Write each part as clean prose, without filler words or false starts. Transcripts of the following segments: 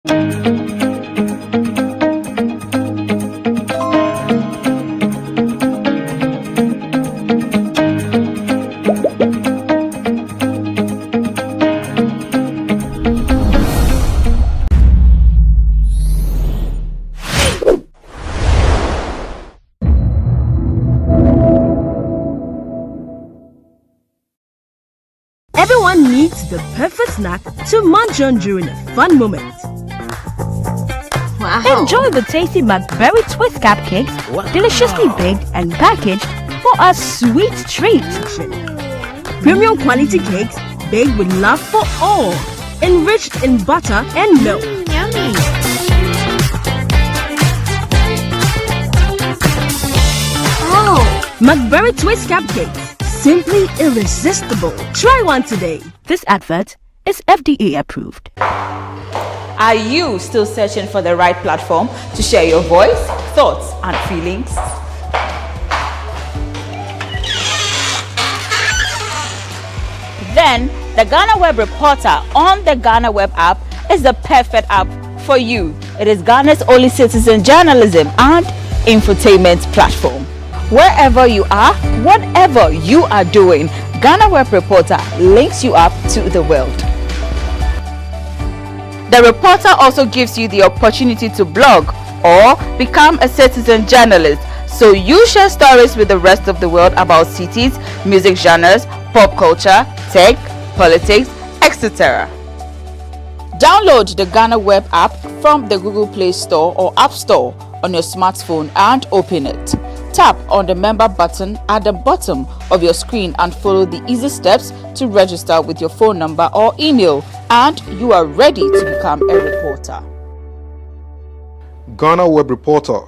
Everyone needs the perfect snack to munch on during a fun moment. Wow. Enjoy the tasty McBerry Twist cupcakes, deliciously baked and packaged for a sweet treat. Premium quality cakes baked with love for all, enriched in butter and milk. Yummy. Oh. McBerry Twist cupcakes. Simply irresistible. Try one today. This advert is FDA approved. Are you still searching for the right platform to share your voice, thoughts, and feelings? Then the GhanaWeb Reporter on the GhanaWeb app is the perfect app for you. It is Ghana's only citizen journalism and infotainment platform. Wherever you are, whatever you are doing, GhanaWeb Reporter links you up to the world. The reporter also gives you the opportunity to blog or become a citizen journalist, so you share stories with the rest of the world about cities, music genres, pop culture, tech, politics, etc. Download the GhanaWeb app from the Google Play Store or App Store on your smartphone and open it. Tap on the member button at the bottom of your screen and follow the easy steps to register with your phone number or email, and you are ready to become a reporter. GhanaWeb Reporter,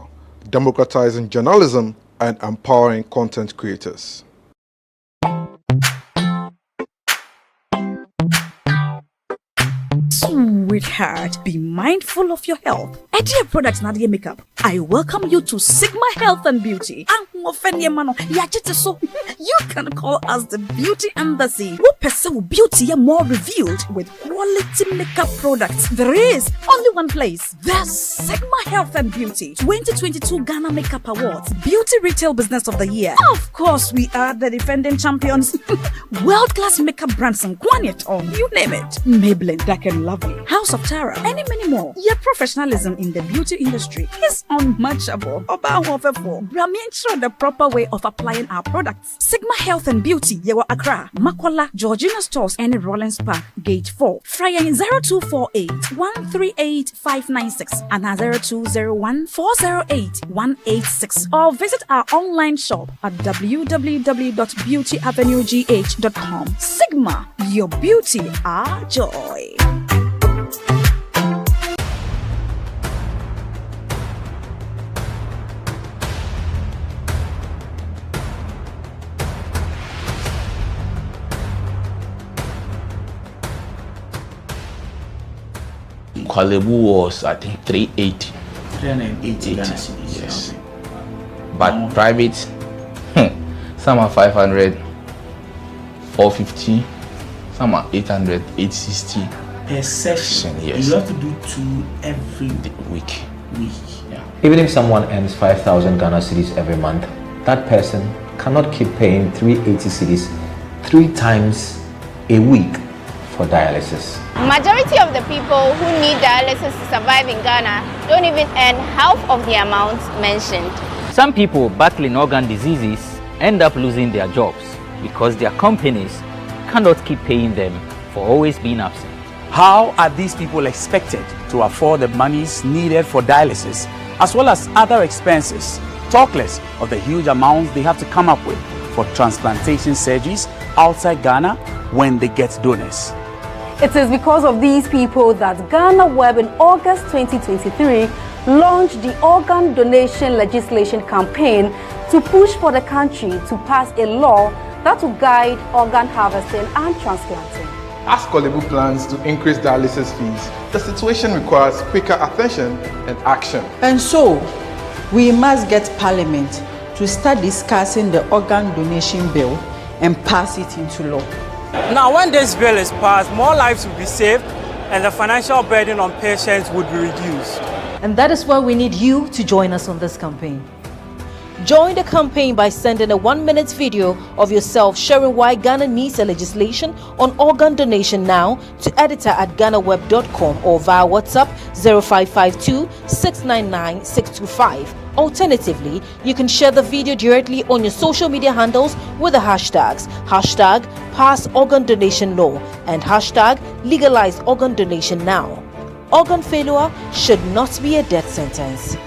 democratizing journalism and empowering content creators. Sweetheart, be mindful of your health. Dear products na dear makeup. I welcome you to Sigma Health and Beauty. You can call us the Beauty Embassy. Who pursue beauty more revealed with quality makeup products. There is only one place. The Sigma Health and Beauty 2022 Ghana Makeup Awards Beauty Retail Business of the Year. Of course, we are the defending champions. World-class makeup brands and on you name it. Maybelline, Dark and Lovely, House of Tara, and many more. Your professionalism in the beauty industry is unmatchable. Ramin the proper way of applying our products. Sigma Health and Beauty, Yewa Accra, Makola, Georgina Stores, and Rollins Park, Gate 4. Fryer 0248 138 596 and 0201 408 186. Or visit our online shop at www.beautyavenuegh.com. Sigma, your beauty, our joy. Kwalebu was, I think, 380. 380 Ghana cedis. Yes. Okay. But private, some are 500, 450, some are 800, 860. Per session, yes. You have to do 2 every week. Yeah. Even if someone earns 5,000 Ghana cedis every month, that person cannot keep paying 380 cedis 3 times a week for dialysis. Majority of the people who need dialysis to survive in Ghana don't even earn half of the amount mentioned. Some people battling organ diseases end up losing their jobs because their companies cannot keep paying them for always being absent. How are these people expected to afford the monies needed for dialysis as well as other expenses, talk less of the huge amounts they have to come up with for transplantation surgeries outside Ghana when they get donors? It is because of these people that GhanaWeb in August 2023 launched the organ donation legislation campaign to push for the country to pass a law that will guide organ harvesting and transplanting. As Kolebu plans to increase dialysis fees, the situation requires quicker attention and action. And so, we must get Parliament to start discussing the organ donation bill and pass it into law. Now, when this bill is passed, more lives will be saved and the financial burden on patients would be reduced. And that is why we need you to join us on this campaign. Join the campaign by sending a 1-minute video of yourself sharing why Ghana needs a legislation on organ donation now to editor@GhanaWeb.com or via WhatsApp 0552 699 625. Alternatively, you can share the video directly on your social media handles with the hashtags #PassOrganDonationLaw and #LegalizeOrganDonationNow. Organ failure should not be a death sentence.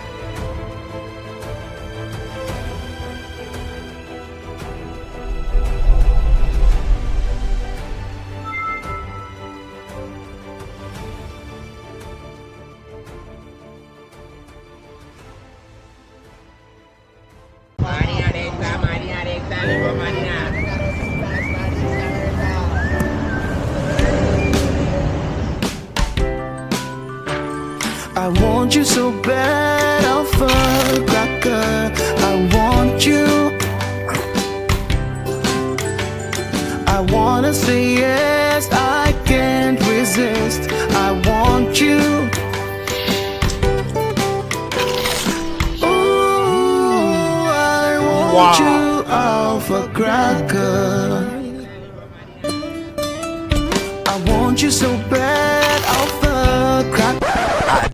I want you so bad, Alpha Cracker. I want you. I wanna say yes, I can't resist. I want you. Ooh, I want you, Alpha Cracker. I want you so bad, Alpha Cracker.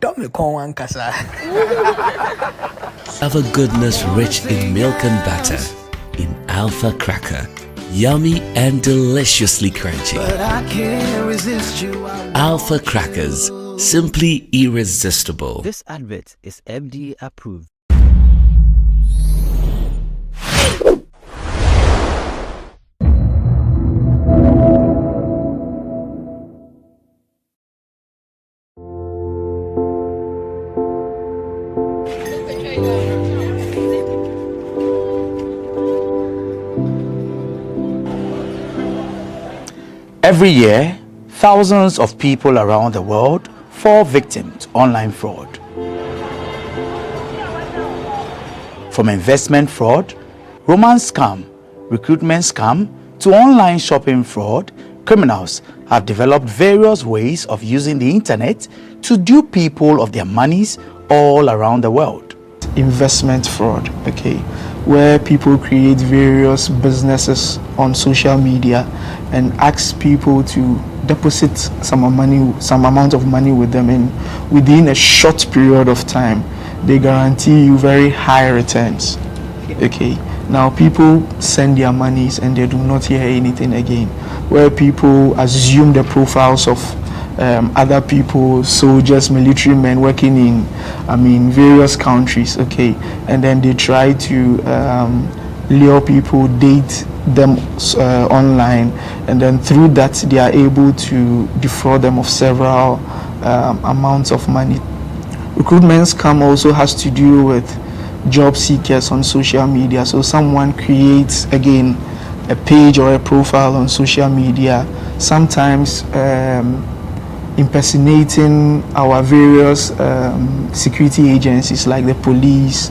Don't me call one casa. Have a goodness rich in milk and butter in Alpha Cracker. Yummy and deliciously crunchy. But I can't resist you. Alpha Crackers, simply irresistible. This advert is FDA approved. Every year, thousands of people around the world fall victim to online fraud. From investment fraud, romance scam, recruitment scam, to online shopping fraud, criminals have developed various ways of using the internet to dupe people of their monies all around the world. Investment fraud, okay, where people create various businesses on social media and ask people to deposit some amount of money with them, and within a short period of time they guarantee you very high returns. Okay, now people send their monies and they do not hear anything again, where people assume the profiles of other people, soldiers, military men working in various countries, okay, and then they try to lure people, date them online, and then through that they are able to defraud them of several amounts of money. Recruitment scam also has to do with job seekers on social media. So someone creates again a page or a profile on social media, sometimes impersonating our various security agencies like the police,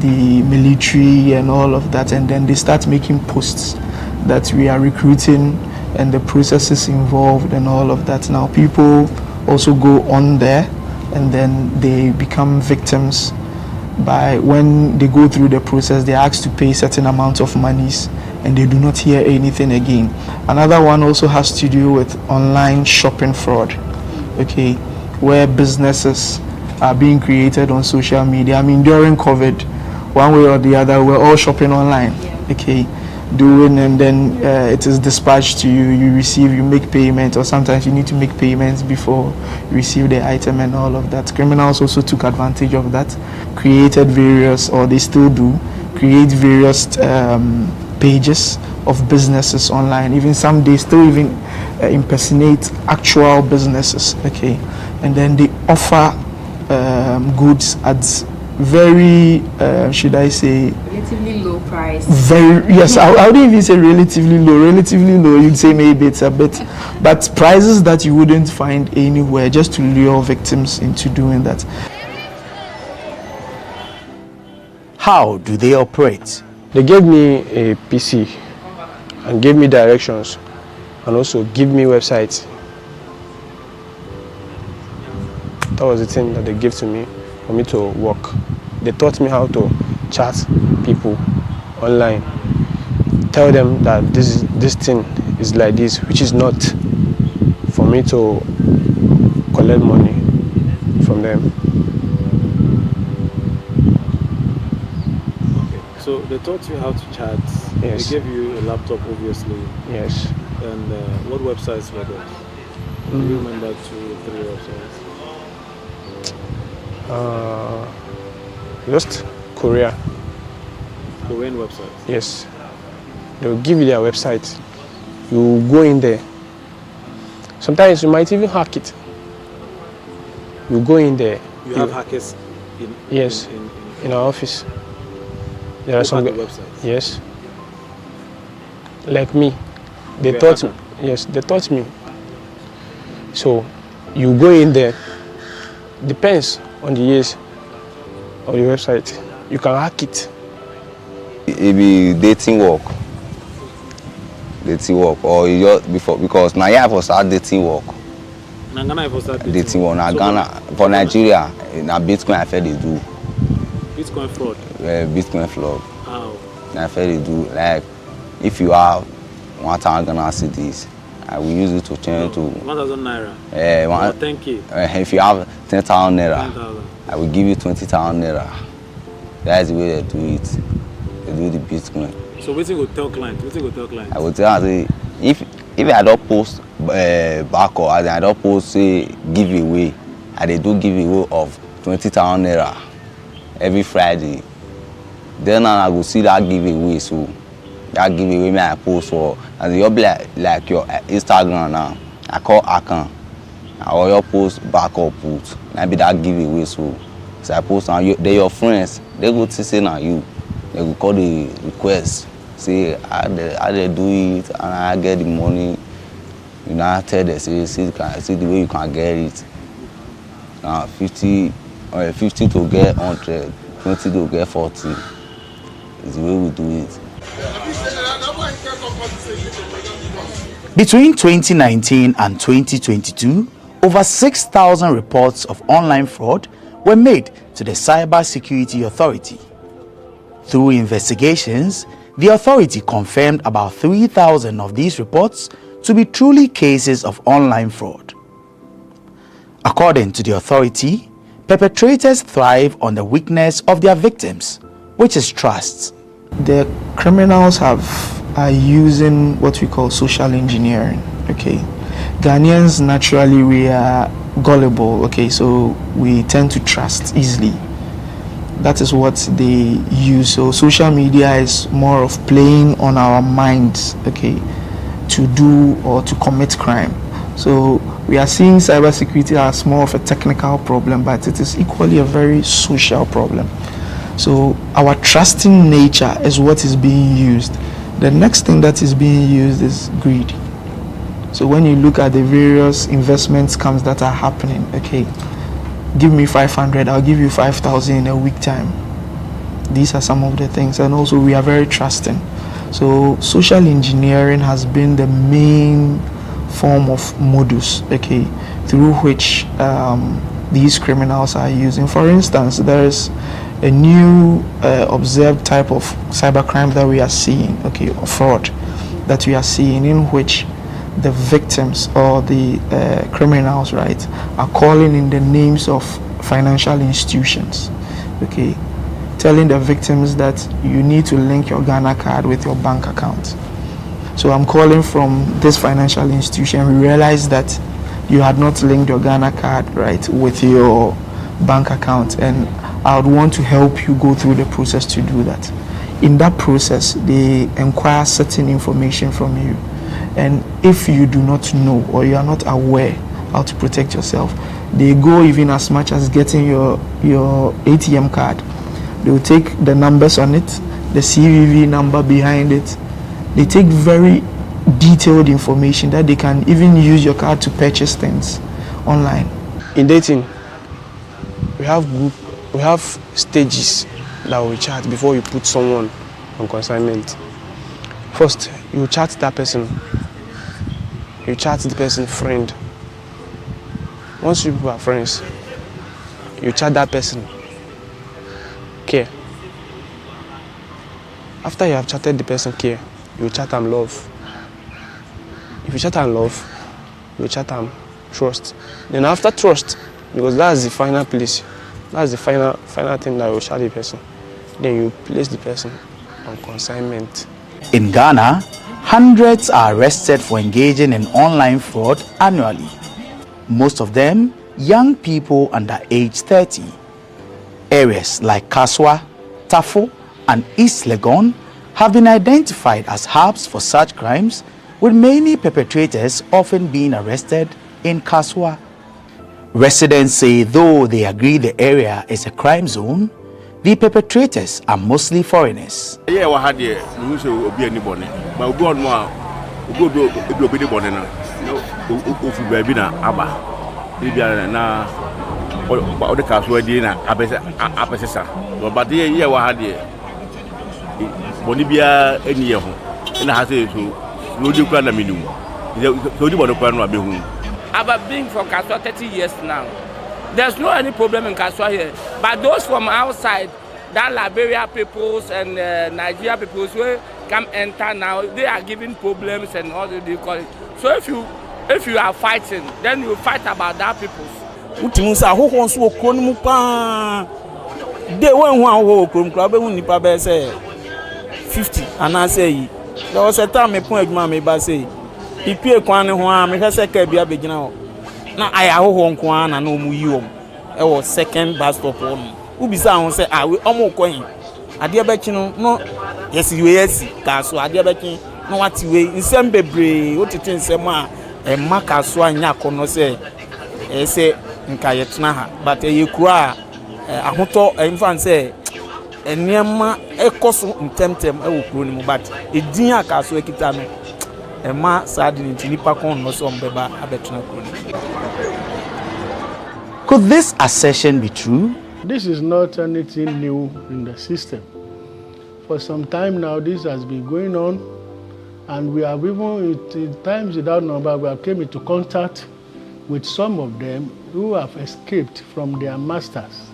the military and all of that, and then they start making posts that we are recruiting and the processes involved and all of that. Now people also go on there and then they become victims. By when they go through the process, they are asked to pay certain amounts of monies and they do not hear anything again. Another one also has to do with online shopping fraud, okay, where businesses are being created on social media. During COVID, one way or the other, we're all shopping online, okay, and then it is dispatched to you, you receive, you make payment, or sometimes you need to make payments before you receive the item and all of that. Criminals also took advantage of that, created various, or they still do, create various pages of businesses online. Even some, they still even impersonate actual businesses, okay, and then they offer goods at very should I say relatively low price. Yes, I wouldn't even say relatively low, you'd say maybe it's a bit, but prices that you wouldn't find anywhere, just to lure victims into doing that. How do they operate? They gave me a PC and gave me directions and also give me websites. That was the thing that they gave to me for me to work. They taught me how to chat people online. Tell them that this thing is like this, which is not, for me to collect money from them. Okay. So they taught you how to chat. Yes. They gave you a laptop, obviously. Yes. And what websites were those? Do you remember 2 or 3 websites? Just Korea. Korean websites? Yes. They'll give you their website. You go in there. Sometimes you might even hack it. You go in there. You have hackers in? Yes. In our office. There are some websites? Yes. Like me. They taught me. Yes, they taught me. So you go in there. Depends on the years of the website. You can hack it. It be dating work. Or you just before, because now I for start dating work. Na Ghana for start dating work. Na Ghana for Nigeria, na Bitcoin I feel they do. Bitcoin fraud. Bitcoin fraud. How? Na I feel they do. Like if you have 1,000 Ghana cedis, I will use it to change to 1,000 naira. Or 10K. If you have 10,000 naira, 10,000. I will give you 20,000 naira. That's the way they do it. They do the Bitcoin. So wetin go tell client? Wetin go tell client? I will tell her, if I don't post back or I don't post say giveaway, they do giveaway of 20,000 naira every Friday. Then I go see that giveaway. So that giveaway me I post for, and you be like your Instagram now. I call account. Or your post back or put. Maybe that giveaway. So I post on you. They your friends. They go to say now you. They go call the request. Say how they do it, and I get the money. You know, I tell them, see the way you can get it. 50 to get 100, 20 to get 40. Is the way we do it. Between 2019 and 2022, over 6,000 reports of online fraud were made to the Cyber Security Authority. Through investigations, the authority confirmed about 3,000 of these reports to be truly cases of online fraud. According to the authority, perpetrators thrive on the weakness of their victims, which is trust. The criminals are using what we call social engineering. Okay, Ghanaians naturally we are gullible. Okay, so we tend to trust easily. That is what they use. So social media is more of playing on our minds, okay, to do or to commit crime. So we are seeing cybersecurity as more of a technical problem, but it is equally a very social problem. So our trusting nature is what is being used. The next thing that is being used is greed. So when you look at the various investment scams that are happening, okay, give me 500, I'll give you 5,000 in a week time. These are some of the things, and also we are very trusting. So social engineering has been the main form of modus, okay, through which these criminals are using. For instance, there is a new observed type of cybercrime that we are seeing, okay, or fraud that we are seeing, in which the victims or the criminals, right, are calling in the names of financial institutions, okay, telling the victims that you need to link your Ghana card with your bank account. So I'm calling from this financial institution. We realized that you had not linked your Ghana card, right, with your bank account, and I would want to help you go through the process to do that. In that process, they inquire certain information from you. And if you do not know or you are not aware how to protect yourself, they go even as much as getting your ATM card. They will take the numbers on it, the CVV number behind it. They take very detailed information that they can even use your card to purchase things online. In dating, we have stages that we chat before you put someone on consignment. First, you chat that person. You chat the person friend. Once you are friends, you chat that person care. After you have chatted the person care, you chat them love. If you chat them love, you chat them trust. Then after trust, because that's the final place, that's the final thing that you chat the person, then you place the person on consignment. In Ghana, hundreds are arrested for engaging in online fraud annually. Most of them young people under age 30. Areas like Kaswa, Tafo, and East Legon have been identified as hubs for such crimes, with many perpetrators often being arrested in Kaswa. Residents say though they agree the area is a crime zone, the perpetrators are mostly foreigners. Yeah, we had the news of be anybody, but we go on now. We go do anybody now. If we be na aba, maybe na all the cars were na abesesa. But yeah, we had the Bolivia any year. And I say so. No do plan na minimum. So do body plan no be hu. I've been for Kaswa 30 years now. There's no any problem in Kaswa here. But those from outside, that Liberia peoples and Nigeria peoples who come enter now, they are giving problems and all they call it. So if you are fighting, then you fight about that peoples. Utimusa who wants to okron pa. They won who okron club when nipa be say 50 and I say there was a time me point me ba say ipie kwan ne ho a me hwese ka bia begina ho na aya ho nko an na no mu yi om e wo second bus stop on ubisa ho say we omo kwan ade be chi no yes we yes ka so ade be chi no wati we nsem bebre otete nsem a e maka so anya kono say e say nka yetna ha but e kura ahoto emfan say eniema ekoso ntemtem e wo kuro ni mu but edin aka so ekita no Emma Sadin Tinipa Kon was on Beba Abetna. Could this assertion be true? This is not anything new in the system. For some time now, this has been going on, and we have even, in times without number, we have came into contact with some of them who have escaped from their masters.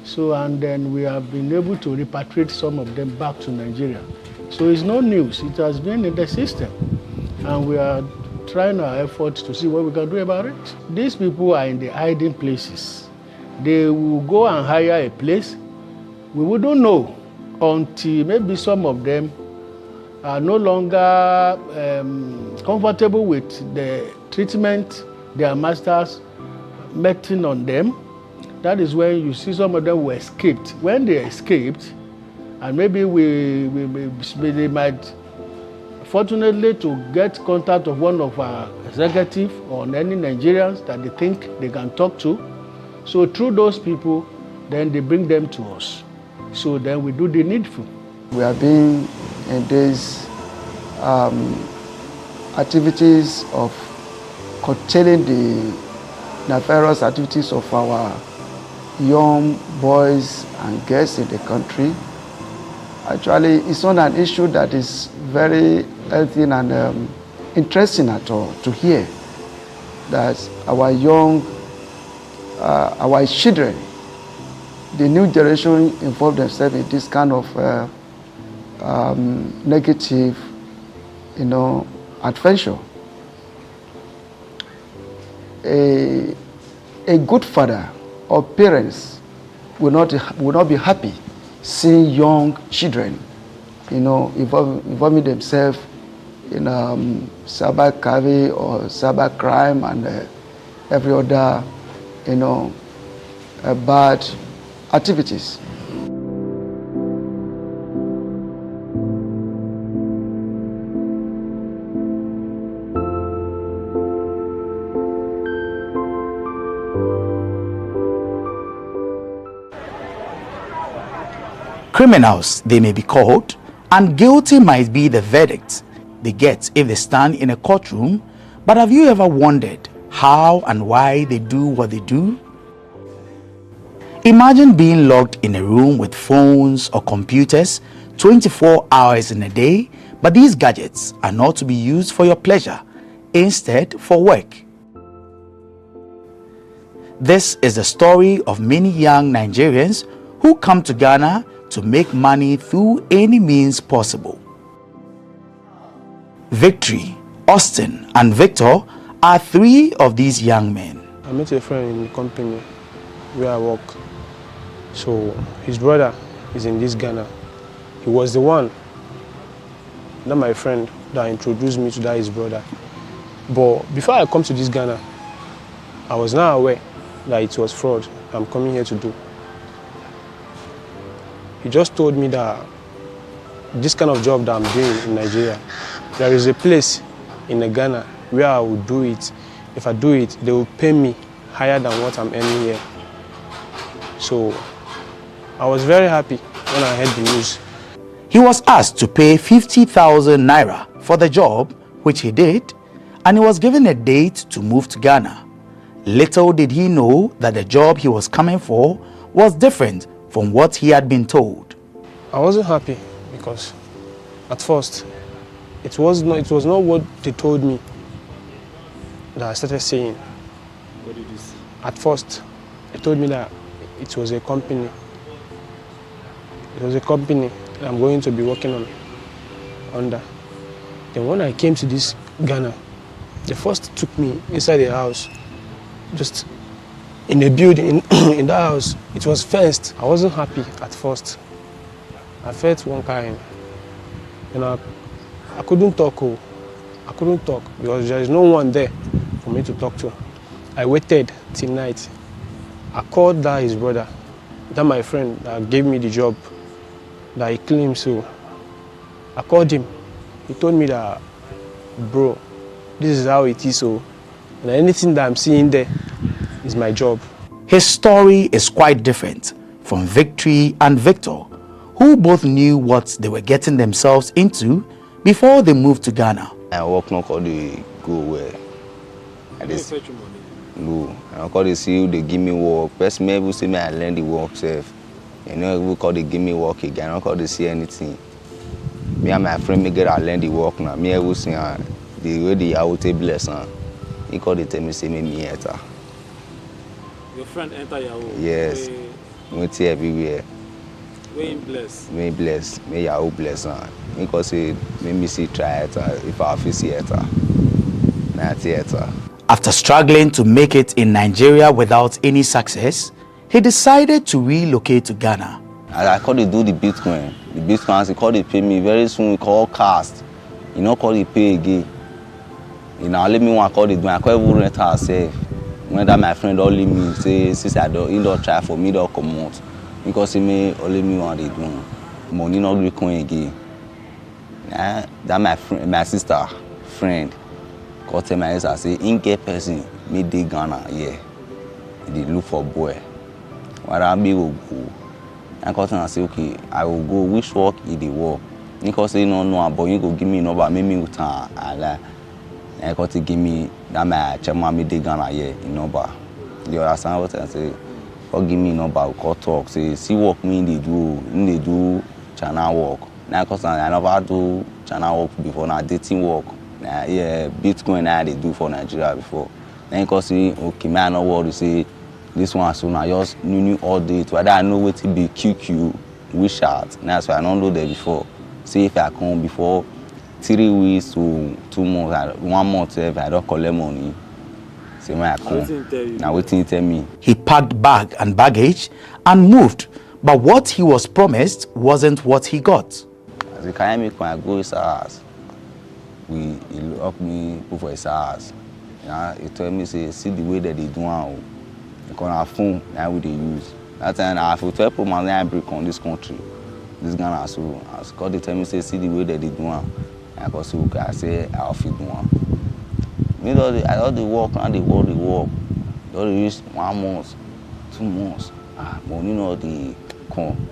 So, and then we have been able to repatriate some of them back to Nigeria. So it's no news. It has been in the system. And we are trying our efforts to see what we can do about it. These people are in the hiding places. They will go and hire a place. We wouldn't know until maybe some of them are no longer comfortable with the treatment their masters meting on them. That is when you see some of them who escaped. When they escaped, and maybe they might fortunately to get contact of one of our executives or any Nigerians that they think they can talk to. So through those people, then they bring them to us. So then we do the needful. We have been in these activities of curtailing the nefarious activities of our young boys and girls in the country. Actually, it's not an issue that is very healthy and interesting at all to hear that our young, our children, the new generation involve themselves in this kind of negative, adventure. A good father or parents will not be happy seeing young children, involving themselves in cyber crime or cyber crime and every other, bad activities. Criminals, they may be called, and guilty might be the verdict they get if they stand in a courtroom. But have you ever wondered how and why they do what they do? Imagine being locked in a room with phones or computers 24 hours in a day, but these gadgets are not to be used for your pleasure, instead for work. This is the story of many young Nigerians who come to Ghana to make money through any means possible. Victory, Austin, and Victor are three of these young men. I met a friend in the company where I work. So his brother is in this Ghana. He was the one, not my friend, that introduced me to that his brother. But before I come to this Ghana, I was not aware that it was fraud I'm coming here to do. He just told me that this kind of job that I'm doing in Nigeria, there is a place in Ghana where I will do it. If I do it, they will pay me higher than what I'm earning here. So I was very happy when I heard the news. He was asked to pay 50,000 naira for the job, which he did, and he was given a date to move to Ghana. Little did he know that the job he was coming for was different from what he had been told. I wasn't happy because at first it was not what they told me that I started saying. What did you say? At first, they told me that it was a company. It was a company that I'm going to be working under. Then when I came to this Ghana, they first took me inside the house, just in a building, in that house. It was fenced. I wasn't happy at first. I felt one kind. And I couldn't talk. I couldn't talk because there is no one there for me to talk to. I waited till night. I called that his brother, that my friend that gave me the job, that he claimed so. I called him. He told me that, bro, this is how it is so. And anything that I'm seeing there is my job. His story is quite different from Victory and Victor, who both knew what they were getting themselves into before they moved to Ghana. I work not call the go where. No, I call the see you, they give me work. First maybe see me I learn the work self. You know, we call they give me work again. I don't call they see anything. Me and my friend me get I learn the work now. Me I will see the way the out bless and he call they tell me say me enter. Your friend enter your home? Yes. We see everywhere. We bless. Me bless. Me Yahoo bless and because say me see try it if I feel see it. Na theater. After struggling to make it in Nigeria without any success, he decided to relocate to Ghana. I call they do the Bitcoin. The Bitcoins, they call they pay me. Very soon we call cast. You know, call they pay again. You know, let me want call they do. I call even rent herself. When that my friend only me say, since I don't, he don't try for me, don't come out. Because he may only me want they do. Money not Bitcoin again. That my friend, my sister, friend. Call tell my sister say, in get person, me dey Ghana, yeah. They look for boy. What I be will go. And call tell her say, okay, I will go. Which work is the work? Because say no, but you go give me number, make me utan. And call to give me that my chairman me dey Ghana, yeah, in number. You understand what I say? Call give me number, call talk. Say, see work me they do channel work. Now cause I never do channel work before. Now dating work. Yeah, Bitcoin now they do for Nigeria before. Then you can see, okay, man, I know what to say. This one soon I just knew all day. Whether I know what to be QQ, WeChat. That's why I don't know that before. See if I come before 3 weeks to 2 months, 1 month if I don't collect money. See when I come. Now waiting to tell me. He packed bag and baggage and moved, but what he was promised wasn't what he got. As a kind of when I go his house. He locked me for his house. He told me, say, see the way that they do now. Because our phone, now we they use. That time I have to 12 months I break on this country. This Ghana, so I they tell me, say, see the way that they do now. I go so I say, I'll fit do one. Me I thought they work, now they work. They use 1 month, 2 months. Money not they come.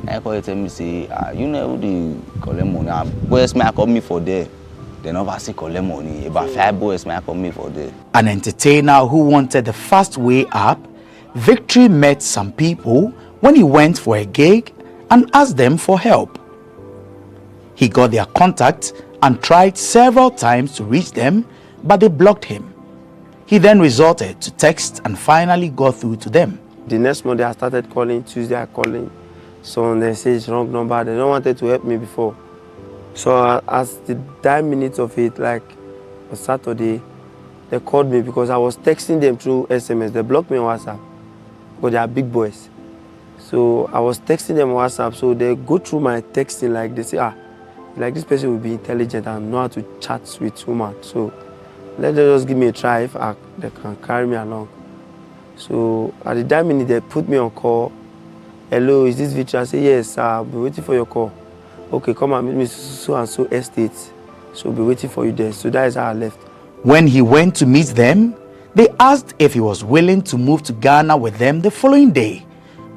I call tell me say, you know the collect money. Boys may call me for there. They never say collect money. About 5 boys may call me for there. An entertainer who wanted the fast way up, Victory met some people when he went for a gig and asked them for help. He got their contact and tried several times to reach them, but they blocked him. He then resorted to text and finally got through to them. The next Monday I started calling, Tuesday I calling. So they say it's wrong number. They don't wanted to help me before. So as the 9 minutes of it, like on Saturday, they called me because I was texting them through SMS. They blocked me on WhatsApp because they are big boys. So I was texting them on WhatsApp. So they go through my texting, like they say, like this person will be intelligent and know how to chat with women. So let them just give me a try if they can carry me along. So at the 9 minutes, they put me on call. Hello, is this Victor? I say, yes, I'll be waiting for your call. Okay, come and meet me so and so estate. So I'll be waiting for you there. So that is how I left. When he went to meet them, they asked if he was willing to move to Ghana with them the following day.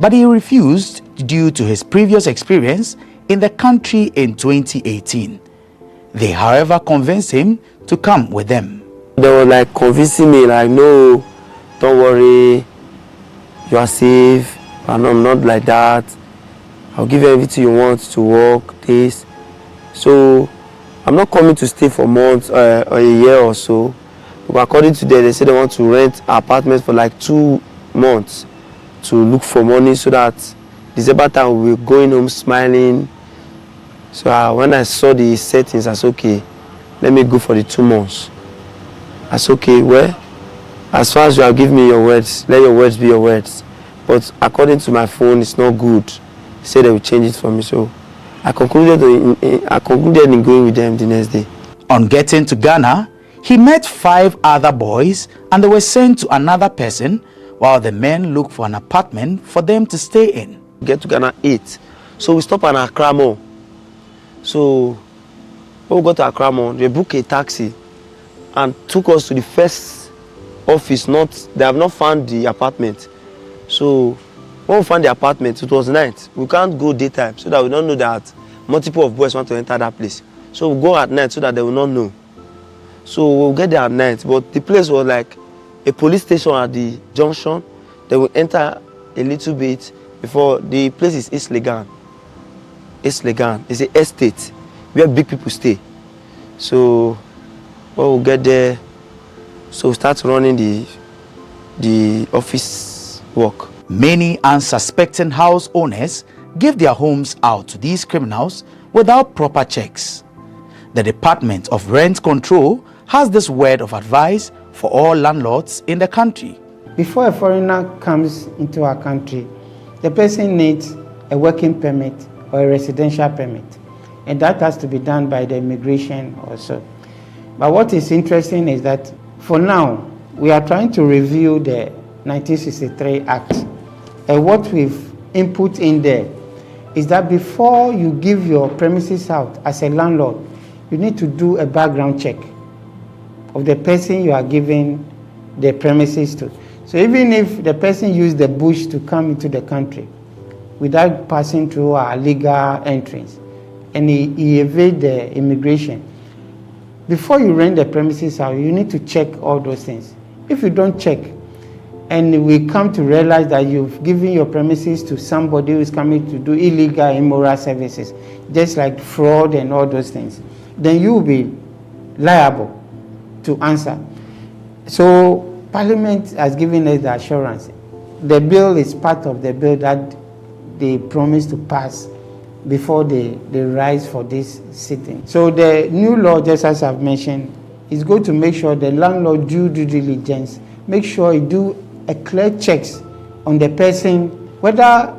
But he refused due to his previous experience in the country in 2018. They, however, convinced him to come with them. They were like convincing me, like, no, don't worry, you are safe, and I'm not like that. I'll give you everything you want to work, this. So I'm not coming to stay for months or a year or so. But according to them, they say they want to rent apartments for like 2 months to look for money so that December time we'll be going home smiling. So when I saw the settings, I said, okay, let me go for the 2 months. I said, okay, well, as far as you have given me your words, let your words be your words. But according to my phone, it's not good. They said they will change it for me. So I concluded in going with them the next day. On getting to Ghana, he met 5 other boys and they were sent to another person while the men looked for an apartment for them to stay in. Get to Ghana 8. So we stopped at Accra Mall. So when we got to Accra Mall, they booked a taxi and took us to the first office. They have not found the apartment. So when we found the apartment, it was night. We can't go daytime so that we don't know that multiple of boys want to enter that place. So we go at night so that they will not know. So we'll get there at night. But the place was like a police station at the junction. They will enter a little bit before the place is East Legan. East Legan. It's an estate where big people stay. So when we get there, so we start running the office work. Many unsuspecting house owners give their homes out to these criminals without proper checks. The Department of Rent Control has this word of advice for all landlords in the country. Before a foreigner comes into our country, the person needs a working permit or a residential permit, and that has to be done by the immigration also. But what is interesting is that for now, we are trying to review the 1963 Act. And what we've input in there is that before you give your premises out as a landlord, you need to do a background check of the person you are giving the premises to. So even if the person used the bush to come into the country without passing through our legal entrance and he evade the immigration, before you rent the premises out, you need to check all those things. If you don't check, and we come to realize that you've given your premises to somebody who is coming to do illegal, immoral services, just like fraud and all those things, then you will be liable to answer. So Parliament has given us the assurance. The bill is part of the bill that they promised to pass before they rise for this sitting. So the new law, just as I've mentioned, is going to make sure the landlord do due diligence, make sure you do a clear checks on the person, whether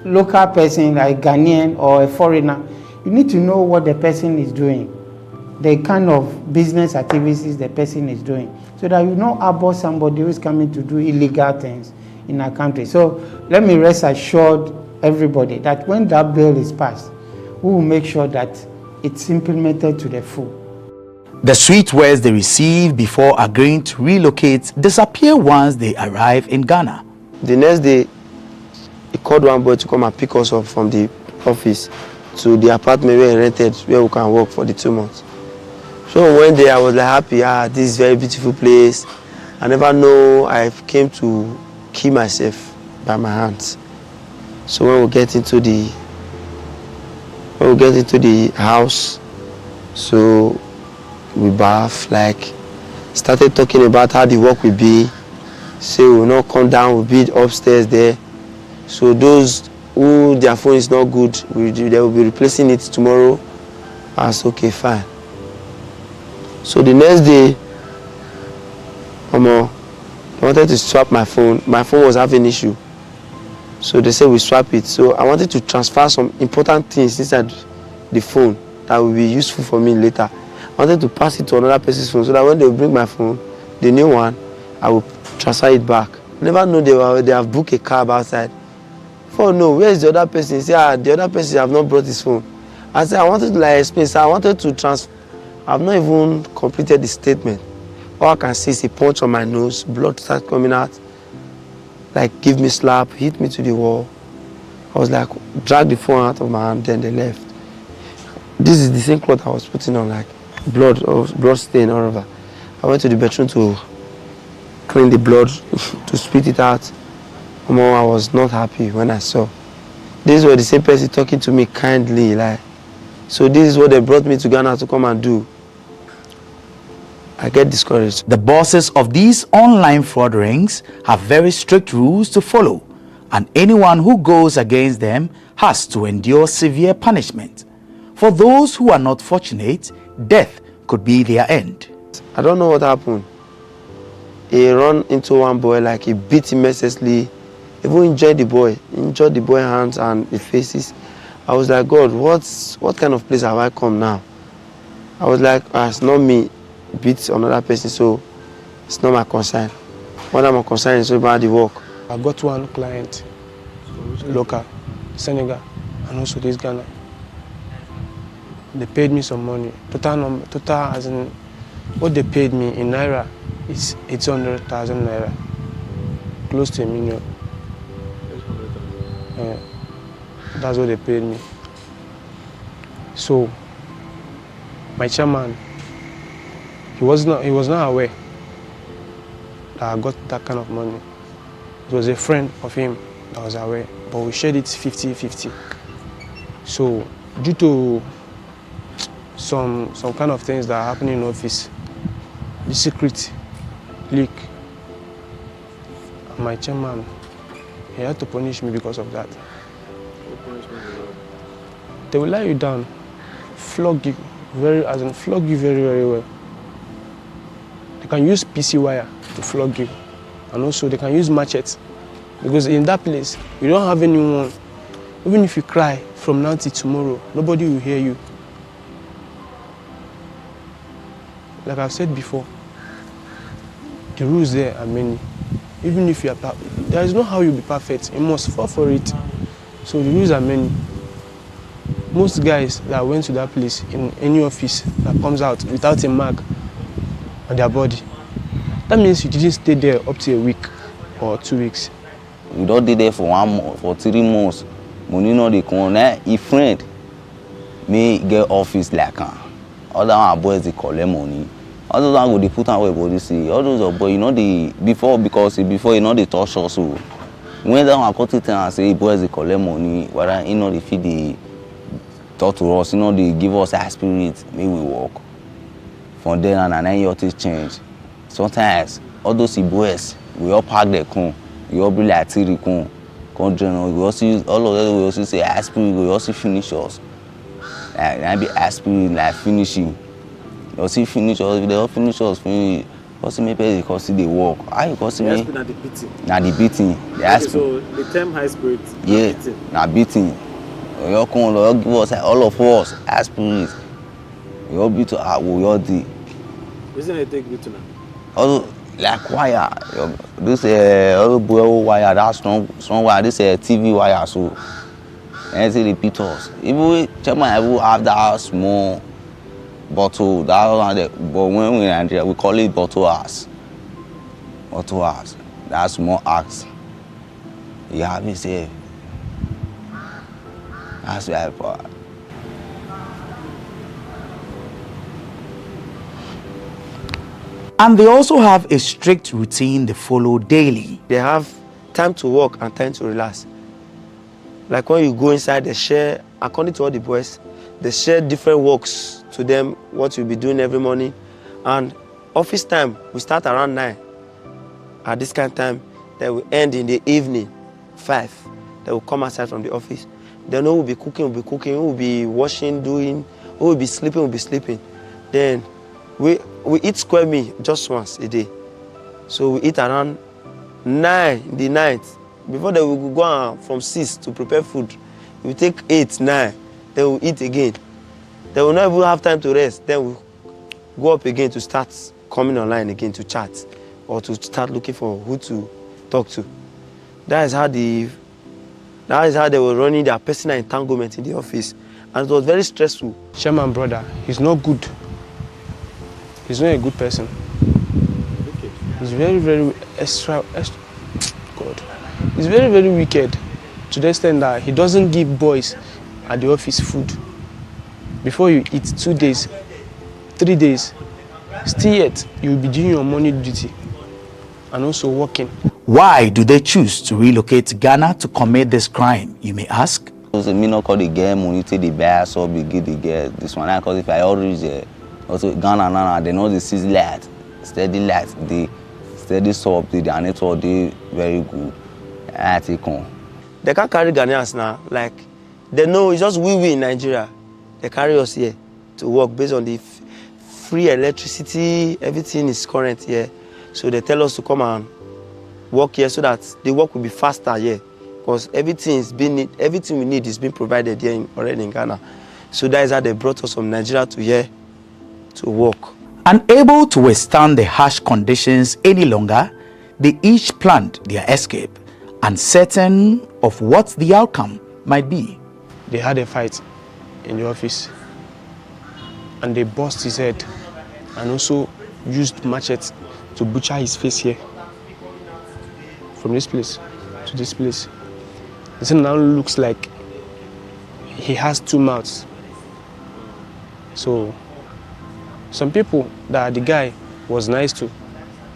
local person like Ghanaian or a foreigner. You need to know what the person is doing, the kind of business activities the person is doing, so that you know about somebody who is coming to do illegal things in our country. So let me rest assured everybody that when that bill is passed, we will make sure that it's implemented to the full. The sweet words they receive before agreeing to relocate disappear once they arrive in Ghana. The next day, he called one boy to come and pick us up from the office to the apartment where he rented, where we can work for the 2 months. So one day I was like happy, this is a very beautiful place. I never know I came to kill myself by my hands. So when we get into the house, so we bath, like started talking about how the work will be. Say we will not come down, we'll be upstairs there. So those who their phone is not good, they will be replacing it tomorrow. I said, okay, fine. So the next day, I wanted to swap my phone. My phone was having an issue. So they said we swap it. So I wanted to transfer some important things inside the phone that will be useful for me later. I wanted to pass it to another person's phone so that when they bring my phone, the new one, I will transfer it back. Never know they have booked a cab outside. Oh no, where is the other person? He said, the other person have not brought his phone. I said, I wanted to explain. So I wanted to transfer. I've not even completed the statement. All I can see is a punch on my nose, blood started coming out. Like, give me slap, hit me to the wall. I was like, drag the phone out of my hand, then they left. This is the same cloth I was putting on, like blood stain all over. I went to the bedroom to clean the blood, to spit it out. I was not happy when I saw. These were the same person talking to me kindly, like. So this is what they brought me to Ghana to come and do. I get discouraged. The bosses of these online fraud rings have very strict rules to follow, and anyone who goes against them has to endure severe punishment. For those who are not fortunate, death could be their end. I don't know what happened. He ran into one boy, like he beat him mercilessly. Even injured the boy hands and the faces. I was like, God, what kind of place have I come now? I was like, it's not me beat another person, so it's not my concern. What I'm concerned is about the work. I got one client, local, Senegal, and also this Ghana. They paid me some money. Total as in what they paid me in Naira is 800,000 Naira, close to $1 million. That's what they paid me. So my chairman, he was not aware that I got that kind of money. It was a friend of him that was aware, but we shared it 50-50. So due to some kind of things that are happening in office, the secret leak, and my chairman, he had to punish me because of that. They will lie you down, flog you very well. They can use PC wire to flog you, and also they can use machetes, because in that place you don't have anyone. Even if you cry from now till tomorrow, nobody will hear you. Like I've said before, the rules there are many. Even if you are there is no how you be perfect. You must fall for it. So the rules are many. Most guys that went to that place in any office that comes out without a mark on their body, that means you didn't stay there up to a week or 2 weeks. We don't stay there for 1 month, for 3 months. Money no dey come. A friend me get office like other one boys they collect money. Other one go they put on where body see. All those boys, you know they before you know they touch us. So when that one cut it and say boys they collect money, whether you know they feed the talk to us, you know they give us a spirit, maybe we walk. From then and then your things change. Sometimes all those boys we all park their car, we all be like three car. We also use all of them. We also say aspirin. We also finish us. Like be aspirin, like finishing. They also finish us. They all finish us. Finish. Also maybe they can see the work. How you can see me? Aspirin na the beating. Na the beating. The okay, so the term high spirit. Yeah. Na beating. We all come. They all give us all of us aspirin. We all beat to we all do. Isn't it take beating now? Also. Like wire, this other boy wire, that strong wire, this TV wire, so anything repeat us. Even chairman ever have that small bottle, that one there, but when we in Nigeria, we call it bottle ass. Bottle ass, that small axe. You have it say, that's why I. And they also have a strict routine they follow daily. They have time to work and time to relax. Like when you go inside, they share, according to all the boys, they share different works to them, what you'll be doing every morning. And office time, we start around 9. At this kind of time, then we end in the evening, 5. Then we'll come outside from the office. Then we will be cooking, we will be washing, doing, we will be sleeping. Then we eat square meal just once a day. So we eat around 9 in the night. Before that, we will go on from 6 to prepare food. We take 8, 9, then we eat again. Then we'll not even have time to rest. Then we'll go up again to start coming online again to chat or to start looking for who to talk to. That is how they were running their personal entanglement in the office. And it was very stressful. Chairman brother, he's not good. He's not a good person. He's very, very God. He's very, very wicked to the extent that he doesn't give boys at the office food. Before you eat 2 days, 3 days, still yet you will be doing your morning duty and also working. Why do they choose to relocate to Ghana to commit this crime, you may ask? Because me not call the girl money to the bear, so we get the girl. This one, because if I already also Ghana, Nana, they know the season light, steady light, the steady soap, the network, they very good. I take on. They can't carry Ghanaians now, like they know it's just we in Nigeria. They carry us here to work based on the free electricity, everything is current here. So they tell us to come and work here so that the work will be faster here. Because everything we need is being provided here already in Ghana. So that is how they brought us from Nigeria to here to work. Unable to withstand the harsh conditions any longer, they each planned their escape, uncertain of what the outcome might be. They had a fight in the office and they bust his head and also used machete to butcher his face here. From this place to this place. This now looks like he has 2 mouths. So some people that the guy was nice to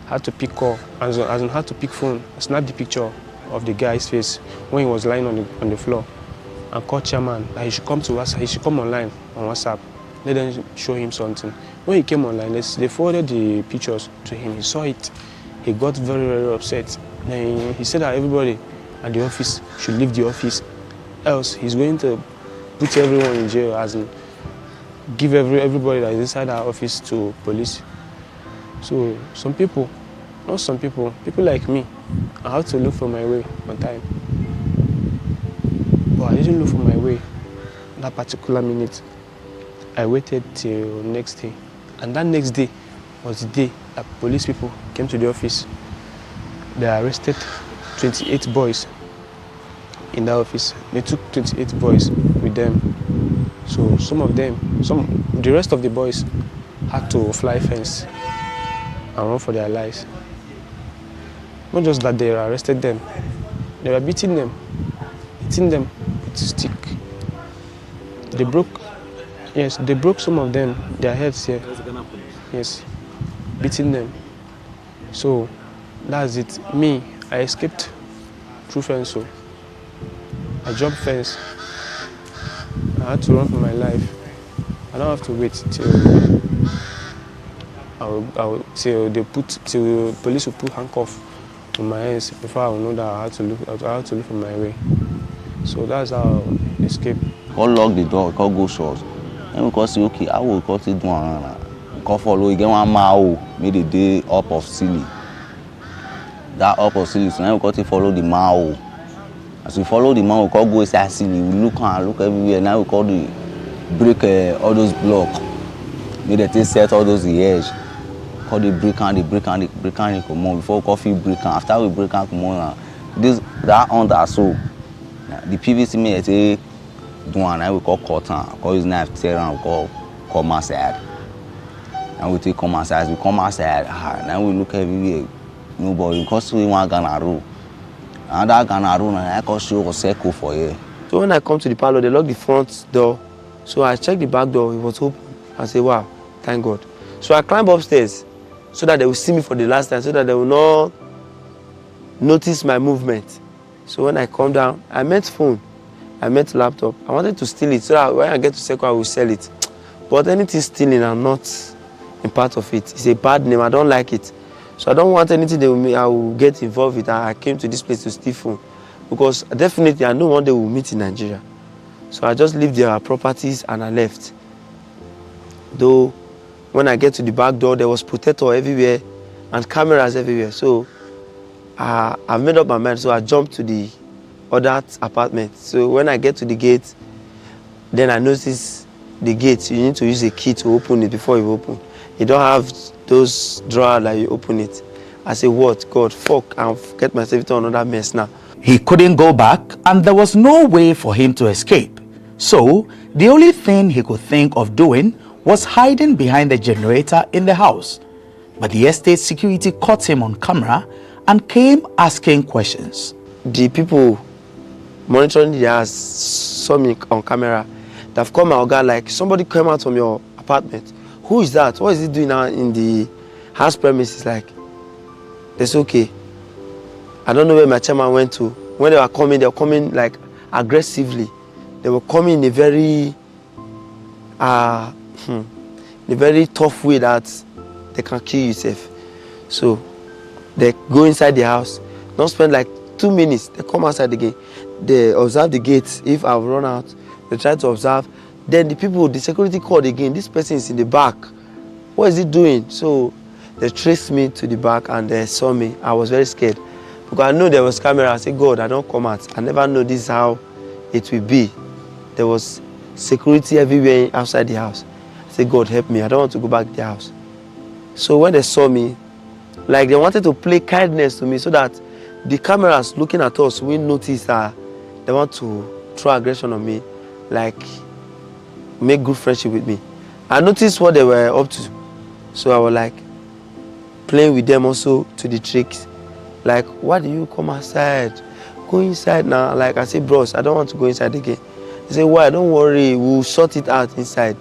had to pick call, as in had to pick phone, snap the picture of the guy's face when he was lying on the floor and call chairman that he should come to us, he should come online on WhatsApp. Let them show him something. When he came online, they forwarded the pictures to him. He saw it. He got very, very upset. Then he said that everybody at the office should leave the office, else he's going to put everyone in jail, as in give everybody that is inside our office to police. So some people, not some people, people like me, I had to look for my way on time. But I didn't look for my way that particular minute. I waited till next day. And that next day was the day that police people came to the office. They arrested 28 boys in the office. They took 28 boys with them. So the rest of the boys had to fly fence and run for their lives. Not just that they arrested them, they were beating them, hitting them with a stick. They broke some of them, their heads here. Yes, beating them. So that's it. Me, I escaped through fence. So I jumped fence. I had to run for my life. I don't have to wait till till police will put handcuffs on my hands before I will know that I had to look for my way. So that's how I escaped. Call lock the door, call go short. And we say, okay, I will cut it down. Call follow again 1 mile, made the day up of silly. That up of silly, so now we got to follow the mile. As we follow the man, we call go inside silly. We look everywhere. Now we call the break all those blocks. Made the thing set all those edge. Call the break and come on. Before we coffee break and after we break and come on. That under so the PVC me say do one. Now we call cotton. Call his knife tear and we call come outside. And we take come outside. We come outside. Now we look everywhere. Nobody because we want Ghana road. And that Ghana road, I can show a circle for you. So when I come to the parlor, they lock the front door. So I checked the back door, it was open. I say, wow, thank God. So I climb upstairs so that they will see me for the last time, so that they will not notice my movement. So when I come down, I met phone, I met laptop. I wanted to steal it so that when I get to second, I will sell it. But anything stealing, I'm not in part of it. It's a bad name. I don't like it. So I don't want anything that I will get involved with. I came to this place to steal phone. Because definitely I know one day we'll meet in Nigeria. So I just leave their properties and I left. Though when I get to the back door, there was protector everywhere and cameras everywhere. So I made up my mind. So I jumped to the other apartment. So when I get to the gate, then I notice the gate. You need to use a key to open it before you open. You don't have those drawers that you open it. I say, what? God, fuck, I'll get myself into another mess now. He couldn't go back and there was no way for him to escape. So the only thing he could think of doing was hiding behind the generator in the house. But the estate security caught him on camera and came asking questions. The people monitoring the house saw me on camera. They've come out, like, somebody came out from your apartment. Who is that? What is he doing now in the house premises? Like, it's okay. I don't know where my chairman went to. When they were coming like aggressively. They were coming in a very tough way that they can kill yourself. So they go inside the house, don't spend like 2 minutes, they come outside again. They observe the gates. If I've run out, they try to observe. Then the security called again. This person is in the back. What is he doing? So they traced me to the back and they saw me. I was very scared. Because I know there was camera. I said, God, I don't come out. I never know this is how it will be. There was security everywhere outside the house. I said, God, help me. I don't want to go back to the house. So when they saw me, like they wanted to play kindness to me so that the cameras looking at us will notice that they want to throw aggression on me, like make good friendship with me. I noticed what they were up to. So I was like playing with them also to the tricks. Like, why do you come outside? Go inside now. Like I said, bros, I don't want to go inside again. They say, why? Don't worry, we'll sort it out inside.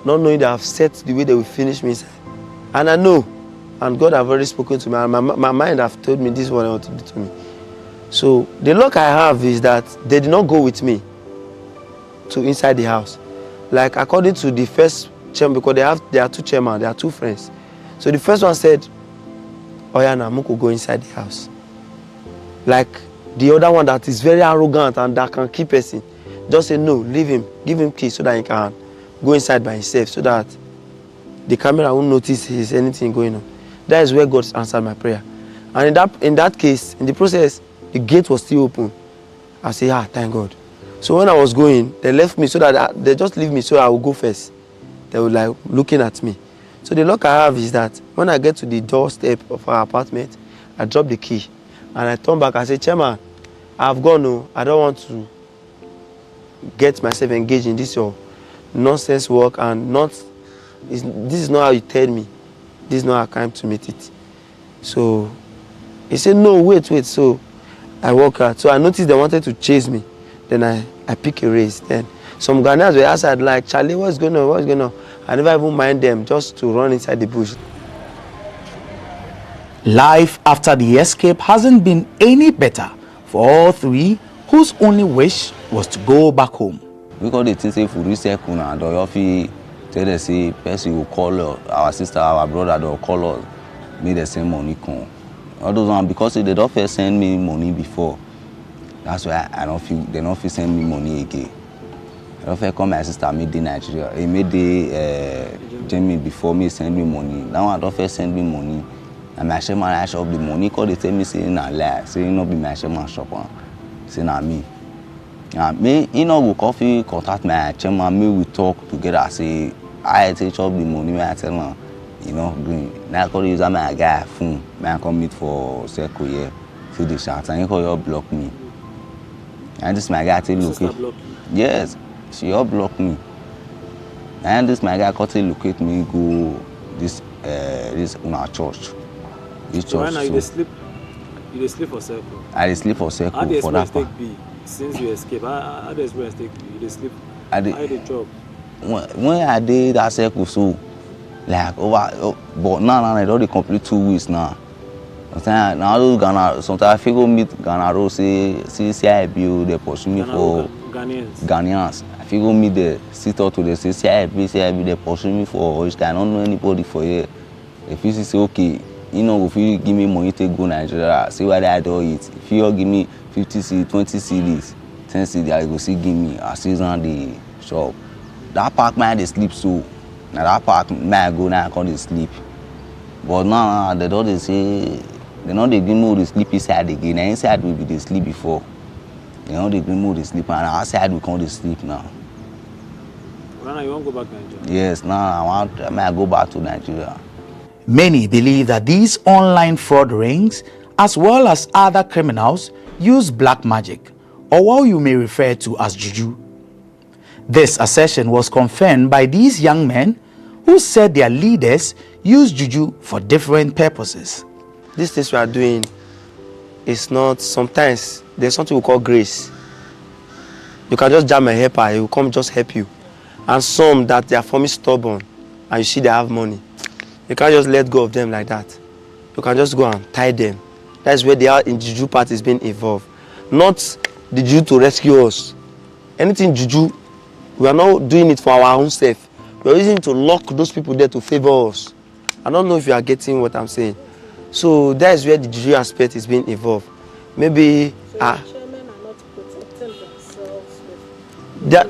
Not knowing that I've set the way they will finish me inside. And I know, and God have already spoken to me, and my mind have told me this is what I want to do to me. So the luck I have is that they did not go with me to inside the house. Like according to the first chairman, because there are two chairmen, there are two friends. So the first one said, oh yeah, now Muku go inside the house. Like the other one that is very arrogant and that can keep person, just say no, leave him, give him key so that he can go inside by himself, so that the camera won't notice there's anything going on. That is where God answered my prayer. And in that case, in the process, the gate was still open. I say, thank God. So when I was going, they left me so that they just leave me so I will go first. They were like looking at me. So the luck I have is that when I get to the doorstep of our apartment, I drop the key and I turn back. I say, Chairman, I've gone. No, I don't want to get myself engaged in this your nonsense work and this is not how you tell me. This is not how I came to meet it. So he said, no, wait. So I walk out. So I noticed they wanted to chase me. Then I pick a race. Then some Ghanaians were outside like, Charlie, what's going on? What's going on? I never even mind them, just to run inside the bush. Life after the escape hasn't been any better for all three, whose only wish was to go back home. Because the things if we reset kuna, do you feel tell us say person will call our sister, our brother, they'll call us, make the same money come. All those ones because they don't first send me money before. That's why they don't feel send me money again. I don't feel come my sister made the Nigeria. He made the Jamie before me send me money. Now I don't first send me money. And my chairman I shop the money because they tell me say na lie, say not be my chairman shop, say na me. Me, go coffee contact my chairman, me we talk together. Say I take up the money, I tell him, green. Now I call use my guy phone. I come meet for circle here, see the shots, and he call you block me. And this my guy tell locate. Yes, she all block me. And this my guy tell locate me go this our church. This church. Right now you sleep for circle. I sleep for circle for that part. Since you escape, how the experience take you? You sleep. How the job? When I did that circle, so like but now I already complete 2 weeks now. Now those Ghana, sometimes I feel go meet Ghana Road, say I build they pursue me for Ghanaians. Ghanaians. I If you go meet the sit up to the say I be they pursue me for which I don't know anybody for here. If you say okay, you know if you give me money to go Nigeria, see what I do it. If you give me 50 cedis, 20 cedis, 10 cedis, I go see give me a season the shop. That park man they sleep so. Now that park man go now and they sleep. But now they don't say they know they give me the sleep inside again. And inside will be they sleep before. They know they give me the sleep and outside we can't sleep now. Now you want to go back to Nigeria? Yes, now I go back to Nigeria. Many believe that these online fraud rings, as well as other criminals, use black magic, or what you may refer to as juju. This assertion was confirmed by these young men who said their leaders use juju for different purposes. These things we are doing is not, sometimes there's something we call grace. You can just jam a helper, he will come just help you. And some that they are forming stubborn and you see they have money. You can't just let go of them like that. You can just go and tie them. That's where they are in juju part is being involved. Not the juju to rescue us. Anything juju, we are not doing it for our own self. We are using it to lock those people there to favor us. I don't know if you are getting what I'm saying. So that is where the juju aspect is being involved. Maybe so the chairmen are not protecting themselves with that,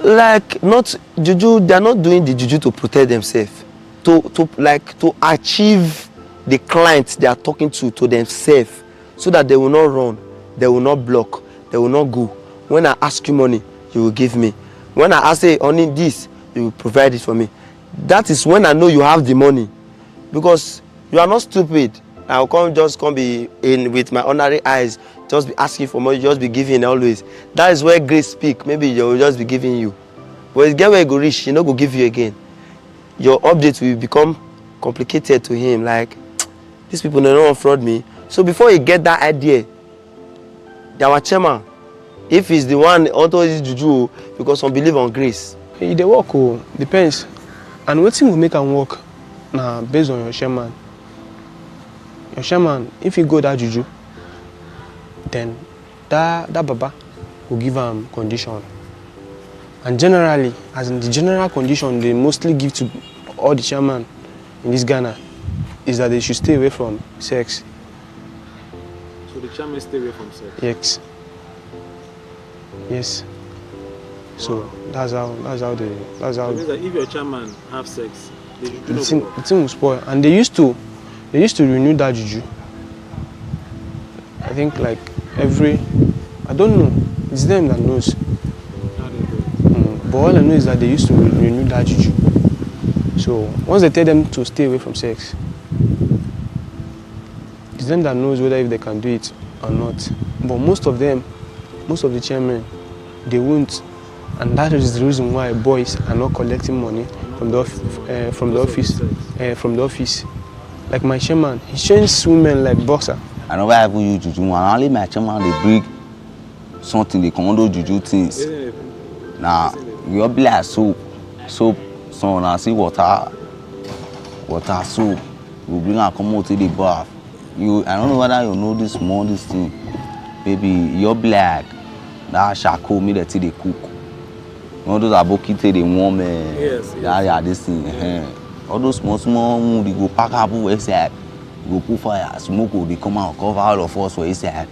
like not juju, they are not doing the juju to protect themselves. To achieve the clients they are talking to themselves, so that they will not run, they will not block, they will not go. When I ask you money, you will give me. When I ask, hey, only this, you will provide it for me. That is when I know you have the money, because you are not stupid. I will just be in with my ordinary eyes, just be asking for money, just be giving always. That is where grace speak. Maybe they will just be giving you, but it's get where you go reach, you know, go give you again. Your update will become complicated to him. Like, these people they don't fraud me. So before you get that idea, our chairman, if he's the one auto is juju, because some believe on grace. They work, depends. And what thing will make them work? Nah, based on your chairman. Your chairman, if you go that juju, then that baba will give them condition. And generally, as in the general condition they mostly give to all the chairman in this Ghana is that they should stay away from sex. So the chairman stay away from sex? Yes. Yes. So that's how It means that if your chairman have sex, the thing will spoil. And they used to renew that juju. I think like I don't know. It's them that knows. But all I know is that they used to renew that juju. So once they tell them to stay away from sex, it's them that knows whether if they can do it or not. But most of the chairmen, they won't. And that is the reason why boys are not collecting money from the office. Like my chairman, he trains women like boxer. I never ever use juju. And only my chairman they bring something, they commando juju things. Now you be like soap, so I see water, soap. We bring and come out to the bath. I don't know whether you know this thing. Baby, you're black. That charcoal me that they cook. All those abokite they warm. Yes. Yeah, this thing. All those small, they go pack up inside. Go put fire, smoke will come out, cover all of us for inside.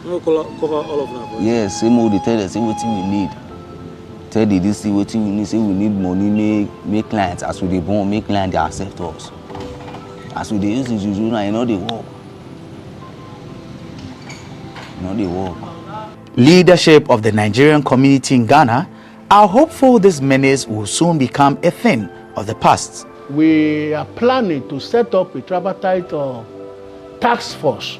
No cover all of them. Yes, same old they tell us, say what we need. Tell the this see what we need, say we need money, make clients. As we they born, make clients they accept us. As we they use the juju now, you know they work. Leadership of the Nigerian community in Ghana are hopeful this menace will soon become a thing of the past. We are planning to set up a tripartite task force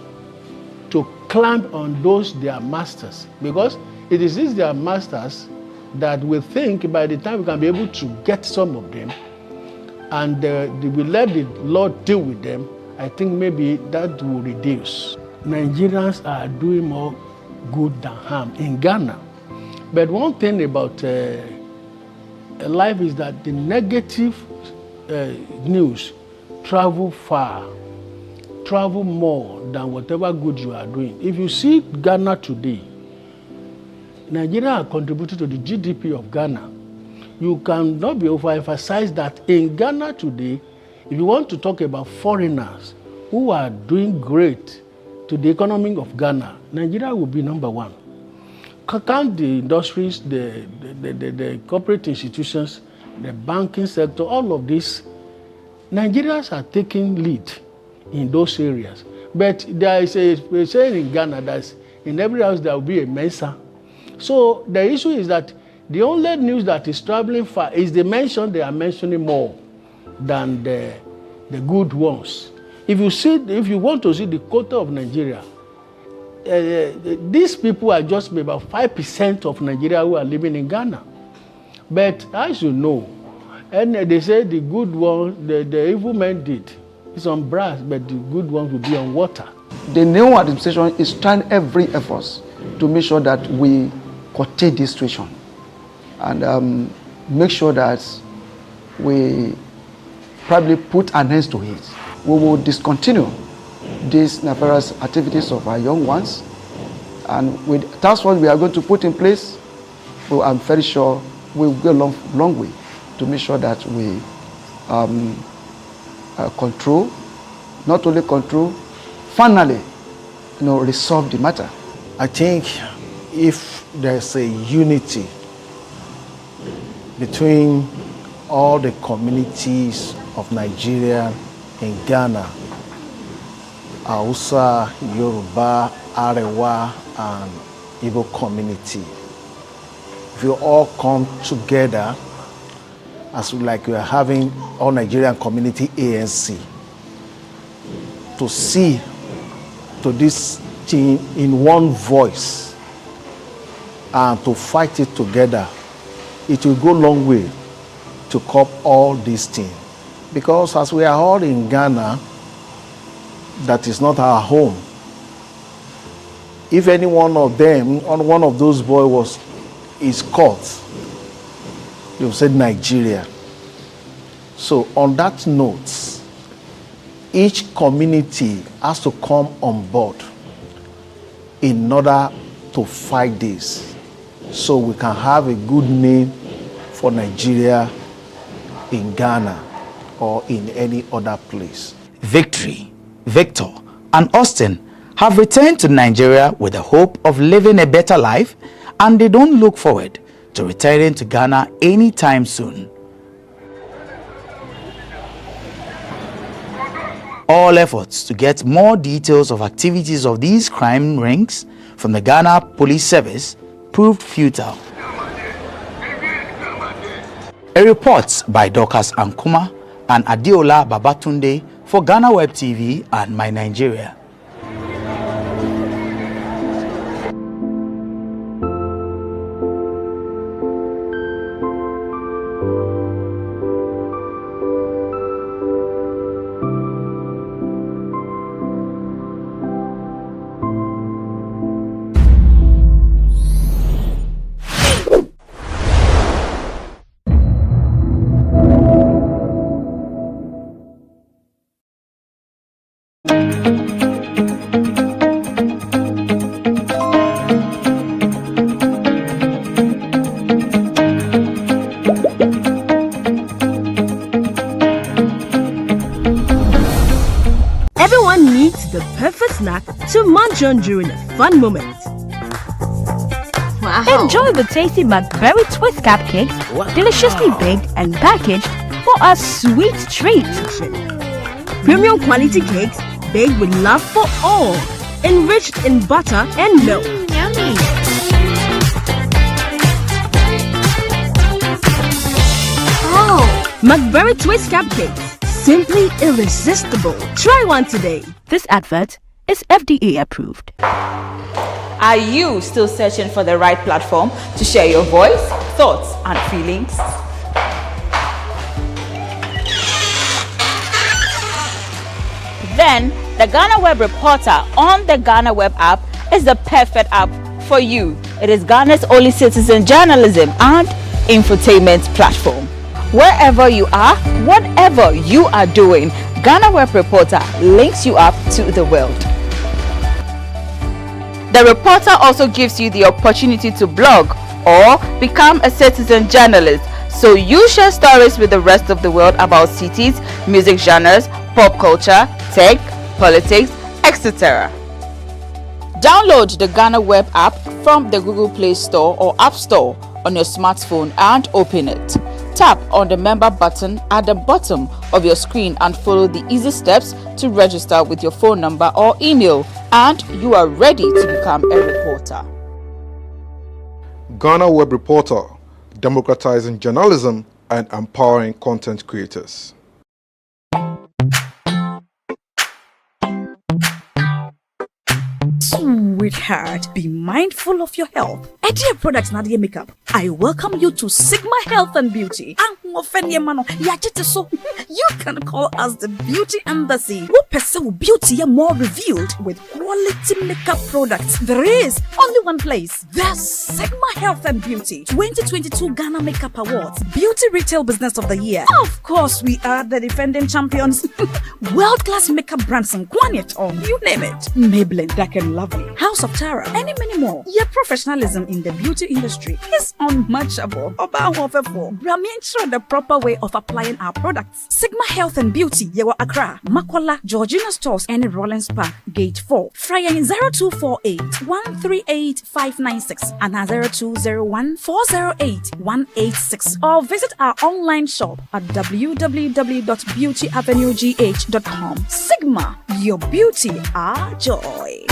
to clamp on those their masters, because it is these their masters that we think by the time we can be able to get some of them and we let the Lord deal with them, I think maybe that will reduce. Nigerians are doing more good than harm in Ghana. But one thing about life is that the negative news travel far, travel more than whatever good you are doing. If you see Ghana today, Nigeria has contributed to the GDP of Ghana. You cannot be overemphasized that in Ghana today, if you want to talk about foreigners who are doing great to the economy of Ghana, Nigeria will be number one. Count the industries, the corporate institutions, the banking sector, all of this, Nigerians are taking lead in those areas. But there is a saying in Ghana that in every house there will be a Mensa. So the issue is that the only news that is traveling far is the mention they are mentioning more than the good ones. If you want to see the quota of Nigeria, these people are just about 5% of Nigeria who are living in Ghana. But as you know, and they say the good ones, the evil men did, it's on brass, but the good ones will be on water. The new administration is trying every effort to make sure that we curtail this situation and make sure that we probably put an end to it. We will discontinue these nefarious activities of our young ones, and with task force we are going to put in place, well, I'm very sure we will go a long way to make sure that we control, not only control, finally, resolve the matter. I think if there's a unity between all the communities of Nigeria in Ghana, Hausa, Yoruba, Arewa, and Igbo community, if you all come together as like we are having all Nigerian community ANC to see to this thing in one voice and to fight it together, it will go a long way to curb all these things. Because as we are all in Ghana, that is not our home. If any one of them, one of those boys is caught, you said Nigeria. So on that note, each community has to come on board in order to fight this, so we can have a good name for Nigeria in Ghana or in any other place. Victory, Victor, and Austin have returned to Nigeria with the hope of living a better life, and they don't look forward to returning to Ghana anytime soon. All efforts to get more details of activities of these crime rings from the Ghana Police Service proved futile. A report by Dorcas Ankuma and Adiola Babatunde for GhanaWeb TV and My Nigeria. Everyone needs the perfect snack to munch on during a fun moment. Wow. Enjoy the tasty McBerry Twist cupcakes, deliciously baked and packaged for a sweet treat. Premium quality cakes baked with love for all, enriched in butter and milk. Yummy. Oh, McBerry Twist cupcakes, simply irresistible. Try one today. This advert is FDA approved. Are you still searching for the right platform to share your voice, thoughts, and feelings? Then, the GhanaWeb Reporter on the GhanaWeb app is the perfect app for you. It is Ghana's only citizen journalism and infotainment platform. Wherever you are, whatever you are doing, GhanaWeb Reporter links you up to the world. The reporter also gives you the opportunity to blog or become a citizen journalist, so you share stories with the rest of the world about cities, music genres, pop culture, tech, politics, etc. Download the GhanaWeb app from the Google Play Store or App Store on your smartphone and open it. Tap on the member button at the bottom of your screen and follow the easy steps to register with your phone number or email, and you are ready to become a reporter. GhanaWeb Reporter, democratizing journalism and empowering content creators. Sweetheart, be mindful of your health. Idea Products Nadia Makeup. I welcome you to Sigma Health and Beauty. You can call us the Beauty Embassy. We pursue beauty more revealed with quality makeup products. There is only one place. The Sigma Health and Beauty 2022 Ghana Makeup Awards Beauty Retail Business of the Year. Of course, we are the defending champions. World-class makeup brands and Kwanyet on, you name it. Maybelline, Dark and Lovely, House of Tara, and many more. Your professionalism in the beauty industry is unmatchable. The proper way of applying our products. Sigma Health and Beauty, Yewa Accra, Makola, Georgina Stores, and Rollins Park, Gate 4. Fryer 0248 138 596 and 0201 408 186. Or visit our online shop at www.beautyavenuegh.com. Sigma, your beauty, our joy.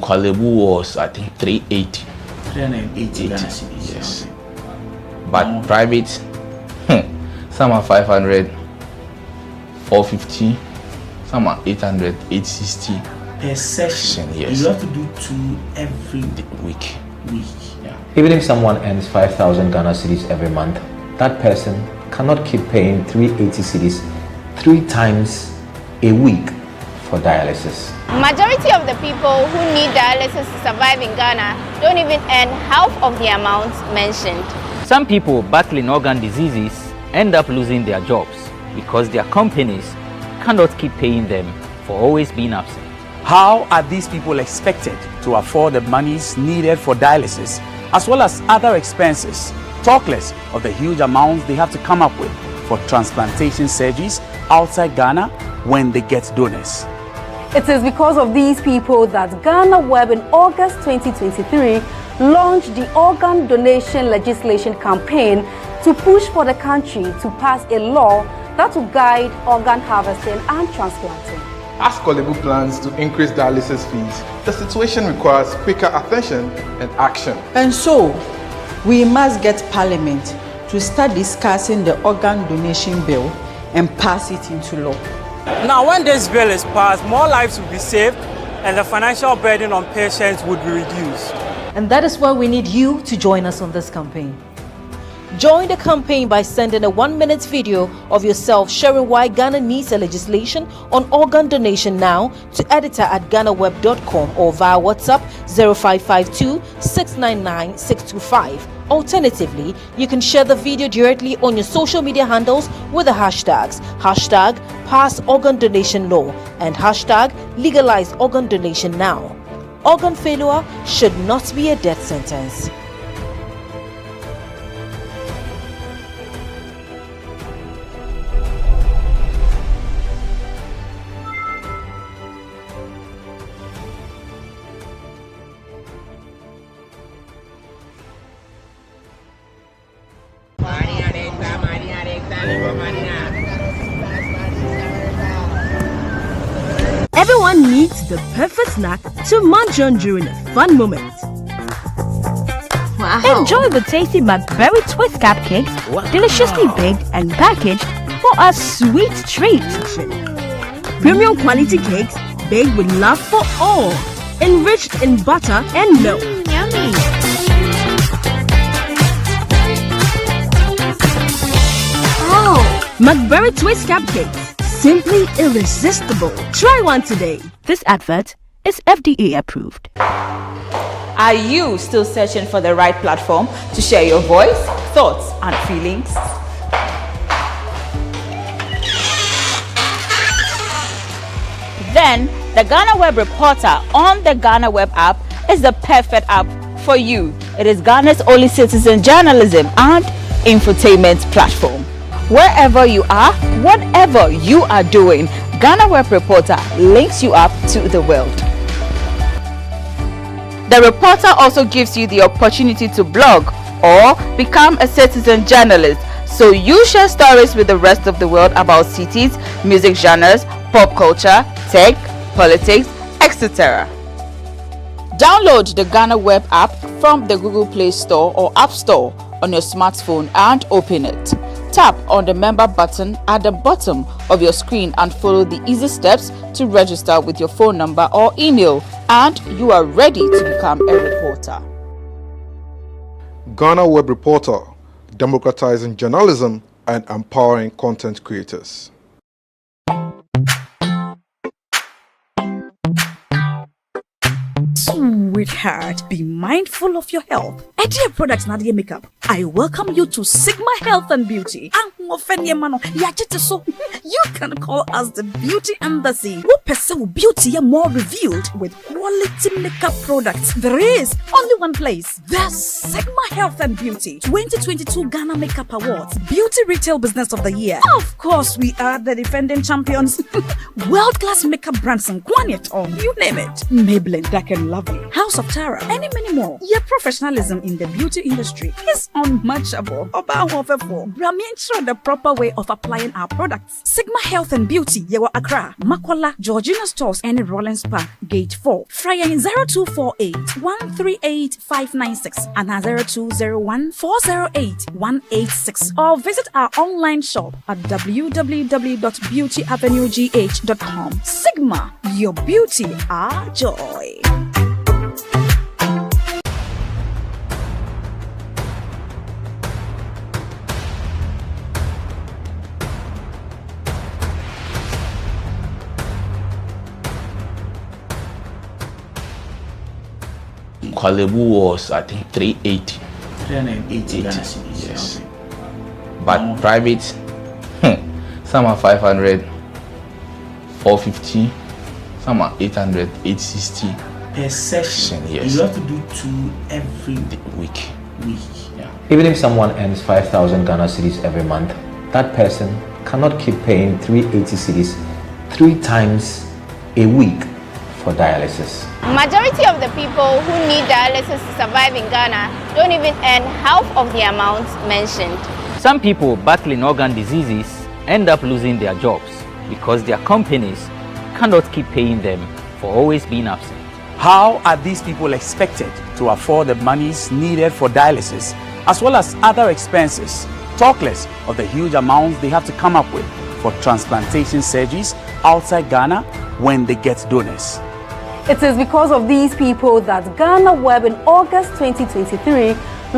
Kwalebu was, I think, 380. 380 Ghana cedis. Yes. But private, some are 500, 450, some are 800, 860. Per session, yes. You have to do 2 every week. Yeah. Even if someone earns 5,000 Ghana cedis every month, that person cannot keep paying 380 cedis 3 times a week for dialysis. Majority of the people who need dialysis to survive in Ghana don't even earn half of the amount mentioned. Some people battling organ diseases end up losing their jobs because their companies cannot keep paying them for always being absent. How are these people expected to afford the monies needed for dialysis as well as other expenses, talk less of the huge amounts they have to come up with for transplantation surgeries outside Ghana when they get donors? It is because of these people that GhanaWeb in August 2023 launched the organ donation legislation campaign to push for the country to pass a law that will guide organ harvesting and transplanting. As Kwalebu plans to increase dialysis fees, the situation requires quicker attention and action. And so, we must get Parliament to start discussing the organ donation bill and pass it into law. Now, when this bill is passed, more lives will be saved and the financial burden on patients would be reduced. And that is why we need you to join us on this campaign. Join the campaign by sending a 1-minute video of yourself sharing why Ghana needs a legislation on organ donation now to editor@ghanaweb.com or via WhatsApp 0552 699 625. Alternatively, you can share the video directly on your social media handles with the hashtags #PassOrganDonationLaw and #LegalizeOrganDonationNow. Organ failure should not be a death sentence. Everyone needs the perfect snack to munch on during a fun moment. Wow. Enjoy the tasty McBerry Twist cupcakes, deliciously baked and packaged for a sweet treat. Premium quality cakes baked with love for all, enriched in butter and milk. Yummy. Oh, McBerry Twist cupcakes, simply irresistible. Try one today. This advert is FDA approved. Are you still searching for the right platform to share your voice, thoughts, and feelings? Then the GhanaWeb Reporter on the GhanaWeb app is the perfect app for you. It is Ghana's only citizen journalism and infotainment platform. Wherever you are, whatever you are doing, GhanaWeb Reporter links you up to the world. The reporter also gives you the opportunity to blog or become a citizen journalist, so you share stories with the rest of the world about cities, music genres, pop culture, tech, politics, etc. Download the GhanaWeb app from the Google Play Store or App Store on your smartphone and open it. Tap on the member button at the bottom of your screen and follow the easy steps to register with your phone number or email, and you are ready to become a reporter. GhanaWeb Reporter, democratizing journalism and empowering content creators. Sweetheart, be mindful of your health. Idea products na the makeup. I welcome you to Sigma Health and Beauty. You can call us the Beauty Embassy. Who pursue beauty more revealed with quality makeup products. There is only one place. The Sigma Health and Beauty 2022 Ghana Makeup Awards. Beauty Retail Business of the Year. Of course, we are the defending champions. World-class makeup brands and Quanyeton. You name it. Maybelline, Dark and Lovely, House of Tara, and many more. Your professionalism in the beauty industry is unmatchable. The proper way of applying our products. Sigma Health and Beauty, Yewa Accra, Makola, Georgina Stores, and Rollins Park, Gate 4. Fryer 0248 138 596 and 0201 408 186. Or visit our online shop at www.beautyavenuegh.com. Sigma, your beauty, our joy. Kwalebu was, I think, 380. 380 Ghana cedis. Yes. Okay. But private, some are 500, 450, some are 800, 860. Per session, yes. You have to do 2 every week. Yeah. Even if someone earns 5,000 Ghana cedis every month, that person cannot keep paying 380 cedis 3 times a week for dialysis. Majority of the people who need dialysis to survive in Ghana don't even earn half of the amount mentioned. Some people battling organ diseases end up losing their jobs because their companies cannot keep paying them for always being absent. How are these people expected to afford the monies needed for dialysis as well as other expenses, talk less of the huge amounts they have to come up with for transplantation surgeries outside Ghana when they get donors? It is because of these people that GhanaWeb in August 2023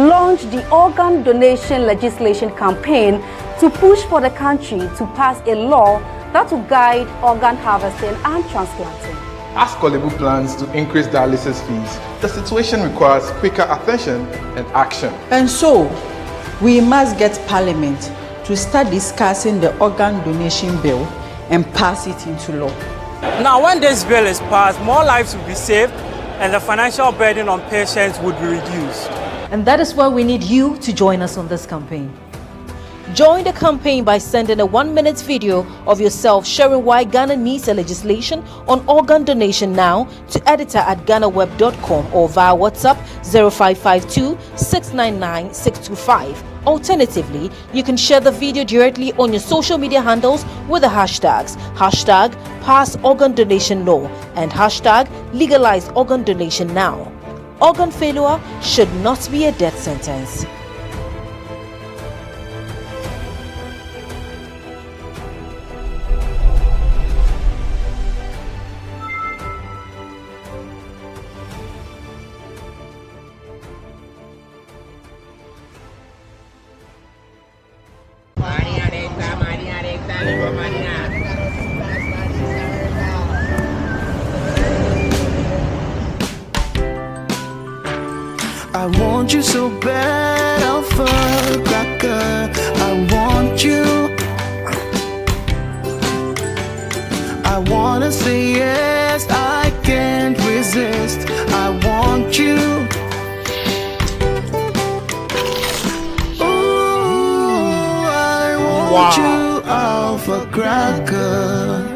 launched the organ donation legislation campaign to push for the country to pass a law that will guide organ harvesting and transplanting. As Kolebu plans to increase dialysis fees, the situation requires quicker attention and action. And so, we must get Parliament to start discussing the organ donation bill and pass it into law. Now, when this bill is passed, more lives will be saved and the financial burden on patients would be reduced. And that is why we need you to join us on this campaign. Join the campaign by sending a 1-minute video of yourself sharing why Ghana needs a legislation on organ donation now to editor@ghanaweb.com or via WhatsApp 0552 699 625. Alternatively, you can share the video directly on your social media handles with the hashtags #PassOrganDonationLaw and #LegalizeOrganDonationNow. Organ failure should not be a death sentence. I want you so bad, Alpha Cracker. I want you. I wanna say yes, I can't resist. I want you. Ooh, I want you, Alpha Cracker.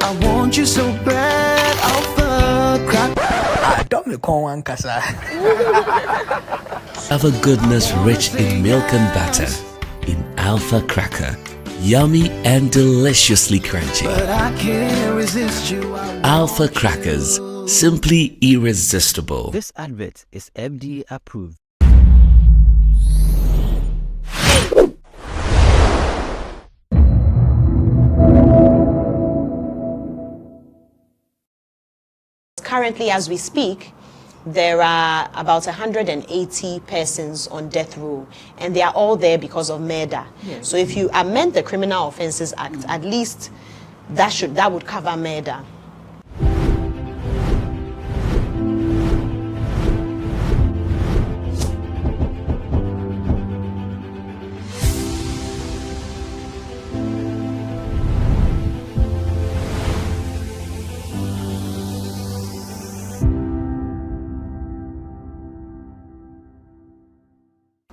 I want you so bad, Alpha Cracker. I don't know one kasa. Alpha goodness rich in milk and butter. In Alpha Cracker. Yummy and deliciously crunchy. But I can't resist you. Alpha Crackers. Simply irresistible. This advert is FDA approved. Currently, as we speak, there are about 180 persons on death row, and they are all there because of murder. Yes. So if you amend the Criminal Offences Act, at least that would cover murder.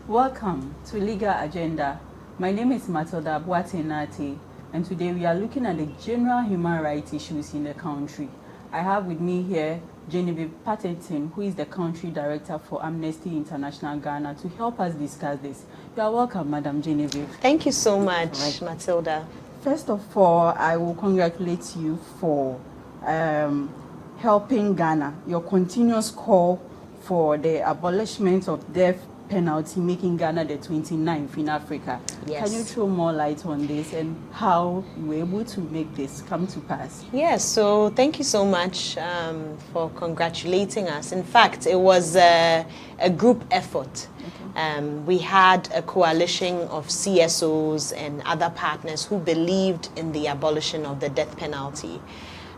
Welcome to Legal Agenda. My name is Matilda Boatenati, and today we are looking at the general human rights issues in the country. I have with me here Genevieve Patterson, who is the country director for Amnesty International Ghana, to help us discuss this. You are welcome, Madam Genevieve. Thank you so much, Matilda. First of all, I will congratulate you for helping Ghana, your continuous call for the abolishment of death penalty, making Ghana the 29th in Africa. Yes. Can you throw more light on this and how you were able to make this come to pass? Yes, so thank you so much for congratulating us. In fact, it was a group effort. Okay. We had a coalition of CSOs and other partners who believed in the abolition of the death penalty.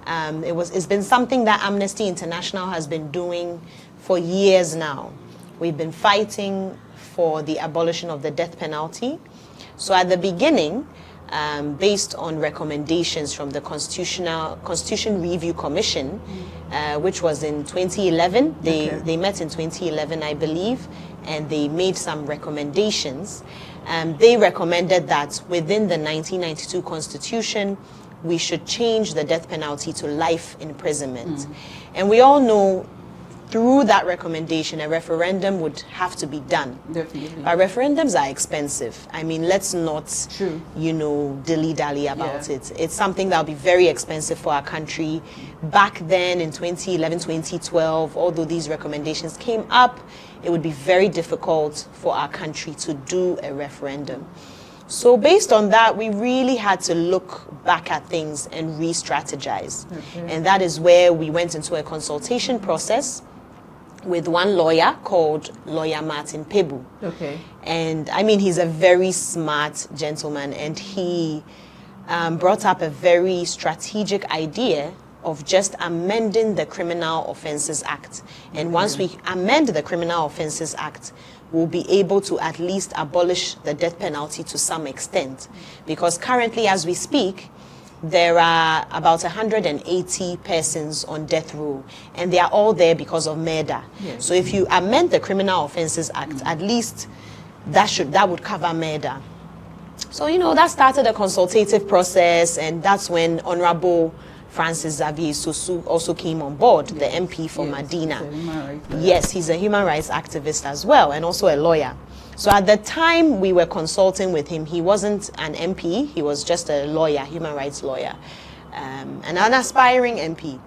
It's been something that Amnesty International has been doing for years now. We've been fighting for the abolition of the death penalty. So at the beginning, based on recommendations from the Constitution Review Commission, which was in 2011, they met in 2011, I believe, and they made some recommendations. They recommended that within the 1992 Constitution, we should change the death penalty to life imprisonment. And we all know through that recommendation, a referendum would have to be done. Definitely. But referendums are expensive. I mean, let's not, dilly-dally about it. It's something that will be very expensive for our country. Back then, in 2011, 2012, although these recommendations came up, it would be very difficult for our country to do a referendum. So based on that, we really had to look back at things and re-strategize. And that is where we went into a consultation process with one lawyer called Lawyer Martin Pebu. Okay. And I mean, he's a very smart gentleman, and he brought up a very strategic idea of just amending the Criminal Offences Act. And once we amend the Criminal Offences Act, we'll be able to at least abolish the death penalty to some extent. Because currently, as we speak, there are about 180 persons on death row, and they are all there because of murder. Yes. So if you amend the Criminal Offences Act, at least that would cover murder. So, that started a consultative process, and that's when Honorable Francis Xavier Sosu also came on board, the MP for Medina. Yes, he's a human rights activist as well, and also a lawyer. So at the time we were consulting with him, he wasn't an MP, he was just a lawyer, human rights lawyer, and an aspiring MP.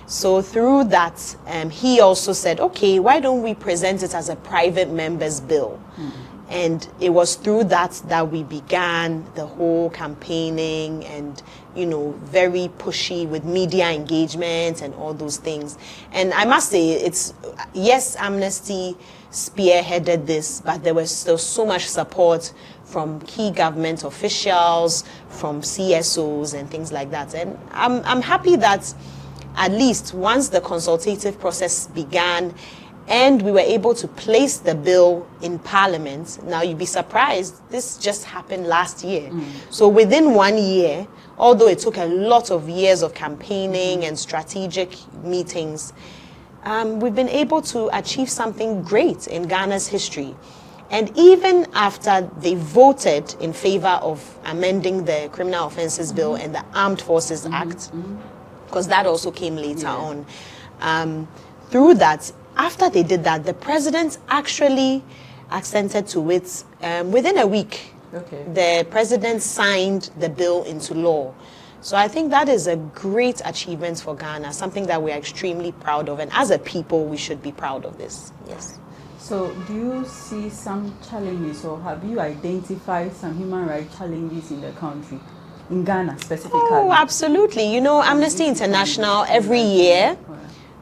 So through that, he also said, okay, why don't we present it as a private member's bill? And it was through that we began the whole campaigning and, very pushy with media engagement and all those things. And I must say, yes, Amnesty spearheaded this, but there was still so much support from key government officials, from CSOs and things like that. And I'm happy that at least once the consultative process began and we were able to place the bill in Parliament, now you'd be surprised, this just happened last year. So within 1 year, although it took a lot of years of campaigning and strategic meetings, we've been able to achieve something great in Ghana's history. And even after they voted in favor of amending the Criminal Offences Bill and the Armed Forces Act, because that also came later on, through that, after they did that, the president actually assented to it within a week. The president signed the bill into law. So I think that is a great achievement for Ghana, something that we are extremely proud of. And as a people, we should be proud of this. Yes. So do you see some challenges, or have you identified some human rights challenges in the country, in Ghana specifically? Oh, absolutely. You know, Amnesty International, every year,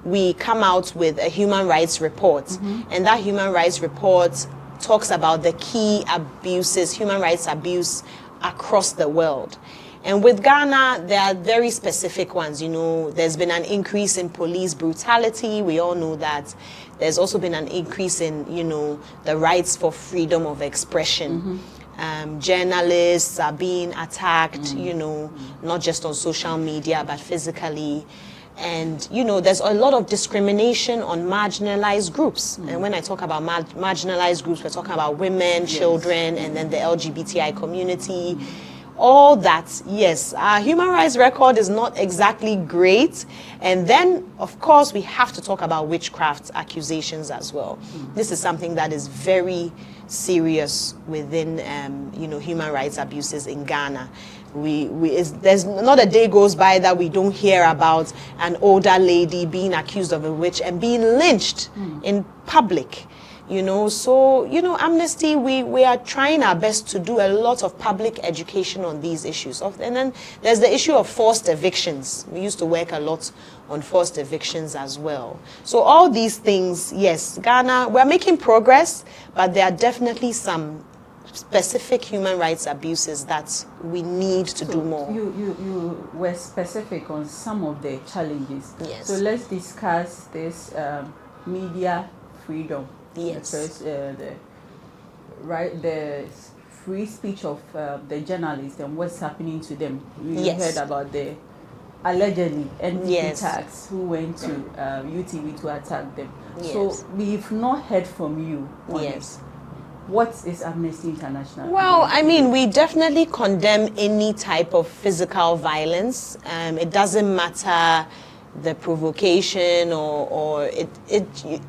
we come out with a human rights report. And that human rights report talks about the key abuses, human rights abuse across the world. And with Ghana, there are very specific ones. You know, there's been an increase in police brutality. We all know that. There's also been an increase in, you know, the rights for freedom of expression. Journalists are being attacked, you know, not just on social media, but physically. And, you know, there's a lot of discrimination on marginalized groups. And when I talk about marginalized groups, we're talking about women, children, and then the LGBTI community. All that, yes, our human rights record is not exactly great. And then, of course, we have to talk about witchcraft accusations as well. This is something that is very serious within, you know, human rights abuses in Ghana. There's not a day goes by that we don't hear about an older lady being accused of a witch and being lynched in public. You know, so, you know, Amnesty, we are trying our best to do a lot of public education on these issues. And then there's the issue of forced evictions. We used to work a lot on forced evictions as well. So all these things, yes, Ghana, we're making progress, but there are definitely some specific human rights abuses that we need to do more. You were specific on some of the challenges. Yes. So let's discuss this media freedom. Yes. The free speech of the journalists and what's happening to them. We heard about the allegedly NDP tax who went to UTV to attack them. So we've not heard from you on it. What is Amnesty International? Well, I mean, we definitely condemn any type of physical violence. It doesn't matter the provocation or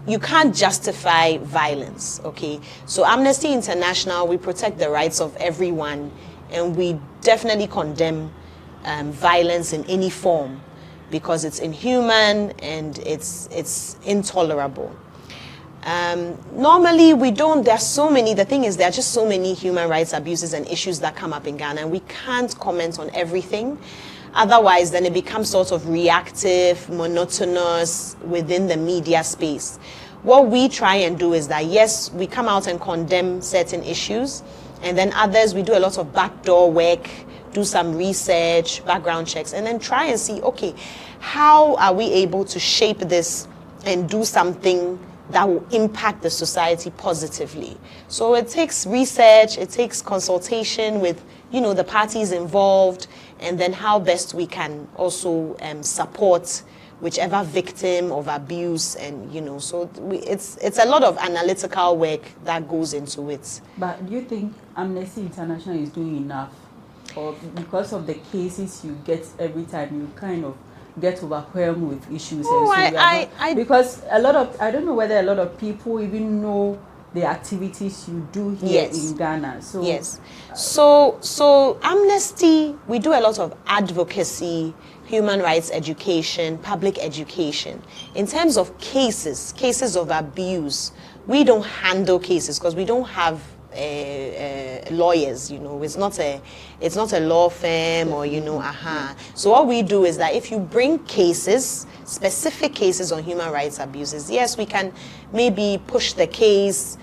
you can't justify violence, okay? So Amnesty International, we protect the rights of everyone, and we definitely condemn violence in any form because it's inhuman and it's intolerable. Normally we don't, there are so many, the thing is there are just so many human rights abuses and issues that come up in Ghana, and we can't comment on everything. Otherwise, then it becomes sort of reactive, monotonous within the media space. What we try and do is that, yes, we come out and condemn certain issues, and then others, we do a lot of backdoor work, do some research, background checks, and then try and see, okay, how are we able to shape this and do something that will impact the society positively? So it takes research, it takes consultation with, you know, the parties involved, and then how best we can also support whichever victim of abuse, and, you know, so it's a lot of analytical work that goes into it. But do you think Amnesty International is doing enough? Or because of the cases you get every time, you kind of get overwhelmed with issues? Because a lot of, I don't know whether a lot of people even know the activities you do here in Ghana. So yes. So Amnesty, we do a lot of advocacy, human rights education, public education. In terms of cases of abuse, we don't handle cases because we don't have lawyers, you know. It's not a law firm, or, you know, So what we do is that if you bring cases, specific cases on human rights abuses, yes, we can maybe push the case,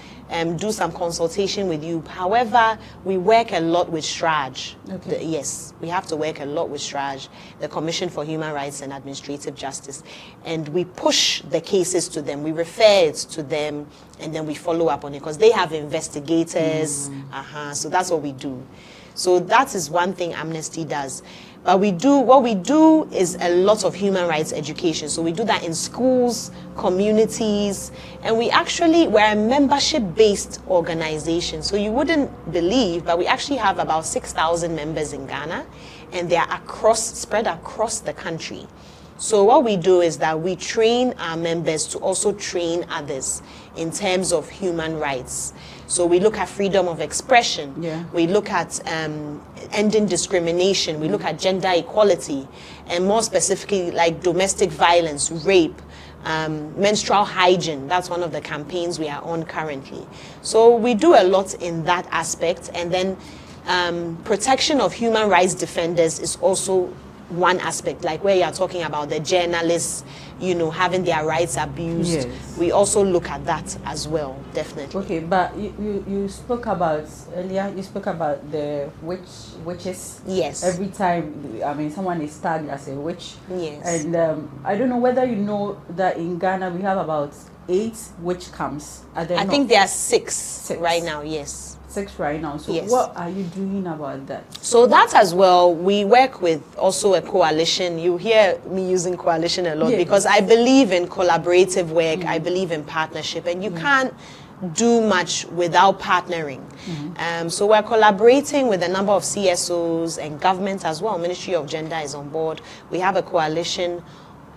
do some consultation with you. However, we work a lot with STRAJ. Okay. Yes, we have to work a lot with STRAJ, the Commission for Human Rights and Administrative Justice. And we push the cases to them. We refer it to them, and then we follow up on it because they have investigators. So that's what we do. So that is one thing Amnesty does. But what we do is a lot of human rights education. So we do that in schools, communities, and we're a membership-based organization. So you wouldn't believe, but we actually have about 6,000 members in Ghana, and they are spread across the country. So what we do is that we train our members to also train others in terms of human rights. So we look at freedom of expression. We look at ending discrimination. We look at gender equality, and more specifically like domestic violence, rape, menstrual hygiene. That's one of the campaigns we are on currently. So we do a lot in that aspect. And then protection of human rights defenders is also one aspect, like where you are talking about the journalists, having their rights abused. Yes. We also look at that as well, definitely. Okay, but you spoke about earlier, the witches. Yes. Every time, someone is tagged as a witch. Yes. And I don't know whether you know that in Ghana we have about 8 witch camps. I think there are 6 right now, yes. 6 right now. So yes. What are you doing about that? So that as well, we work with also a coalition. You hear me using coalition a lot because I believe in collaborative work. I believe in partnership, and you can't do much without partnering. So we're collaborating with a number of CSOs and government as well. Ministry of Gender is on board. We have a coalition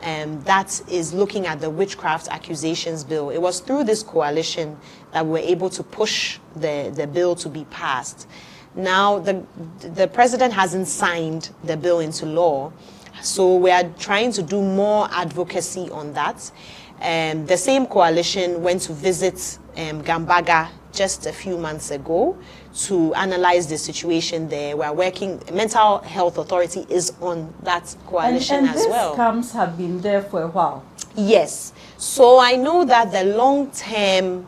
that is looking at the witchcraft accusations bill. It was through this coalition that we were able to push the bill to be passed. Now, the president hasn't signed the bill into law, so we are trying to do more advocacy on that. The same coalition went to visit Gambaga just a few months ago to analyze the situation there. We're working, Mental Health Authority is on that coalition as well. And these camps have been there for a while. Yes. So I know that the long-term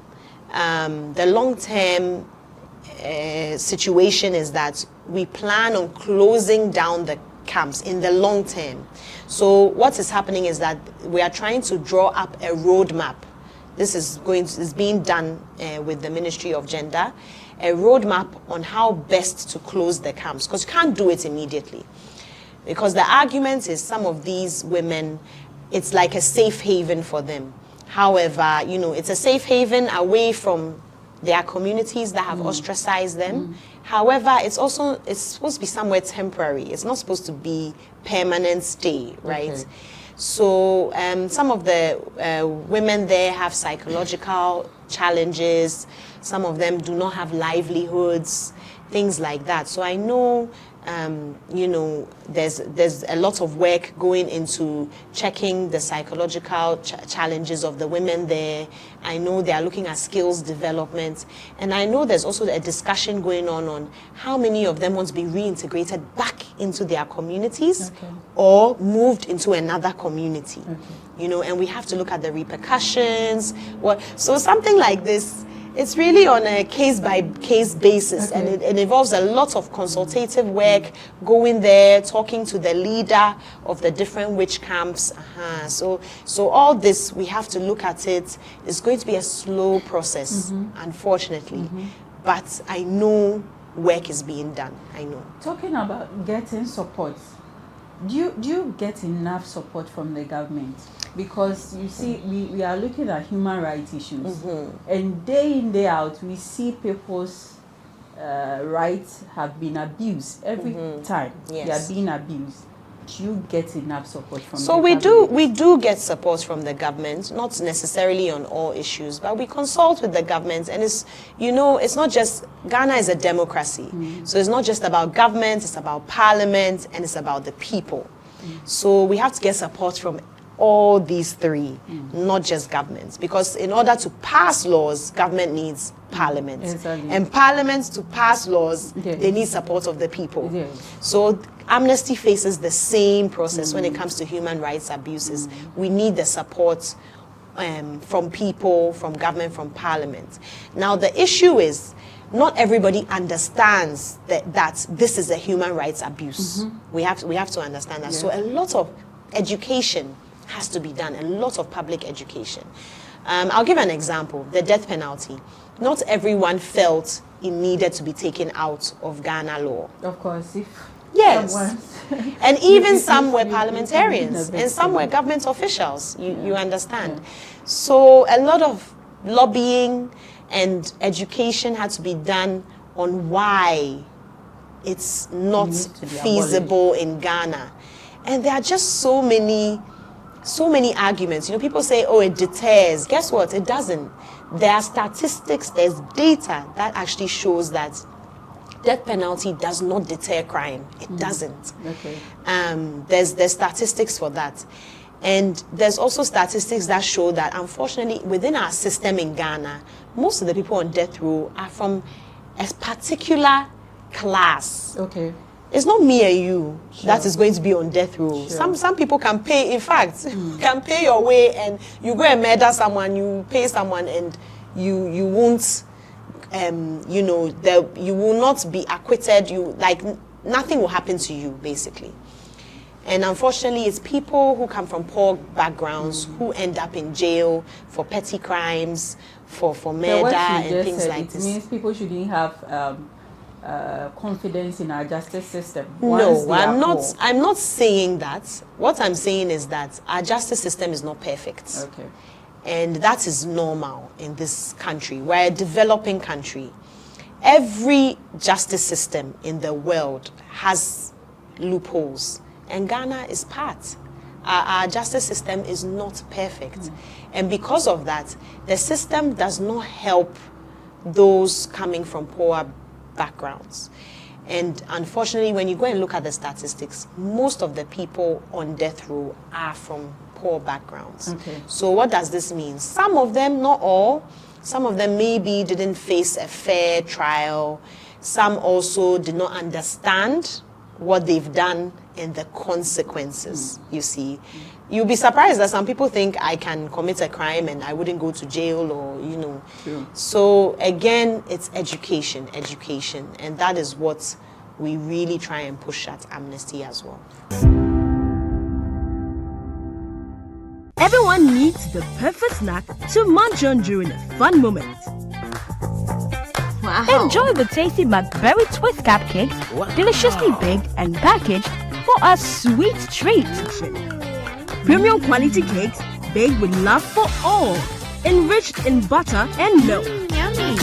situation is that we plan on closing down the camps in the long term. So what is happening is that we are trying to draw up a roadmap. This is being done with the Ministry of Gender, a roadmap on how best to close the camps, because you can't do it immediately. Because the argument is some of these women, it's like a safe haven for them. However, it's a safe haven away from their communities that have ostracized them. However, it's supposed to be somewhere temporary. It's not supposed to be permanent stay, right? Okay. So some of the women there have psychological challenges. Some of them do not have livelihoods, things like that. So I know, there's a lot of work going into checking the psychological challenges of the women there. I know they are looking at skills development. And I know there's also a discussion going on how many of them want to be reintegrated back into their communities or moved into another community. And we have to look at the repercussions. So something like this, it's really on a case-by-case basis, and it involves a lot of consultative work, going there, talking to the leader of the different witch camps. So all this, we have to look at it. It's going to be a slow process, unfortunately. But I know work is being done. I know. Talking about getting support, do you get enough support from the government? Because you see, we are looking at human rights issues, and day in, day out, we see people's rights have been abused every time. They are being abused. Do you get enough support from the government? So we do get support from the government, not necessarily on all issues, but we consult with the government, and it's not just, Ghana is a democracy, so it's not just about government, it's about parliament, and it's about the people. So we have to get support from all these three, not just governments, because in order to pass laws, government needs parliament. And parliaments, to pass laws, they need support of the people. So Amnesty faces the same process when it comes to human rights abuses. We need the support from people, from government, from parliament. Now the issue is, not everybody understands that this is a human rights abuse. We have to understand that. Yeah. So a lot of education has to be done, a lot of public education. I'll give an example, the death penalty. Not everyone felt it needed to be taken out of Ghana law. Of course, if yes, someone- and even some were parliamentarians and some were government officials. You understand? So a lot of lobbying and education had to be done on why it's not feasible in Ghana. And there are just so many arguments. You know, people say, oh, it deters. Guess what? It doesn't. There are statistics, there's data that actually shows that death penalty does not deter crime. It doesn't. Okay. There's statistics for that. And there's also statistics that show that, unfortunately, within our system in Ghana, most of the people on death row are from a particular class. Okay. It's not me and you that is going to be on death row. Some people can pay, in fact, can pay your way, and you go and murder someone, you pay someone, and you won't, you know, you will not be acquitted. Nothing will happen to you, basically. And unfortunately, it's people who come from poor backgrounds who end up in jail for petty crimes, for murder and things like this. It means people shouldn't have confidence in our justice system. No, I'm not saying that. What I'm saying is that our justice system is not perfect. Okay. And that is normal in this country. We're a developing country. Every justice system in the world has loopholes, and Ghana is part. Our justice system is not perfect. And because of that, the system does not help those coming from poor backgrounds. And unfortunately, when you go and look at the statistics, most of the people on death row are from poor backgrounds. Okay. So what does this mean? Some of them, not all, some of them maybe didn't face a fair trial. Some also did not understand what they've done and the consequences, you see. You'll be surprised that some people think I can commit a crime and I wouldn't go to jail, or, you know. True. So again, it's education, and that is what we really try and push at Amnesty as well. Everyone needs the perfect snack to munch on during a fun moment. Wow. Enjoy the tasty McBerry Twist cupcakes, deliciously baked and packaged for a sweet treat. Premium quality cakes baked with love for all, enriched in butter and milk. Yummy.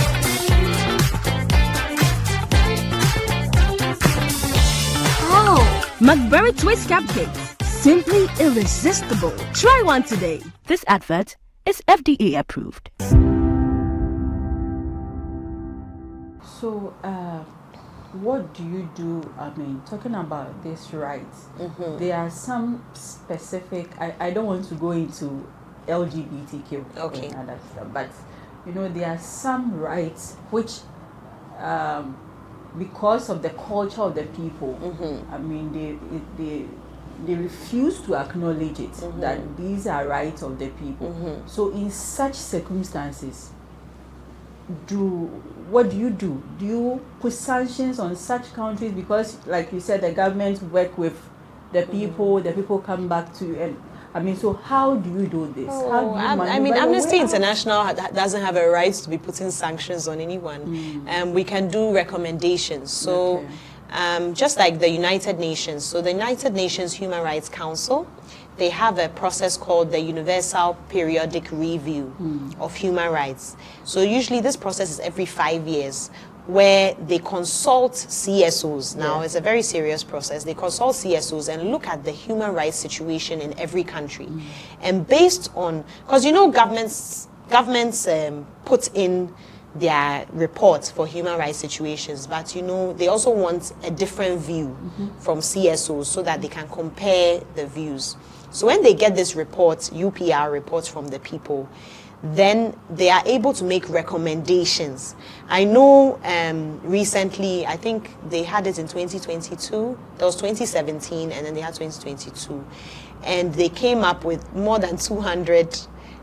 Oh, McBerry Twist cupcakes, simply irresistible. Try one today. This advert is FDA approved. So, what do you do? I mean, talking about this rights, there are some specific, I don't want to go into LGBTQ Okay. and other stuff, but you know, there are some rights which, because of the culture of the people, I mean, they refuse to acknowledge it, that these are rights of the people. So in such circumstances, what do you do? Do you put sanctions on such countries? Because like you said, the government work with the people come back to you, and I mean, so how do you do this? How do you I mean, Amnesty International doesn't have a right to be putting sanctions on anyone. We can do recommendations. So just like the United Nations, so the United Nations Human Rights Council, they have a process called the Universal Periodic Review of Human Rights. So usually this process is every 5 years, where they consult CSOs. Now, it's a very serious process. They consult CSOs and look at the human rights situation in every country. And based on, because you know governments put in their reports for human rights situations, but you know, they also want a different view from CSOs so that they can compare the views. So when they get this report, UPR reports from the people, then they are able to make recommendations. I know recently, I think they had it in 2022, there was 2017, and then they had 2022. And they came up with more than 200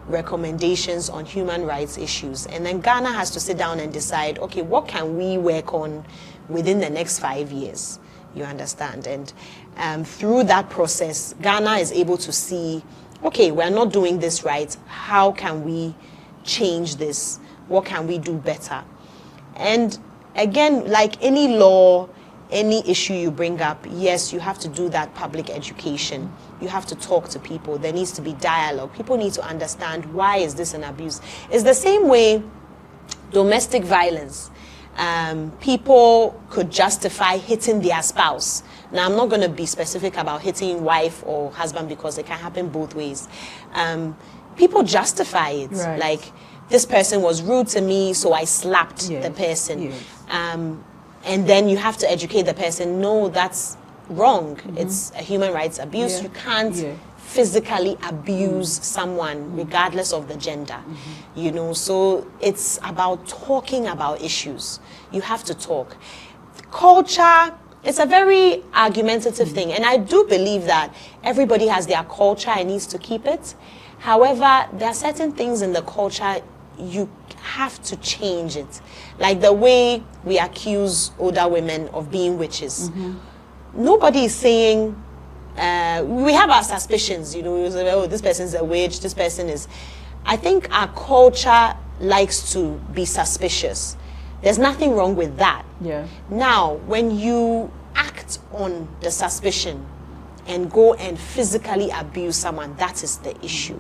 recommendations on human rights issues. And then Ghana has to sit down and decide, okay, what can we work on within the next 5 years? You understand? And through that process, Ghana is able to see, okay, we're not doing this right. How can we change this? What can we do better? And again, like any law, any issue you bring up, yes, you have to do that public education. You have to talk to people. There needs to be dialogue. People need to understand, why is this an abuse? It's the same way domestic violence. People could justify hitting their spouse. Now, I'm not going to be specific about hitting wife or husband because it can happen both ways. People justify it. Right. Like, this person was rude to me, so I slapped the person. And then you have to educate the person, no, that's wrong. It's a human rights abuse. You can't physically abuse someone regardless of the gender. You know, so it's about talking about issues. You have to talk. Culture, it's a very argumentative thing, and I do believe that everybody has their culture and needs to keep it. However, there are certain things in the culture you have to change it. Like the way we accuse older women of being witches. Nobody is saying, we have our suspicions, you know, we say, oh, this person's a witch, this person is. I think our culture likes to be suspicious. There's nothing wrong with that. Now, when you act on the suspicion and go and physically abuse someone, that is the issue.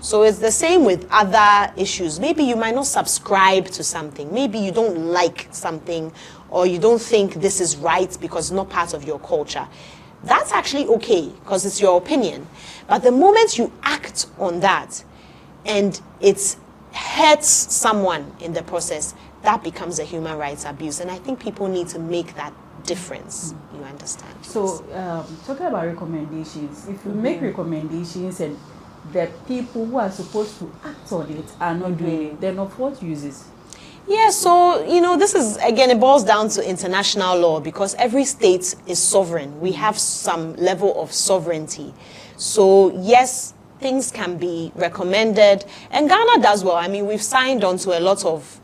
So it's the same with other issues. Maybe you might not subscribe to something. Maybe you don't like something, or you don't think this is right because it's not part of your culture. That's actually okay because it's your opinion. But the moment you act on that and it hurts someone in the process, that becomes a human rights abuse. And I think people need to make that difference. You understand? So, talking about recommendations, if you make recommendations and the people who are supposed to act on it are not doing it, then of what uses? Yeah, so, you know, this is, again, it boils down to international law because every state is sovereign. We have some level of sovereignty. So, yes, things can be recommended. And Ghana does well. I mean, we've signed on to a lot of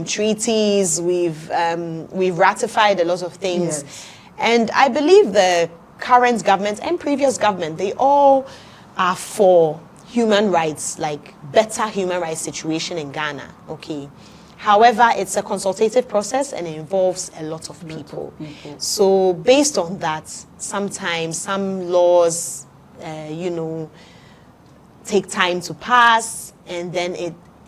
treaties. We've ratified a lot of things. And I believe the current government and previous government, they all are for human rights, like better human rights situation in Ghana, okay? However, it's a consultative process and it involves a lot of people. So based on that, sometimes some laws, you know, take time to pass, and then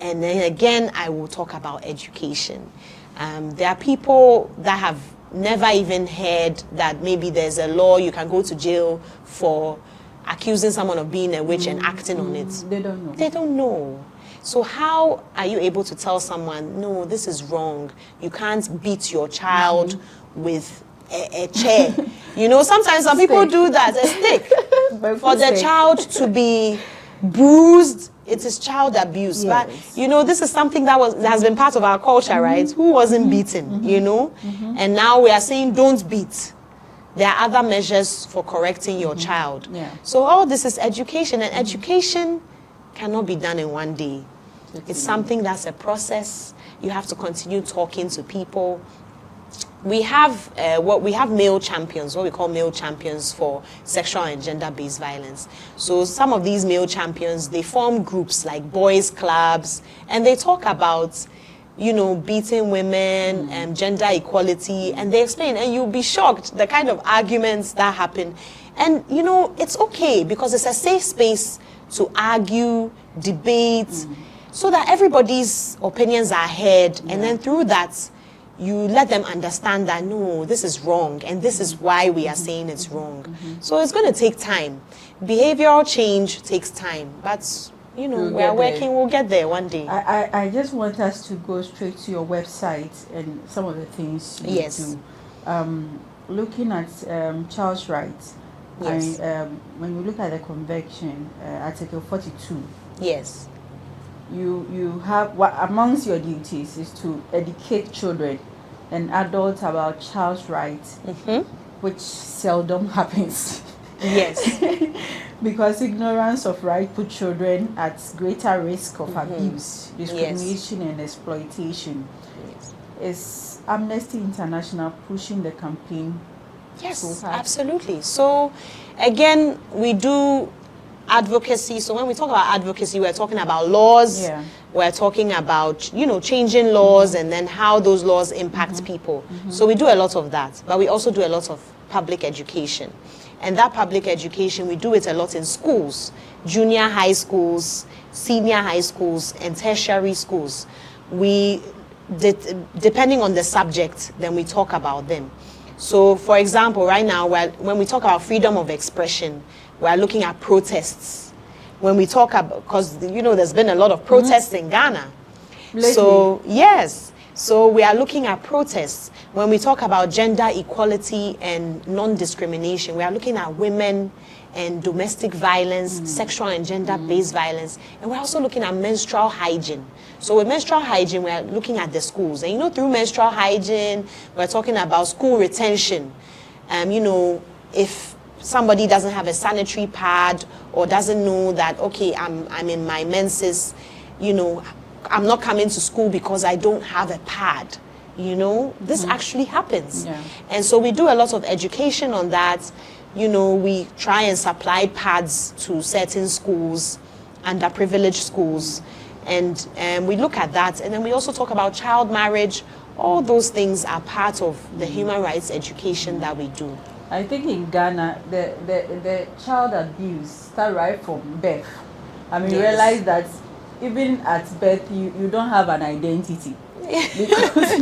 again, I will talk about education. There are people that have never even heard that maybe there's a law you can go to jail for accusing someone of being a witch and acting on it. They don't know. They don't know. So how are you able to tell someone, no, this is wrong? You can't beat your child with a chair. You know, sometimes some people do that, a stick. For the child to be bruised, it is child abuse. But, you know, this is something that has been part of our culture, right? Who wasn't beaten, you know? And now we are saying don't beat. There are other measures for correcting your child. So all this is education, and education cannot be done in one day. It's something that's a process. You have to continue talking to people. We have male champions, what we call male champions for sexual and gender-based violence. So some of these male champions, they form groups like boys' clubs, and they talk about, you know, beating women and gender equality, and they explain, and you'll be shocked the kind of arguments that happen. And, you know, it's okay because it's a safe space to argue, debate, so that everybody's opinions are heard, and then through that, you let them understand that, no, this is wrong, and this is why we are saying it's wrong. So it's going to take time. Behavioral change takes time, but you know, we are working, we'll get there one day. I just want us to go straight to your website and some of the things you do. Looking at child's rights, when you look at the convention, Article 42, you have, amongst your duties is to educate children and adults about child's rights, which seldom happens. Yes. Because ignorance of right put children at greater risk of abuse, discrimination, and exploitation. Is Amnesty International pushing the campaign? Yes, absolutely. So, again, we do advocacy. So when we talk about advocacy, we're talking about laws. Yeah. We're talking about, you know, changing laws and then how those laws impact people. So we do a lot of that, but we also do a lot of public education. And that public education, we do it a lot in schools, junior high schools, senior high schools, and tertiary schools. We, depending on the subject, then we talk about them. So, for example, right now, when we talk about freedom of expression, we're looking at protests. When we talk about, because, you know, there's been a lot of protests in Ghana. Lately. So, yes. So we are looking at protests. When we talk about gender equality and non-discrimination, we are looking at women and domestic violence, sexual and gender-based violence. And we're also looking at menstrual hygiene. So with menstrual hygiene, we're looking at the schools. And you know, through menstrual hygiene, we're talking about school retention. You know, if somebody doesn't have a sanitary pad or doesn't know that, okay, I'm in my menses, you know, I'm not coming to school because I don't have a pad. You know, this actually happens. Yeah. And so we do a lot of education on that. You know, we try and supply pads to certain schools, underprivileged schools. And we look at that. And then we also talk about child marriage. All those things are part of the human rights education that we do. I think in Ghana, the child abuse start right from birth. I mean, Yes. realize that even at birth, you don't have an identity. Because,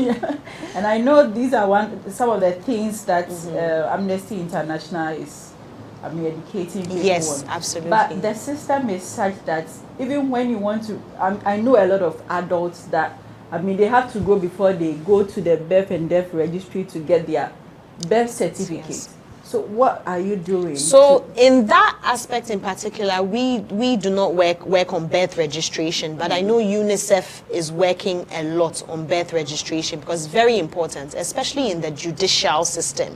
and I know these are some of the things that Amnesty International is, I mean, educating people Yes, on. absolutely. But the system is such that even when you want to, I know a lot of adults that, I mean, they have to go before they go to the birth and death registry to get their birth certificate. Yes. So what are you doing? So in that aspect in particular, we do not work on birth registration, but I know UNICEF is working a lot on birth registration because it's very important, especially in the judicial system,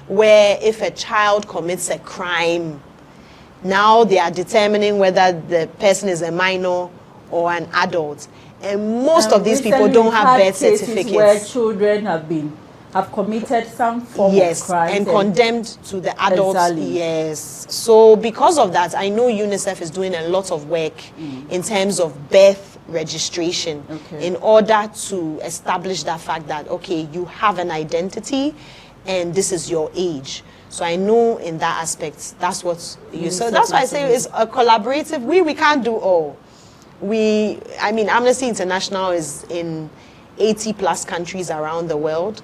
where if a child commits a crime, now they are determining whether the person is a minor or an adult. And most of these people don't have birth certificates. Where children have committed some form of crime and condemned to the adults. Exactly. Yes. So because of that, I know UNICEF is doing a lot of work in terms of birth registration in order to establish that fact that, okay, you have an identity and this is your age. So I know in that aspect, that's what you so that's why I say it's a collaborative. We can't do all. I mean, Amnesty International is in 80 plus countries around the world.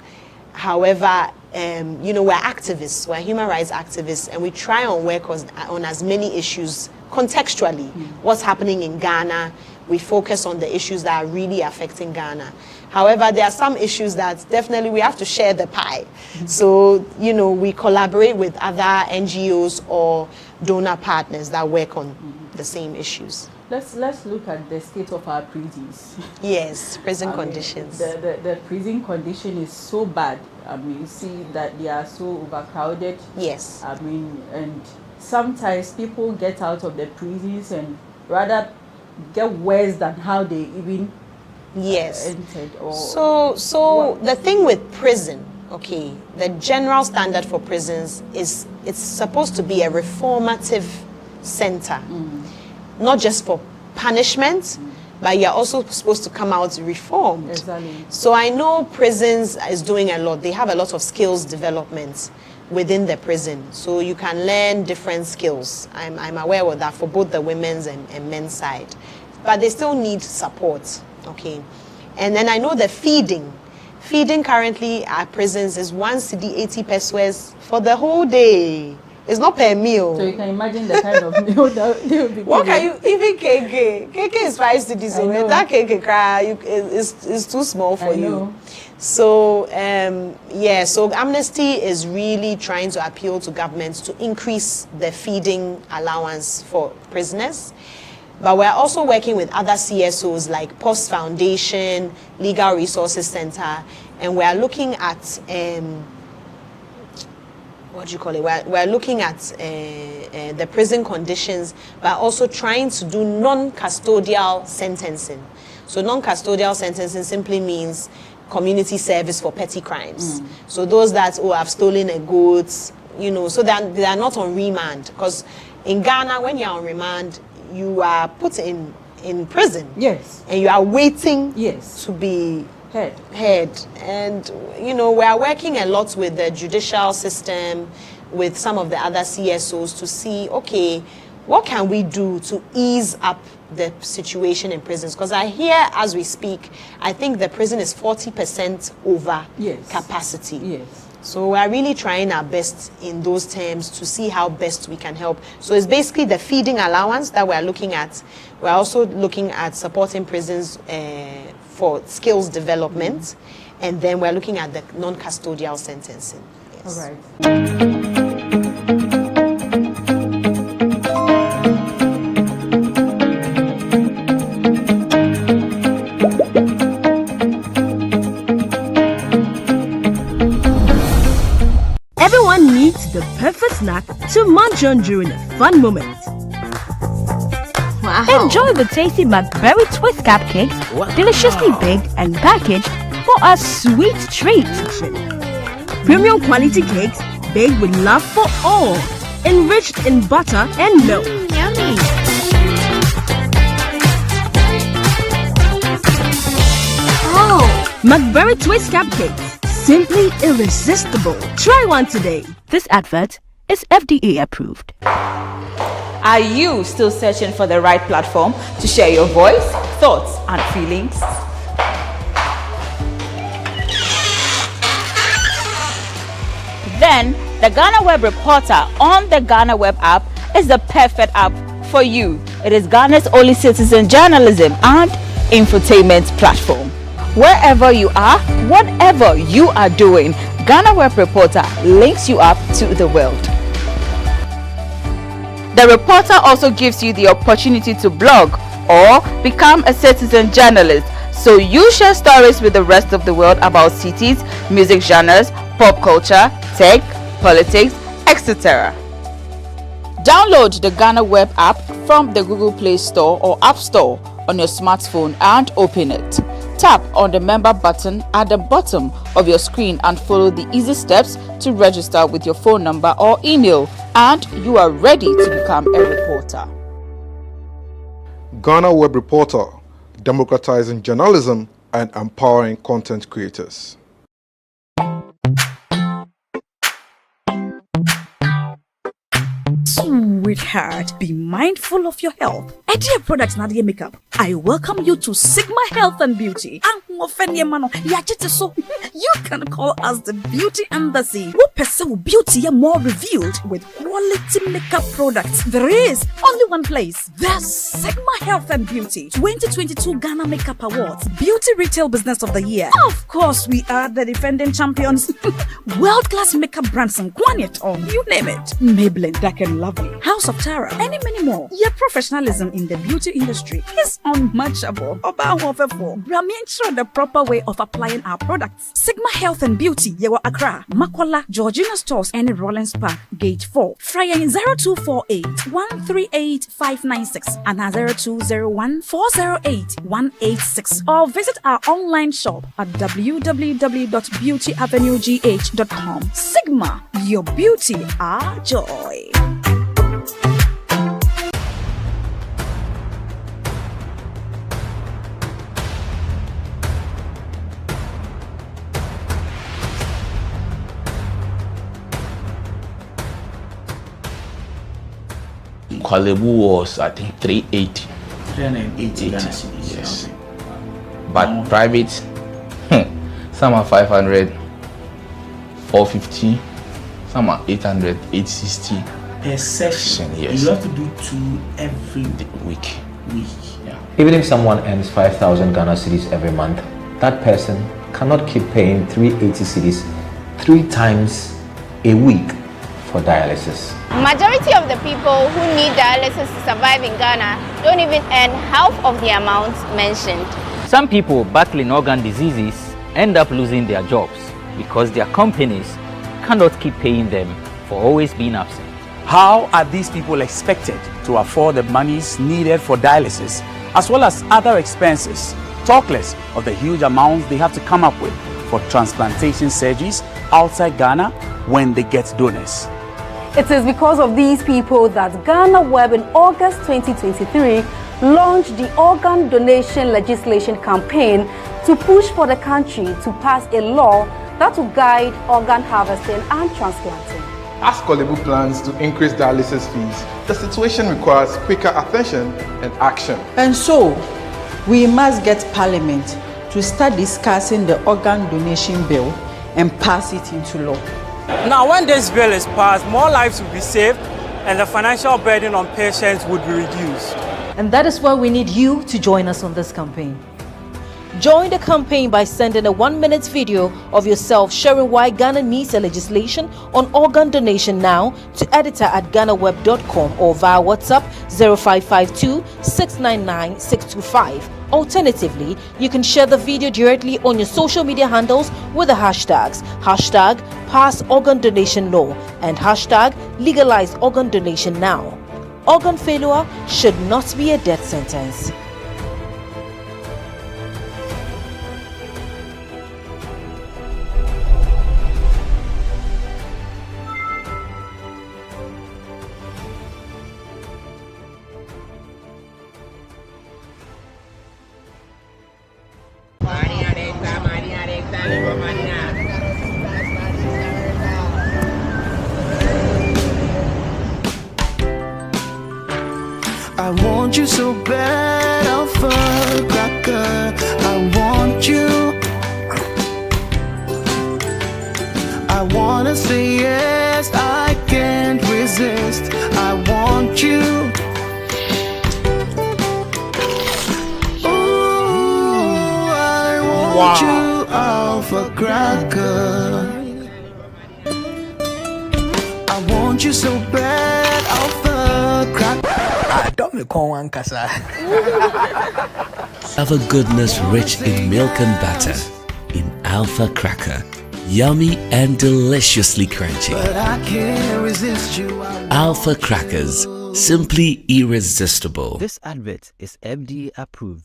However, you know, we're activists, we're human rights activists, and we try and work on as many issues contextually. What's happening in Ghana, we focus on the issues that are really affecting Ghana. However, there are some issues that definitely we have to share the pie. So, you know, we collaborate with other NGOs or donor partners that work on the same issues. Let's look at the state of our prisons. Yes, prison conditions. The prison condition is so bad. I mean, you see that they are so overcrowded. Yes. I mean, and sometimes people get out of the prisons and rather get worse than how they even entered. Or So the thing with prison, okay, the general standard for prisons is it's supposed to be a reformative center. Not just for punishment, but you're also supposed to come out reformed. Exactly. So I know prisons is doing a lot. They have a lot of skills development within the prison. So you can learn different skills. I'm aware of that for both the women's and men's side. But they still need support, okay? And then I know the feeding. Feeding currently at prisons is 1 cedi 80 pesos for the whole day. It's not per meal. So you can imagine the kind of meal that they will be what giving. can you, even KK is 5 cedis, so that KK cry is too small for you. So yeah, so Amnesty is really trying to appeal to governments to increase the feeding allowance for prisoners. But we're also working with other CSOs like Post Foundation, Legal Resources Center, and we're looking at we're looking at the prison conditions, but also trying to do non-custodial sentencing. So non-custodial sentencing simply means community service for petty crimes. So those that have stolen a goat, you know, so that they are not on remand. Because in Ghana, when you're on remand, you are put in prison. Yes. And you are waiting to be heard. And, you know, we are working a lot with the judicial system, with some of the other CSOs to see, okay, what can we do to ease up the situation in prisons? Because I hear, as we speak, I think the prison is 40% over capacity. Yes. So we're really trying our best in those terms to see how best we can help. So it's basically the feeding allowance that we're looking at. We're also looking at supporting prisons for skills development. And then we're looking at the non-custodial sentencing. Yes. All right. Everyone needs the perfect snack to munch on during a fun moment. Wow. Enjoy the tasty McBerry Twist cupcakes, deliciously baked and packaged for a sweet treat. Premium quality cakes baked with love for all, enriched in butter and milk. Yummy. Oh, McBerry Twist cupcakes. Simply irresistible. Try one today. This advert is FDA approved. Are you still searching for the right platform to share your voice, thoughts, and feelings? Then the GhanaWeb Reporter on the GhanaWeb app is the perfect app for you. It is Ghana's only citizen journalism and infotainment platform. Wherever you are, whatever you are doing, GhanaWeb Reporter links you up to the world. The reporter also gives you the opportunity to blog or become a citizen journalist, so you share stories with the rest of the world about cities, music genres, pop culture, tech, politics, etc. Download the GhanaWeb app from the Google Play Store or App Store on your smartphone and open it. Tap on the member button at the bottom of your screen and follow the easy steps to register with your phone number or email, and you are ready to become a reporter. GhanaWeb Reporter, democratizing journalism and empowering content creators. Sweetheart, be mindful of your health. Idea products na the makeup. I welcome you to Sigma Health and Beauty. You can call us the Beauty Embassy. We pursue beauty more revealed with quality makeup products. There is only one place. The Sigma Health and Beauty 2022 Ghana Makeup Awards Beauty Retail Business of the Year. Of course, we are the defending champions. World-class makeup brands and Kwanyet on, you name it. Maybelline, Dark and Lovely, House of Tara, and many more. Your professionalism in the beauty industry is unmatchable. Ensure the proper way of applying our products. Sigma Health and Beauty, Yewa Accra, Makola, Georgina Stores, and Rollins Park, Gate 4. Fryer 0248 138 596 and 0201 408 186. Or visit our online shop at www.beautyavenuegh.com. Sigma, your beauty, our joy. Kwalebu was, I think, 380. 380 Ghana cedis. Yes. But private, some are 500, 450, some are 800, 860. Per session, yes. You have to do 2 every week. Yeah. Even if someone earns 5,000 Ghana cedis every month, that person cannot keep paying 380 cedis 3 times a week for dialysis. Majority of the people who need dialysis to survive in Ghana don't even earn half of the amount mentioned. Some people battling organ diseases end up losing their jobs because their companies cannot keep paying them for always being absent. How are these people expected to afford the monies needed for dialysis as well as other expenses, talk less of the huge amounts they have to come up with for transplantation surgeries outside Ghana when they get donors? It is because of these people that GhanaWeb in August 2023 launched the organ donation legislation campaign to push for the country to pass a law that will guide organ harvesting and transplanting. As Kolebu plans to increase dialysis fees, the situation requires quicker attention and action. And so, we must get Parliament to start discussing the organ donation bill and pass it into law. Now, when this bill is passed, more lives will be saved and the financial burden on patients would be reduced. And that is why we need you to join us on this campaign. Join the campaign by sending a 1-minute video of yourself sharing why Ghana needs a legislation on organ donation now to editor@ghanaweb.com or via WhatsApp 0552 699 625. Alternatively, you can share the video directly on your social media handles with the hashtags #PassOrganDonationLaw and #LegalizeOrganDonationNow. Organ failure should not be a death sentence. I want you so bad, Alpha Cracker. I want you. I wanna say yes, I can't resist. I want you. Ooh, I want you, Alpha Cracker. I want you so bad, Alpha Cracker. Have a goodness rich in milk and butter in Alpha Cracker. Yummy and deliciously crunchy. But I can't resist you. Alpha Crackers, simply irresistible. This advert is FDA approved.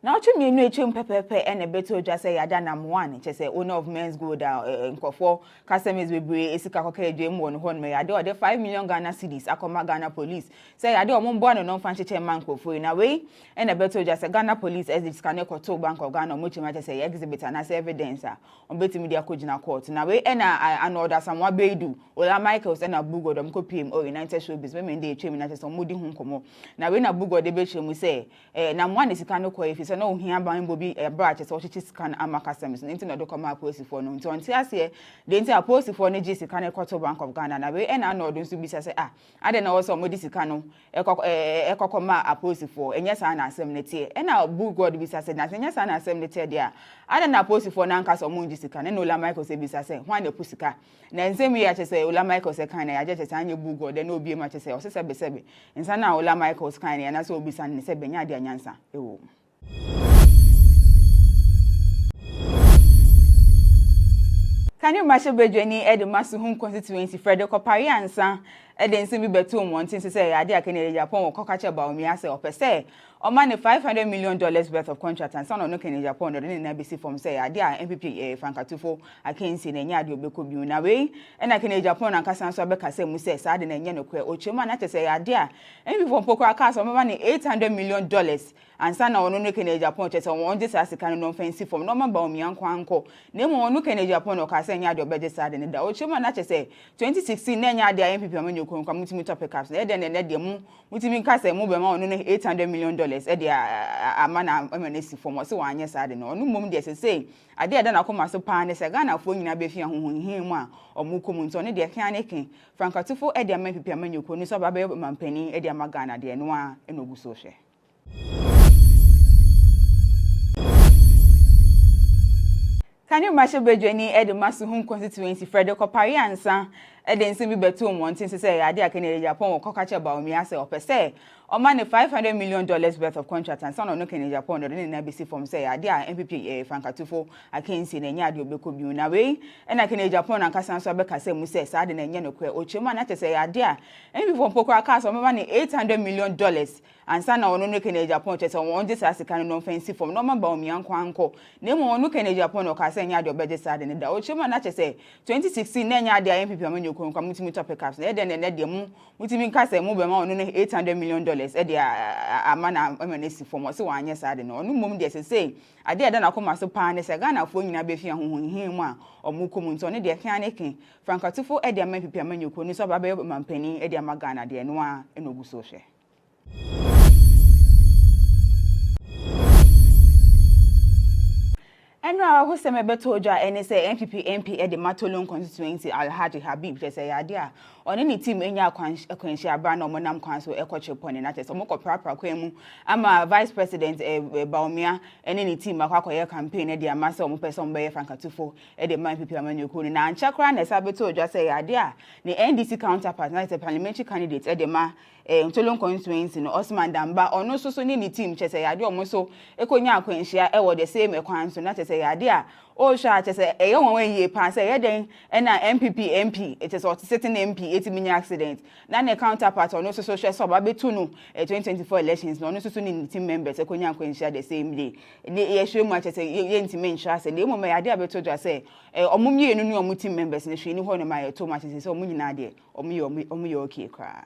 Now, to me, no pepe and a better just say Adana one, just say owner of men's go down in Kofo, customers will be a Sikakoke Jim one me. I do the 5 million Ghana cedis, Akoma Ghana police. Say I do a born and non fancy chairman for in a way, and a better just a Ghana police as the scanner to Bank of Ghana, which might say exhibit and as evidence on better media Kojina court. Now, way and I know that someone bay do, or Michaels and a Bugo, them copy him or United Showbiz, women they chairman at some moody home come. Now, when a Bugo debate, we say, now one is a kind of if no here buying Bobby a branch so she can Ama customers into the document post for no to until the entire post for NGC can quarter Bank of Ghana and I know don't be say I don't know also Modicano a cocoma a post for and yes I assembly and our book God be said nothing yes I assembly there I don't know post for Nankas or Mundisican and Ola Michael say say why the Pussica then same way I just say Ola Michael say kind I just say book God then no be much say or say and sana Ola Michael's kind and that's will be San Sebenya de Nyansa. Can you match a bedroom at the Masuhum constituency, Frederick Pariansa? Eden Simi Betum wanting to say, I dare Canada Japan or Cocacha about me as a per se. Or money $500 million worth of contract and son of no Canada Japan or in NBC from say, I dare MPP Francatufo, I can't see the Yadio Beku away, and I can Japan and Cassan Sabeka say, Musse, Sadin and Yanoque, or Chimana to say, I dare, and before Poker Cast or money $800 million. And son of no Canada Japan, just on this as a kind of offensive from Norman Baumi and Quanco. Name on no Canada Japan or Cassan Yadio Better Side and the Ochimana to say, 2016, Nanya, the MPP when you come to topic caps, then the moon, which means Casa move on $800 million. Ama Nana Mcbrown for so one yes I don't know. No moment they say I did not come as a pan as a Ghana for you befi him or Mukumun on the Kanaki. Francatufo Edia MPP menu could so baby man penny Edia Magana de Noir and Ogusoche. Can you match a bedroom at the Masuhum constituency, Frederick Pariansa? then see me betu montin say ade akene Japan ko kache ba omi ase opese o man $500 million worth of contract and son no Kenya Japan no na be see from say ade a MPP Frankatufo akensi na nya ade obeko bi na we na Kenya Japan an kasa so be kasa mu say sa ade na nya no kwe ochema na tese ade a MPP from poko aka so me man $800 million and son no no Kenya Japan tese won just as kan no fancy from no man ba omi anko na mo no Kenya Japan no kasa nya ade obeje sa ade ne da ochema na tese 2016 na nya ade a MPP amanyo ko kwa mutimi topic caps na de ne de mu mutimi kasa mu be ma no $800 million e de Ama Nana Mcbrown from o se wanye sa de no no mum de say ade ade na koma so pa ne se Ghana fo nyina be fia honhon mu a omuko mu nto ne de kan ne ken Frankatufo e de MPP amanyo ko ni so ba be mampani e de ama Ghana de no a enogu so hwe enu a ho se mebeto oja ene se MPP MP e de Matolon constituency Alhaji Habib je se yade a one ni team enya akwanshi abra na omonam kwan so ekoche pone na tese omoko prapra kwan mu ama vice president Baumia ene ni team akwakoye campaign e de amase omo person be Frankatufo e de MPP amanyoko ni na anchakra na sabeto oja se yade a ni NDC counterpart na parliamentary candidate e de ma Matolon constituency no Osman Damba ono so ni team che se yade omo so ekonya akwanshi e wo the same ekwan so na tese yade a o sha tese e won wen ye pa se yeden e na MPP MP it is sitting MP etiminya accident na ne counterpart ono so hwe so ba betu no 2024 elections no ono so ni team members ekonya akwanshi the same day ye hwe mu tese ye ntime nhwa se le mo me yade abeto dwa se omumye enu ni omu team members ne hwe ni ho no ma ye to ma tese so omunyina de omu ye okay kra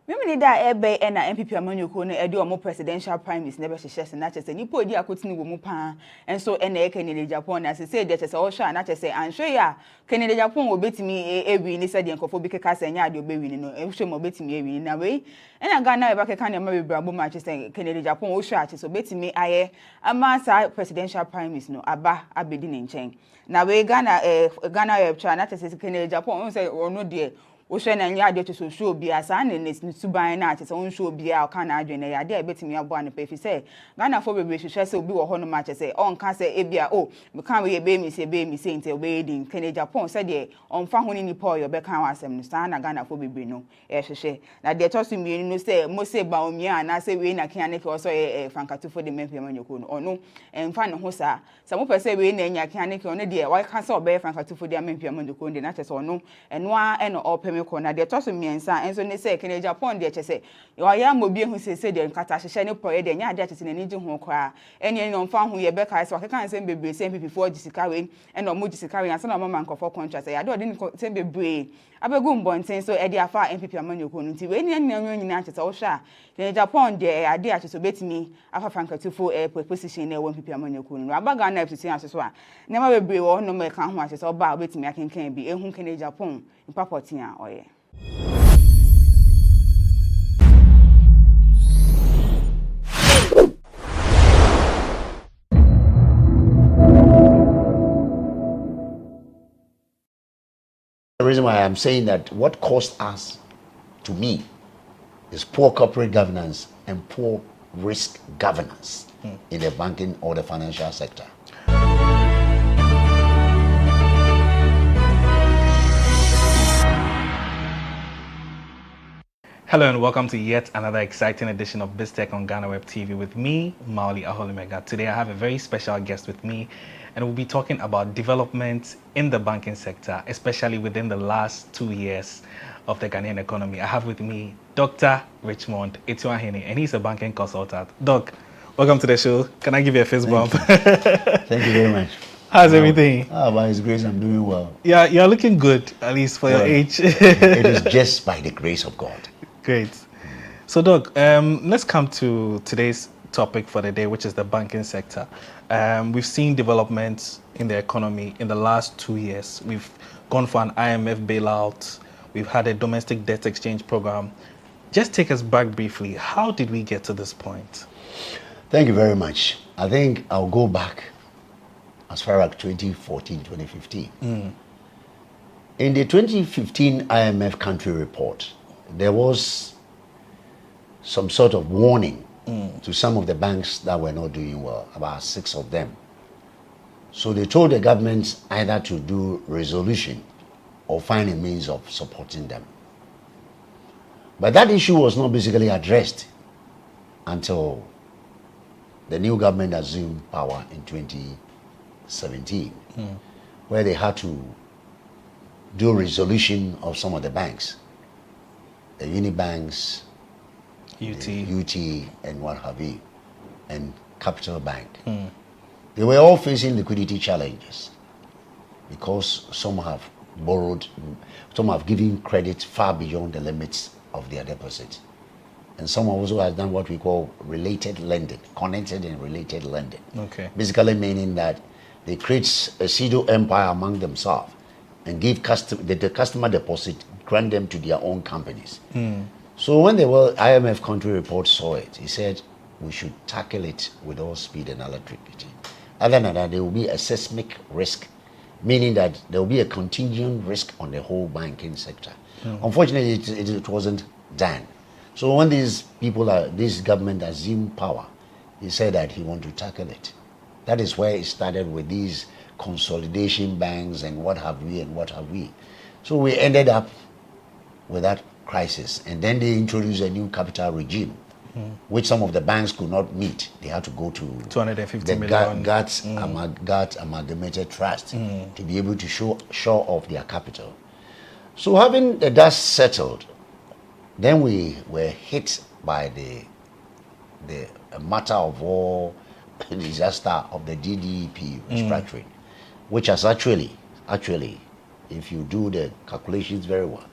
Mimi da ebe na MPP amanyoko no ede omo presidential primaries never sheshe na chese nipo odi akotini wo mu pa enso na Kenya Japan na se de chese o sha na chese anhwe ya Kenya Japan wo betimi ewi ni se de nkofo bi keka se nya ade obewi ni no ehwe mo betimi ewi na we na Ghana eba keka na ma bebrabo ma chese Kenya Japan o sha chese betimi aye ama sa presidential primaries no aba abedi ni nchen na we GhanaWeb TV na chese Kenya Japan o se ono de o hwe na nya ade to so obi asa na ne suban na ate so on hwe obi a o ka na adwene ya ade betimi abo an pe fi se Ghana fo bebre hwehwe se obi wo ho no ma che se on ka se ebia o me kan we be mi se nte obe din Kenya Japan se de on fa ho ni nipa o yo be kan wasem no sa na Ghana fo bebre no hwehwe na de to so mienu no se mo se ba omia na se we na kan ne ke o so Frankatufo de MPP amanyoko no ono emfa ne ho sa mo pese we na nya kan ne ke ono de wa ka se obe Frankatufo de MPP amanyoko de na che se ono eno a eno opem na de to so miensa enso ne se Kenya Japan de chese yo ya mobi ehu se de nkata hye ne proye de nya de chese ne nji ho kwa eni no mfa ho ye be kai so akeka nsem bebre se MPP for gisika we eno mo gisika we ansa na mama nkofo contract ya de odi nsem bebre abegu mbonten so e de afa MPP amanyoko no nti we ni nyina chese wo hwa Kenya Japan de ade a chese betimi afa Frankatufo position na wo MPP amanyoko no abaga na FCC aso a ne ma bebre wo no me kan ho a chese oba betimi akenkan bi ehun Kenya Japan mpapotin a oye The reason why I'm saying that what cost us, to me, is poor corporate governance and poor risk governance in the banking or the financial sector. Hello and welcome to yet another exciting edition of BizTech on GhanaWeb TV with me, Mauli Aholimega. Today I have a very special guest with me and we'll be talking about developments in the banking sector, especially within the last 2 years of the Ghanaian economy. I have with me Dr. Richmond Ituahene, and he's a banking consultant. Doc, welcome to the show. Can I give you a fist bump? Thank you very much. How's everything? By His grace, I'm doing well. Yeah, you're looking good, at least for your age. It is just by the grace of God. Great. So, Doc, let's come to today's topic for the day, which is the banking sector. We've seen developments in the economy in the last 2 years. We've gone for an IMF bailout. We've had a domestic debt exchange program. Just take us back briefly. How did we get to this point? Thank you very much. I think I'll go back as far as 2014, 2015. In the 2015 IMF country report, there was some sort of warning to some of the banks that were not doing well, about 6 of them. So they told the government either to do resolution or find a means of supporting them. But that issue was not basically addressed until the new government assumed power in 2017, where they had to do resolution of some of the banks, the Unibanks, UT, and what have you, and Capital Bank. They were all facing liquidity challenges because some have borrowed, some have given credit far beyond the limits of their deposit. And some also have done what we call related lending, connected and related lending. Okay. Basically meaning that they create a pseudo empire among themselves and give the customer deposit, grant them to their own companies. So when the World IMF country report saw it, he said we should tackle it with all speed and alacrity. Other than that, there will be a seismic risk, meaning that there will be a contingent risk on the whole banking sector. Unfortunately, it wasn't done. So when these people, this government assumed power, he said that he wanted to tackle it. That is where it started with these consolidation banks and what have we and what have we. So we ended up with that crisis, and then they introduced a new capital regime, which some of the banks could not meet. They had to go to 250 the million. GATT Amalgamated Trust to be able to shore off their capital. So having the dust settled, then we were hit by the matter of all disaster of the DDP restructuring, which has actually, if you do the calculations very well,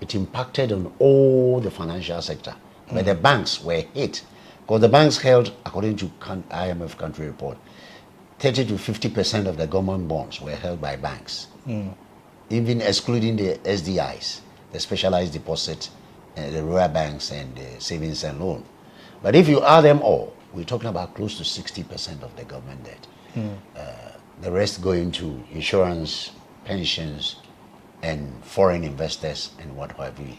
it impacted on all the financial sector. But the banks were hit because the banks held, according to IMF country report, 30 to 50% of the government bonds were held by banks, even excluding the SDIs, the specialized deposit, the rural banks and the savings and loan. But if you add them all, we're talking about close to 60% of the government debt. The rest going to insurance, pensions, and foreign investors and what have you.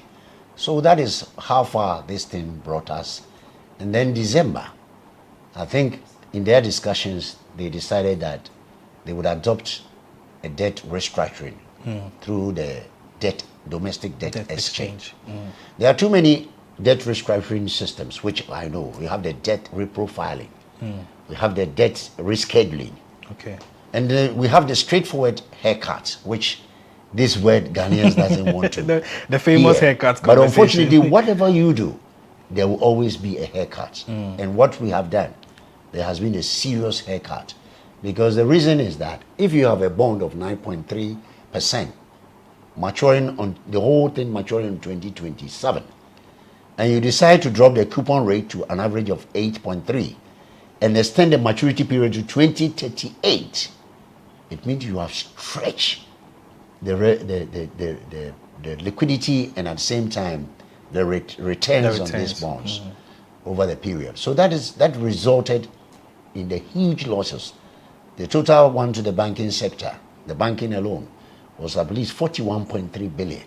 So that is how far this thing brought us. And then December, I think in their discussions, they decided that they would adopt a debt restructuring through the domestic debt exchange. There are too many debt restructuring systems, which I know. We have the debt reprofiling. We have the debt rescheduling. Okay. And we have the straightforward haircut, which this word Ghanaians doesn't want to. the famous haircut. But unfortunately, whatever you do, there will always be a haircut. And what we have done, there has been a serious haircut. Because the reason is that if you have a bond of 9.3%, maturing on the whole thing maturing in 2027, and you decide to drop the coupon rate to an average of 8.3 and extend the maturity period to 2038, it means you have stretched the liquidity and at the same time the returns on these bonds over the period. So that resulted in the huge losses. The total one to the banking sector, the banking alone, was at least 41.3 billion.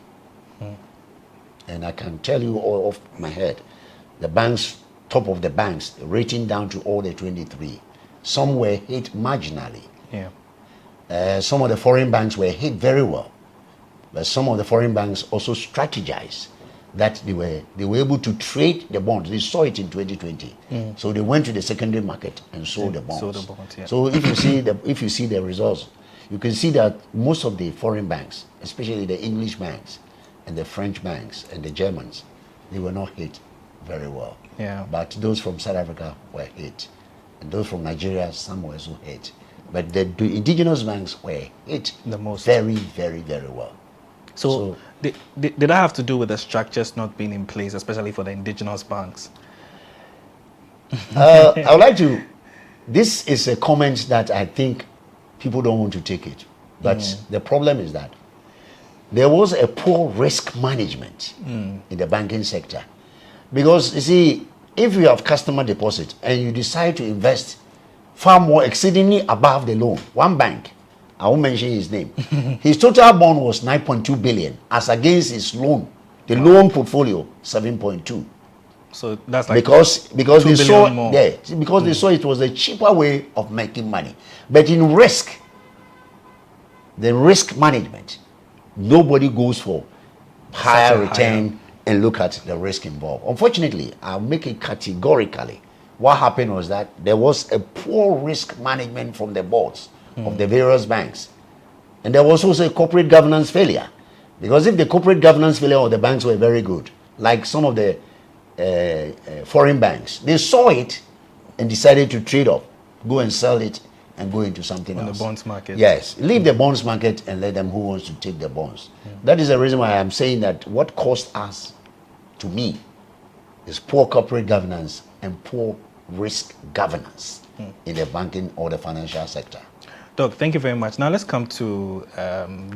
And I can tell you all off my head, the banks, top of the banks, rating down to all the 23, some were hit marginally. Some of the foreign banks were hit very well, but some of the foreign banks also strategized that they were able to trade the bonds. They saw it in 2020, so they went to the secondary market and sold the bonds. So if you see the results, you can see that most of the foreign banks, especially the English banks and the French banks and the Germans, they were not hit very well. But those from South Africa were hit, and those from Nigeria, some were also hit. But the indigenous banks were hit the most, very, very, very well. So did that have to do with the structures not being in place, especially for the indigenous banks? I would like to. This is a comment that I think people don't want to take it, but the problem is that there was a poor risk management in the banking sector, because you see, if you have customer deposit and you decide to invest far more exceedingly above the loan, one bank, I won't mention his name, his total bond was 9.2 billion as against his loan, the loan portfolio 7.2. So that's like because they saw more. because they saw it was a cheaper way of making money. But in risk, the risk management. Nobody goes for higher return and look at the risk involved. Unfortunately, I'll make it categorically. What happened was that there was a poor risk management from the boards of the various banks. And there was also a corporate governance failure. Because if the corporate governance failure of the banks were very good, like some of the foreign banks, they saw it and decided to trade off, go and sell it and go into something else. On the bonds market. Yes, leave the bonds market and let them who wants to take the bonds. That is the reason why I'm saying that what cost us, to me, is poor corporate governance and poor risk governance in the banking or the financial sector. Doc, thank you very much. Now let's come to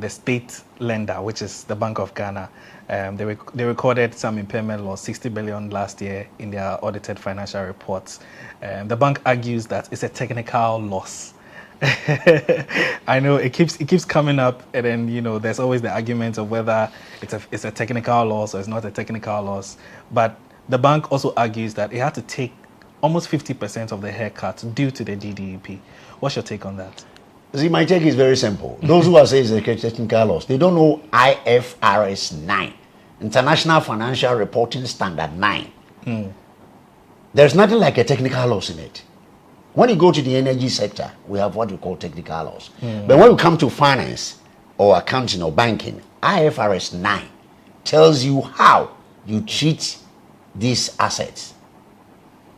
the state lender, which is the Bank of Ghana. They recorded some impairment loss, 60 billion last year in their audited financial reports. The bank argues that it's a technical loss. I know it keeps coming up, and then there's always the argument of whether it's a technical loss or it's not a technical loss. But the bank also argues that it had to take almost 50% of the haircut due to the DDEP. What's your take on that? See, my take is very simple. Those who are saying it's a technical loss, they don't know IFRS 9, International Financial Reporting Standard 9. There's nothing like a technical loss in it. When you go to the energy sector, we have what we call technical loss. But when we come to finance or accounting or banking, IFRS 9 tells you how you treat these assets.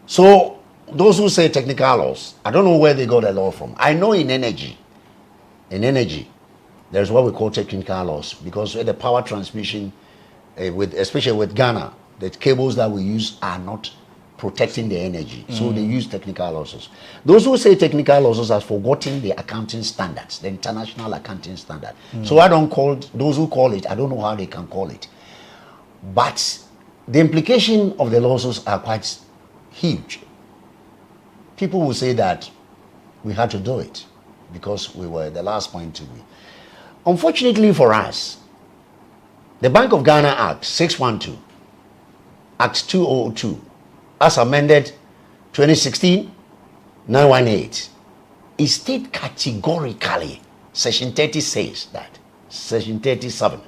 So those who say technical loss, I don't know where they got the law from. I know in energy, there's what we call technical loss, because the power transmission, especially with Ghana, the cables that we use are not protecting the energy. So they use technical losses. Those who say technical losses have forgotten the accounting standards, the international accounting standard. So I don't call those who call it, I don't know how they can call it. But the implication of the losses are quite huge. People will say that we had to do it because we were the last point to be. Unfortunately for us, the Bank of Ghana Act 612, Act 2002, as amended 2016-918, it states categorically, Section 30 says that, Section 37,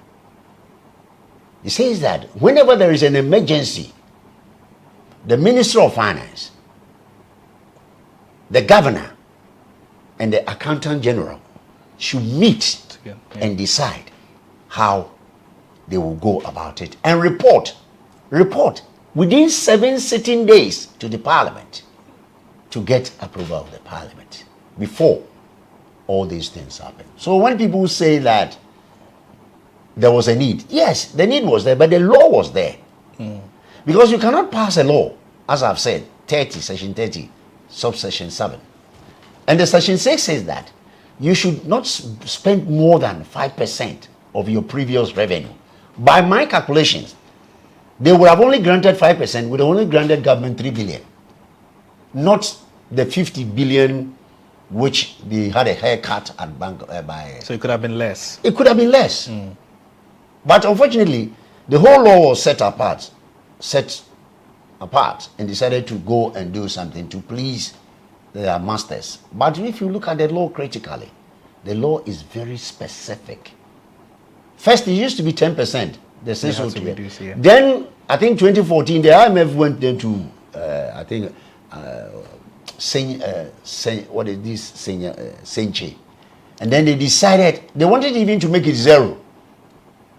it says that whenever there is an emergency, the Minister of Finance, the Governor, and the Accountant General should meet and decide how they will go about it and report within 7 sitting days to the Parliament to get approval of the Parliament before all these things happen. So when people say that there was a need, yes, the need was there, but the law was there. Because you cannot pass a law, as I've said, 30, Section 30, subsection 7. And the Section 6 says that you should not spend more than 5% of your previous revenue. By my calculations, they would have only granted 5%, would have only granted government 3 billion. Not the 50 billion which they had a haircut at bank by. So it could have been less. It could have been less. But unfortunately, the whole law was set apart and decided to go and do something to please their masters. But if you look at the law critically, the law is very specific. First, it used to be 10%. They say so to reduce, yeah. Then, I think 2014, the IMF went there to, what is this, Senche. And then they decided, they wanted even to make it 0.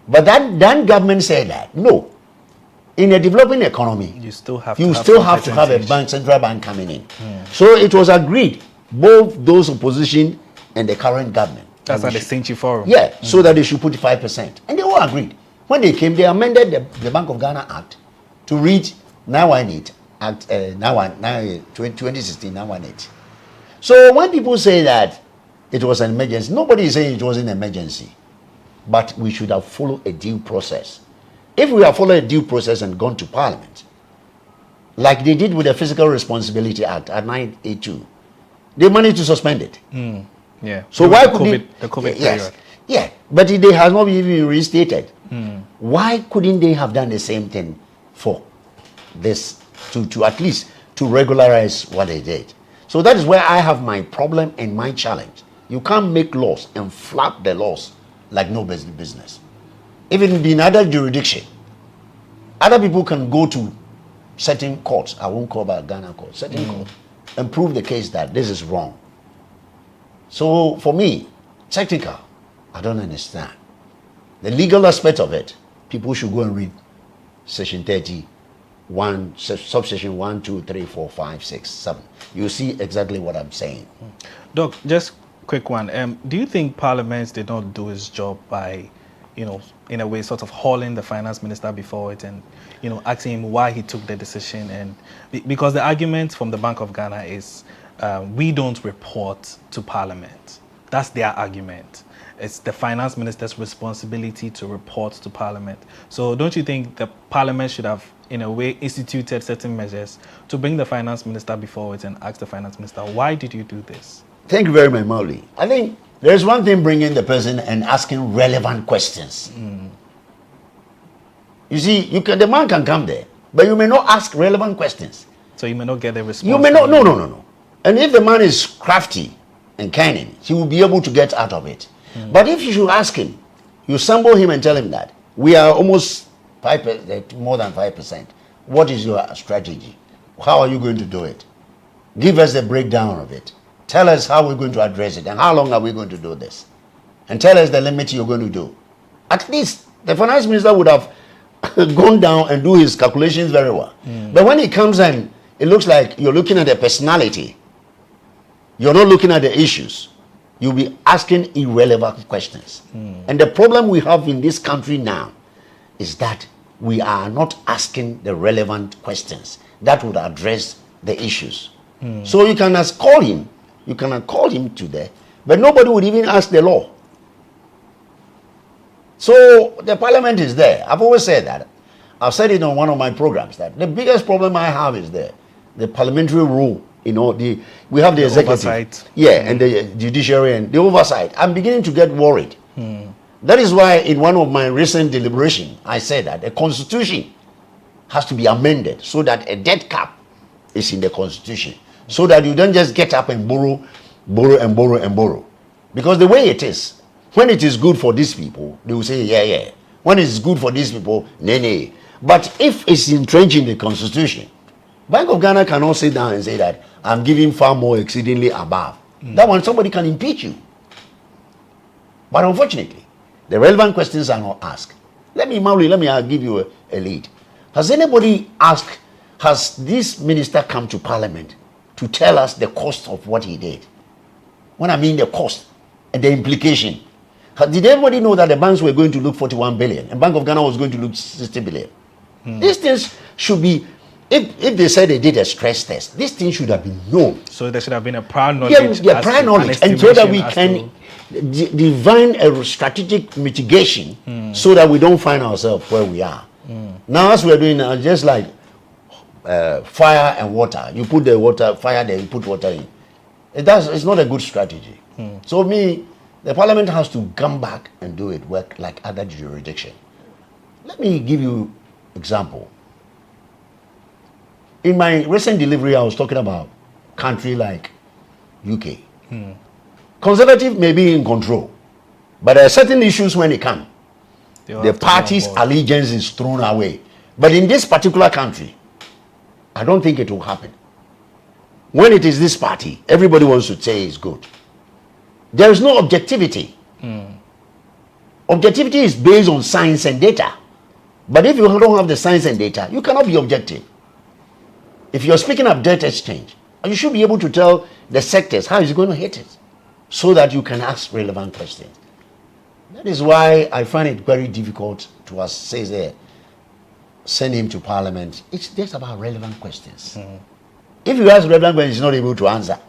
But that government said that, no. In a developing economy, you still have to have a bank, central bank coming in. So it was agreed, both those opposition and the current government. That's at the Senche Forum. Yeah, so that they should put 5%. And they all agreed. When they came, they amended the Bank of Ghana Act to read 918, Act 2016 918. So when people say that it was an emergency, nobody is saying it was an emergency. But we should have followed a due process. If we have followed a due process and gone to Parliament, like they did with the Fiscal Responsibility Act at 982, they managed to suspend it. Yeah. So why could the COVID period? Yeah, but it has not even reinstated. Why couldn't they have done the same thing for this to at least to regularize what they did? So that is where I have my problem and my challenge. You can't make laws and flap the laws like nobody's business. Even in other jurisdiction, other people can go to certain courts. I won't call about Ghana court, certain court, and prove the case that this is wrong. So for me, technical, I don't understand. The legal aspect of it, people should go and read section 31, subsection 1, 2, 3, 4, 5, 6, 7. You see exactly what I'm saying. Doc, just quick one. Do you think Parliament did not do its job by, in a way, sort of hauling the finance minister before it and, asking him why he took the decision? And because the argument from the Bank of Ghana is we don't report to Parliament. That's their argument. It's the finance minister's responsibility to report to Parliament. So don't you think the Parliament should have, in a way, instituted certain measures to bring the finance minister before it and ask the finance minister, why did you do this? Thank you very much, Mauli. I think there's one thing bringing the person and asking relevant questions. You see, the man can come there, but you may not ask relevant questions. So you may not get the response. You may not, no. And if the man is crafty and cunning, he will be able to get out of it. But if you should ask him, you sample him and tell him that we are almost 5%, more than 5%. What is your strategy? How are you going to do it? Give us the breakdown of it. Tell us how we're going to address it and how long are we going to do this? And tell us the limit you're going to do. At least the finance minister would have gone down and do his calculations very well. But when he comes in, it looks like you're looking at the personality. You're not looking at the issues. You'll be asking irrelevant questions. And the problem we have in this country now is that we are not asking the relevant questions that would address the issues. So you can call him, you can call him to there, but nobody would even ask the law. So the parliament is there. I've always said that. I've said it on one of my programs that the biggest problem I have is the parliamentary rule. We have the executive, oversight. And the judiciary and the oversight. I'm beginning to get worried. That is why in one of my recent deliberations, I said that the constitution has to be amended so that a debt cap is in the constitution, so that you don't just get up and borrow. Because the way it is, when it is good for these people, they will say, yeah. When it's good for these people, nay. But if it's entrenched in the constitution, Bank of Ghana cannot sit down and say that I'm giving far more exceedingly above. That one, somebody can impeach you. But unfortunately, the relevant questions are not asked. Let me give you a lead. Has anybody asked, has this minister come to Parliament to tell us the cost of what he did? When I mean the cost and the implication. Did everybody know that the banks were going to look 41 billion and Bank of Ghana was going to look 60 billion? These things should be, if they said they did a stress test, this thing should have been known. So there should have been a prior knowledge. Yeah, prior knowledge. And so that we can divine a strategic mitigation so that we don't find ourselves where we are. Now, as we're doing now, just like fire and water. You put the water, fire there, you put water in. It's not a good strategy. So the parliament has to come back and do it work like other jurisdiction. Let me give you example. In my recent delivery, I was talking about country like UK. Conservative may be in control, but there are certain issues when they come. The party's allegiance is thrown away. But in this particular country, I don't think it will happen. When it is this party, everybody wants to say it's good. There is no objectivity. Objectivity is based on science and data. But if you don't have the science and data, you cannot be objective. If you're speaking of debt exchange, you should be able to tell the sectors how is it going to hit it so that you can ask relevant questions. That is why I find it very difficult to say there, send him to Parliament. It's just about relevant questions. If you ask relevant questions, he's not able to answer,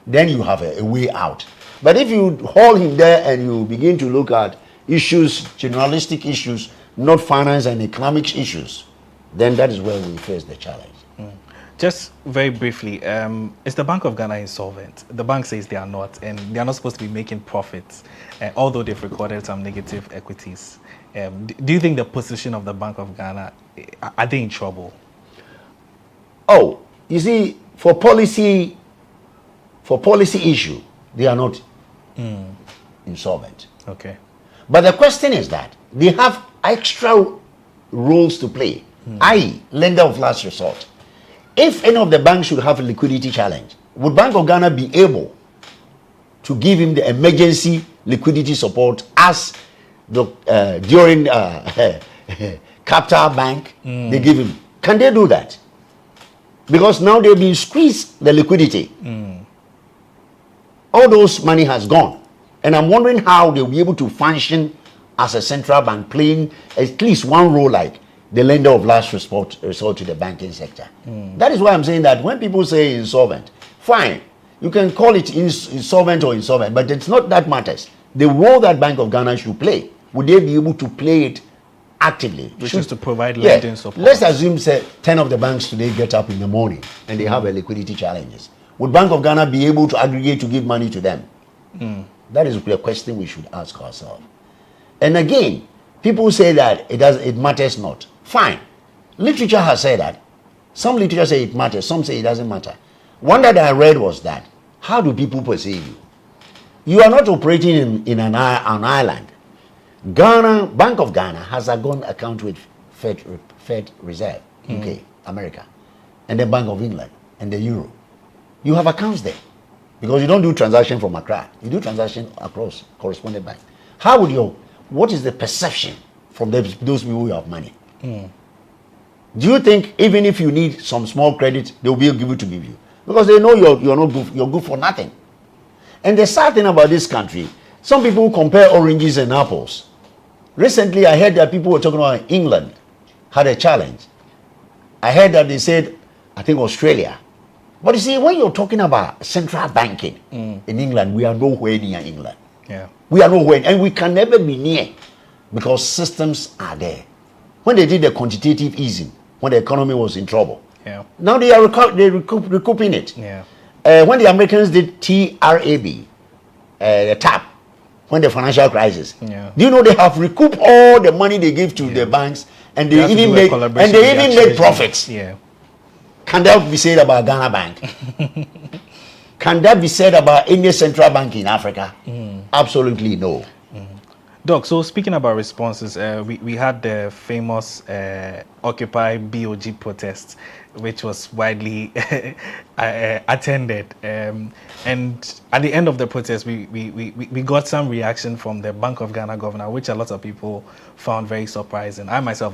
then you have a way out. But if you haul him there and you begin to look at issues, generalistic issues, not finance and economic issues, then that is where we face the challenge. Just very briefly, is the Bank of Ghana insolvent? The bank says they are not, and they are not supposed to be making profits, although they've recorded some negative equities. Do you think the position of the Bank of Ghana, are they in trouble? Oh, you see, for policy issue, they are not insolvent. Okay. But the question is that they have extra roles to play, i.e., lender of last resort. If any of the banks should have a liquidity challenge, would Bank of Ghana be able to give him the emergency liquidity support as during Capital Bank they give him? Can they do that? Because now they've been squeezed the liquidity. All those money has gone. And I'm wondering how they'll be able to function as a central bank, playing at least one role like the lender of last resort to the banking sector. That is why I'm saying that when people say insolvent, fine, you can call it insolvent or insolvent, but it's not that matters. The role that Bank of Ghana should play, would they be able to play it actively? Which is to provide lending support. Let's assume, say, 10 of the banks today get up in the morning and they have a liquidity challenges. Would Bank of Ghana be able to aggregate to give money to them? That is the question we should ask ourselves. And again, people say that it matters not. Fine. Literature has said that. Some literature say it matters, some say it doesn't matter. One that I read was that, how do people perceive you? You are not operating in an island. Ghana, Bank of Ghana has a gun account with Fed Reserve, UK, America, and the Bank of England, and the Euro. You have accounts there. Because you don't do transaction from Accra. You do transaction across correspondent bank. How would what is the perception from those people who have money? Do you think even if you need some small credit, they will be able to give you? Because they know you're not good, you're good for nothing. And the sad thing about this country, some people compare oranges and apples. Recently, I heard that people were talking about England had a challenge. I heard that they said, I think Australia. But you see, when you're talking about central banking in England, we are nowhere near England. Yeah. We are nowhere, and we can never be near because systems are there. When they did the quantitative easing, when the economy was in trouble, now they are recouping it. Yeah. When the Americans did TRAB, the TAP, when the financial crisis, do you know they have recouped all the money they gave to the banks, and they even made profits. Yeah. Can that be said about Ghana Bank? Can that be said about any central bank in Africa? Absolutely no. Doc, so speaking about responses, we had the famous Occupy BOG protest, which was widely attended. And at the end of the protest, we got some reaction from the Bank of Ghana governor, which a lot of people found very surprising. I myself,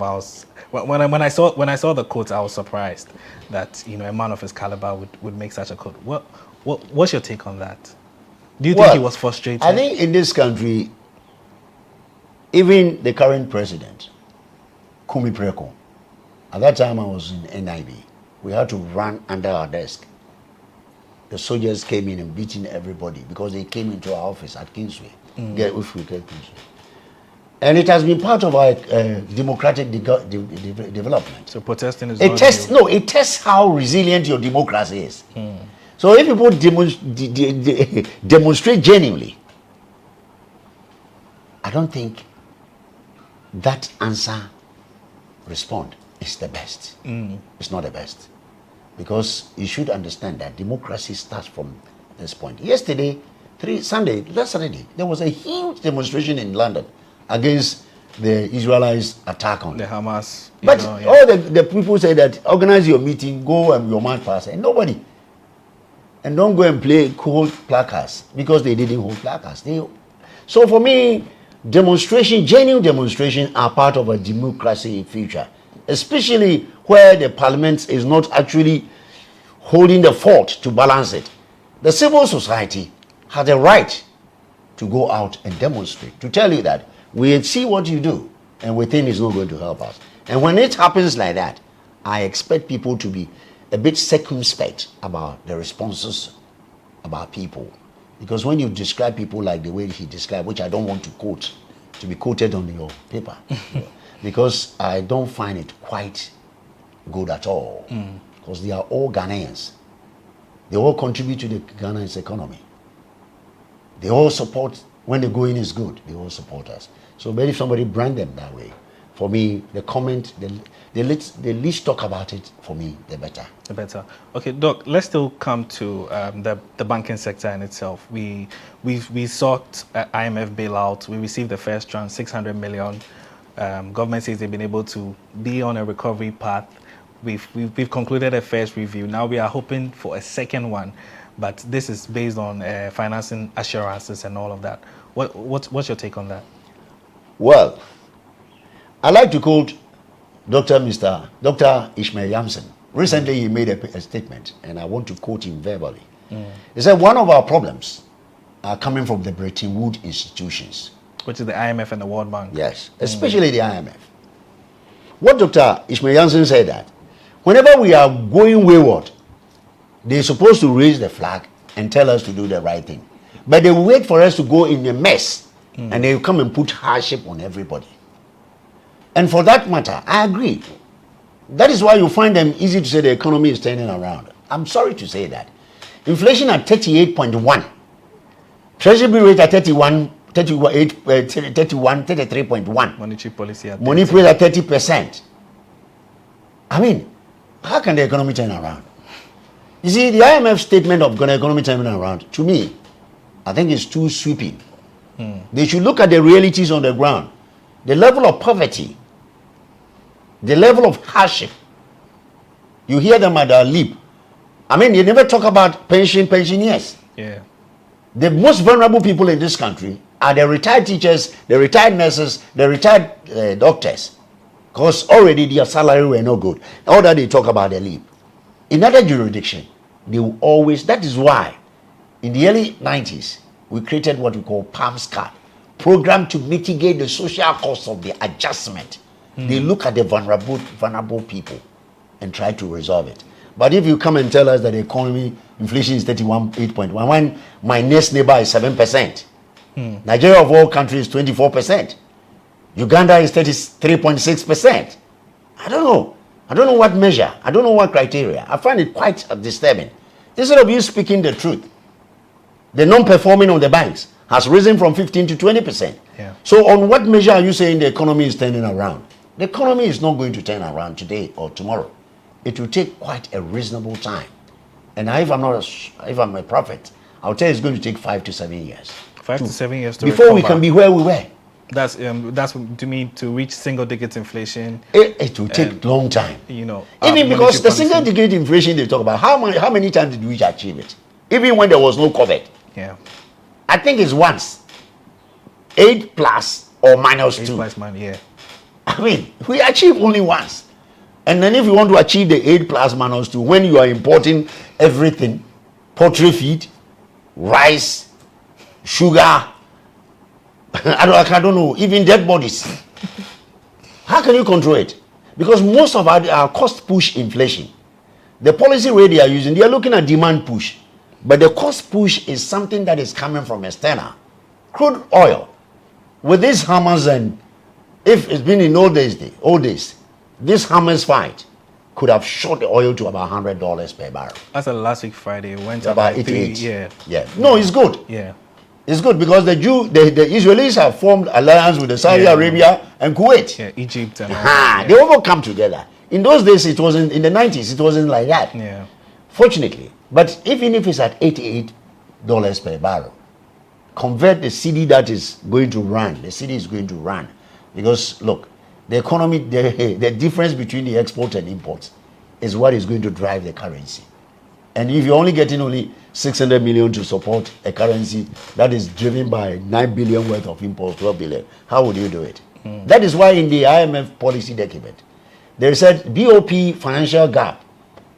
when I saw the quote, I was surprised that a man of his caliber would make such a quote. What's your take on that? Do you think he was frustrated? I think in this country, even the current president, Kumi Preko, at that time I was in NIB. We had to run under our desk. The soldiers came in and beating everybody because they came into our office at Kingsway. Kingsway. And it has been part of our democratic development. So protesting is it tests how resilient your democracy is. So if people demonstrate genuinely, I don't think that respond is the best. It's not the best. Because you should understand that democracy starts from this point. Last Saturday, there was a huge demonstration in London against the Israelites' attack on the Hamas. But all the people say that organize your meeting, go and your man pass, and nobody. And don't go and hold placards because they didn't hold placards. So for me, genuine demonstration are part of a democracy future, especially where the parliament is not actually holding the fort to balance it. The civil society has a right to go out and demonstrate, to tell you that we see what you do and we think it's not going to help us. And when it happens like that, I expect people to be a bit circumspect about the responses about people. Because when you describe people like the way he described, which I don't want to quote, to be quoted on your paper, because I don't find it quite good at all. Because they are all Ghanaians. They all contribute to the Ghana's economy. They all support, when the going is good, they all support us. So but if somebody brand them that way, for me, the comment, the least talk about it, for me, the better. The better. Okay, Doc, let's still come to the banking sector in itself. We sought IMF bailout. We received the first tranche, 600 million. Government says they've been able to be on a recovery path. We've concluded a first review. Now we are hoping for a second one, but this is based on financing assurances and all of that. What's your take on that? Well, I like to quote Dr. Ishmael Yamson. Recently, he made a statement, and I want to quote him verbally. He said, one of our problems are coming from the Bretton Woods institutions. Which is the IMF and the World Bank. Yes, especially the IMF. What Dr. Ishmael Yamson said that whenever we are going wayward, they're supposed to raise the flag and tell us to do the right thing. But they wait for us to go in a mess, and they come and put hardship on everybody. And for that matter, I agree. That is why you find them easy to say the economy is turning around. I'm sorry to say that. Inflation at 38.1. Treasury rate at 33.1. Monetary policy at Money rate at 30%. I mean, how can the economy turn around? You see, the IMF statement of the economy turning around, to me, I think it's too sweeping. They should look at the realities on the ground. The level of poverty, the level of hardship. You hear them at their lip. I mean, you never talk about pensioners. Yeah. The most vulnerable people in this country are the retired teachers, the retired nurses, the retired doctors. Because already their salary were no good. All that they talk about their lip. In other jurisdictions, they will always, that is why in the early 90s, we created what we call PALMS card, program to mitigate the social cost of the adjustment. They look at the vulnerable people and try to resolve it. But if you come and tell us that the economy inflation is 8.1, when my next neighbor is 7%, Nigeria of all countries 24%, Uganda is 33.6%. I don't know what measure. I don't know what criteria. I find it quite disturbing. Instead of you speaking the truth, the non-performing of the banks has risen from 15 to 20%. Yeah. So on what measure are you saying the economy is turning around? The economy is not going to turn around today or tomorrow. It will take quite a reasonable time. And if I'm a prophet, I'll tell you it's going to take 5 to 7 years. 5 to 7 years to before recover. we can be where we were. That's to me to reach single-digit inflation. It will take long time. You know, even because the single-digit inflation they talk about, how many times did we achieve it? Even when there was no COVID. Yeah. I think it's once. 8 plus or minus 2. 8 plus minus, yeah. I mean, we achieve only once. And then if you want to achieve the 8 plus minus 2, when you are importing everything, poultry feed, rice, sugar, I don't know, even dead bodies. How can you control it? Because most of our cost push inflation. The policy rate they are using, they are looking at demand push. But the cost push is something that is coming from external. Crude oil. With these hammers, and if it's been in old days, this hammers fight could have shot the oil to about $100 per barrel. As of last week Friday, it went about 88. 88. Yeah. No, it's good. Yeah. It's good because the Israelis have formed alliance with the Saudi Arabia and Kuwait. Yeah, Egypt and all that, They all come together. In those days, it wasn't. In the 90s, it wasn't like that. Yeah. Fortunately, but even if it's at $88 per barrel, convert the cedi that is going to run. The cedi is going to run because look, the economy, the difference between the export and imports is what is going to drive the currency. And if you're only getting only 600 million to support a currency that is driven by 9 billion worth of imports, 12 billion, how would you do it? That is why in the IMF policy document, they said BOP financial gap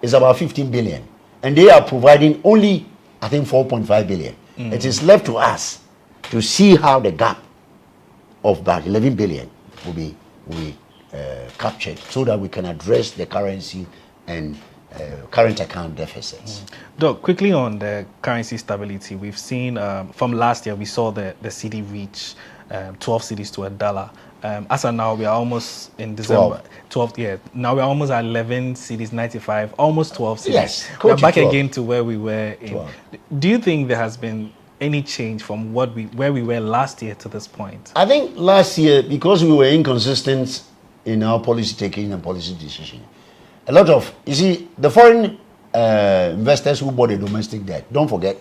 is about 15 billion. And they are providing only, I think, 4.5 billion. It is left to us to see how the gap of about 11 billion will be captured so that we can address the currency and current account deficits. Doc, quickly on the currency stability, we've seen from last year, we saw the cedi reach 12 cedis to $1. As of now, we are almost in December. 12, yeah. Now we're almost at 11 cedis, 95, almost 12 cedis. Yes, we're back again to where we were in. Do you think there has been any change from where we were last year to this point? I think last year, because we were inconsistent in our policy taking and policy decision. A lot of, you see, the foreign investors who bought the domestic debt, don't forget,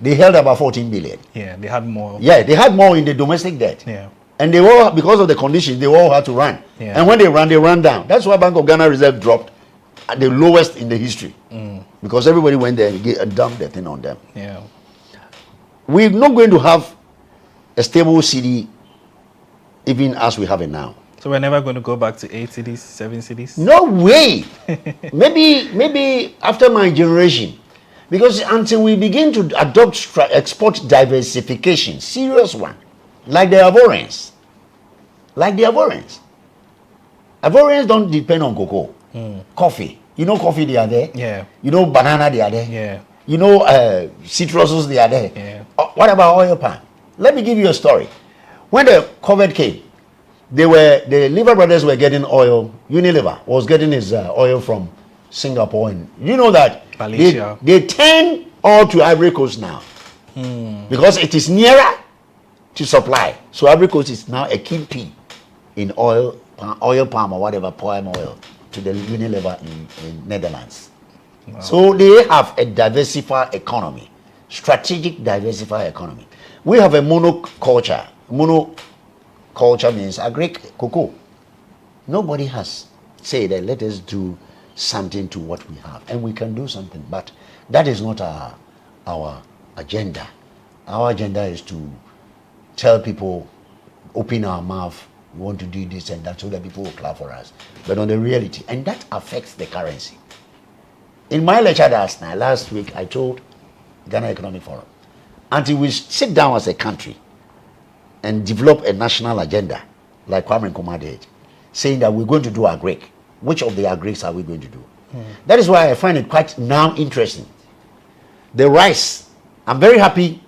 they held about 14 billion. Yeah, they had more. Yeah, they had more in the domestic debt. Yeah. And they all, because of the conditions, they all had to run. Yeah. And when they ran down. That's why Bank of Ghana Reserve dropped at the lowest in the history. Because everybody went there and dumped the thing on them. Yeah. We're not going to have a stable city even as we have it now. So we're never going to go back to 8 cities, 7 cities? No way. maybe after my generation. Because until we begin to adopt export diversification, serious one, like the Ivorians. Ivorians don't depend on cocoa. Coffee. You know coffee, they are there. Yeah. You know banana, they are there. Yeah. You know citruses, they are there. Yeah. What about oil palm? Let me give you a story. When the COVID came, the Lever brothers were getting oil. Unilever was getting his oil from Singapore, and you know that Malaysia. They turn all to Ivory Coast now because it is nearer to supply. So Ivory Coast is now a key in oil palm or whatever, palm oil to the Unilever in Netherlands. Wow. So they have a diversified economy, strategic diversified economy. We have a monoculture. Monoculture means agric cocoa. Nobody has said that let us do something to what we have, and we can do something, but that is not our agenda. Our agenda is to tell people, open our mouth, we want to do this and that, so that people will clap for us. But on the reality, and that affects the currency. In my lecture last week, I told Ghana Economic Forum, until we sit down as a country and develop a national agenda, like Kwame Nkrumah did, saying that we're going to do agric. Which of the agrics are we going to do? That is why I find it quite now interesting. The rice, I'm very happy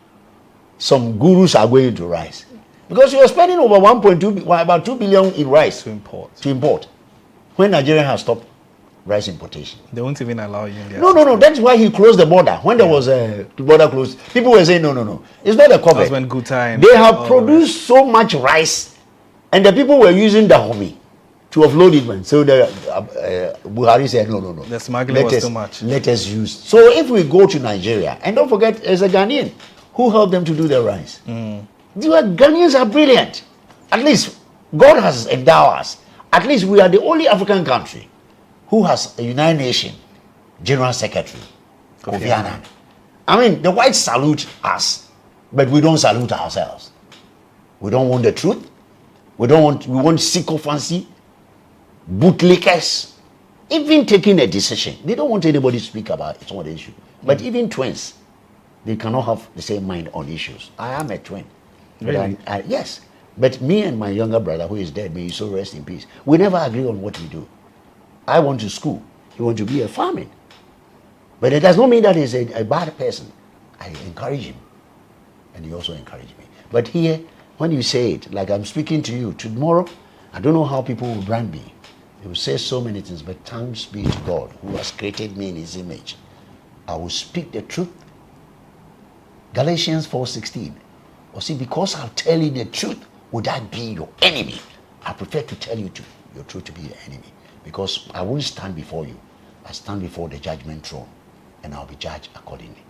some gurus are going into rice. Because you are spending over about 2 billion in rice to import. When Nigeria has stopped rice importation. They won't even allow you in there. No. That's why he closed the border. When there was the border closed, people were saying, no. It's not a cover. That's when good time. They have produced so much rice, and the people were using the homie to offload it, man. So the Buhari said, no. The smuggling was too much. Let us use. So if we go to Nigeria, and don't forget, there's a Ghanaian who helped them to do the rice. The Ghanaians are brilliant. At least God has endowed us. At least we are the only African country who has a United Nations General Secretary, Kofi Annan. I mean, the whites salute us, but we don't salute ourselves. We don't want the truth. We want sycophancy, bootlickers, even taking a decision. They don't want anybody to speak about it's not an issue. But even twins, they cannot have the same mind on issues. I am a twin. Really? Yes. But me and my younger brother, who is dead, may he so rest in peace, we never agree on what we do. I went to school. He wants to be a farming. But it does not mean that he's a bad person. I encourage him. And he also encouraged me. But here, when you say it, like I'm speaking to you, tomorrow, I don't know how people will brand me. They will say so many things, but thanks be to God who has created me in his image. I will speak the truth. Galatians 4:16. Or see, because I'll tell you the truth, would I be your enemy? I prefer to tell you your truth to be your enemy. Because I won't stand before you. I stand before the judgment throne, and I'll be judged accordingly.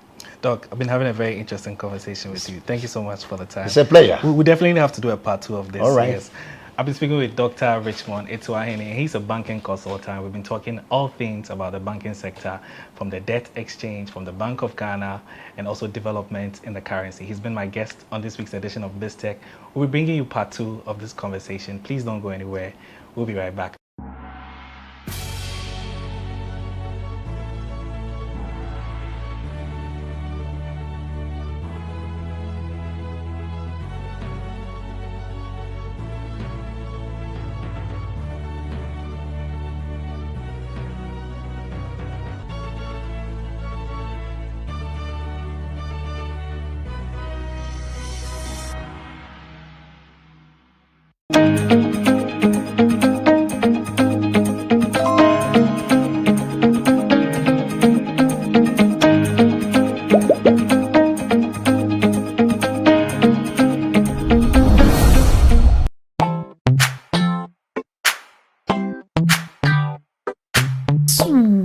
Doc, I've been having a very interesting conversation with you. Thank you so much for the time. It's a pleasure. We definitely have to do a part 2 of this. All right. Yes. I've been speaking with Dr. Richmond Etuahene. He's a banking consultant. We've been talking all things about the banking sector, from the debt exchange, from the Bank of Ghana, and also development in the currency. He's been my guest on this week's edition of BizTech. We'll be bringing you part 2 of this conversation. Please don't go anywhere. We'll be right back.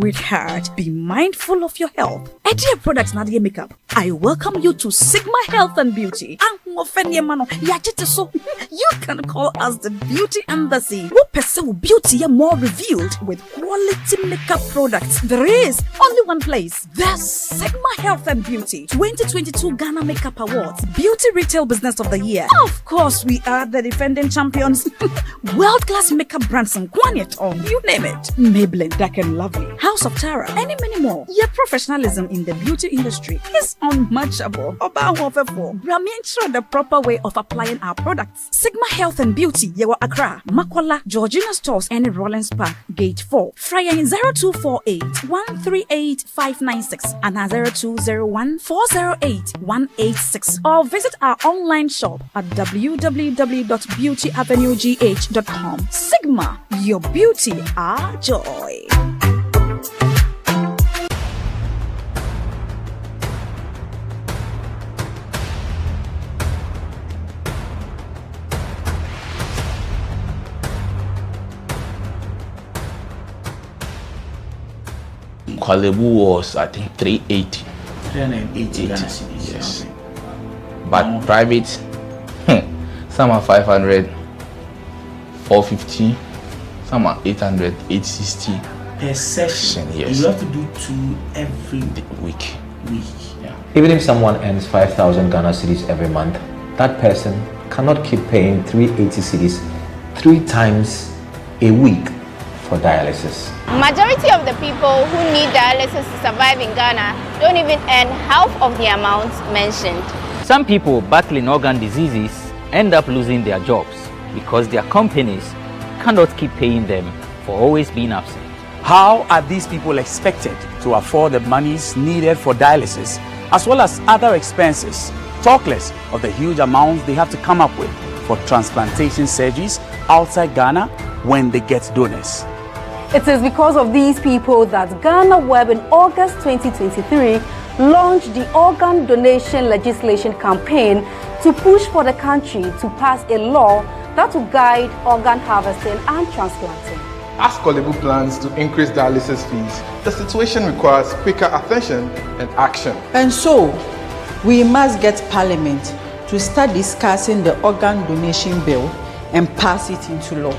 sweetheart, be mindful of your health. Dear products na dear makeup. I welcome you to Sigma Health and Beauty. You can call us the Beauty Embassy. Who pursue beauty more revealed with quality makeup products. There is only one place. The Sigma Health and Beauty 2022 Ghana Makeup Awards Beauty Retail Business of the Year. Of course, we are the defending champions. World-class makeup brands and Quaniton, you name it. Maybelline, Dark and Lovely, House of Tara, and many more. Your professionalism in the beauty industry is unmatchable. Ramin the proper way of applying our products. Sigma Health and Beauty, Yewa Accra, Makola, Georgina Stores, and Rollins Park, Gate 4. Fryer in 0248 138 596 and 0201 408 186. Or visit our online shop at www.beautyavenuegh.com. Sigma, your beauty, our joy. Kwalebu was, I think, 380. 380 Ghana cedis. Yes. But private, some are 500, 450, some are 800, 860. Per session, yes. You have to do 2 every week. Yeah. Even if someone earns 5,000 Ghana cedis every month, that person cannot keep paying 380 cedis 3 times a week for dialysis. Majority of the people who need dialysis to survive in Ghana don't even earn half of the amount mentioned. Some people battling organ diseases end up losing their jobs because their companies cannot keep paying them for always being absent. How are these people expected to afford the monies needed for dialysis as well as other expenses, talk less of the huge amounts they have to come up with for transplantation surgeries outside Ghana when they get donors? It is because of these people that GhanaWeb in August 2023 launched the organ donation legislation campaign to push for the country to pass a law that will guide organ harvesting and transplanting. As Kolebu plans to increase dialysis fees, the situation requires quicker attention and action. And so, we must get Parliament to start discussing the organ donation bill and pass it into law.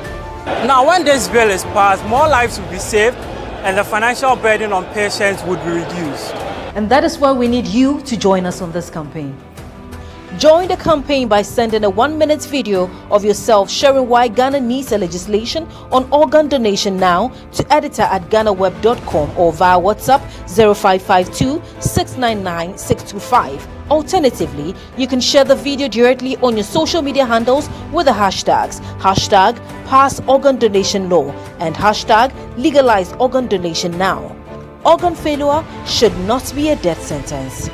Now, when this bill is passed, more lives will be saved and the financial burden on patients would be reduced. And that is why we need you to join us on this campaign. Join the campaign by sending a 1-minute video of yourself sharing why Ghana needs a legislation on organ donation now to editor@GhanaWeb.com or via WhatsApp 0552 699 625. Alternatively, you can share the video directly on your social media handles with the hashtags #PassOrganDonationLaw and #LegalizeOrganDonationNow. Organ failure should not be a death sentence.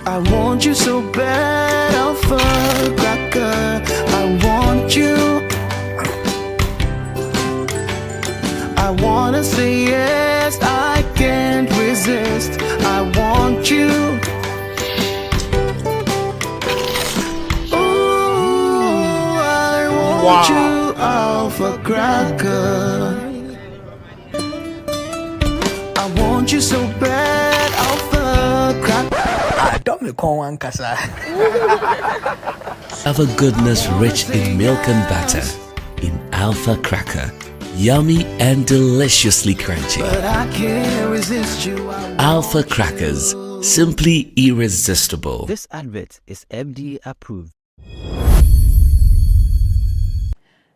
I want you so bad, Alpha Cracker. I want you. I wanna say yes, I can't resist. I want you. Ooh, I want you, Alpha Cracker. I want you so bad, Alpha Cracker. Alpha goodness rich in milk and butter. In Alpha Cracker. Yummy and deliciously crunchy. But I can't resist you. Alpha Crackers. Simply irresistible. This advert is FDA approved.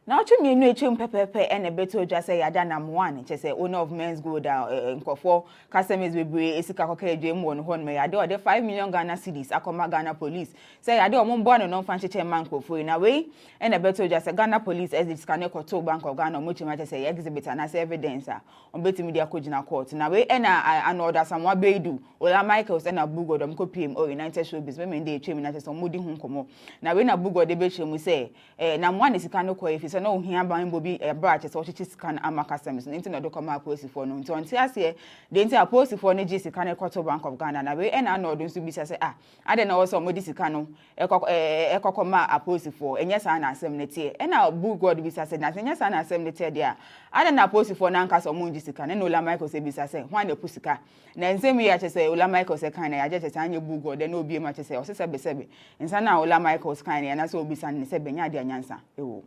Now to me no echem pepepe and a beto just say yada nam one say owner of Men's Gold nkofo customers bebre esika kokere dwem won hon me yada the 5 million Ghana cedis akoma Ghana police say yada omo bo no fan cheche man nkofo na we and a beto just say Ghana police as it scan to Bank of Ghana mo chima say exhibit and as evidence on beti media kojina court na we an order samwa bedu Ola Michaels and a bugo dom ko PM o United Showbiz me dey echem na say modi hu komo na we na bugo de be chemu say na one esika no ko if no here ban bobi branch so chichi scan Ama customers nti na do come aposi for no nti on tia se de nti aposi for ne ji sika ne kwato Bank of Ghana na we na no do nso bi say ade na also modi sika no ekokoma aposi for enye sa na asem ne tie na bu god bi say na enye sa na asem ne tie dia ade na aposi for na nka so mo ji sika ne no Ola Michael say bi say hwan na pusika na nsem ya che say Ola Michael say kan na ya je che anye bu god na obi ma che say o se sebe nsa na Ola Michael kan na so obi san ne se benya de anyansa ewo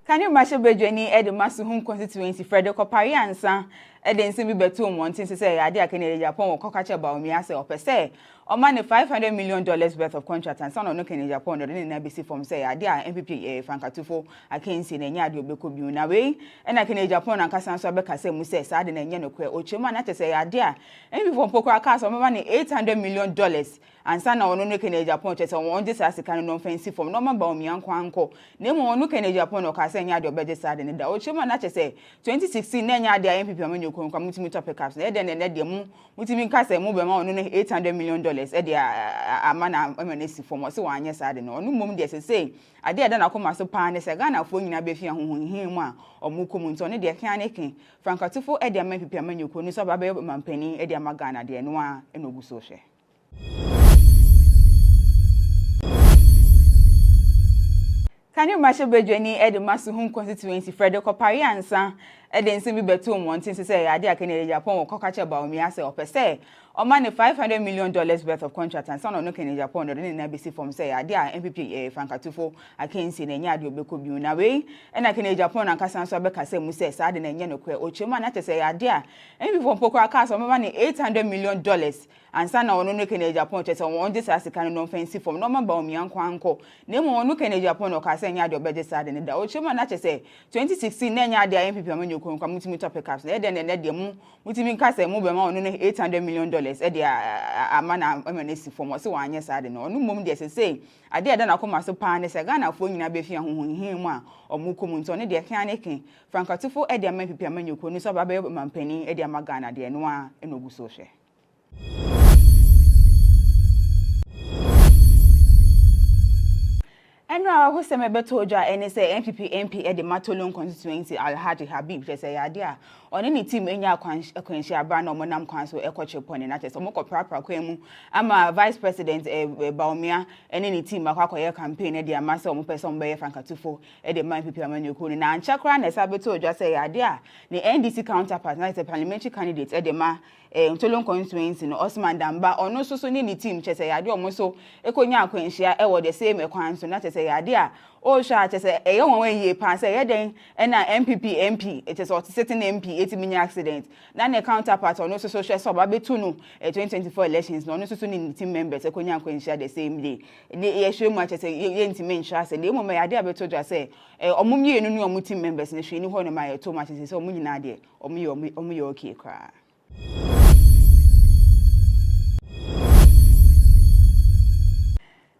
Can you match Bejani at the Masuhum constituency, Frederick Pariansa, at the Nsimbi Betum, wanting to say, I dear Canadian Japan or Cocacha about me, I say, or per se, or money $500 million worth of contract, and son of no Canadian Japan, or the NBC from say, I dear MPP, Francatufo, I can't see the Yadio Becobu away, and I Canadian Japan and Cassan Sabeka say, Musse, Sad and Yano, or Chiman, to say, I dear, and from Poker Cast of money $800 million. And son of no Canadian Japan, on this as a kind of offensive from Norman Baum, Yanko Anko, name no Canadian Japan or Cassan Yadio Better Sad and the Ochiman, not to say, 2016, then Yadia MPP. Come to me topic ups. Then the moon, which means cast a move amount $800 million. Ama Nana Mcbrown for so 1 year side no mum dey say I dey na come so pan say Ghana fo nyina be fia honhon hin mu a omukom nto ne dey kan eken Frankatufo e dey man pipia manyoko ni so ba be mampani e dey ma Ghana dey no a enogu so hwe Can you match Bejani at the Masuhum constituency, Frederick Pariansa, at the Nsimbi Betum, wanting to say, I dear Canadian Japan or Cocacha about me, I say, or per se, or money $500 million worth of contract, and son of no Canadian Japan or the NBC from say, I dear MPP, Francatufo, I can't see the Yadio Becobu away, and I Canadian Japan and Cassan Sabeka say, Musse, Sad and Yano, or Chiman, to say, I dear, and from Poker Cast of money $800 million. And son of no Canadian Japan, on this as a kind of offensive from Norman Baum, Yanko Anko, name no Canadian Japan or Cassan Yadio Better Sad and the Ochiman, not to say, 2016, then Yadia MPP. Come to me topic ups. Then the moon, which means cast a move amount $800 million. Ama Nana Mcbrown for so 1 year side no mum dey say I dey na come so pan say Ghana fo nyina be fia honhon hin mu a omukom nto ne dey kan eken Frankatufo e dey man pipia manyoko ni so ba be mampani e dey ma Ghana dey no a enogu so hwe Enra who say me beto oja ene say MPP MP e de Matolon constituency Alhaji Habib say yadia on any team enya akwanhia abra na omonam kwan so ekoche pone na tese omoko prapra kwemu ama vice president Baumia any team akwakoye campaign e de amasa omo person be Frankatufo e de man MPP amanyoko ni na anchakra na say beto oja say yadia the NDC counterpart na say parliamentary candidate e de ma Matolon constituency no Osman Damba ono so ni team che say yadia omo so ekonya akwanhia e wo the same ekwan so na tese yadia o sha say e won wen ye pan say yeden na MPP MP it is sitting MP 80 mini accident na ne counterpart ono so hwe so ba betu no 2024 elections no ono so ni team members e konya akwanhia the same day ye hwe mu say ye ntime nhwa say le mo me yadia betu ja say omumye enu omu team members ne hwe ni ho no ma ye to ma say omu nyina de omu ye okay kra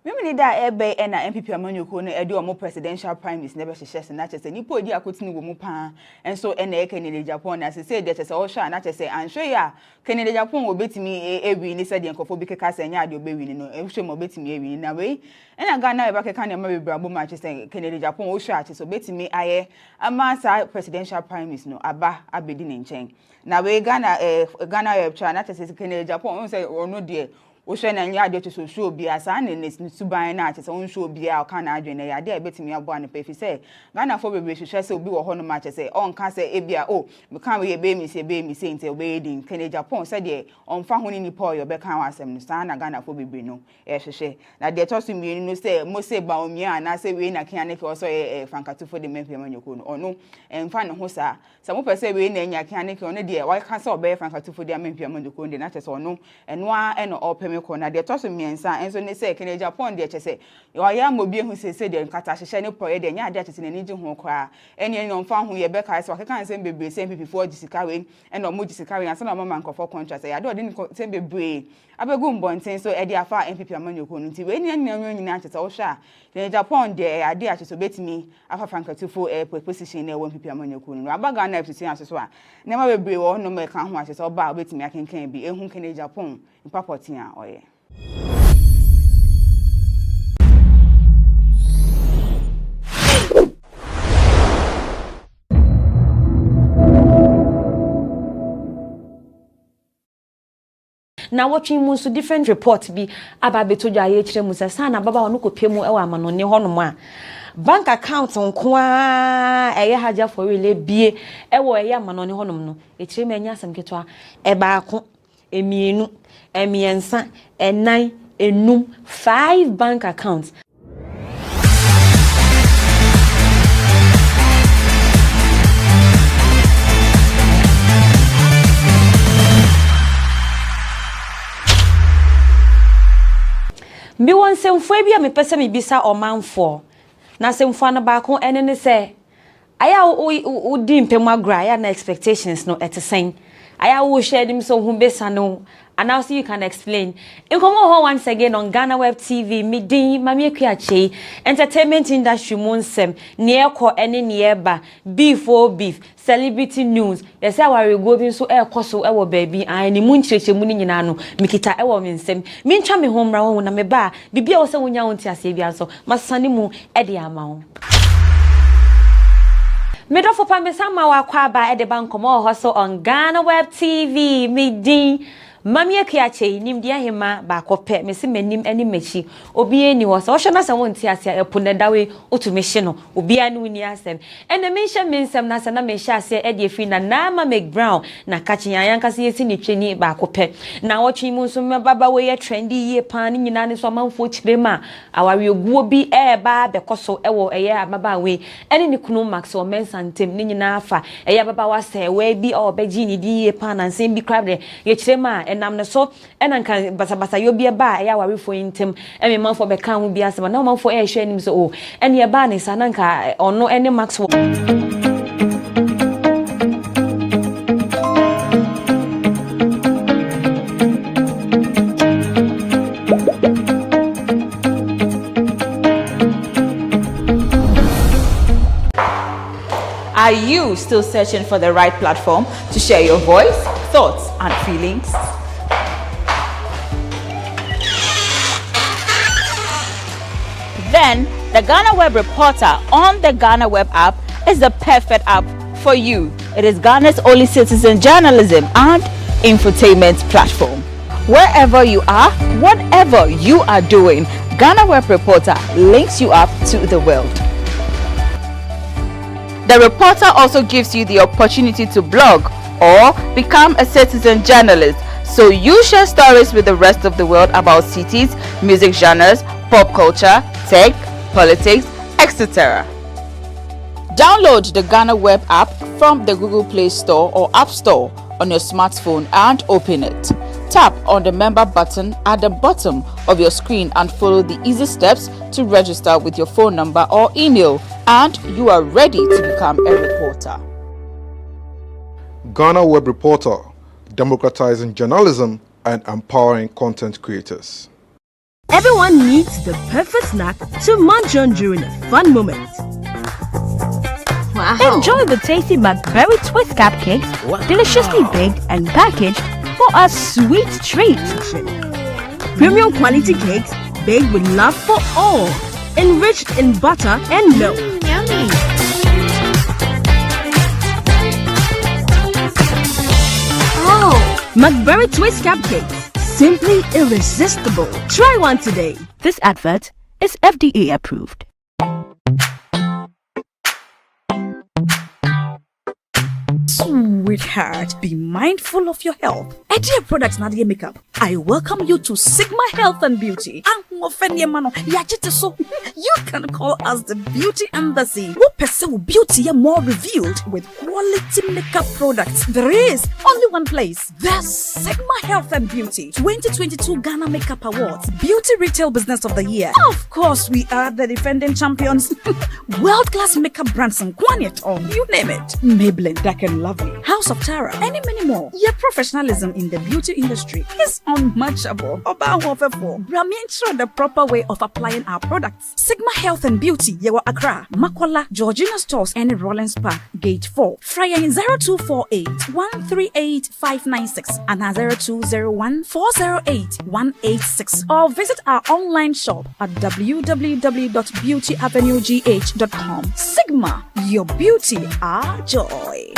Mimi da ebe na MPP amanyoko no ede omo presidential primaries never sheshe na chese nipo odi akotini wo mu pa enso na Canadian Japan na se de chese o hwa na chese anhwe ya Canadian Japan wo betimi ewi ni se de nkofo bi keka se nya de obewi ni no ehwe mo betimi ewi ni na we na Ghana e ba keka na ma bebrabo ma chese Canadian Japan wo hwa chese betimi aye ama sa presidential primaries no aba abedi ne nchen na we GhanaWeb TV na chese Canadian Japan o se ono de o hwe na nya de to show bia sa na ne suban na ate se won show bia o ka na adwene ya de betimi abo an pe fi se Ghana for bebre hwehwe se obi wo ho no ma che se on ka se ebia o me kan we be mi se nte obe din Canadian Japan se de on fa ho ni ni Paul yo be kan wasem no sa na Ghana for bebre no e hwehwe na de to so mi no se mo se ba omi ana se we na kian ne ke so Frankatufo de mempe amanyoko no ono emfa ne ho sa mo pese we na nya kian ne ke ono de wa ka se obe Frankatufo de mempe amanyoko de na che se ono eno a eno opeme meko na de toso miensa enso ne say Kenya Japan de chese yo ya mobi hu se de nkata hye ne poye de nya ade chese ne ji ho kwa ene no mfa ho ye be kai so keka nsem bebre sem PP4 gisika we ene o mo gisika we ansa na mama nkofo contract ya de ode ni sem bebre abegu mbonten so e de afa MPP amanyoko no nti we ni nyina chese wo hwa Kenya Japan de ade a chese betimi afa frankatufo position na MPP amanyoko no abaga na FCC aso a ne ma bebre wo no me ka ho a chese oba betimi akenkan bi ehun Kenya Japan Papotia oye. Na watching mu so different report bi aba betoja ye kire mu sa na baba wono kopemu e wa manone honom a bank account nko a eye haja for really bie e wo eye manone honom no e kire me anya asem keto a e baako emienu emiensa enan enum 5 bank accounts. Mi won semfo bia me pese me bisa omanfo na semfo na baako ene ne se aya wo di mpem agra ya na expectations no etesen aya wo share dim so hu besa no and now so you can explain. Inkomo once again on GhanaWeb TV, midin mami akuache entertainment industry monsem neeko ene neeba beef for beef celebrity news. Yes our go bin so e koso e wo baby an ni munchirche mu ni nyina no mikita e wo mensem mentwa me homra wo na me ba bibia wo se wonya wonti ase bia so masane mu e de ama wo Medofo pambesama wa kwaba e de bankomo ho so on GhanaWeb TV midin Mami akiache nimdia hema ba kope mesi manim ani machi obi eni wo so hwe na se wonti ase epone dawe otumehye no obi anu ni asem ene menhye mensem na se na menhye ase e de afi na Ama Mcbrown na kachiyan yankase yesi ni twani ba kope na wotwe mu so baba we ye trendy ye pan nyina ne so manfo kirema aware oguo bi e ba bekoso ewo eye amaba we ene ni kunu max o mensantem ni nyina afa eye baba wase we bi o beji ni di ye pan ansem bi krabre ye kirema enam ne so enanka basa yo bia ba ya warefo intem eme manfo be kan ho bia sema na manfo e hwe anim so o ene ye ba ne sananka ono ene max Are you still searching for the right platform to share your voice, thoughts, and feelings? Then the GhanaWeb Reporter on the GhanaWeb app is the perfect app for you. It is Ghana's only citizen journalism and infotainment platform. Wherever you are, whatever you are doing, GhanaWeb Reporter links you up to the world. The reporter also gives you the opportunity to blog or become a citizen journalist, so you share stories with the rest of the world about cities, music genres, pop culture, tech, politics, etc. Download the GhanaWeb app from the Google Play Store or App Store on your smartphone and open it. Tap on the member button at the bottom of your screen and follow the easy steps to register with your phone number or email, and you are ready to become a reporter. GhanaWeb Reporter, democratizing journalism and empowering content creators. Everyone needs the perfect snack to munch on during a fun moment. Wow. Enjoy the tasty McBerry Twist cupcakes, deliciously baked and packaged for a sweet treat. Premium quality cakes baked with love for all, enriched in butter and milk. Yummy! Oh, McBerry Twist cupcakes, simply irresistible. Try one today. This advert is FDA approved. Sweet. Sweetheart, be mindful of your health. Dear products Nadia Makeup, I welcome you to Sigma Health and Beauty. You can call us the Beauty Embassy. Who pursue beauty more revealed with quality makeup products. There is only one place. The Sigma Health and Beauty 2022 Ghana Makeup Awards Beauty Retail Business of the Year. Of course, we are the defending champions. World-class makeup brands and Quaniton, you name it. Maybelline, Dark and Lovely, House of Tara, and many more. Your professionalism in the beauty industry is unmatchable. Intro the proper way of applying our products. Sigma Health and Beauty, Yewa Accra, Makola, Georgina Stores, and Rollins Park, Gate 4. Fryer in 0248 138 596 and 0201 408 186. Or visit our online shop at www.beautyavenuegh.com. Sigma, your beauty, our joy.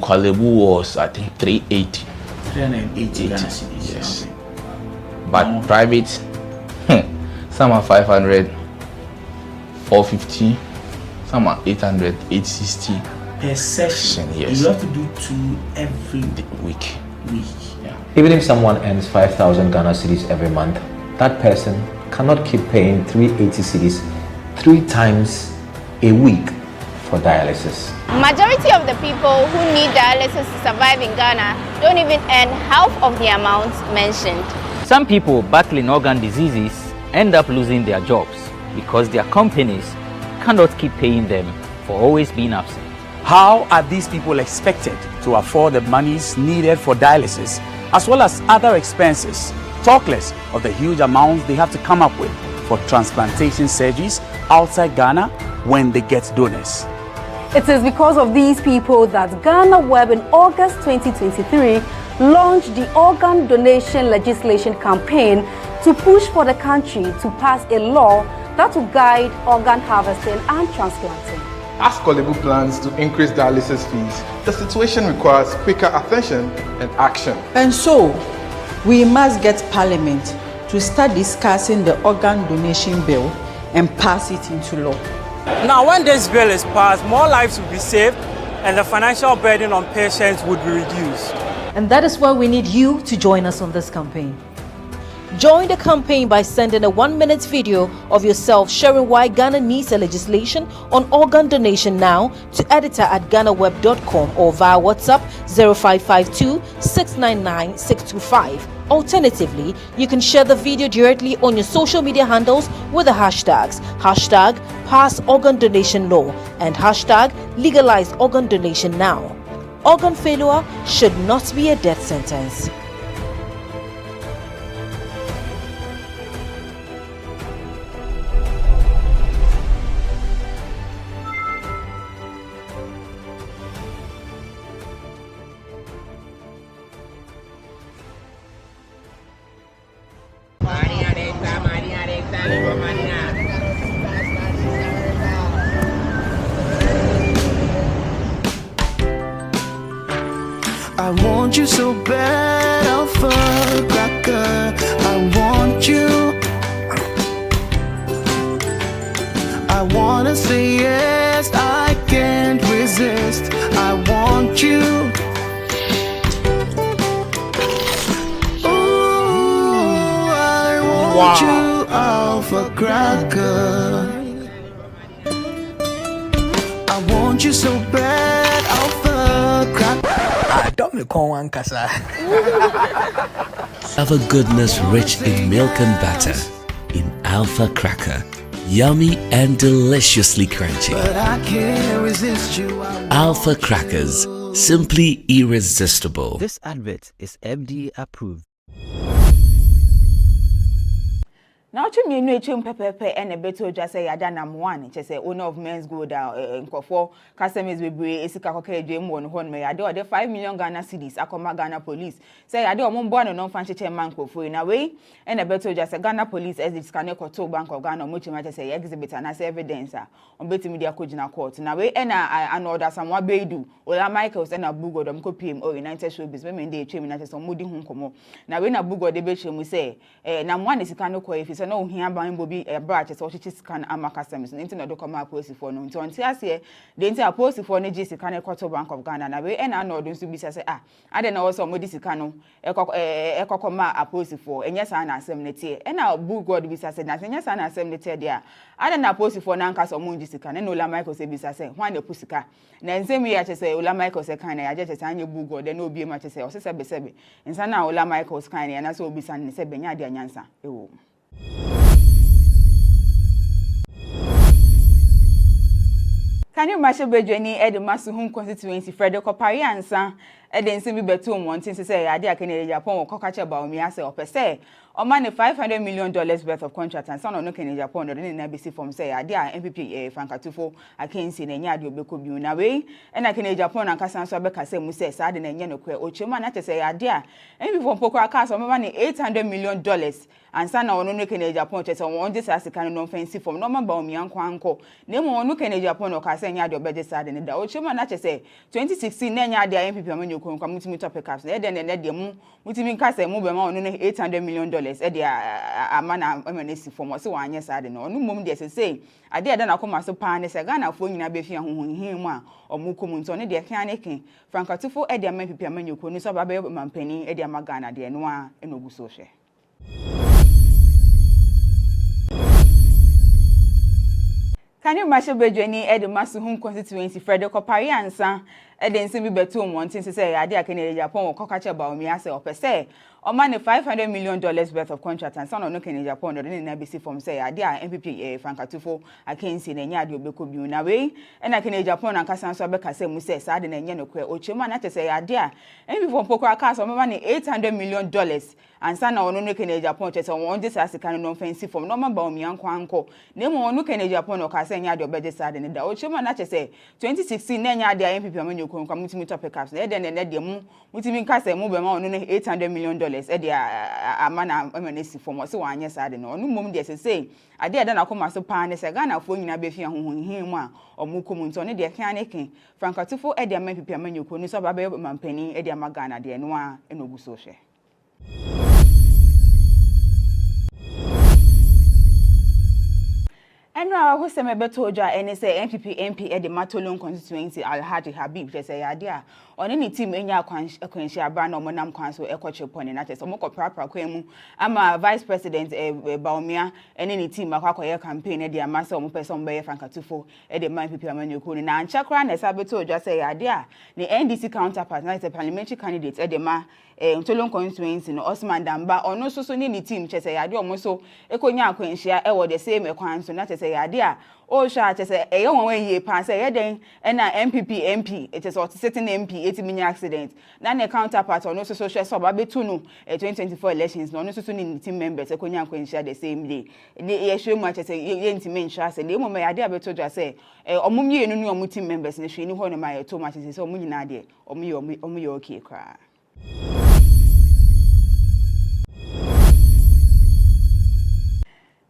Kwalebu was, I think, 380. 380 Ghana cedis. Yes. But private, some are 500, 450, some are 800, 860. Per session, yes. You have to do 2 every week. Yeah. Even if someone earns 5,000 Ghana cedis every month, that person cannot keep paying 380 cedis 3 times a week for dialysis. Majority of the people who need dialysis to survive in Ghana don't even earn half of the amount mentioned. Some people battling organ diseases end up losing their jobs because their companies cannot keep paying them for always being absent. How are these people expected to afford the monies needed for dialysis as well as other expenses, talk less of the huge amounts they have to come up with for transplantation surgeries outside Ghana when they get donors? It is because of these people that GhanaWeb in August 2023 launched the organ donation legislation campaign to push for the country to pass a law that will guide organ harvesting and transplanting. As Kwalebu plans to increase dialysis fees, the situation requires quicker attention and action. And so, we must get Parliament to start discussing the organ donation bill and pass it into law. Now, when this bill is passed, more lives will be saved and the financial burden on patients would be reduced. And that is why we need you to join us on this campaign. Join the campaign by sending a 1-minute video of yourself sharing why Ghana needs a legislation on organ donation now to editor@ghanaweb.com or via WhatsApp 0552 699 625. Alternatively, you can share the video directly on your social media handles with the hashtags #PassOrganDonationLaw and #LegalizeOrganDonationNow. Organ failure should not be a death sentence. I want you so bad, Alpha Cracker. I want you. I wanna say yes, I can't resist. I want you. Ooh, I want you, Alpha Cracker. I want you so bad, Alpha Cracker. Alpha goodness rich in milk and butter. In Alpha Cracker. Yummy and deliciously crunchy. But I can't resist you. Alpha Crackers. Simply irresistible. This advert is FDA approved. Now to me no echem pepepe and a beto just say ada nam one say owner of Men's Gold nkofo customers bebre esika koka edwem won ho me ade ode 5 million Ghana cedis akoma Ghana police say ade omon bo no fan cheche man nkofo na we and a beto just say Ghana police as it scan to Bank of Ghana mo chima say exhibit and as evidence on beti media kojina court na we an order samwa beidu Ola Michaels and a bugo dom ko PM o United Showbiz me dey echem na say mudi hu nkomo na we na bugo de be chemu say na one esika no ko if no hia ban bobi branch so chichi scan Ama customers nti na do come aposi for no nti onti ase de nti aposi for no gi sika na kwato Bank of Ghana na we na no do nso bi say ade na wo so mo di sika no ekokoma aposi for enye sa na asem netie na bu god bi say na enye sa na asem netie dia ade na aposi for na nka so mo gi sika na Ola Michael say bi say hwan na pusika na nsem ya che say Ola Michael say kan na ya je che say anye bu god na obi ma che say o se sebe nsa na Ola Michael scan na so obi san ne se benya de anyansa ewo Can you imagine Bejeni Ed Masuhun constituency Frederick Opariansa Edensi bi betu montin say ade akene Japan ko kache ba omi ase opese o man $500 million worth of contract and son no Kenya Japan no na bisi from say ade a MPP Frankatufo akensi na nya ade obeko bi na we na Kenya Japan na kasa so abeka say mu say sa ade na nya no kwe ochema na say ade a MPP from poko aka so man $800 million and son no no Kenya Japan che say won just as kan no fancy from no man ba omi anko na mo no Kenya Japan no ka say nya ade obeje sa ade ne da ochema na che say 2016 na nya ade MPP amanyo kwa mutimi topic caps na de mu mutimi nka say mu be ma no $800 million e de Ama Nana Mcbrown for so wanye sade no no mum de say ade ade na koma so pa ne say Ghana fo nyina be fi ahohonhin mu a omukom nto ne de kan ne ken Frankatufo e de MPP amanyoko ni so ba be mampani e de ama Ghana de no a enogu so hwe Can you imagine Bejeni Ed Masuhun constituency Frederick Opariansa Edensi bi betu montin say ade akene Japan ko kache ba omi ase opese o man $500 million worth of contract and son no Kenya Japan no na bisi from say ade a MPP Frankatufo akensi na nya ade obeko bi na we na Kenya Japan na kasa so abeka say mu say sa ade na nya no kwe ochema na say ade a MPP from poko aka so man $800 million and son no Kenya Japan che say won just as kan no fancy from no man ba omi anko na mo no Kenya Japan no ka say nya ade obeje sa ade ne da ochema na say 2016 na nya ade a MPP amanyo kwa mutimi topic caps na de mu mutimi nka say mu be ma no $800 million e de Ama Nana Mcbrown for so wanye sade no no mum de say ade ade na koma so pa ne say Ghana fo nyina be fi ahohonhin mu a omukom nto ne de kan ne ken Frankatufo e de MPP amanyoko ni so ba be mampani e de ama Ghana de no a enogu so hwe Enra who se me beto oja ene say MPP MP e de Matolon constituency Alhaji Habib je say ade a oni ni team enya akwanshi abra na omonam kwan so ekoche pone na che so mo kopra kwan mu ama vice president Baumia ene ni team akwakoye campaign e de amasa omo person be Frankatufo e de MPP amanyoko ni na anchakra na sa beto oja say ade a the NDC counterpart na is a parliamentary candidate e de ma Ntolon constituency no Osman Damba ono so ni team che say ade omo so ekonya akwanshi e wo the same ekwan so na che say ade a o sha che say e won wen ye pa say ye den na MPP MP it is sitting MP etimi accident na ne counterpart ono so hwe so ba betu no 2024 elections no ono so ni team members ekonya akwanshi the same day ye hwe mu che say ye ntimi nsha say le mo me ade abeto dwa say omumye enu no team members ne hwe ni ho no ma ye to ma che say omunyina de omuye okay kra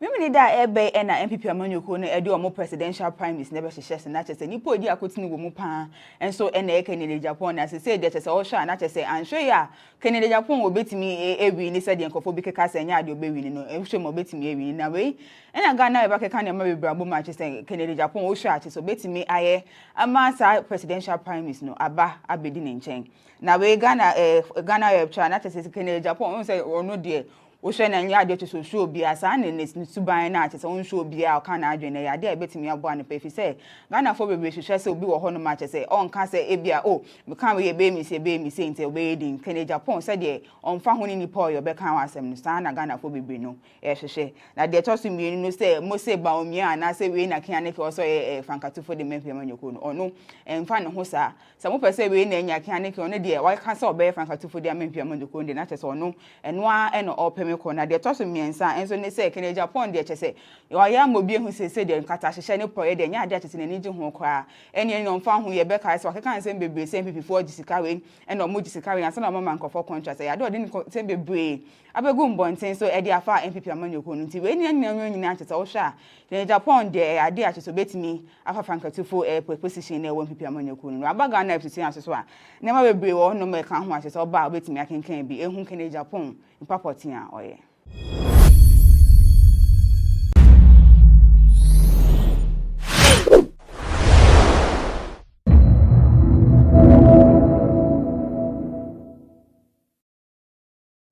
Mimi da ebe na MPP amanyoko no ede omo presidential primaries never sheshe na chese ni podi akotini wo mu pa enso na Kenya Japan na say de chese o sha na chese anhwe ya Kenya Japan obetimi ewi ni se de nkofo bi keka se nya de obewi ni no ehwe mo obetimi ewi na we na Ghana eba keka na ma bebrabo ma chese Kenya Japan o sha chese obetimi aye ama sa presidential primaries no aba abedi ni nchen na we GhanaWeb TV na chese Kenya Japan o say ono de o hwe na nya de to show bia sa na ne suban na ate se won show bia o ka na adwene ya de betimi abo an pe fi se Ghana fo bebe hwehwe se obi wo ho no ma che se on ka se ebia o me kan we be mi se nte obe din Kenya Japan se de on fa ho ni ni Paul yo be kan wasem no sa na Ghana fo bebe no e hwehwe na de to so mi no se mo se ba o mi ana se we na kan ne ke o so Frankatufo de mempe amanyoko no ono emfa ne ho sa mo pese we na nya kan ne ke ono de wa ka se obe Frankatufo de mempe amanyoko de na che se ono eno a eno o ko na de to so miensa enso ne say Kenya Japan de chese yo ya mobi hu se de nkata hyehyɛ ne poye de nya ade chese ne niji ho kwa ene no mfa ho ye beka se wakeka nsem bebre se MPP4 gisika we ene omo gisika we ansa na mama nkofo contract ya de ode nsem bebre abegu mbonten so e de afa MPP amanyoko no nti we ni nyina chese wo hwa Kenya Japan de ade chese betimi afa fankatufo position na MPP amanyoko no abaga na FCC aso so a nema bebre wo no me ka ho chese oba betimi akenkan bi ehun Kenya Japan impapotia oye.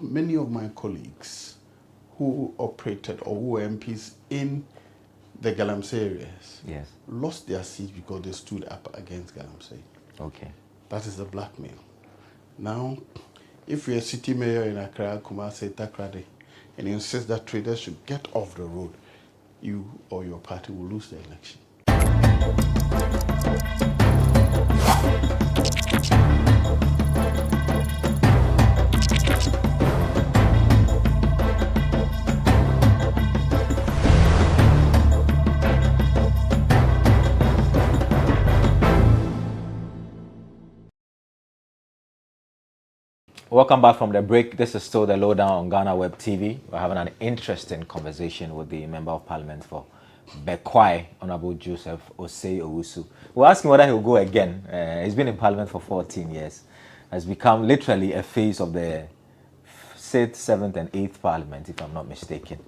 Many of my colleagues who operated or who were MPs in the Galamsey areas lost their seats because they stood up against Galamsey. Okay. That is the blackmail. Now, if you're a city mayor in Accra, Kumasi, Takrade, and you insist that traders should get off the road, you or your party will lose the election. Welcome back from the break. This is still the lowdown on GhanaWeb TV. We're having an interesting conversation with the Member of Parliament for Bekwai, Honorable Joseph Osei Owusu. We're asking whether he'll go again. He's been in Parliament for 14 years. Has become literally a face of the 6th, 7th and 8th Parliament, if I'm not mistaken.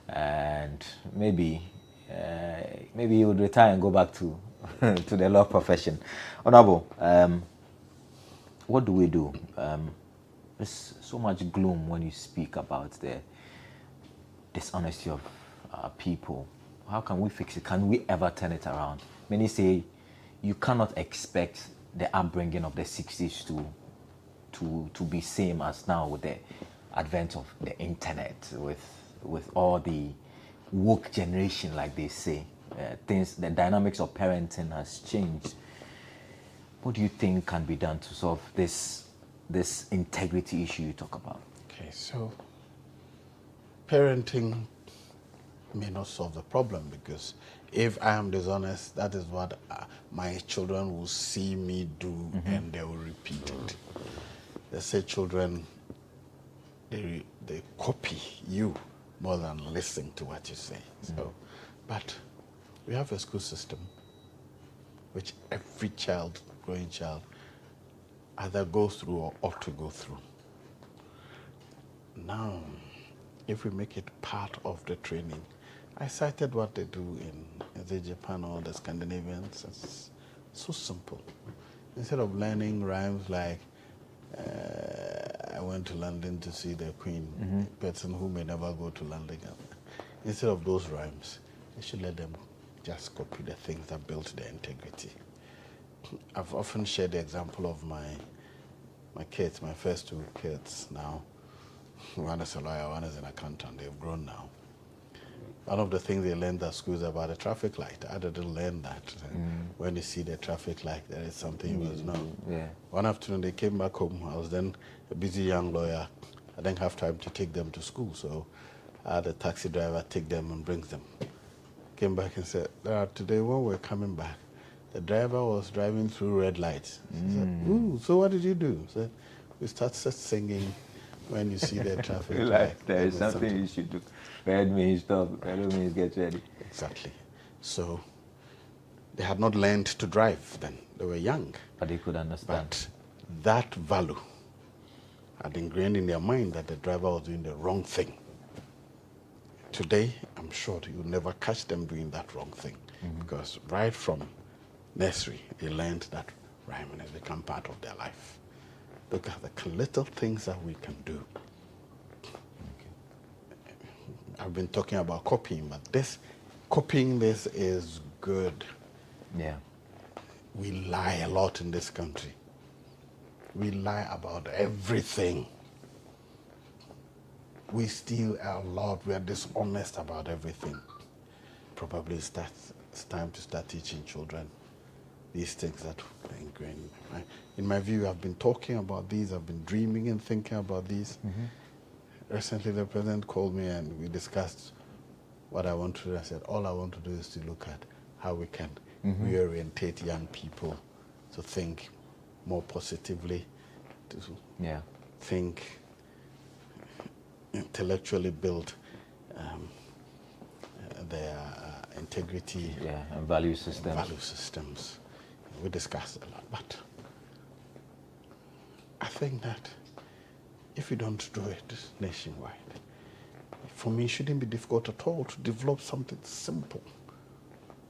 And maybe he would retire and go back to, to the law profession. Honorable, what do we do? There's so much gloom when you speak about the dishonesty of people. How can we fix it? Can we ever turn it around? Many say you cannot expect the upbringing of the 60s to be same as now with the advent of the internet, with all the woke generation, like they say. The dynamics of parenting has changed. What do you think can be done to solve this integrity issue you talk about? Okay, so parenting may not solve the problem, because if I am dishonest, that is what my children will see me do, and they will repeat it. They say children, they copy you more than listen to what you say. So, but we have a school system which every child, growing child, either goes through or ought to go through. Now, if we make it part of the training, I cited what they do in Japan or the Scandinavians. It's so simple. Instead of learning rhymes like, I went to London to see the Queen, person who may never go to London. Instead of those rhymes, they should let them just copy the things that built their integrity. I've often shared the example of my kids, my first two kids now. One is a lawyer, one is an accountant. They've grown now. One of the things they learned at school is about the traffic light. I didn't learn that. When you see the traffic light, there is something you must know. Yeah. One afternoon, they came back home. I was then a busy young lawyer. I didn't have time to take them to school, so I had a taxi driver take them and bring them. Came back and said, today when we're coming back, the driver was driving through red lights. He said, ooh, so what did you do? He said, we started singing when you see the traffic light. There is something you should do. Red means stop, yellow means get ready. Exactly. So they had not learned to drive then. They were young. But they could understand. But that value had ingrained in their mind that the driver was doing the wrong thing. Today, I'm sure you'll never catch them doing that wrong thing, because right from nursery, they learned that rhyming has become part of their life. Look at the little things that we can do. I've been talking about copying, but copying this is good. Yeah. We lie a lot in this country. We lie about everything. We steal a lot. We are dishonest about everything. Probably it's time to start teaching children these things that are ingrained. In my view, I've been talking about these. I've been dreaming and thinking about these. recently the president called me and we discussed what I want to do. I said, all I want to do is to look at how we can reorientate young people to think more positively, to think intellectually, build their integrity and value systems. We discussed a lot, but I think that if we don't do it nationwide, for me, it shouldn't be difficult at all to develop something simple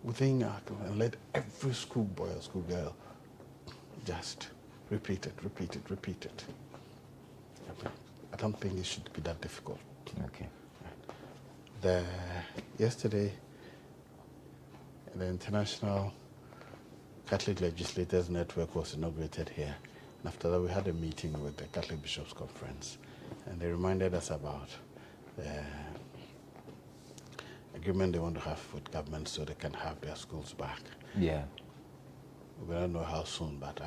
within our and let every schoolboy or schoolgirl just repeat it. I don't think it should be that difficult. Okay. Yesterday, the International Catholic Legislators Network was inaugurated here. And after that, we had a meeting with the Catholic Bishops' Conference, and they reminded us about the agreement they want to have with government so they can have their schools back. Yeah. We don't know how soon, but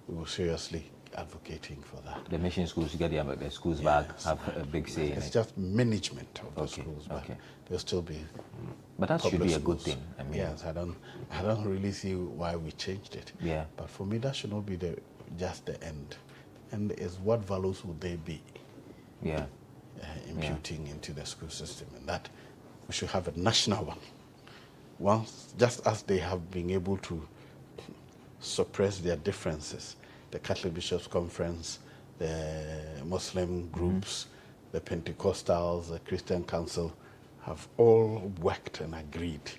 we were seriously advocating for that. The mission schools to get their schools back have a big say in it. It's just management of the schools, but there'll still be. But that should be a schools. good thing. I mean, yes, I don't really see why we changed it. Yeah. But for me, that should not be just the end. And is what values would they be? Yeah. Imputing into the school system, and that we should have a national one. Once, just as they have been able to suppress their differences, the Catholic Bishops' Conference, the Muslim groups, the Pentecostals, the Christian Council have all worked and agreed.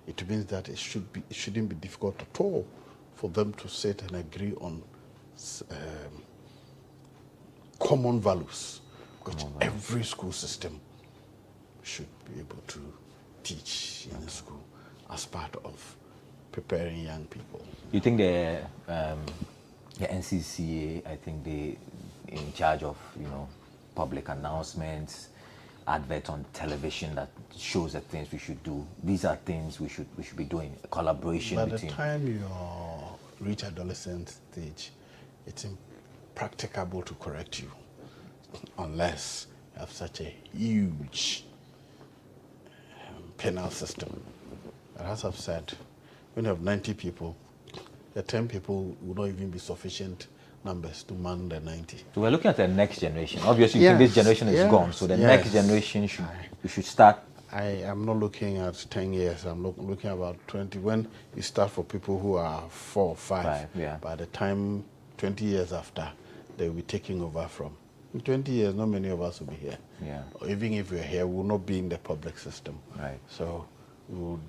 It means that it shouldn't be difficult at all for them to sit and agree on common values, which every school system should be able to teach in the school as part of preparing young people. You think the NCCA, I think they in charge of public announcements, advert on television that shows the things we should do. These are things we should be doing. A collaboration By between. the time you reach adolescent stage, it's impracticable to correct you unless you have such a huge penal system. And as I've said, when you have 90 people, the 10 people will not even be sufficient numbers to man the 90. So we're looking at the next generation. Obviously, you think this generation is gone, so the next generation should start. I am not looking at 10 years. I'm looking about 20. When you start for people who are 4 or 5, by the time 20 years after, they will be taking over from. In 20 years, not many of us will be here. Yeah. Or even if we're here, we will not be in the public system. Right. So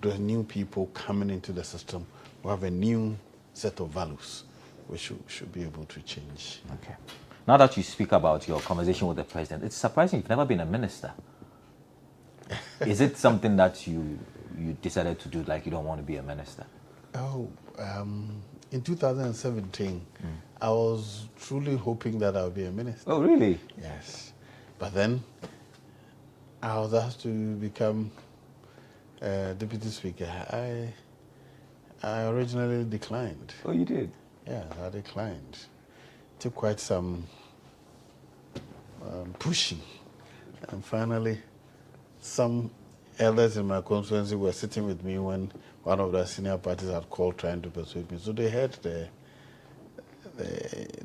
the new people coming into the system will have a new set of values which should be able to change. Okay. Now that you speak about your conversation with the president, it's surprising you've never been a minister. Is it something that you decided to do, like you don't want to be a minister? In 2017, I was truly hoping that I would be a minister. Oh, really? Yes. But then I was asked to become deputy speaker. I originally declined. Oh, you did? Yeah, I declined. It took quite some pushing. And finally, some elders in my constituency were sitting with me when one of the senior parties had called trying to persuade me. So they heard the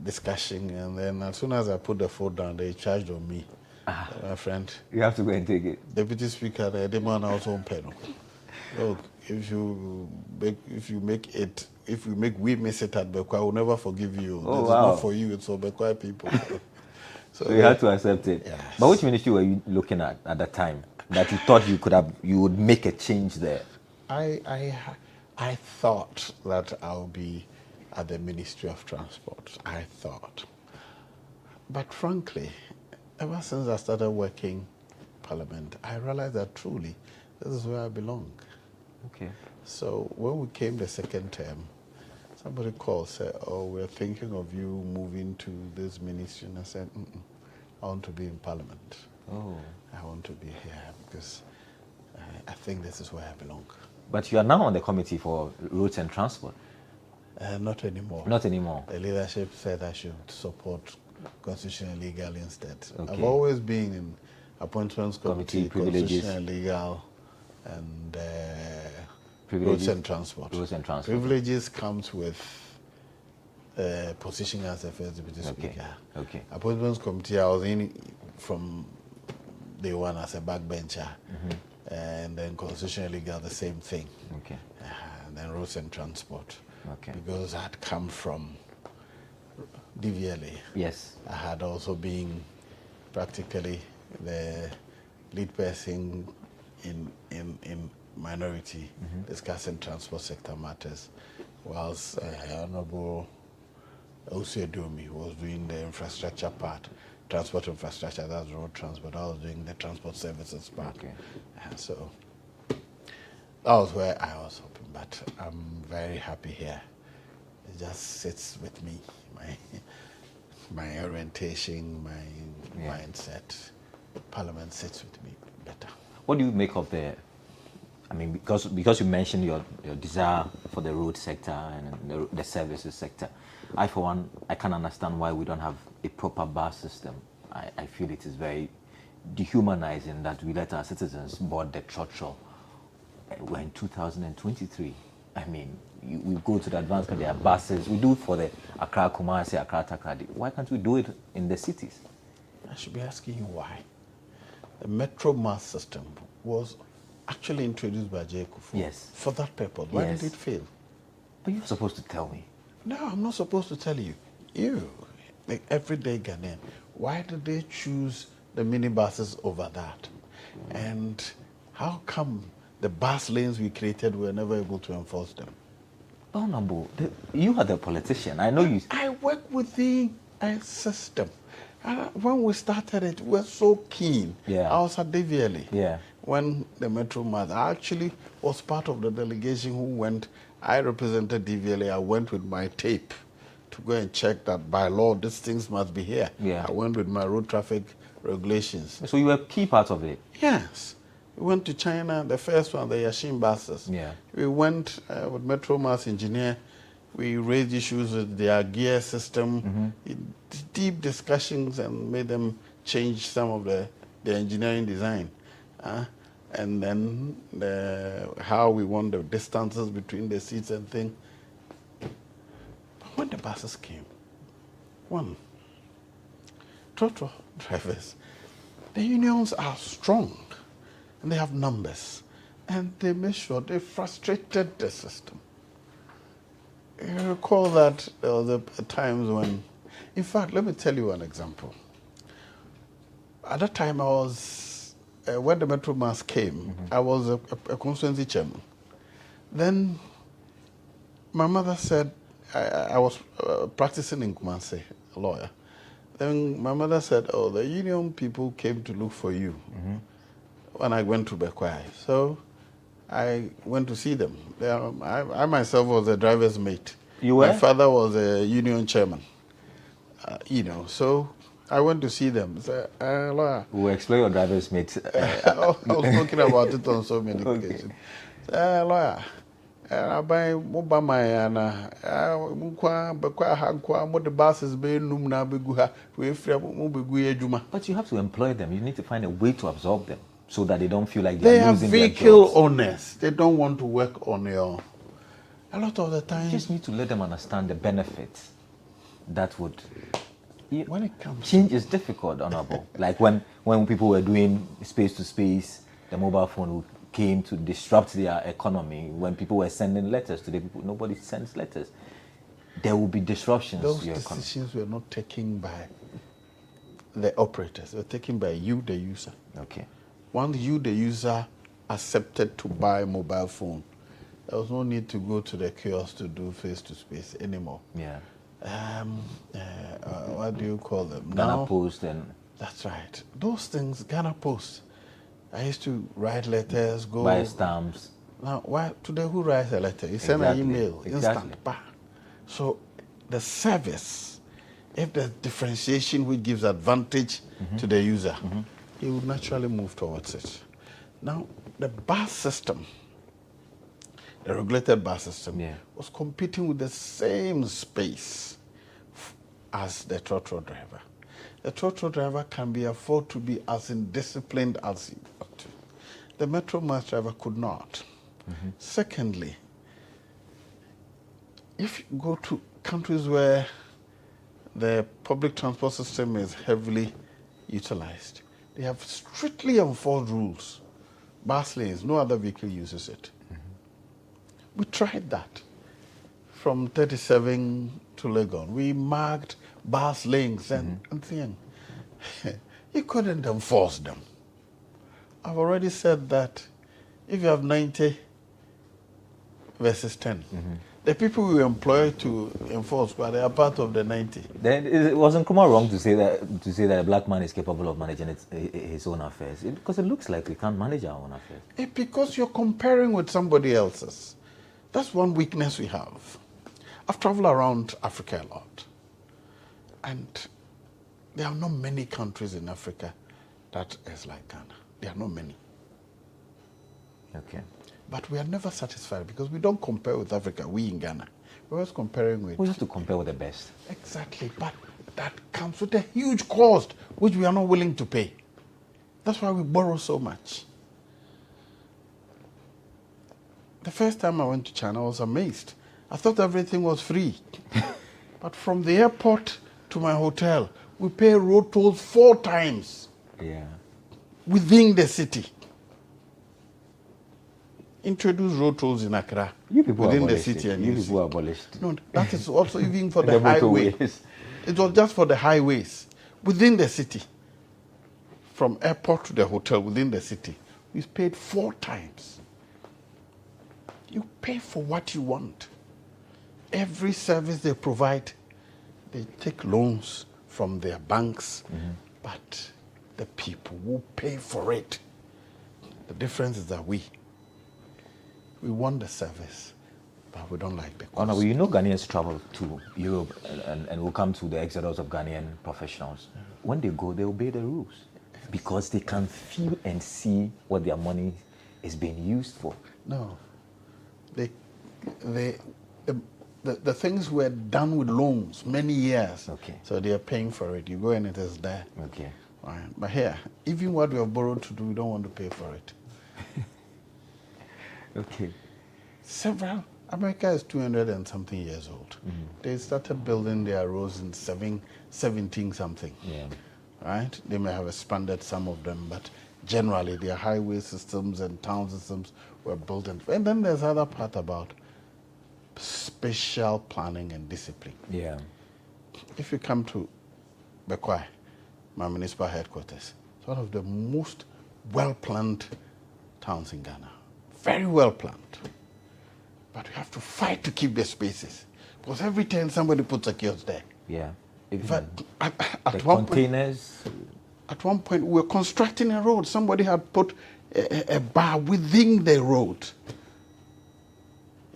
discussion, and then as soon as I put the phone down, they charged on me. My friend. You have to go and take it. Deputy Speaker, the demand also on panel. Look, if we miss it at Bekwa, I will never forgive you. Oh, It's wow. not for you, it's for Bekwa people. So you had to accept it. Yes. But which ministry were you looking at the time that you thought you would make a change there? I thought that I would be at the Ministry of Transport. I thought. But frankly, ever since I started working in Parliament, I realized that truly this is where I belong. Okay. So when we came the second term, somebody called, said, "Oh, we're thinking of you moving to this ministry." And I said, "I want to be in Parliament. Oh. I want to be here because I think this is where I belong." But you are now on the committee for roads and transport. Not anymore. Not anymore. The leadership said I should support constitutional legal instead. Okay. I've always been in appointments committee, privileges, constitutional legal, and privileges, roads and transport. Privileges comes with position as a first deputy speaker. Okay. Appointments committee, I was in from day one as a backbencher, and then constitutional legal, the same thing. Okay. And then roads and transport. Okay. Because I had come from DVLA. Yes. I had also been practically the lead person in minority discussing transport sector matters, whilst Honorable Osiedomi was doing the infrastructure part, transport infrastructure, that's road transport. I was doing the transport services part. Okay. And so that was where I was hoping, but I'm very happy here. It just sits with me, my orientation, my mindset. Parliament sits with me better. What do you make of the, I mean, because you mentioned your desire for the road sector and the services sector, I for one, I can understand why we don't have a proper bus system. I feel it is very dehumanizing that we let our citizens board the trotro. We're in 2023. I mean, we go to the advanced car, there are buses. We do it for the Accra Kumasi, Accra Takrady. Why can't we do it in the cities? I should be asking you why. The Metro Mass system was actually introduced by J. Kufu. Yes. For that purpose. Why did it fail? But you're supposed to tell me. No, I'm not supposed to tell you. You, the everyday Ghanaian, why did they choose the minibuses over that? And how come the bus lanes we created were never able to enforce them? Honorable, you are the politician. I know you. I work within a system. When we started it, we were so keen. Yeah. I was at DVLA. Yeah. When the Metro Mass, I actually was part of the delegation who went. I represented DVLA. I went with my tape to go and check that by law these things must be here. Yeah. I went with my road traffic regulations. So you were a key part of it? Yes. We went to China, the first one, the Yashin buses. Yeah. We went with Metro Mass engineer. We raised issues with their gear system, deep discussions, and made them change some of the engineering design. And then how we want the distances between the seats and things. But when the buses came, one, trotro drivers, the unions are strong and they have numbers, and they made sure they frustrated the system. You recall that there was times when, in fact, let me tell you an example. At that time, I was, when the Metro Mass came, I was a constituency chairman. Then my mother said, I was practicing in Kumasi, a lawyer. Then my mother said, oh, the union people came to look for you when I went to Bekwai. So I went to see them. I myself was a driver's mate. You were? My father was a union chairman. So I went to see them. Say, lawyer. We'll explain your driver's mate. I was talking about it on so many occasions. Lawyer, I buy Obama and the buses be numna beguha we free juma. But you have to employ them. You need to find a way to absorb them so that they don't feel like they are are losing their vehicle jobs. owners. They don't want to work on your. A lot of the time, You just need to let them understand the benefits that would. When it comes, change is difficult, Honorable. Like when people were doing space to space, the mobile phone came to disrupt their economy. When people were sending letters to the people, nobody sends letters. There will be disruptions those to your economy. decisions were not taken by the operators. They were taken by you, the user. Okay. Once you, the user, accepted to buy a mobile phone, there was no need to go to the kiosk to do face-to-space anymore. Yeah. What do you call them? Ghana Post and... That's right. Those things, Ghana Post. I used to write letters, go... Buy stamps. Now, why today who writes a letter? You send an email, Exactly. instant, bah. So the service, if there's differentiation which gives advantage to the user, he would naturally move towards it. Now, the bus system, the regulated bus system, was competing with the same space as the trotro driver. a trotro driver can be afford to be as indisciplined as he ought to. The Metro Mass driver could not. Secondly, if you go to countries where the public transport system is heavily utilized, they have strictly enforced rules. Bus lanes, no other vehicle uses it. We tried that. From 37 to Legon, we marked bus lanes and things. You couldn't enforce them. I've already said that if you have 90 versus 10, the people we employ to enforce, but they are part of the 90. Then it wasn't wrong to say that a black man is capable of managing his own affairs, because it looks like we can't manage our own affairs. Because you're comparing with somebody else's. That's one weakness we have. I've traveled around Africa a lot, and there are not many countries in Africa that is like Ghana. There are not many. Okay. But we are never satisfied because we don't compare with Africa, we in Ghana. We're always comparing with... We have to compare with the best. Exactly, but that comes with a huge cost, which we are not willing to pay. That's why we borrow so much. The first time I went to China, I was amazed. I thought everything was free. But from the airport to my hotel, we pay road tolls 4 times. Yeah. Within the city. Introduce road tolls in Accra. Within the city. And you people abolished. No, that is also even for the highways. It was just for the highways. Within the city. From airport to the hotel within the city. We paid 4 times. You pay for what you want. Every service they provide, they take loans from their banks, but the people will pay for it. The difference is that we want the service, but we don't like the cost. Oh, no, you know Ghanaians travel to Europe and will come to the exodus of Ghanaian professionals. When they go, they obey the rules because they can feel and see what their money is being used for. No. The things were done with loans many years. Okay. So they are paying for it. You go and it is there. Okay. Right. But here, even what we have borrowed to do, we don't want to pay for it. Okay. America is 200 and something years old. They started building their roads in 17 something. Yeah. Right? They may have expanded some of them, but generally their highway systems and town systems were built in. And then there's other part about spatial planning and discipline. Yeah. If you come to Bekwai, my municipal headquarters, it's one of the most well-planned towns in Ghana. Very well-planned. But we have to fight to keep the spaces. Because every time somebody puts a kiosk there. Yeah. In fact, at one point, we were constructing a road. Somebody had put a bar within the road.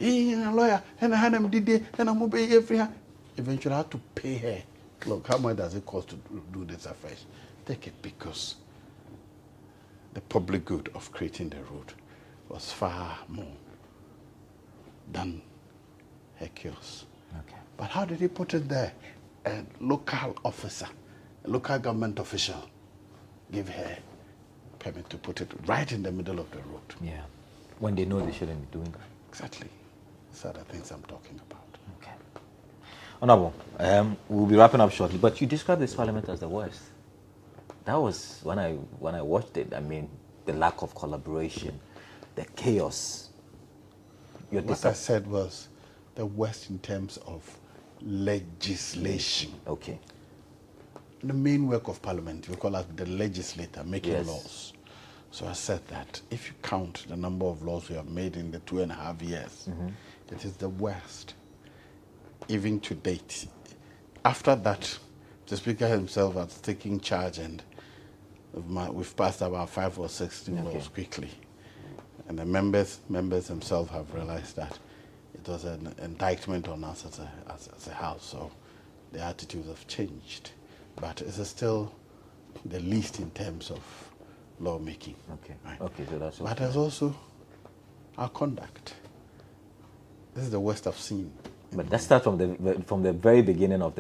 A lawyer, and I had him did it, and I'm obeying every. Eventually, I had to pay her. Look, how much does it cost to do this afresh? Take it because the public good of creating the road was far more than her kiosk. Okay. But how did he put it there? A local officer, a local government official, gave her permit to put it right in the middle of the road. Yeah. When they know they shouldn't be doing that. Exactly. These are the things I'm talking about. Okay. Honorable, we'll be wrapping up shortly, but you described this parliament as the worst. That was when I watched it. I mean, the lack of collaboration, the chaos. What I said was the worst in terms of legislation. Okay. The main work of parliament, we call it the legislator, making Yes. laws. So I said that if you count the number of laws we have made in the 2.5 years, it is the worst, even to date. After that, the Speaker himself has taken charge and we've passed about 5 or 6 new laws quickly. And the members themselves have realized that it was an indictment on us as a house, so the attitudes have changed. But it is still the least in terms of lawmaking. Okay. Right? Okay, so that's But there's also our conduct. This is the worst I've seen But that starts from the very beginning of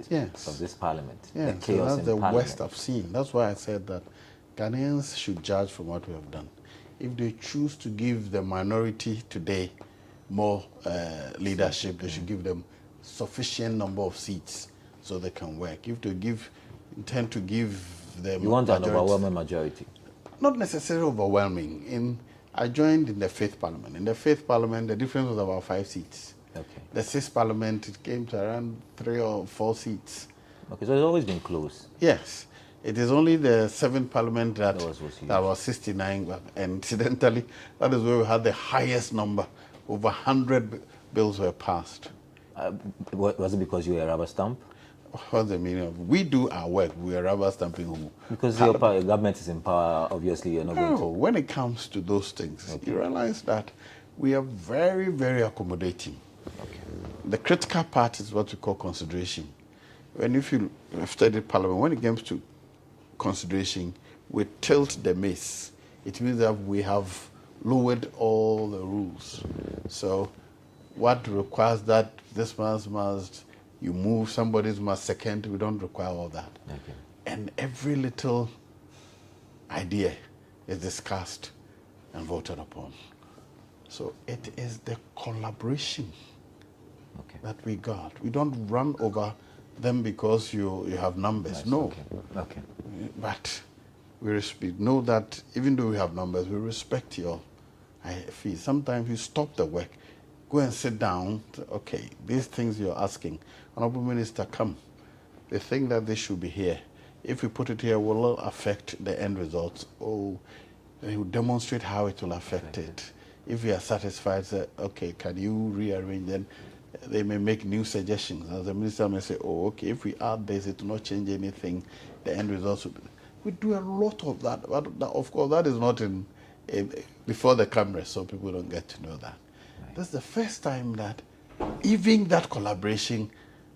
yes. of this parliament. Yeah, the chaos so that's in the parliament. worst I've seen. That's why I said that Ghanaians should judge from what we have done. If they choose to give the minority today more leadership, they should give them sufficient number of seats so they can work. If they intend to give them you want an overwhelming majority. Not necessarily overwhelming. I joined in the 5th parliament. In the 5th parliament, the difference was about 5 seats. Okay. The 6th parliament, it came to around 3 or 4 seats. Okay, so it's always been close. Yes. It is only the 7th parliament that was 69, and incidentally, that is where we had the highest number. Over 100 bills were passed. Was it because you were a rubber stamp? What's the meaning of we do our work, we are rubber stamping who? Because your government is in power, obviously you're not going to. When it comes to those things, you realize that we are very, very accommodating. Okay. The critical part is what we call consideration. If you have studied parliament, when it comes to consideration, we tilt the mace. It means that we have lowered all the rules. So what requires that this man's must, you move, somebody's must second, we don't require all that. Okay. And every little idea is discussed and voted upon. So it is the collaboration that we got. We don't run over them because you have numbers. Nice. No. Okay. But we know that even though we have numbers, we respect your fees. Sometimes you stop the work, go and sit down. Okay, these things you're asking, Honorable Minister, come. They think that they should be here. If we put it here, will it affect the end results? Oh, they will demonstrate how it will affect it. If we are satisfied, say, okay, can you rearrange? Then they may make new suggestions. As the minister may say, oh, okay, if we add this, it will not change anything. The end results will be. We do a lot of that. But of course, that is not before the camera, so people don't get to know that. Right. That's the first time that even that collaboration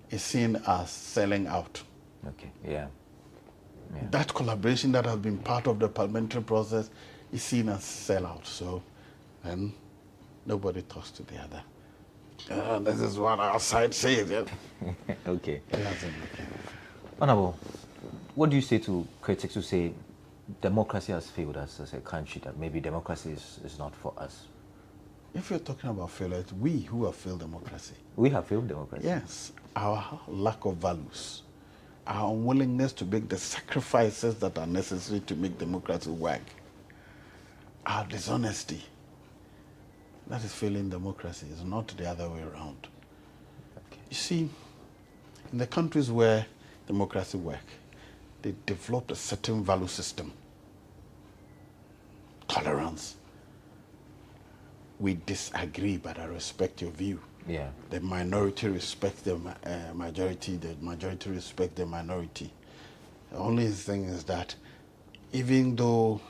is seen as selling out. Okay, yeah. That collaboration that has been part of the parliamentary process is seen as sellout. So, and nobody talks to the other. This is what our side says. Yeah. Okay. Honorable, what do you say to critics who say democracy has failed us as a country, that maybe democracy is not for us? If you're talking about failure, it's we who have failed democracy. We have failed democracy? Yes. Our lack of values, our unwillingness to make the sacrifices that are necessary to make democracy work, our dishonesty. That is failing democracy. It's not the other way around. Okay. You see, in the countries where democracy works, they developed a certain value system. Tolerance. We disagree, but I respect your view. Yeah. The minority respects the majority respects the minority. The only thing is that even though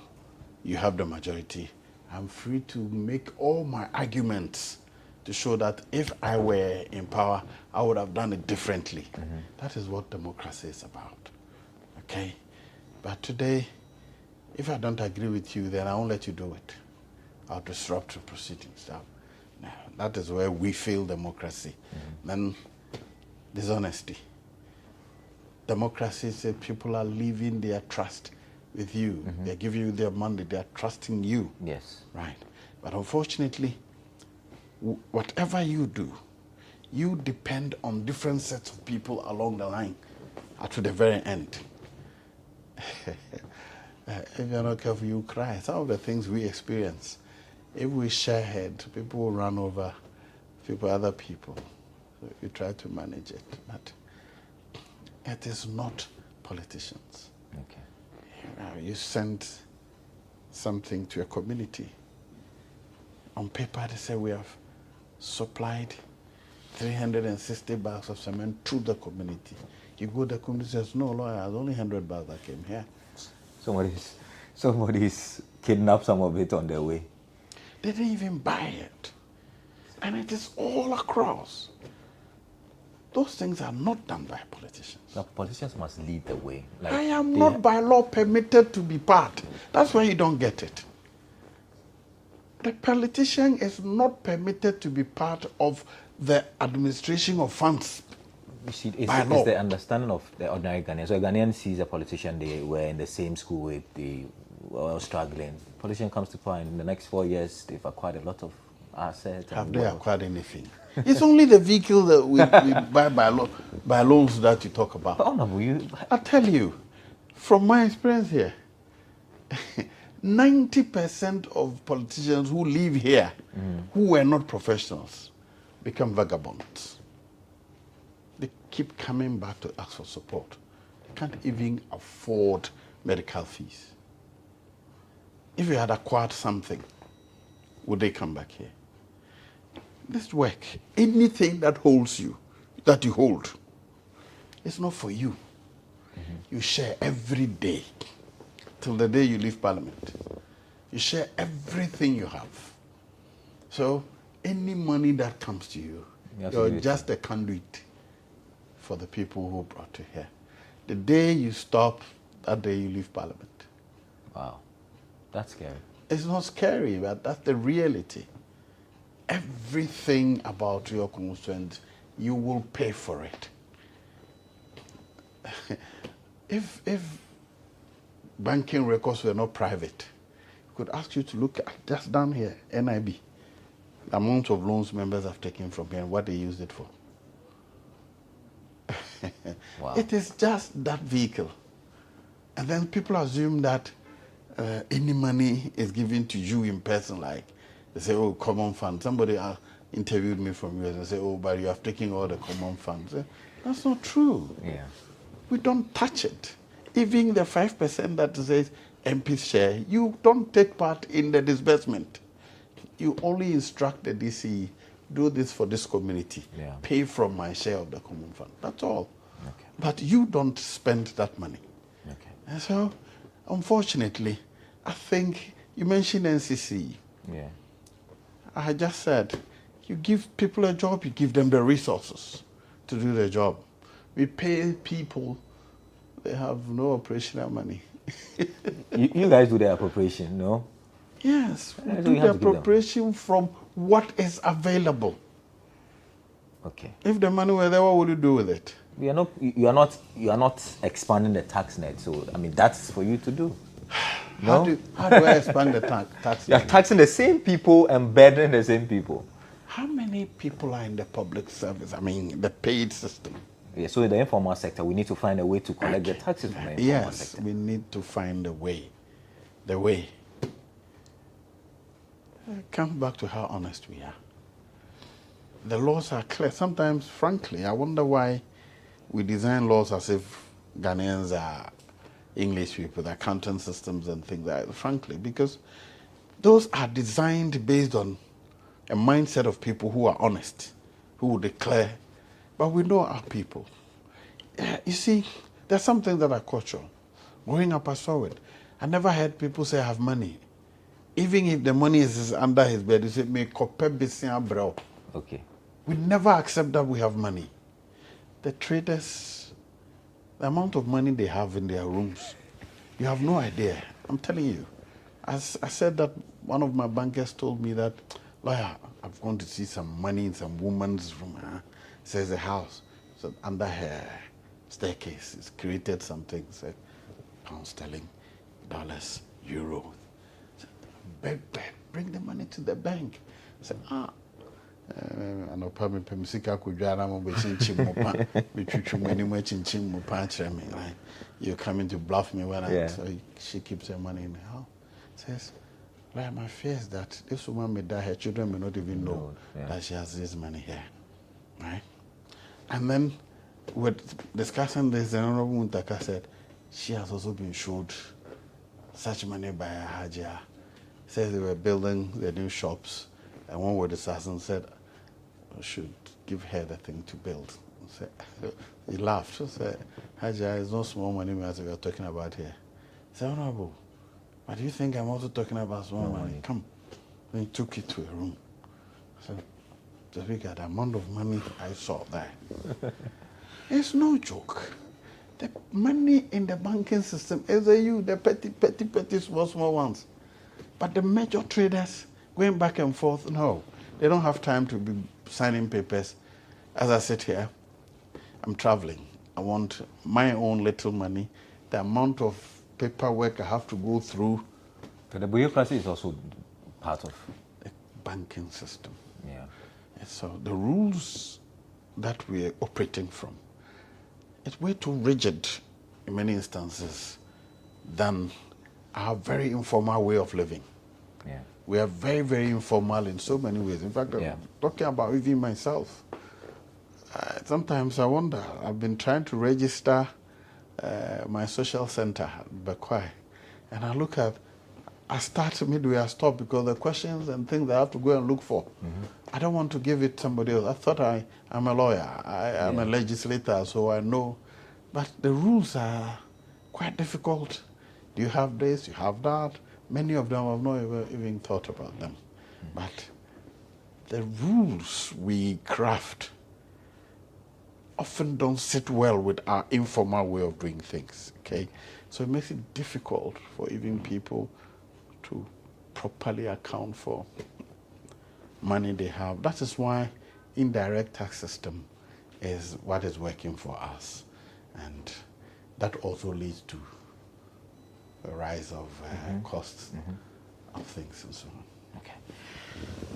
you have the majority, I'm free to make all my arguments to show that if I were in power, I would have done it differently. Mm-hmm. That is what democracy is about. Okay? But today, if I don't agree with you, then I won't let you do it. I'll disrupt the proceedings. Now, that is where we fail democracy. Mm-hmm. Then, dishonesty. Democracy says people are leaving their trust with you. Mm-hmm. They're giving you their money. They're trusting you. Yes. Right. But unfortunately, whatever you do, you depend on different sets of people along the line to the very end. If you're not careful, you cry. Some of the things we experience, if we share head, people will run over other people. So you try to manage it. But it is not politicians. Okay. You send something to a community. On paper, they say we have supplied 360 bags of cement through the community. You go to the community and says, no, lawyer, there's only 100 bags that came here. Somebody's kidnapped some of it on their way. They didn't even buy it. And it is all across. Those things are not done by politicians. The politicians must lead the way. I am not by law permitted to be part. That's why you don't get it. The politician is not permitted to be part of the administration of funds. You see, it's the understanding of the ordinary Ghanaian. So a Ghanaian sees a politician, they were in the same school with, they were struggling. Politician comes to power, and in the next 4 years, they've acquired a lot of assets. Have they acquired anything? It's only the vehicle that we buy by loans that you talk about. But Honorable, I tell you, from my experience here, 90% of politicians who live here, who were not professionals, become vagabonds. They keep coming back to ask for support. They can't even afford medical fees. If you had acquired something, would they come back here? This work, anything that holds you, that you hold, it's not for you. You share every day till the day you leave Parliament. You share everything you have. So any money that comes to you, you're just a conduit for the people who brought you here. The day you stop, that day you leave Parliament. Wow, that's scary. It's not scary, but that's the reality. Everything about your constituents, you will pay for it. If banking records were not private, we could ask you to look at just down here, NIB, the amount of loans members have taken from here and what they used it for. Wow. It is just that vehicle. And then people assume that any money is given to you in person, like they say, oh, common fund. Somebody interviewed me from US and say, oh, but you have taken all the common funds. That's not true. Yeah. We don't touch it. Even the 5% that says MPs share, you don't take part in the disbursement. You only instruct the DC, do this for this community, pay from my share of the common fund. That's all. Okay. But you don't spend that money. Okay. And so, unfortunately, I think you mentioned NCC. Yeah. I just said, you give people a job, you give them the resources to do their job. We pay people, they have no operational money. you guys do the appropriation, no? Yes, we So do you the have to give them. appropriation from what is available. Okay. If the money were there, what would you do with it? You are not expanding the tax net, so I mean that's for you to do. No? How do I expand the tax You're net? taxing the same people and burdening the same people. How many people are in the public service? I mean, the paid system. Yeah, so in the informal sector, we need to find a way to collect the taxes from the informal sector. Yes, we need to find a way. The way. Come back to how honest we are. The laws are clear. Sometimes, frankly, I wonder why we design laws as if Ghanaians are English people, the accounting systems and things like that. Frankly, because those are designed based on a mindset of people who are honest, who will declare. But we know our people. You see, there's something that are cultural. Growing up, I saw it. I never heard people say I have money. Even if the money is under his bed, you say, "Me kope bisia bro." Okay. We never accept that we have money. The traders, the amount of money they have in their rooms, you have no idea. I'm telling you. As I said that one of my bankers told me that, lawyer, I've gone to see some money in some woman's room. Says a house. So under her staircase, it's created something. Said pounds sterling, dollars, euro. Bring the money to the bank. I said, and I'll probably pay me you're coming to bluff me when so she keeps her money in her house. Says, well, my fear is that this woman may die, her children may not even know that she has this money here. Right? And then with discussing this, the Honorable Muntaka said, she has also been showed such money by a Hajia. Says they were building their new shops, and one of the assassins said, I should give her the thing to build. He laughed. He said, Hajia, it's no small money as we are talking about here. He said, Honorable, but do you think I'm also talking about small money? Come. Then he took it to a room. I said, just look at the amount of money I saw there. It's no joke. The money in the banking system is the petty, small ones. But the major traders, going back and forth. No, they don't have time to be signing papers. As I sit here, I'm traveling. I want my own little money. The amount of paperwork I have to go through. But the bureaucracy is also part of the banking system. Yeah. So the rules that we're operating from, it's way too rigid in many instances than our very informal way of living. Yeah. We are very, very informal in so many ways. In fact, I'm talking about even myself. Sometimes I wonder, I've been trying to register my social center, Bekwai, and I look at, I start midway, I stop because the questions and things I have to go and look for. I don't want to give it to somebody else. I thought I'm a lawyer, I'm a legislator, so I know. But the rules are quite difficult. Do you have this, you have that? Many of them I've not even thought about them. But the rules we craft often don't sit well with our informal way of doing things, okay? So it makes it difficult for even people to properly account for money they have. That is why indirect tax system is what is working for us. And that also leads to a rise of costs of things and so on. Okay.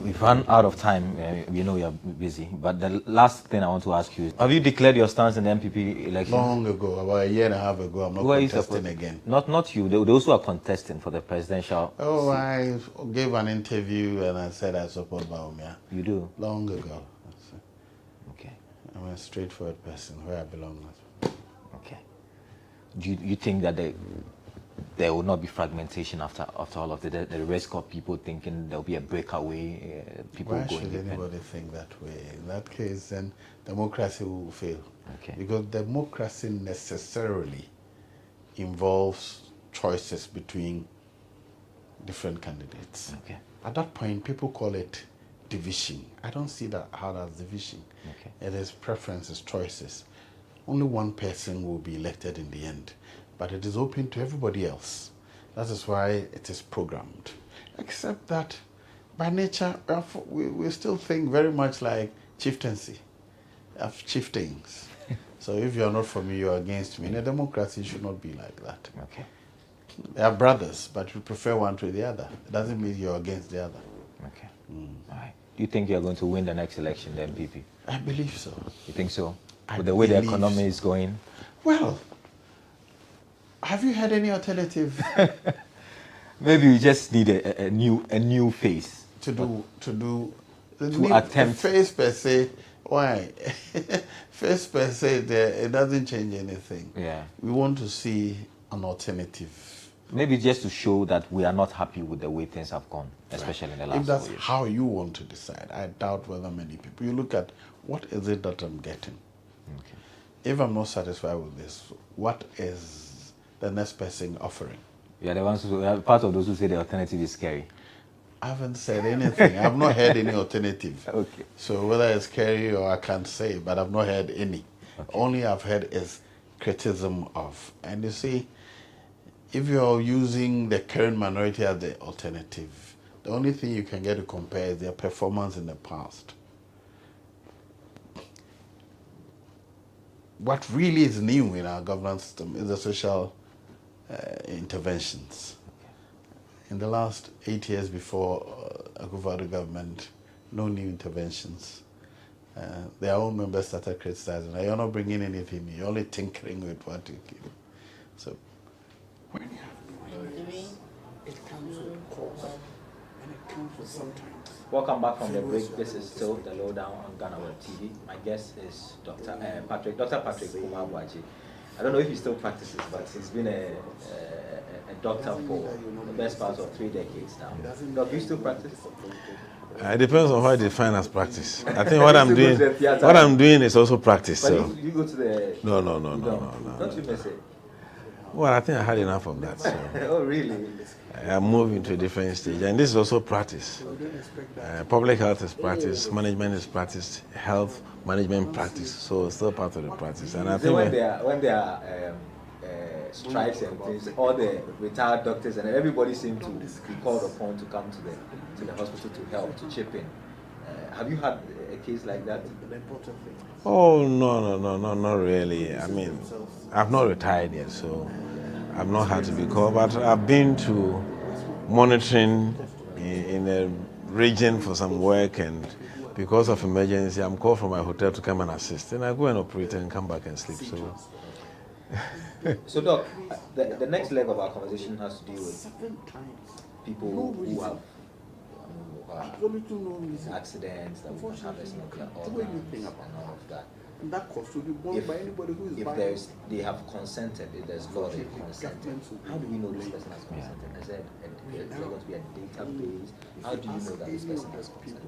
We've run out of time. We know you're busy. But the last thing I want to ask you is, have you declared your stance in the MPP election? Long ago, about a year and a half ago. I'm not contesting again. Not you. Those who are contesting for the presidential seat. I gave an interview and I said I support Baumia. You do? Long ago. Okay. I'm a straightforward person where I belong. Okay. Do you think that there will not be fragmentation after all of the risk of people thinking there will be a breakaway, people Why going should anybody think that way? In that case, then democracy will fail. Okay. Because democracy necessarily involves choices between different candidates. Okay. At that point, people call it division. I don't see that hard as division. Okay. It is preferences, choices. Only one person will be elected in the end, but it is open to everybody else. That is why it is programmed. Except that by nature, we still think very much like chieftaincy, of chieftains. So if you are not for me, you are against me. In a democracy, it should not be like that. Okay. They are brothers, but you prefer one to the other. It doesn't mean you're against the other. Okay. All right. Do you think you're going to win the next election, the MPP? I believe so. You think so? With the way the economy is going? Well, have you had any alternative? Maybe we just need a new face to attempt. Face per se, why? Face per se, it doesn't change anything. Yeah. We want to see an alternative. Maybe just to show that we are not happy with the way things have gone, especially in the last 4 years. If that's 4 years. how you want to decide, I doubt whether many people. You look at what is it that I'm getting. Okay. If I'm not satisfied with this, what is the next person offering? Yeah, the ones who are part of those who say the alternative is scary. I haven't said anything. I've not heard any alternative. Okay. So whether it's scary or I can't say, but I've not heard any. Okay. Only I've heard is criticism of. And you see, if you're using the current minority as the alternative, the only thing you can get to compare is their performance in the past. What really is new in our governance system is the social interventions. In the last 8 years before Akufo-Addo government, no new interventions. Their own members started criticizing. You're not bringing anything, you're only tinkering with what you give. So, when you have new ideas, it comes with cost, and it comes with sometimes. Welcome back from the break. This is still the lowdown on GhanaWeb TV. My guest is Dr. Patrick Kumabwaji. I don't know if he still practices, but he's been a doctor for the best part of 3 decades now. Doc, do you still practice? It depends on what you define as practice. I think what I'm doing is also practice. But So you go to the... No. Don't you miss it? Well, I think I had enough of that. So Oh, really? I moved into a different stage, and this is also practice. Public health is practice, management is practice, health management practice. So it's still part of the practice. And I think when they are strikes and things, all the retired doctors and everybody seemed to be called upon to come to the hospital to help, to chip in. Have you had a case like that? Oh, no, not really. I mean, I've not retired yet, so I've not had to be called, but I've been to monitoring in a region for some work, and because of emergency, I'm called from my hotel to come and assist, and I go and operate and come back and sleep. So Doc, the next leg of our conversation has to do with people who have accidents, that we can harvest nuclear organs and all of that. And that cost will be borne by anybody who is buying. They have consented, if there's law, they've consented. How do we know this person has consented? Is there going to be a database? How do you know that this person has consented?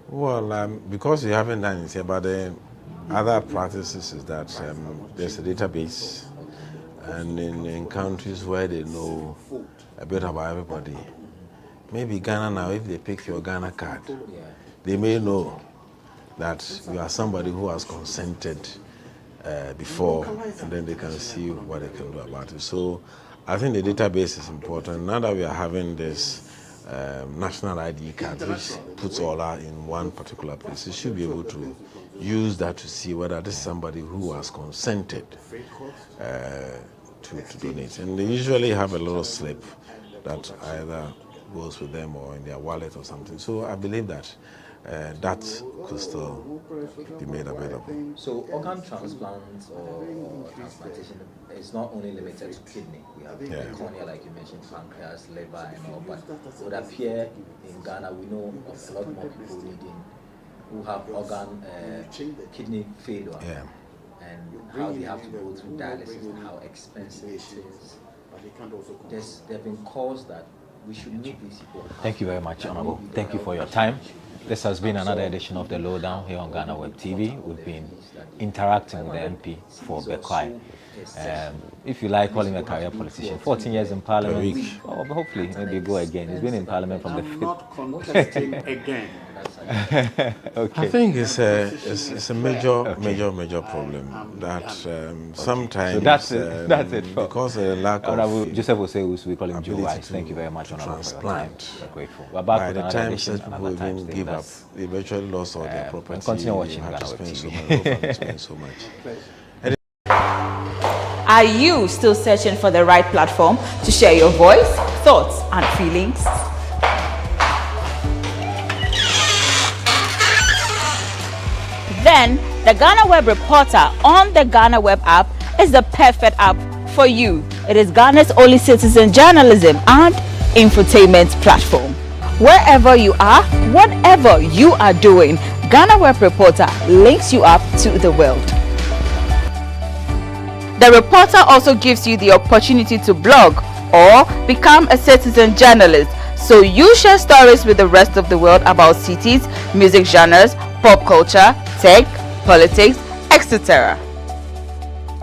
Well, because you haven't done it here, but the other practices is that there's a database, and in countries where they know a bit about everybody, maybe Ghana now, if they pick your Ghana card, they may know that you are somebody who has consented before, and then they can see what they can do about it. So I think the database is important. Now that we are having this national ID card, which puts all that in one particular place, you should be able to use that to see whether this is somebody who has consented to donate. And they usually have a little slip that either goes with them or in their wallet or something. So I believe that that could still be made available. So organ transplants or transplantation is not only limited to kidney. We have cornea, like you mentioned, pancreas, liver, and all. But it would appear in Ghana, we know of a lot more people who have organ kidney failure, and how they have to go through dialysis and how expensive it is. There have been calls that we should meet these people. Thank you very much, Honorable. Thank you for your time. This has been another edition of The Lowdown here on GhanaWeb TV. We've been interacting with the MP for Bekwai. If you like calling a career politician, 14 years in Parliament, hopefully maybe go again. He's been in Parliament from the 5th. Not contesting again. Okay. I think it's a major problem that sometimes. So that's it. Because of the lack of Joseph will say we call him Joe Wise. Thank you very much, Honorable, for your time. We're grateful. We're back with another edition. Such people even give up, they eventually lost all their property. Continue watching GhanaWeb TV. So much. Are you still searching for the right platform to share your voice, thoughts, and feelings? Then the GhanaWeb Reporter on the GhanaWeb app is the perfect app for you. It is Ghana's only citizen journalism and infotainment platform. Wherever you are, whatever you are doing, GhanaWeb Reporter links you up to the world. The reporter also gives you the opportunity to blog or become a citizen journalist, so you share stories with the rest of the world about cities, music genres, pop culture, tech, politics, etc.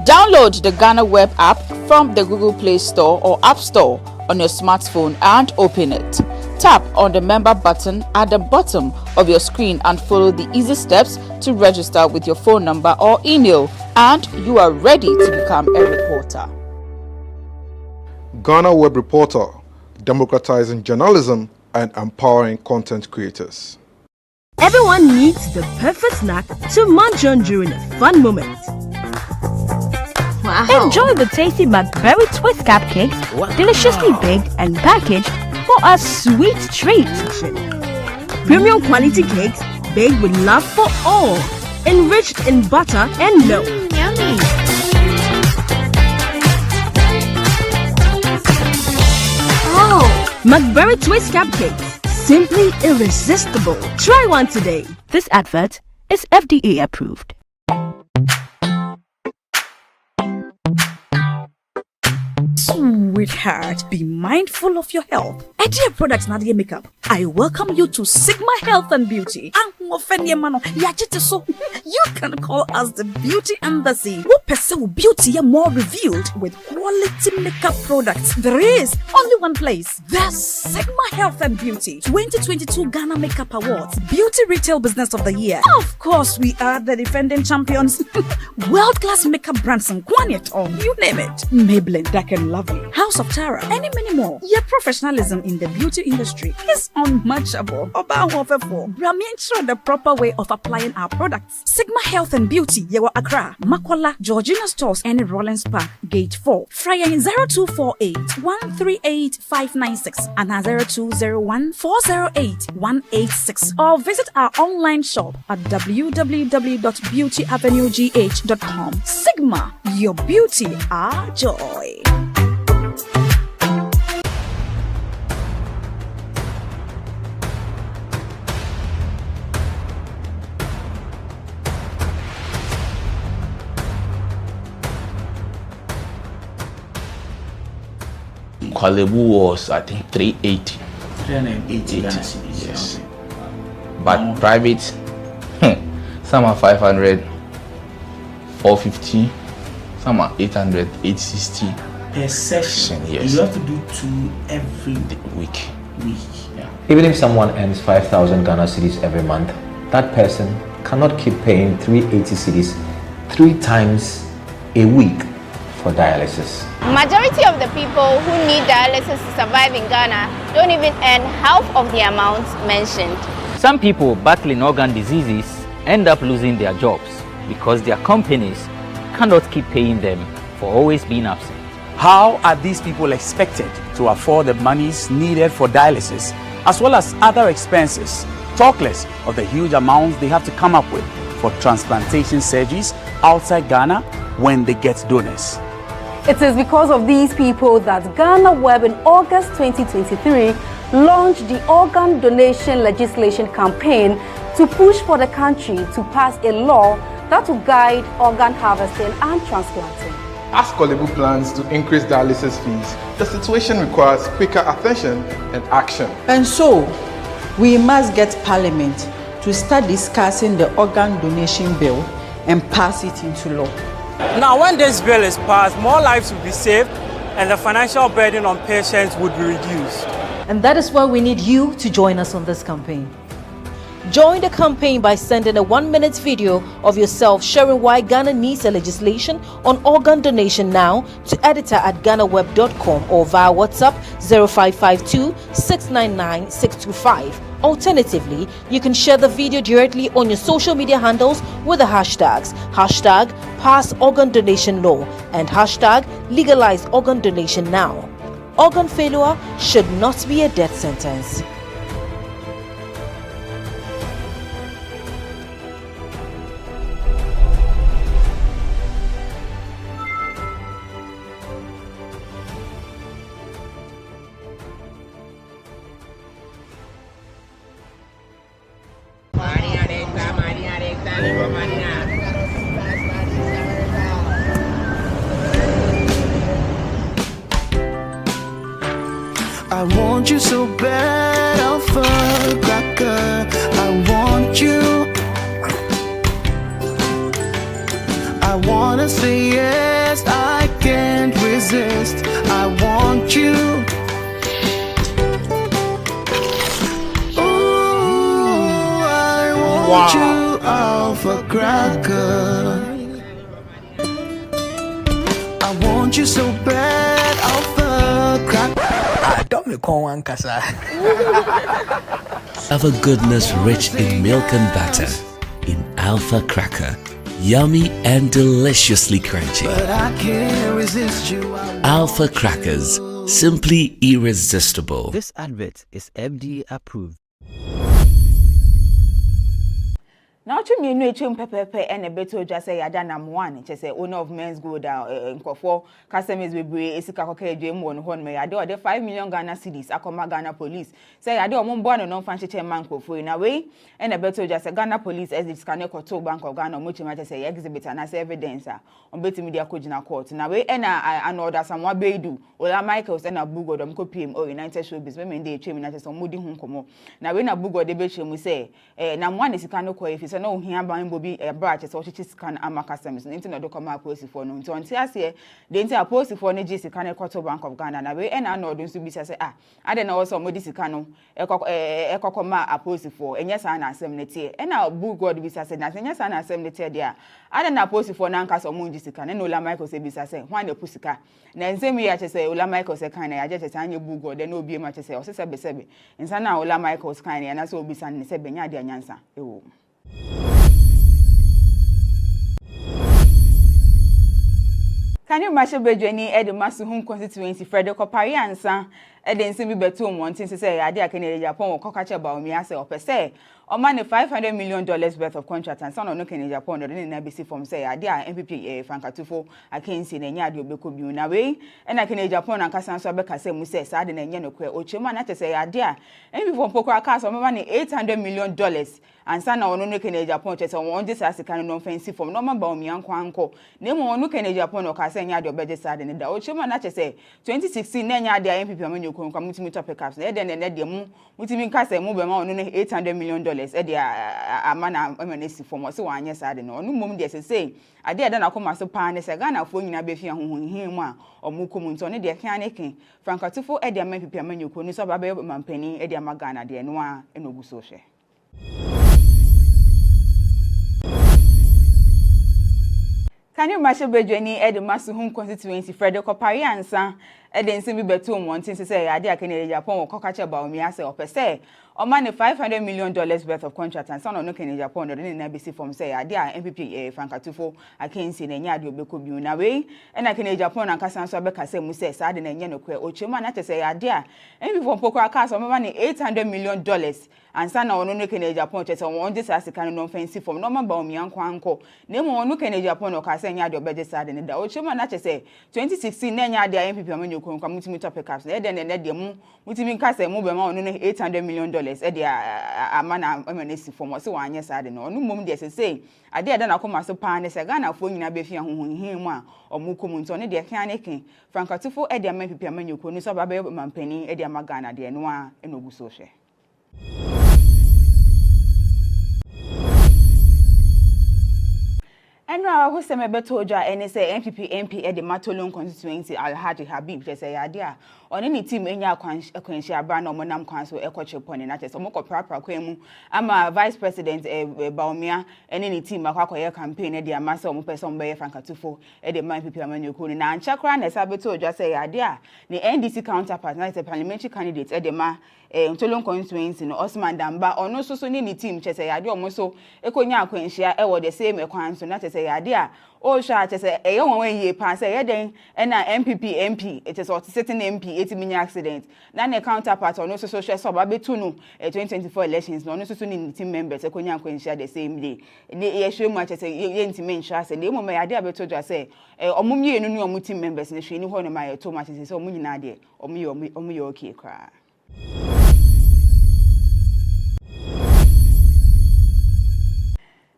Download the GhanaWeb app from the Google Play Store or App Store on your smartphone and open it. Tap on the member button at the bottom of your screen and follow the easy steps to register with your phone number or email, and you are ready to become a reporter. GhanaWeb Reporter, democratizing journalism and empowering content creators. Everyone needs the perfect snack to munch on during a fun moment. Wow. Enjoy the tasty McBerry Twist cupcakes, deliciously baked and packaged for a sweet treat. Premium quality cakes baked with love for all, enriched in butter and milk. Yummy. Oh, McBerry Twist cupcakes, simply irresistible. Try one today. This advert is FDA approved. Sweet. sweetheart, be mindful of your health. Dear products Nadia Makeup, I welcome you to Sigma Health and Beauty. You can call us the Beauty Embassy. What percent beauty more revealed with quality makeup products? There is only one place. The Sigma Health and Beauty 2022 Ghana Makeup Awards Beauty Retail Business of the Year. Of course, we are the defending champions. World-class makeup brands and Quaniton, you name it. Maybelline, Dark and Lovely, House of Tara, and many more. Your professionalism in the beauty industry is unmatchable. The proper way of applying our products. Sigma Health and Beauty, Yewa Accra, Makola, Georgina Stores, and Rollins Park, Gate 4. Fryer 0248 138 596 and 0201 408 186. Or visit our online shop at www.beautyavenuegh.com. Sigma, your beauty, our joy. Kwalebu was, I think, 380. 380 Ghana cedis. Yes. But private, some are 500, 450, some are 800, 860. Per session, yes. You have to do 2 every week. Yeah. Even if someone earns 5,000 Ghana cedis every month, that person cannot keep paying 380 cedis 3 times a week for dialysis. Majority of the people who need dialysis to survive in Ghana don't even earn half of the amount mentioned. Some people battling organ diseases end up losing their jobs because their companies cannot keep paying them for always being absent. How are these people expected to afford the monies needed for dialysis as well as other expenses, talk less of the huge amounts they have to come up with for transplantation surgeries outside Ghana when they get donors? It is because of these people that GhanaWeb in August 2023 launched the organ donation legislation campaign to push for the country to pass a law that will guide organ harvesting and transplanting. As Kolebu plans to increase dialysis fees, the situation requires quicker attention and action. And so, we must get Parliament to start discussing the organ donation bill and pass it into law. Now, when this bill is passed, more lives will be saved and the financial burden on patients would be reduced. And that is why we need you to join us on this campaign. Join the campaign by sending a 1-minute video of yourself sharing why Ghana needs a legislation on organ donation now to editor@ghanaweb.com or via WhatsApp 0552 699 625. Alternatively, you can share the video directly on your social media handles with the hashtags #PassOrganDonationLaw and #LegalizeOrganDonationNow. Organ failure should not be a death sentence. I want you so bad, Alpha Cracker. I want you. I wanna say yes, I can't resist. I want you. Ooh, I want you, Alpha Cracker. I want you so bad, Alpha Cracker. Alpha goodness rich in milk and butter. In Alpha Cracker. Yummy and deliciously crunchy. But I can't resist you. Alpha Crackers. Simply irresistible. This advert is FDA approved. na ochi mi enu echem pepepe ene beto dwa say yada na one che say owner of Men's Gold nkofo customers bebre esika koka edwem won ho no yade o de 5 million Ghana cedis akoma Ghana police say yade o mombo no non fan cheche man nkofo na we ene beto dwa say Ghana police as this can to Bank of Ghana mo chima che say exhibit and as evidence on betimi dia kojina court na we ena an order samwa beidu Ola Michaels ena bugo dom ko pm o United Showbiz me dey echem na che say modi hu nkomo na we na bugo de be chemu say na one sika no ko efi say no hia ban bobi bra che say o chichi sika na ama customers nti no do koma aposi for no nti onti ase de nti aposi for no ji sika na to Bank of Ghana na we ena no do nso bi say ade na wo so modi sika no ekokoma aposi for enye sa na asem ne tie ena bugo de bi say na enye sa na asem ne tie dia ade na aposi for na nka so mo ji sika na Ola Michael say bi say hwan na pusika na nsem ya che say Ola Michael say kan na ya je che say anye bugo de na obi ma che say o se sebe nsa na Ola Michael kan na so obi san ne se benya de anyansa ewo Can you match Bedweni Edi Masuhum constituency Frederick Opari ansa Edi nsi bi betu mo ntin say ade akene Japan wo kokache ba omi ase opese o man $500 million worth of contract and son no kene Japan no na bisi from say ade a MPP Frankatufo akensi na nya ade obeko bi na we na kene Japan ankasa so be kase mu say ade na nya no kwe o chema na say ade a MPP from pokra aka so man $800 million and son no no kene Japan che say won dis asika no fancy from no man ba omi anko na mo no kene Japan no kase nya ade obeje sade ne da o chema na say 2016 na nya ade a MPP amanyo ko mutimi topic ups na de de mu mutimi kase mu be ma ono no $800 million e de Ama Nana Mcbrown from so wanye sade no onu mum de say ade na akoma so pa ne se Ghana fo nyina be fia hohonhin mu a omukom nto ne de kan ne ken Frankatufo e de MPP amanyo ko ni so ba be mampani e de ama Ghana de no a enogu so hwe Can you match Bedweni Edi Masuhum constituency Frederick Opari ansa Edi nsi bi betu mo ntin say ade akene Japan wo kokache ba omi ase opese o man $500 million worth of contract and son no kene Japan no na bisi from say ade a MPP Frankatufo akensi na nya ade obeko bi na we na kene Japan ankasa so be kase mu say ade na nya no kwe o chema na say ade a MPP from pokra aka so man $800 million and son no kene Japan che say won dis asika no fancy from no man ba omi anko na mo no kene Japan no kase nya ade obeje sade ne da o chema na say 2016 na nya ade a MPP amanyo ko mutimi topic ups na de mu mutimi kase mu be ma ono no $800 million e de Ama Nana Mcbrown from so wanye sade no onu mum de say ade na akoma so pa ne se Ghana fo nyina be fia hohonhin mu a omukom nto ne de kan ne ken Frankatufo e de MPP amanyo ko ni so ba be mampani e de ama Ghana de no a enogu so hwe Enra who se me beto dwa ene say MPP MP e de Matolon constituency Alhaji Habib je say ade a oni ni team enya akwanhia abra na omonam kwan so ekoche poni na tese omoko prapra kwan mu ama vice president Baomia ene ni team akwakoye campaign e de amasa omo person be Frankatufo e de MPP amanyo ko ni na anchakra na sa beto dwa say ade a ni NDC counterpart na say parliamentary candidate e de ma Matolon constituency no Osman Damba ono so ni team che say ade omo so ekonya akwanhia e wo the same kwan so na tese ade a o sha che say e won ye pa say ye den e na MPP MP it is what sitting MP etiminya accident na ne counterpart ono so share so ba betu no 2024 elections no so ni team members ekonya akwanhia the same day ye hwe mu che say ye ntimi nhwa say le mo me ade abeto dwa say omumye enu no team members ne hwe ni ho no ma ye to ma say omunyina ade omuye okay kra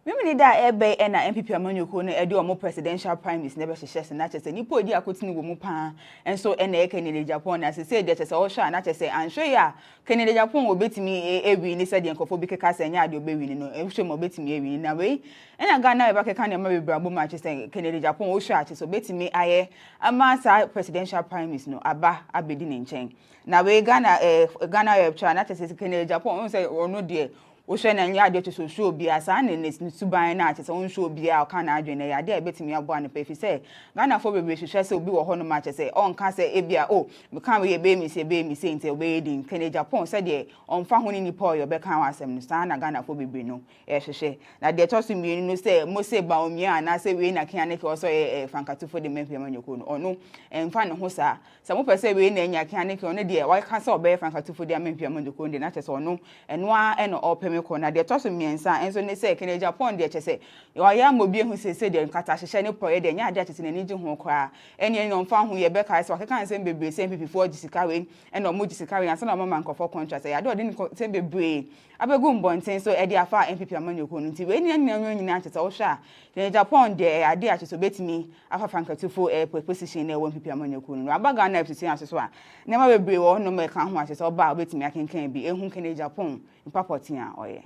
Mimi da ebe na MPP amanyo ko no ede omo presidential primaries na be hyehyese na chese nipo odi akotini wo mu pa enso na ekene Japan na se de chese o hwa na chese anhwe ya kene Japan wo betimi ewi ni se de nkofo bi keka se nya ade obewi ni no ehwe mo betimi ewi na we na Ghana e ba keka na ma bebrabo ma chese kene Japan wo hwa chese betimi aye ama sa presidential primaries no aba abedi ni nchen na we GhanaWeb TV na chese kene Japan won se ono de o hwe na nya ade to so bi asa ne suban na ate se won hwe obi a ka na adwene ya ade betimi abo an pe fi se Ghana fo bebre hwehwe se obi wo ho no ma che se on ka se ebia o me kan we be mi se nte obe din kene Japan se de on fa ho ni nipo yo be kan wasem no sa na Ghana fo bebre no e hwehwe na de to so mi no se mo se ba omi ana se we na kian ne ke so Frankatufo de mempe amanyoko no ono emfa ne ho sa mo pese we na nya kian ne ke ono de wa ka se obe Frankatufo de mempe amanyoko de na che se ono eno a eno ope me ko na de to so miensa enso ne say Kenya Japan de chese yo ya mobi hu sese de nkata hyehyɛ ne poye de nya ade chese ne ni ji ho kra ene no mfa ho ye be kai so keka nsem bebre sem pipi4 gisika we ene omo gisika we ansa na mama nkofo contract ya de ode ni sem bebre abegu mbonten so e de afa MPP amanyoko no nti we ni nyina chese wo hwa Kenya Japan de ade a chese betimi afa fankatufo position na MPP amanyoko no abaga na FCC aso a ne ma bebre wo no me ka ho a chese oba betimi akenkan bi ehun Kenya Japan mpapotin a oye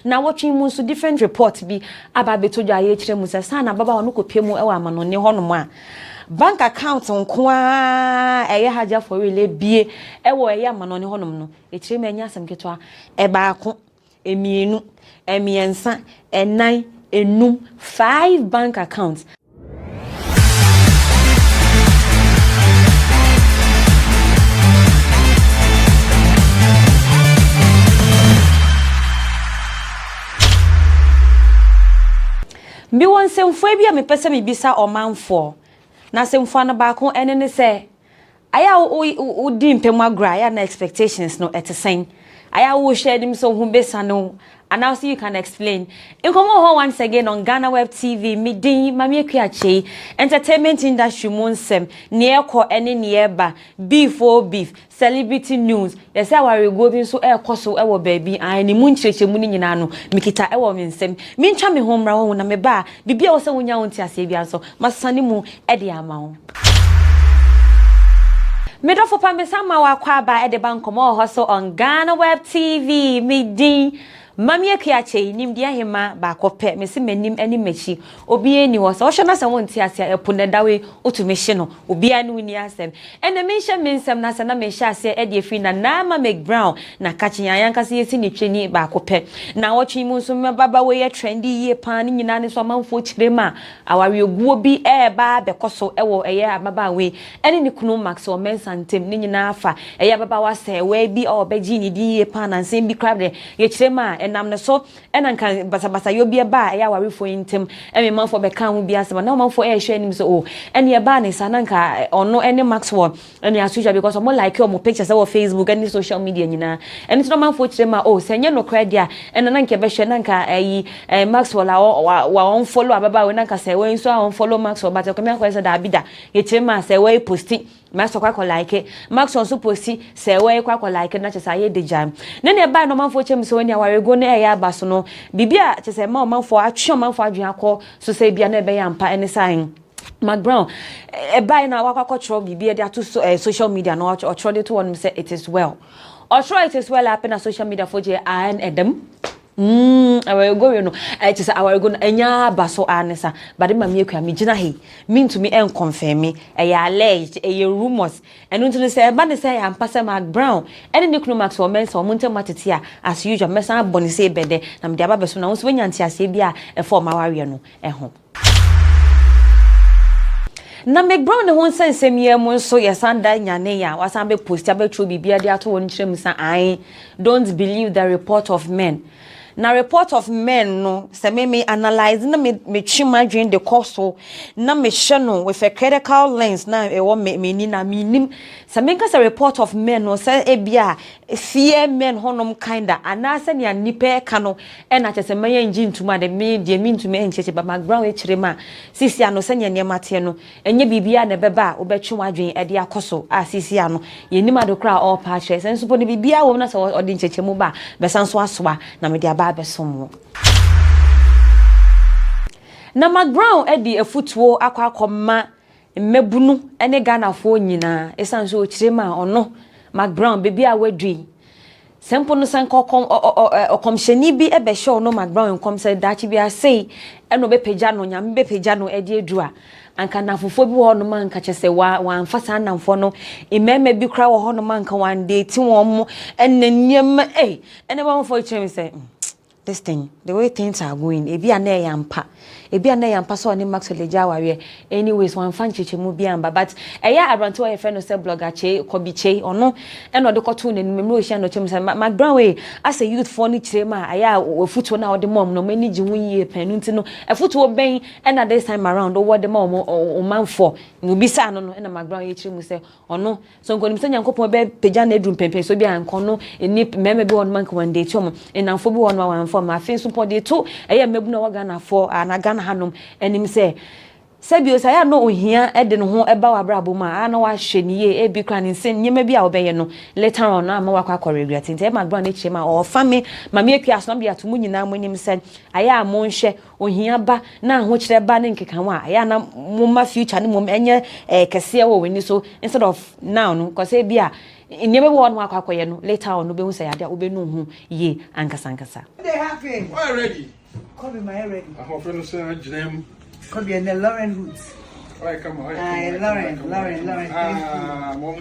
na watching mu so different reports bi aba betojo aye kire mu se sana baba ono kopie mu e wa amanone honom a bank account nko a eye haja for really bie e wo eye amanone honom no e kire me anya asem keto e baako emienu emiensa enan enum 5 bank accounts. Mbi won semfo bia me pese me bisa omanfo na semfo na baako ene ne se aya o di mpem agra ya na expectations no etesen aya wo share dim so hu besa no and now see you can explain in come on once again on GhanaWeb TV midin mami akuache entertainment industry monsem near ko ene nearba beef celebrity news yes our go bin so e koso e wo baby ani mu nchireche mu ni nyina no mikita e wo mensem mi ntwa me homra wo na me ba bibia wo se wonya wonti ase bia so masane mu e de ama wo Medofo pa mesama wa kwa ba e de bankomo ho on GhanaWeb TV midin Mami akiache nimdia hema ba kope mesi manim ani machi obi eni wo so hwe na se wonti ase epone dawe otumehye no obi anu ni asem ene menhye mensem na se na menhye ase e de fi na Ama Mcbrown na kachinya yankase yesi ni twani ba kope na wotwe mu so baba we ye trendy ye pan ni nyina ne so manfo kirema aware oguo bi e ba bekoso ewo eye ababa we ene ni kunu max o mensantem ni nyina afa eye baba wase we bi o beji ni di ye pan na nsem bi krabre ye kirema enam ne so enanka basa yo bia ba ya warefo intem eme manfo be kan ho bia sema na manfo e hwe anim so ene e ba ne sananka ono ene Maxwell ene asuja because mo like your pictures on Facebook and social media nyina ene so manfo kirema senye no credit a ene nanka be hwe nanka Maxwell wa on follow ababa we nanka se we so on follow Maxwell but ko me akwese da bida ye kirema se we posti Master kwa like Maxwell so posti se we kwa like na chesa ye dejam ne ne ba no manfo chem so ene awarego na ya baso no bibia chese ma manfo atwe manfo adwen akọ so se bia na be ya mpa ene sign Mcbrown e ba na wakwa tro bibia dia to social media no or tro dey to one say it is well or try it is well happen na social media for je an edem I go you know it is our go enya baso anesa but mami ekwa me gina he mean to me en confirm me e alleged e rumors and unto say ba ne say am pasa Mcbrown ene ne kunu max o men so monte matete a as usual mesa boni say bede na me dia ba beso na won so nyanti ase bia e form aware no e ho na Mcbrown ne won sensem ye mo so yesanda nyane ya wasan be post abetro bibia dia to won kirem sa I don't believe the report of men. Na report of men no se me analyze na me twima dwen the course na me hye no with a critical lens na e wo me ni na me nim se me ka se report of men no se e bia fear men honom kinda anase ne anipa ka no e na chese me yin ntuma de me de me ntuma encheche ba Mcbrown e kirema sisi ano se ne mate no enye bibia na beba obetwima dwen e de akoso a sisi ano ye nim adokra all patches enso po ne bibia wo na se odi ncheche mu ba besanso asoa na me de aba besomo na Mcbrown edi efutuo akwa mmebunu ene Ghana fo nyina esanso okirema ono Mcbrown bebi a wadui sempo no sanko okomsheni bi ebe show no Mcbrown kom se dachi bi asei eno be pagya no nyam be pagya no edi edua anka na fofo bi wo no man ka chese wa amfasa namfo no ememe bi kra wo ho no man ka wan de ti won mo enanyem ene ba mfo kirem se this thing, the way things are going, ebi ane yampa so ne Maxwell Jaware. Anyways, one fan chichemu biamba, but eya abranto e friend no say blogger che kobi che ono eno de koto ne memro hia no chem say Mcbrown we as a youth for ni chirema aya ofuto na ode mom no mani ji hunye panu nti no efuto ben ena this time around o de mom o man for no bisa no ena Mcbrown ye chiremu say ono so nkonim say nyankopon be pagya na edrum pempen so bia nkono eni meme bi on man ko one day chom enamfo bi on one for ma fe so pode to eya mebu na waga na for na Ghana hanom enim say Sebio say no ohia e de no ho eba wa brabo ma na wa hwe niye e bi kra ne nsen nyema bi a obeye no later on na ma wakwa kọ regret nti e Mcbrown na chema o fami ma me akua so bia to munyina monim say aya mo nhwe ohia ba na ho kire ba ne nkeka ho aya na mo ma future ne mo enye kese wo weni so instead of now no cause e bia nyema bi won wakwa koye no later on no be hu say ade obenu hu ye ankasa They happy. Why ready? Come my ready. I'm offering to say Jinem. Come here, the Lauren Hoods. Alright, come on. Lauren.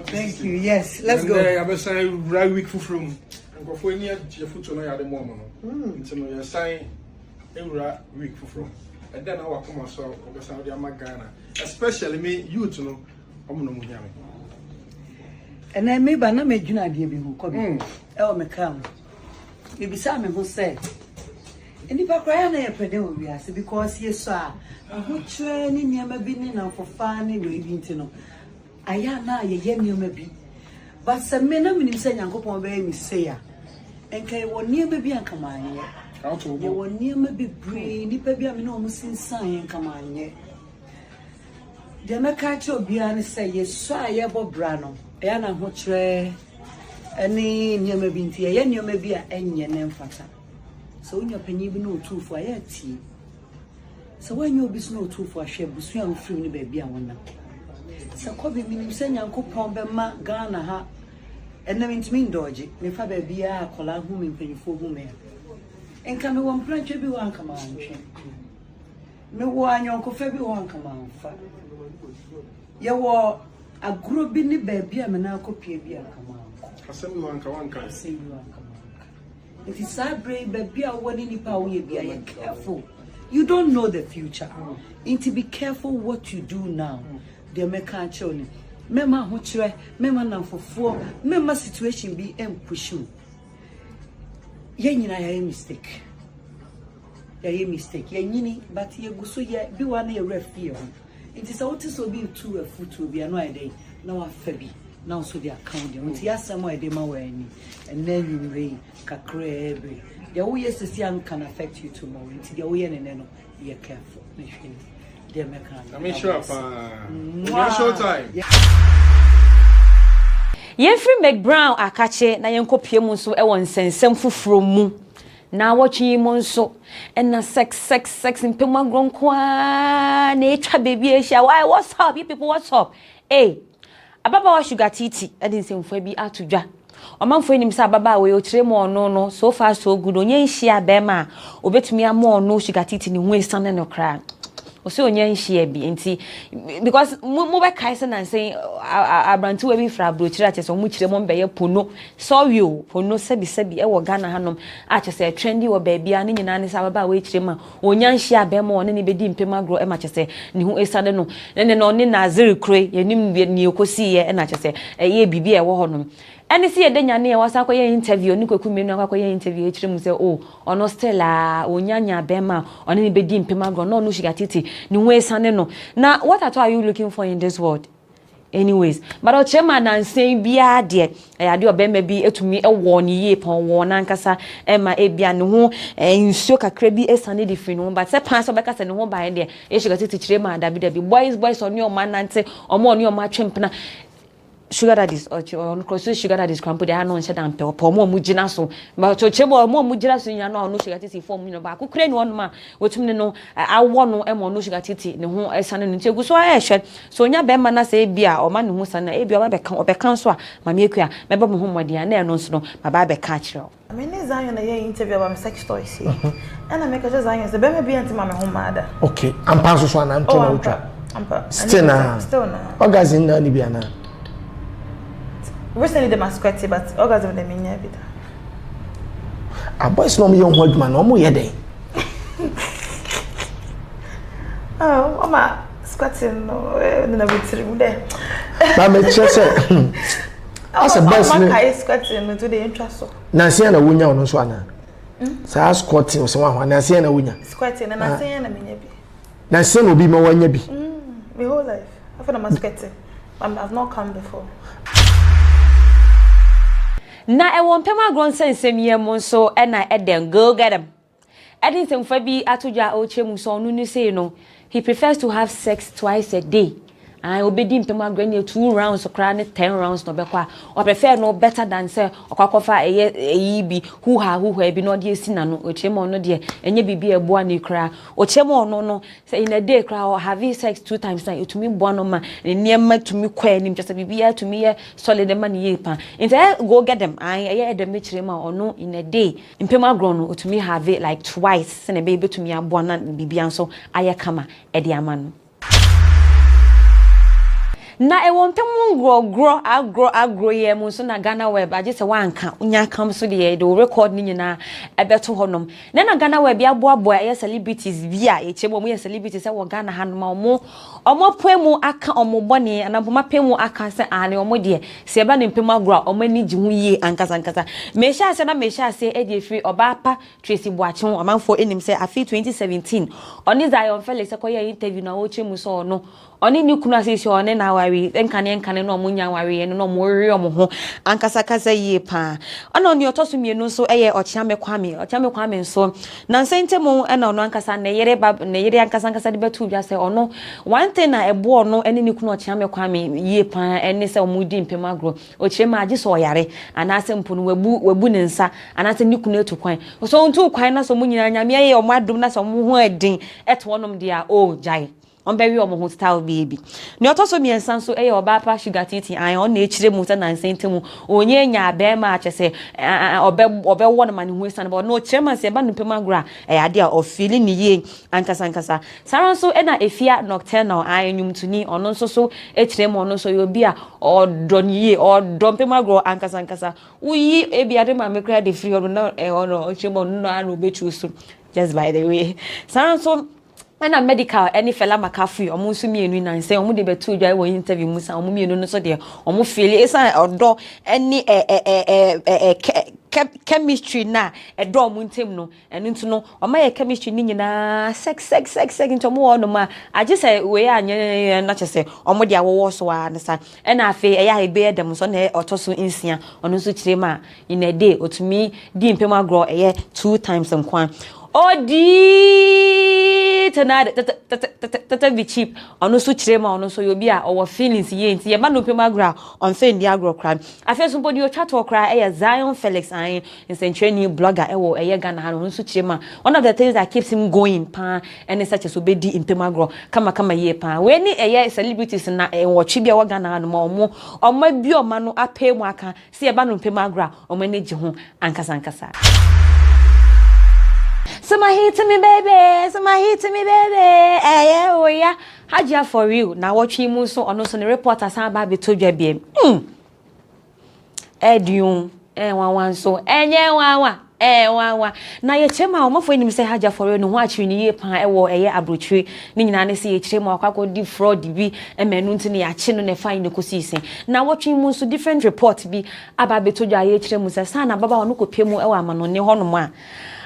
Thank you. Yes, let's go. I will say right week for from. I'm going for any of your foot on the moment. Until you sign every week for from. And then I will come myself because I'm the Ghana. Especially me, you to know. I'm no more. And then maybe I'm not making a deal who come. Oh, me come. You be Simon who said. And if I cry, I pray we are because yes, sir. I would train near being now for finding waiting to know. I am now a young maybe. But some men of them say, Uncle Pombe, say, and can one near baby and come on yet. You will near maybe brain, if baby I'm almost in sign come on yet. The Macacho Bian say, yes, sir, I have a brano. Anna Hotre, any near maybe tea, and you may be any name fata. So when you're penny no two for a tea. So when you be no two for a share, but you are free baby and one. So Kobe meaning send Uncle Pombe Ghana ha. And then it's mean dodgy. Me fa baby a call out whom in penny for whom. And come one branch every one come on. No one your uncle Febby one come on. You were a group in the baby and now copy be a come on. I send you one can say you one come on. If it's a brave baby, I want any power, be careful. You don't know the future. And to be careful what you do now. They make a children. Mema who try, mema now for 4, mema situation be push you. Yen I mistake. Ye mistake. Yen but ye go so ye be one a ref here. It is out to be 2 a foot to be annoyed day. Now a Febby. Now so the account. Yes, somewhere they ma and then you rain, cacre. The way yes, the young can affect you tomorrow. It's the way and be careful. Dear Mekan. I mean, sure, short time. Yefri Mcbrown akache na yenkopie mu so e won sensem fufuro mu na watchi mu so and na sex impema gronkwa na etwa baby ehia why what's up you people what's up hey ababa wa sugar titi e din semfo bi atodwa omanfo enim sa ababa we o kire mu ono no so far so good onye nhia be ma obetumi am ono sugar titi ni hu esan no kra Osi onye nhia bi enti because mo be kai se na say abrantu we bi fra brochira che so mo kire mo be ye pono sorry o pono sebi e wo Ghana hanom a che se trendy wo ba bia ne nyina ne sa baba we kire ma onya nhia be ma one ne be di mpema gro e ma che se ne hu esade no ne no ne na zero kure ye nim ne ekosi ye e na che se ye bibi e wo honom ene si edenya ne wasa akoye interview ni kweku menu akoye interview ekire mu se oh ono stella onyanya bema one ne be di mpema gro no sugar titi ni wesane no na what are you looking for in this world anyways but o chema na nsen bia de ade obema bi etumi ewo ni ye pon wo na nkasa ema ebia ne ho nsuo kakra bi esane de firi no but se pan so beka se ne ho ban de e sugar titi kire ma da bi boys on your man nante omo on your ma twempna sugar daddies or cross sugar daddies crampo they are no nse dan pe opo mo mugina so but to chebo mo mugina so nya no sugar titi form no ba kokure ni onuma wetum ne no awo no e mo no sugar titi ne ho esane no ntegu so ahwe so nya be ma na se bia o ma ne ho sana e bia obeka so a ma me akua me ba mo ho modi na e no so no baba be ka kire I mean Zion na ye interview about sex toys here and I make a Zion say be me bia ntima me ho mada okay am pa so na nto na utwa still na magazine na ni bia na recently the masquerade but orgasm the minya bit A boys no me young hold man, no more yede. Oh, Ama squatting no never true there. But me chese. As a boys me kai squatting to the interest so. Na se na wunya ono so ana. Sa squatting so wa na se na wunya. Squatting na se na menya bi. Na se no bi me wanya bi. My whole life. I feel I'm squatting. I've not come before. Na e won pema grown sense me mo so e na e den go get them. Edin sem fa bi atoja o chemu so no ni say no. He prefers to have sex twice a day. I obedi mpema grani 2 rounds okra ne 10 rounds no bekwa. Or prefer no better than say okwakofa eyi bi who ha bi no de esi na no ochemo no de enye bibi eboa ni kra. Ochemo no say in a day kra or have sex 2 times na etumi boa no ma niema tumi kwa anim just bibi ya tumi ye solid man ye pa. Inte go get them. I dem mechire ma ono in a day. Mpema grown no otumi have it like twice. Se na baby tumi aboa na bibi anso aye kama e de ama no. Na e won pem agro ye mu so na GhanaWeb age se wanka unya kam so de record ni nyina ebeto honom na GhanaWeb ya boaboa ye celebrities bia e chebo mu ye celebrities e wo Ghana hanoma omo poemu aka omo bone anampoma pemu aka se ane omo de se eba ne pem agro omo ni ji hu yi ankasa me sha se e de free obapa Tracy Boachen omanfo enim se afi 2017 oni Zion Felix e koye interview na wo chemu so no oni ni kunu asisi one na wari enkane no omunya wari no mo ri omo ho ankasa yie pa ona oni otoso mienu so eye ochiame kwame so na nsentemu na ono ankasa na yere ankasa de betu bia se ono one thing na ebo ono ene ni kunu ochiame kwame yie pa ene se omudi mpema agro ochirema agi so oyare anase mpunu webu ne nsa anase ni kunu etukwan so ntu kwan na so munyina nyame ye omo adum na so mo ho adin eto onom dia o jai on baby omo ho style baby ni otoso mi ensan so e oba pa sugar titi an on na echire mu na nsentemu onye nya be ma achese obe won ma ni hu san but no chema se ba nupem agura e ade a ofili ni ye ankasa saran so e na efia nocturnal an nyum tuni ono so echire mu ono so yo bia odon ye odon pem aguro ankasa uyi e bia de ma me kra de free ono ono chema no anu betu so just by the way saran so na medical any fella makafu omo nso mienu na nse omo de betu dwa wo interview musa omo mienu no so de omo feel esa odo any chemistry na edo omo ntem no enu ntu no omo ye chemistry ni nyina sex into mo ono ma age say we anye na chese omo de awowo so a nsa na afi eya ebe dem so na otoso insia ono nso kire ma in a day otumi di mpem agro eye 2 times nkwan odi tenade tata be cheap ono so chirema ono so yobi a owo feelings ye nti ye ba no pema gra on fan dia agro crime afeso body o chat okra e Zion Felix an in blogger e wo e Ghana ha no so chirema one of the things that keeps him going pa and such as obedi in pema agro kama ye pa we ni e celebrities na e wo twi bia wo Ghana ha no mo bi o ma no ape mu aka se ye ba no pema agro o ma ne ji ho ankasa Somebody hit me, baby. Oh yeah. Hajia for you. Now watching mu so ono so the reporter san ba be to dwa biem. Edium. Wan so. Enye wan. Na ye chema o mafo enim se Hajia for you no ho achiri ni ye pan e wo eye abrochiri ni nyina ne se ye chema akwa di fraud bi emenu nti ne ya che no ne fine ne kosisen. Na watching mu so different report bi aba be to dwa ye chiremu se sana baba ono kopemu e wa amano ne hono mu a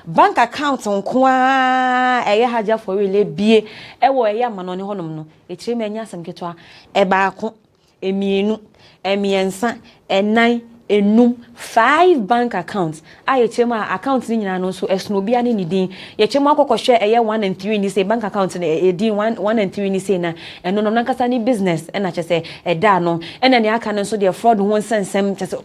bank account nkwa eye Hajia for really bie e wo eye amano ne honom no e kire me anya asem ketwa e baako emienu emiensa enan enum 5 bank accounts aye chema account ni nyina no so esno bia ne nidin ye chema akokoshe eye 1 and 3 ni say bank account na edin 1 and 3 ni say na eno no nankasa ni business e na chese e da no e na ne aka no so de fraud ho nsensem chese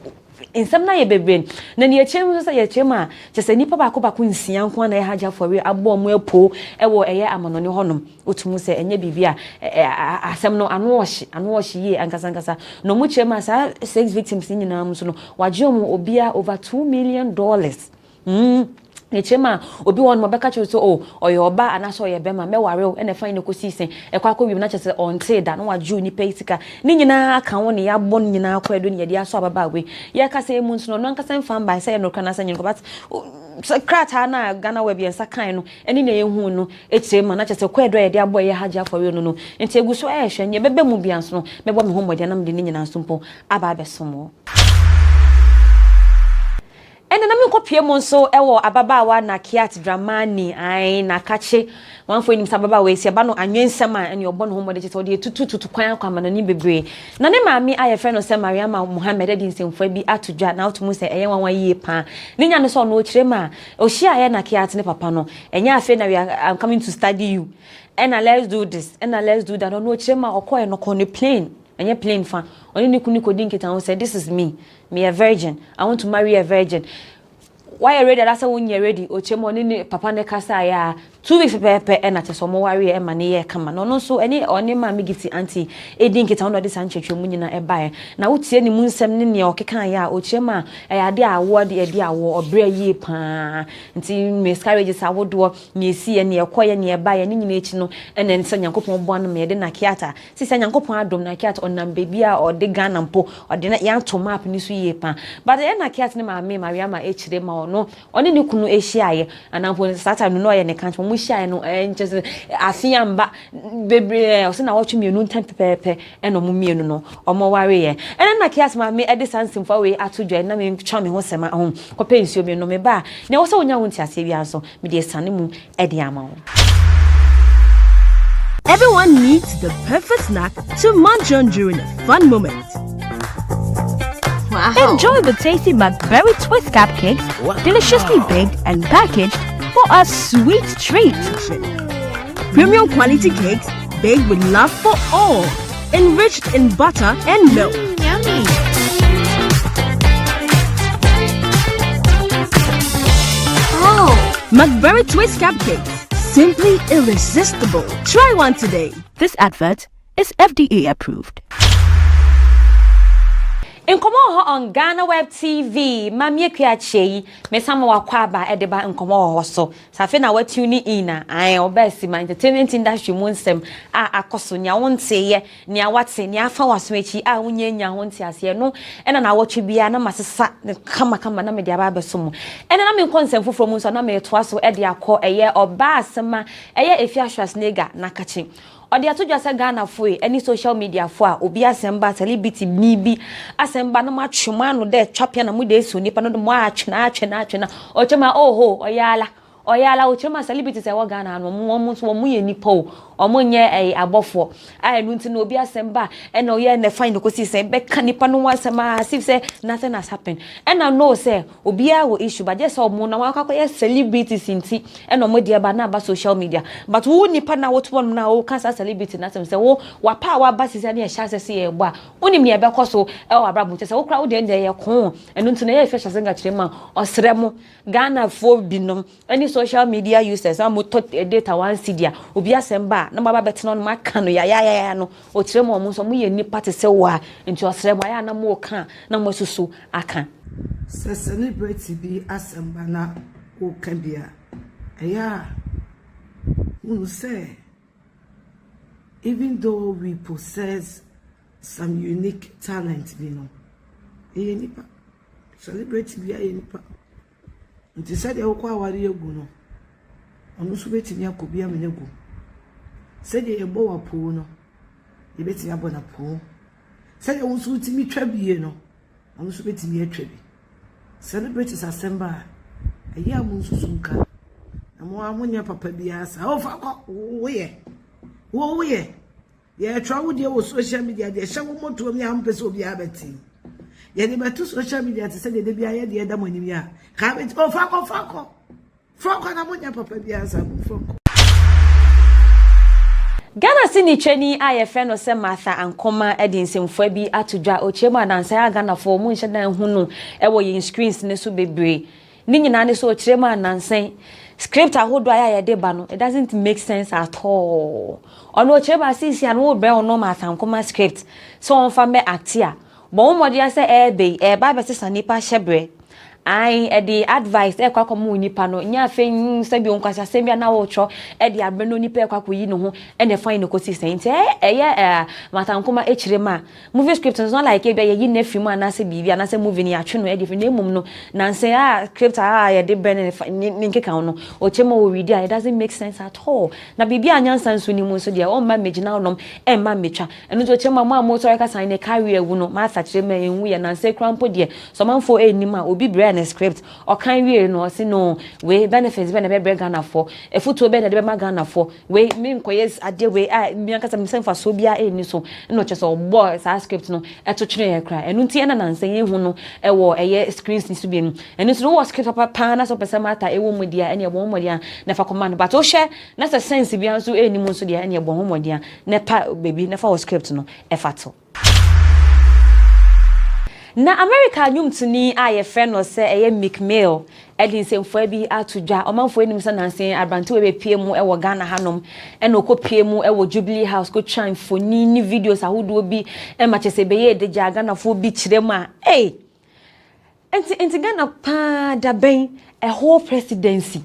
insem na ye beben na ne yechemu so ye chema chese nipa ba ko nsia nko na ye Hajia for we abo mo epo e wo eye amano ne honom otumu se enye bibia asem no anu oshi ye ankasa no mu chema sa 6 victims ni na mu so no wajom obia over $2 million Echema obi won mo beka che so oyo oba anaso oye bema meware e na fine ko sisen e kwa ko wi na chese onte da na waju ni peisika ni nyina aka won ya bon nyina akwa edo ni ye dia so ababa we ye ka se mu nso no nka se fan by say no kana se nyinko but krata na GhanaWeb yensa kan no eni na yehu no etirema na chese kwedo ye de aboye haja for we no enti eguso ehwe nye bebe mu bianso no mebo me homode na mde ni nyina nsompo aba abesomo ene na me kopie mo nso ewo ababaawa na Kiat Dramani ai na kache wanfo enim sababa we esi aba no anwensem a ene obo no homode chete ode tutu kwan kwa manani bebre na ne maami ayefe no se Mariama Muhammad edi nsemfo bi atudwa na otumu se eye wanwa yie pa ne nya no so no ochirema ohia ye na Kiat ne papa no enya afe na I'm coming to study you and let's do this and let's do that no ochirema okoye no ko ne plane enye plane fa oni ni kuni kodinketa won say this is me a virgin. I want to marry a virgin. Why you ready? That's when you're ready. Ochemo ni papa ne kasa ya 2 weeks pepe and at so mo worry e mane ye kama. No so any oni ma me giti auntie edinketa no this anchechwe mu nyina e bae. Na wotie ni mu nsem ne ne okekan ya ochema e ade awo de ade awo obra yie pa. Nti miscarriages awodo me esi ne ekoye ne e bae ne nyina echi no ene nsa Nyankopon bo no me de na Kiata. Sisa Nyankopon adom na Kiata onam baby a ode Ghana mpo ode na yan to map ni so yie pa. But e na Kiata ne ma me Mariama echire ma no oni ni kunu ehyiaye anampo sata no ye ne kancho mu hyiaye no enche afiamba bebre o se na wotwe mienu ntam pepepe eno mu mienu no omo ware ye ene na Kiat ma me ede sansimfo we atodwa na me twa me ho sema ho kope nsuo me no me ba ne wo se wonya ho ntiase bia so me de sane mu ede ama ho. Everyone needs the perfect snack to munch on during a fun moment. Wow. Enjoy the tasty McBerry Twist cupcakes, deliciously baked and packaged for a sweet treat. Premium quality cakes baked with love for all, enriched in butter and milk. Yummy. Oh, McBerry Twist cupcakes, simply irresistible. Try one today. This advert is FDA approved. Nkomo ho on GhanaWeb TV mamie kwache me sama wakwaba edeba nkomo ho so safe na watuni ina ai obesi ma entertainment industry mu nsem a akoso nya wonte ne awate ne afa waso echi a wonye nya wonte ase no ena na watwe bia na masesa kama na me dia ba beso mu ena na me konsem foforo mu so na me to aso ede akọ eye oba asema eye efiashwas nega na kachi odi atudwa se Ghana foi any social media fo a obi asemba celebrity nibi asemba no matwema no de twapia na mu de so nipa no mo atwena ochema oho oyala ochema celebrity se wo Ghana no mo so mo ye nipa o omonye abofo enu nti no obi asemba ena oye ne fine ko si se be kanipa no wasema as if say nothing has happened ena no say obi a wo issue but just omo na wakakọ celebrity sinti ena omo de ba na ba social media but wo nipa na wo to na wo cancer celebrity na say wo wapa wa ba sisi na ye sha se ye gbo a oni me be koso e wa brabo say wo kra wo de ye ko enu nti na ye fe sha nga kire ma osremo Ghana fo binom any social media users am to data one cd obi asemba na maba beteno no maka no ya no o kire mo mo so mo ye nipa te se wa nti osremo ya na mo ka na mo susu aka celebrity bi asemba na o kan bia aya we say even though we possess some unique talent nipa celebrity bi nipa nti said e kwa aware egu no onu so betimi akobi amenegu said e bo wa po no e betimi abona po said e wonso timi twa bie no onu so betimi atwa bi celebrities assemble ayi amunso sunka amo amunya papa bia sa o fa ko wo ye ye twa wo de wo social media de hye wo moto mi ampese obi abeti ye ni betu social media te se de bia ye de da monimi a ka bet o fa ko na munya papa bia sa foko Ghana sini cheni ayefe no se Martha Ankoma edinsemfo bi atudwa ochema na nsa Ghana fo mu nhye dan hunu ewo yin screens ne so bebre ni nyina ne so ochema na nsa script ahodo aya ye de ba no it doesn't make sense at all ono ochema sisi an wo bre ono Martha Ankoma script so on fa me actia bon modi ase ba be sesa nipa hyebre I the advice e kwa komo nipa no nya fe nsabi onkwasa sembia na wo tro e de abre no nipa e kwa koyi no ho e ne fine no kosi sente eye matankoma echirema movie script is not like e be ye na film anase bibia anase movie ni atwe no e de ne mum no na nse script ye de ben ni nkeka no o chema wo read it doesn't make sense at all na bibia anyansa nso ni mu nso de o ma magina no e ma metwa eno to chema ma mo so ka sign ne carry ewu no ma sachire ma enwu ye na nse krampo de so manfo enima obi brand script or can we no say no we benefits be na be Ghana for e futu be na de be ma Ghana for we me nkoyes ade we me ankasa me senfa so bia eni so no che so boy sa script no e to twere ye kra enu ntie na nansan ye hu no e wo eye screens ni so bi enu so wo script papa na so pesa mata e wo modia ene e bo modia na fa command but o hye na se sense bia so eni mu so dia ene e bo modia na pa baby na fa wo script no e fato na America nyumtuni aye friend no se eye McMill edin semfo bi atudwa omanfo enim se nansen abranto we be piemu e wo Ghana hanom e no ko piemu e wo Jubilee House ko twan foni ni videos ahodo bi e ma chese be ye de Ghana fo bi kirem a enti Ghana pa da ben e whole presidency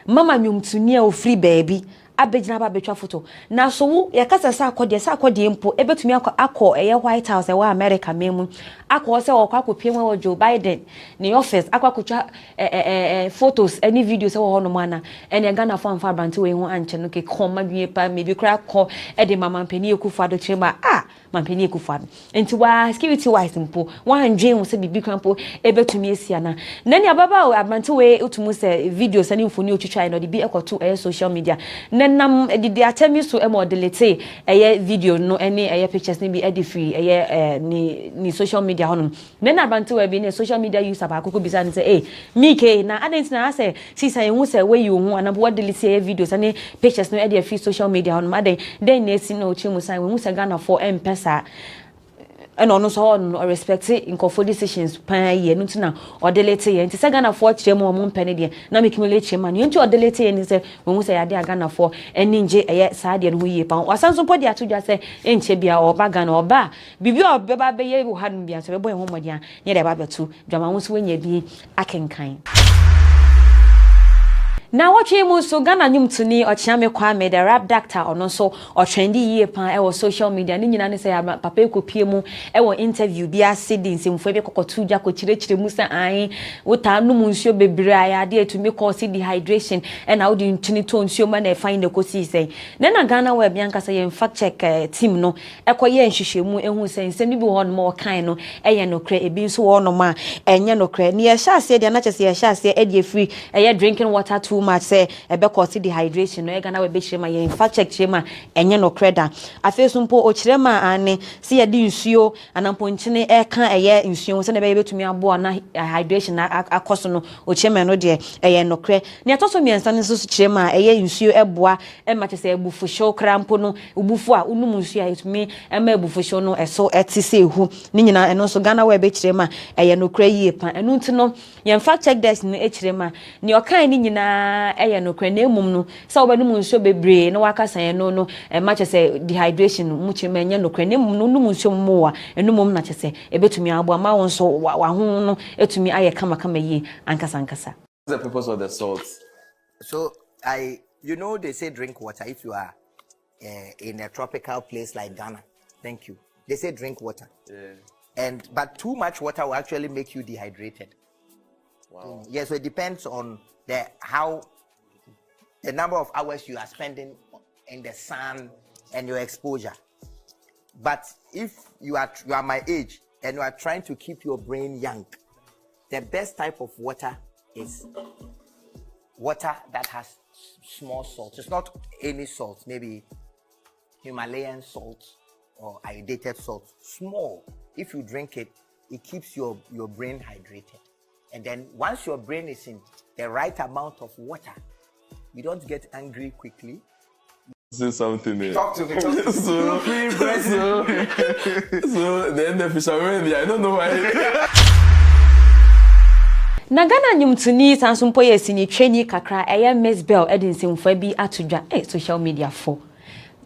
mama nyumtuni e o free baby abegina ba betwa photo na so wo yakasa sa akode mpo ebetumi akọ eye White House e wa America memu akọ se wo kwakopie wo Joe Biden ni office akwakotwa photos any videos e wo hono mana ene Ghana fo amfa brante we hu anche no ke koma dwie pa mebi kra kọ e de mama mpani ekufado chema mampani ekufado enti wa security wise mpo wa ndwe hu se bibi krampo ebetumi esia na nani ababa abrante we utumu se videos ani mfoni otwitwa no de bi ekoto social media nam di atemi so e mo delete eye video no ene eye pictures ni bi e free eye ni social media hono men abante we bi ni social media user ba akoko bisa ni say mike na adent na say sisa hu say we you hu anabo delete eye videos ene pictures no e free social media hono ma den na esi no chimu sai we hu say Ghana for empesa and ono so on respect inkofo decisions pan ye no tina o delete ye nti se Ghana for chire mo mpene de na mekimule chire man ye nti o delete ye ni se we hu se ya de Ghana for eni nje eye sa de no ye pan wasanso podi atudwa se enche bia o ba Ghana oba bibi o be ba be ye wo hanum bia se be boy ho modi an ye de ba betu dwama hu so wenya bi akenkan na watching mu so Ghana nyumtuni ochiame Kwame the rap doctor ono so o trendy ye pan e wo social media ni nyina ne say papa ekopie mu e wo interview bia sidin semfo bi kokotu dwa ko chire mu sa an wota no mu nsuo bebre aya de etumi cause dehydration e na wodi ntuni to nsuo ma na find the kosi say na GhanaWeb bianka say en fact check team no e koye nhwehwemu ehu say nsem bi ho no ma kan no e ye no kra ebi nso wo no ma enye no kra ni e sha ase de na chese e sha ase e de free e ye drinking water too much say ebe cause dehydration no e GhanaWeb be chirema ye fact check chirema enye no kreda afeso mpo o chirema ane se ye di nsuo anampo nchine e kan eye nsuo se na be betumi abo na hydration akoso no o chirema no de eye no kre ne atoso miensa ne so chirema eye nsuo eboa e ma chese ebufu show krampo no ubufu a unum nsuo a etumi e ma ebufu show no eso etise ehu ni nyina eno so GhanaWeb be chirema eye no kre yie pan enu ntino ye fact check this no e chirema ne o kan ni nyina eye no kre na emum no sa obanu mu nsuo bebre na wakasa ye no ma chese dehydration mu chirema enye no kre na emum no num nsuo mmoa enumum na chese ebetumi abo ama won so wa ho no etumi aye kama yi ankasa What's the purpose of the salt? So you know they say drink water if you are in a tropical place like Ghana. Thank you. They say drink water. Yeah. But too much water will actually make you dehydrated. Wow. Yeah, so it depends on the number of hours you are spending in the sun and your exposure. But if you are my age and you are trying to keep your brain young, the best type of water is water that has small salt. It's not any salt, maybe Himalayan salt or iodinated salt. Small. If you drink it, it keeps your brain hydrated. And then once your brain is in the right amount of water, you don't get angry quickly. Say something there. Talk to me. So then the fisherman, I don't know why. Na Ghana nyumtuni sansumpo ye sini training kakra eye Miss Bell edin semfo bi atudwa social media for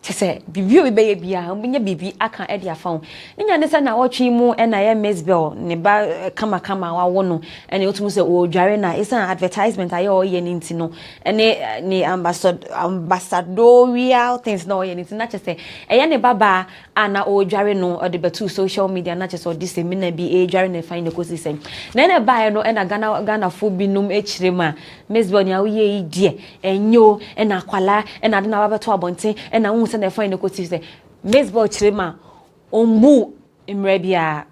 Say, Bibi baby, bibi, I can't add your phone. Ninya nesa na watching mu and I am Miss Bell, neba kama wa wono, and you say, oh, Jarena, it's an advertisement I owe ye nintino, and ne ambassadorial things no ye nintino, not just say, a baba, Anna o Jareno or the betu social media, not just or this a minute be a Jarena find the cozy saying. Then a buy no and a Ghana food be num H rema, Miss Bonia, ye dear, and yo, and aquala, and I don't know about 12 and I won't send a fine cozy say, Miss Bochima, ombu imrebia.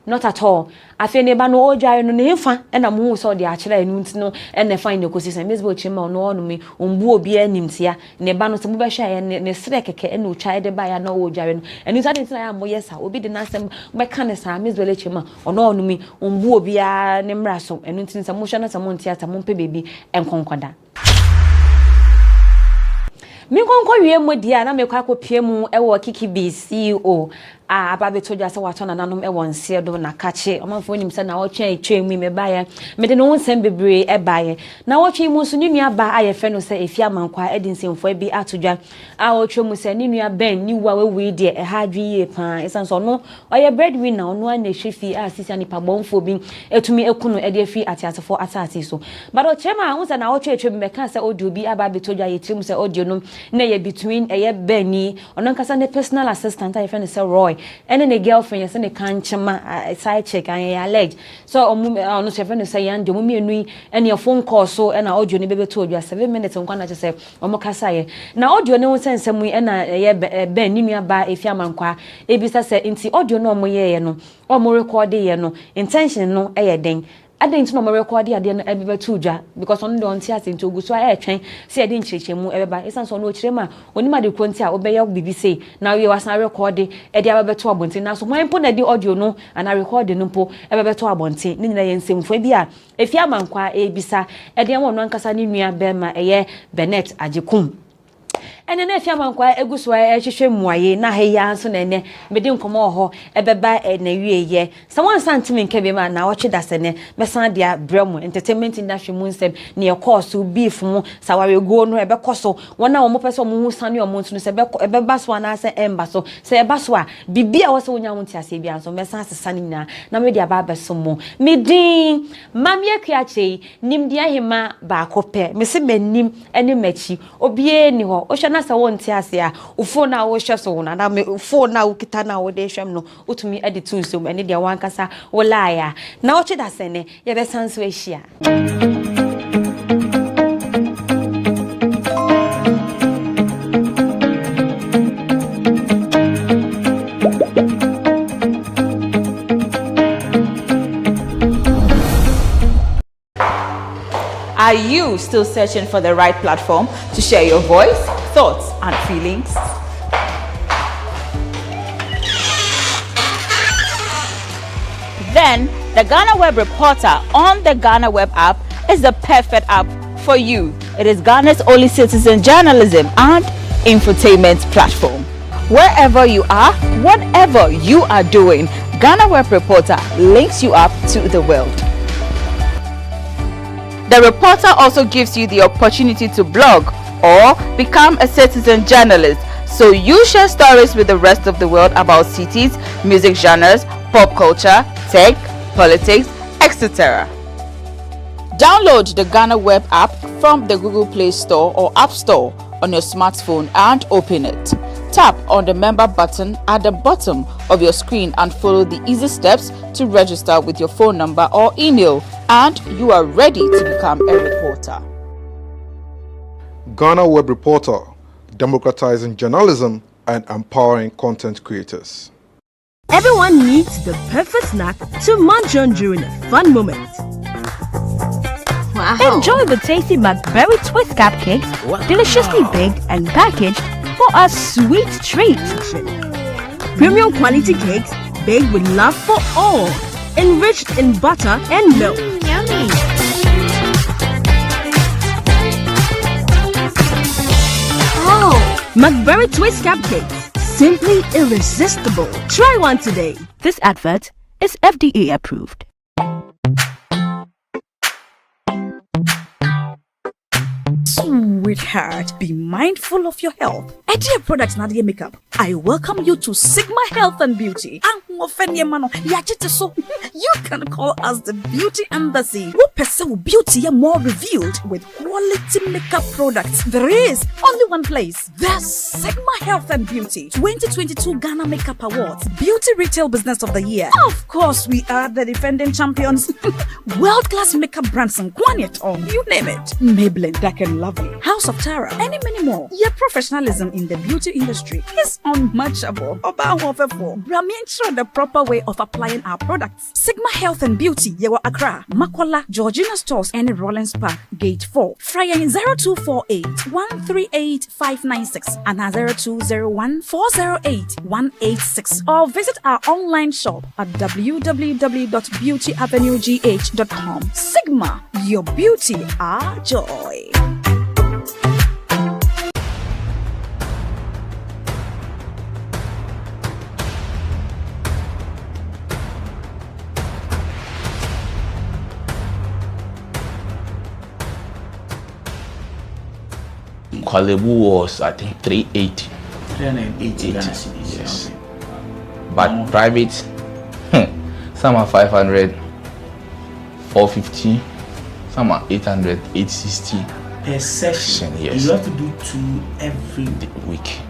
Not at all. I feel never no Jareno nefa, and I'm who saw the actual and no and the fine cozy say, Miss Bochima no on me, ombu be a nimsia, nebano to move and ne sreke and no child by no Jareno. And you said it's I am yes, I will be the nice by canessa, Miss Belechima, or no me, ombu be a nemraso, and until some motion as a montiata, monpe baby, and concorda. Me konkɔ wie mo dia na me kwa kopie mu e wo Kiki B CEO aba beto dwa se wato na nanom e won se do na kache omanfo nim se na wo twen etwem me baye me de no nsem bebre e baye na wo twen mu so ni nua ba aye fe no se efia mankwa e din semfo bi atodwa a wo twen mu se ni nua ben ni wa we de e ha dwie pa esan so no oye breadwinner ono na hwefi a sisia ni pabonfo bi etumi ekunu e de fi atiasefo atati so but o chema hu se na wo twen etwem me kan se audio bi aba beto dwa ye trim se audio no na ye between eye Benny ono nkasa ne personal assistant aye fe no se Roy and then a girlfriend yes and a canchama side check and alleged so ono se fe no se yan do me nui and your phone call so and audio ni bebe told you 7 minutes on kana say omo kasa ye na audio ne won sensem wi and eye Ben ni nua ba efia mankwa e bisa se nti audio no omo ye no omo record ye no intention no eye den I didn't know my record here ever to ja because on the ontias into go so I train see I didn't check mu ever by esan so no chirema onima de krontia obeya BBC now we was na record e dey aba to abontin na so mwen po na di audio no and I record no po ebe to abontin ni na ye nsemfo bia efia mankwa e bisa e dey won no ankasa ni nua be ma eye Benet Ajekum and then if yankwa eguswa ehwehwe muaye na heya so na ene mede nkomo ho ebeba na wieye someone sentiment nke be ma na woche dasene mesan dia bremu entertainment industry mu nsem ne e course beef mu saware go no ebe koso wona wo mo pese mo hu sane o mo ntunu se ebeba so na se emba so se eba so a bibia wo se wonya wonti ase bia so mesan sesa ni na me dia ba beso mo medin mamie kiache nimdia hema ba kope me se manim ene machi obie ni ho na sa wonti ase a ufo na wo hwe so na me ufo na wo kita na wo de hwem no utumi edit nsum ene de wankasa wo laaya na wo chida sene ye be sanso ehia Are you still searching for the right platform to share your voice, thoughts, and feelings? Then, the GhanaWeb Reporter on the GhanaWeb app is the perfect app for you. It is Ghana's only citizen journalism and infotainment platform. Wherever you are, whatever you are doing, GhanaWeb Reporter links you up to the world. The reporter also gives you the opportunity to blog or become a citizen journalist, so you share stories with the rest of the world about cities, music genres, pop culture, tech, politics, etc. Download the GhanaWeb app from the Google Play Store or App Store on your smartphone and open it. Tap on the member button at the bottom of your screen and follow the easy steps to register with your phone number or email, and you are ready to become a reporter. GhanaWeb Reporter, democratizing journalism and empowering content creators. Everyone needs the perfect snack to munch on during a fun moment. Wow. Enjoy the tasty McBerry Twist cupcakes, deliciously baked and packaged for a sweet treat. Premium quality cakes baked with love for all, enriched in butter and milk. Yummy. Oh, McBerry Twist cupcakes, simply irresistible. Try one today. This advert is FDA approved. Sweet. sweetheart, be mindful of your health. Dear products na dear makeup. I welcome you to Sigma Health and Beauty. You can call us the Beauty Embassy. Who pursue beauty more revealed with quality makeup products. There is only one place. The Sigma Health and Beauty 2022 Ghana Makeup Awards Beauty Retail Business of the Year. Of course, we are the defending champions. World-class makeup brands and Kwanyet on, you name it. Maybelline, Dark and Lovely, House of Tara, and many more. Your professionalism in the beauty industry is unmatchable. Ramian the proper way of applying our products. Sigma Health and Beauty, Yewa Accra, Makwala, Georgina Stores, and Rollins Park, Gate 4. Fryer in 0248 138 596 and 0201 408 186. Or visit our online shop at www.beautyavenuegh.com. Sigma, your beauty, our joy. Kwalebu was, I think, 380. 380 Ghana cedis. Yes. But private, some are 500, 450, some are 800, 860. Per session, yes. You have to do 2 every week.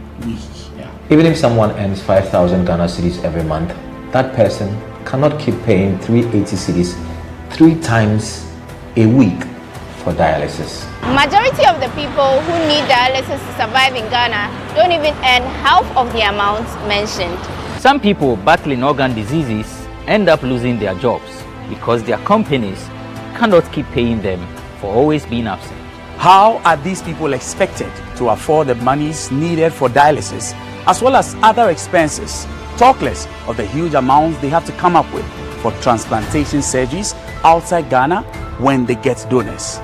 Yeah. Even if someone earns 5,000 Ghana cedis every month, that person cannot keep paying 380 cedis 3 times a week for dialysis. Majority of the people who need dialysis to survive in Ghana don't even earn half of the amount mentioned. Some people battling organ diseases end up losing their jobs because their companies cannot keep paying them for always being absent. How are these people expected to afford the monies needed for dialysis as well as other expenses, talk less of the huge amounts they have to come up with for transplantation surgeries outside Ghana when they get donors?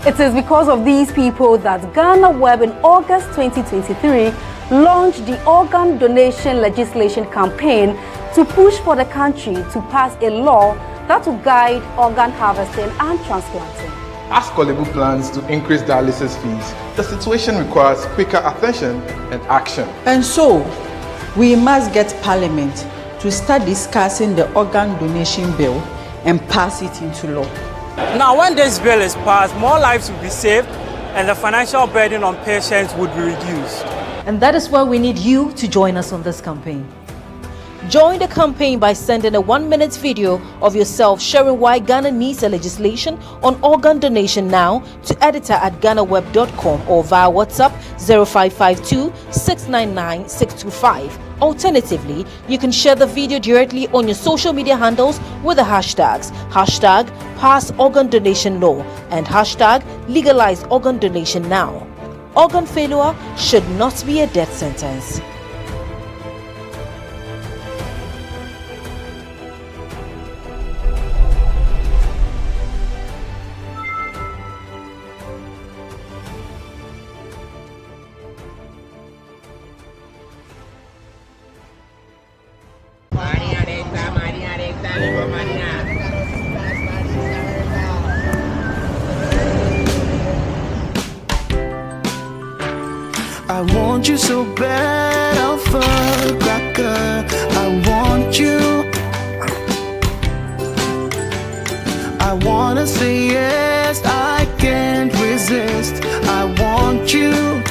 It is because of these people that GhanaWeb in August 2023 launched the organ donation legislation campaign to push for the country to pass a law that will guide organ harvesting and transplanting. As Kwalebu plans to increase dialysis fees, the situation requires quicker attention and action. And so, we must get Parliament to start discussing the organ donation bill and pass it into law. Now, when this bill is passed, more lives will be saved and the financial burden on patients would be reduced. And that is why we need you to join us on this campaign. Join the campaign by sending a 1-minute video of yourself sharing why Ghana needs a legislation on organ donation now to editor@ghanaweb.com or via WhatsApp 0552 699 625. Alternatively, you can share the video directly on your social media handles with the hashtags #PassOrganDonationLaw and #LegalizeOrganDonationNow. Organ failure should not be a death sentence. I want you so bad, Alpha Cracker. I want you. I wanna say yes, I can't resist. I want you.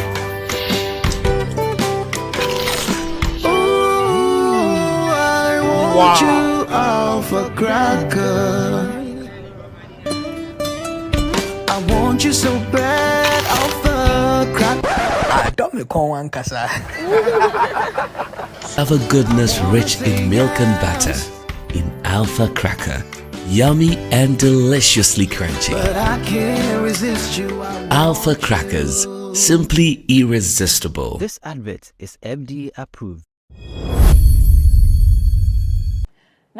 Ooh, I want you, Alpha Cracker. I want you so bad, Alpha Cracker. Alpha goodness rich in milk and butter. In Alpha Cracker. Yummy and deliciously crunchy. But I can't resist you. Alpha Crackers. Simply irresistible. This advert is FDA approved.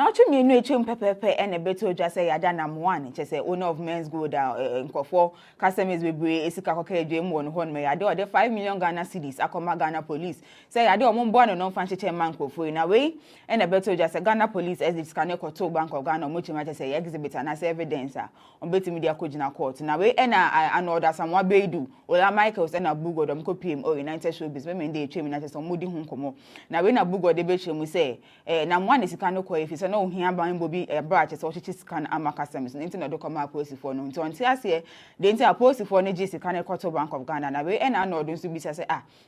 na otu mi enu echem pepepe ene beto dwa say yada na one che say owner of Men's Gold nkofo customers bebre esika koka edwem won ho no yade o de 5 million Ghana cedis akoma Ghana police say yade o mo no no fan cheche man nkofo na we ene beto dwa say Ghana police as this can to Bank of Ghana mo chima che say exhibit na say evidence on betimi dia kojina court na we ena an order samwa beidu Ola Michaels ena bugo dom ko pm o United Showbiz me dey echem na che say modi hu nkomo na we na bugo de be chemu say na one sika no ko efi so no hia ban bobi branch so chichi scan Ama customers nti no do koma police for no nti onti ase de nti police for no gisi kan ekoto Bank of Ghana na we ena no do nso bi say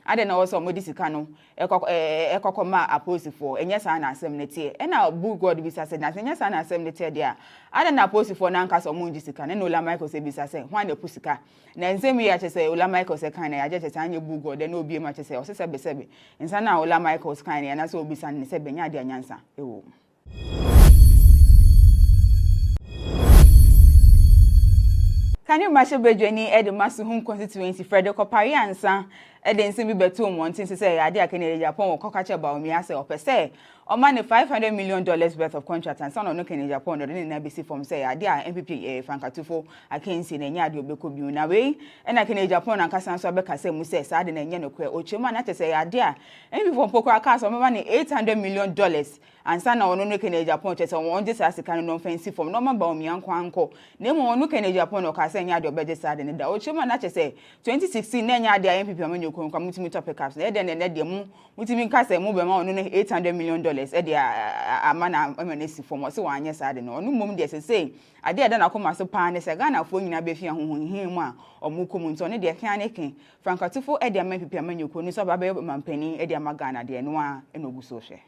ade na wo so modi sika no ekokoma police for enye sa na asem netie ena bu god bi say na enye sa na asem netie dia ade na police for na nka so mo gisi kan na Ola Michael say bi say hwan na pusika na nsem ya che say Ola Michael say kan na ya che say anye bu god na obi ma che say o sese besebe nsa na Ola Michael kan na so obi san ne se benya de anyansa ewo Can you imagine Bejweni Ed Masuhum constituency Frederick Opari ansa Eden bi beto montin say ade akene Japan wo kokache ba omi ase opese o man $500 million worth of contract and son no Kenya Japan no na bisi from say ade a MPP Frankatufo akensi na nya ade obeko bi na we e na Kenya Japan na kasa so be kasa mu say ade na nya no kwe ochema na say ade a MPP from poko aka so man $800 million and son no no Kenya Japan che say won just asika no fancy from no man ba omi anko na mo no Kenya Japan no kasa nya ade obeje say ade ne da ochema na che say 2016 na nya ade a MPP kwa mutimi topic caps na ede ne de mu mutimi kasa mu be ma onu $800 million e de Ama Nana si form so wanye sa de no onu mum de say ade ede na koma so pa ne se Ghana fo nyina be fi ahohonhin mu a omukom nto ne de kan ne ken Frankatufo e de ama pipi amanyoko ni so ba be mampani e de ama Ghana de no a enogu so hwe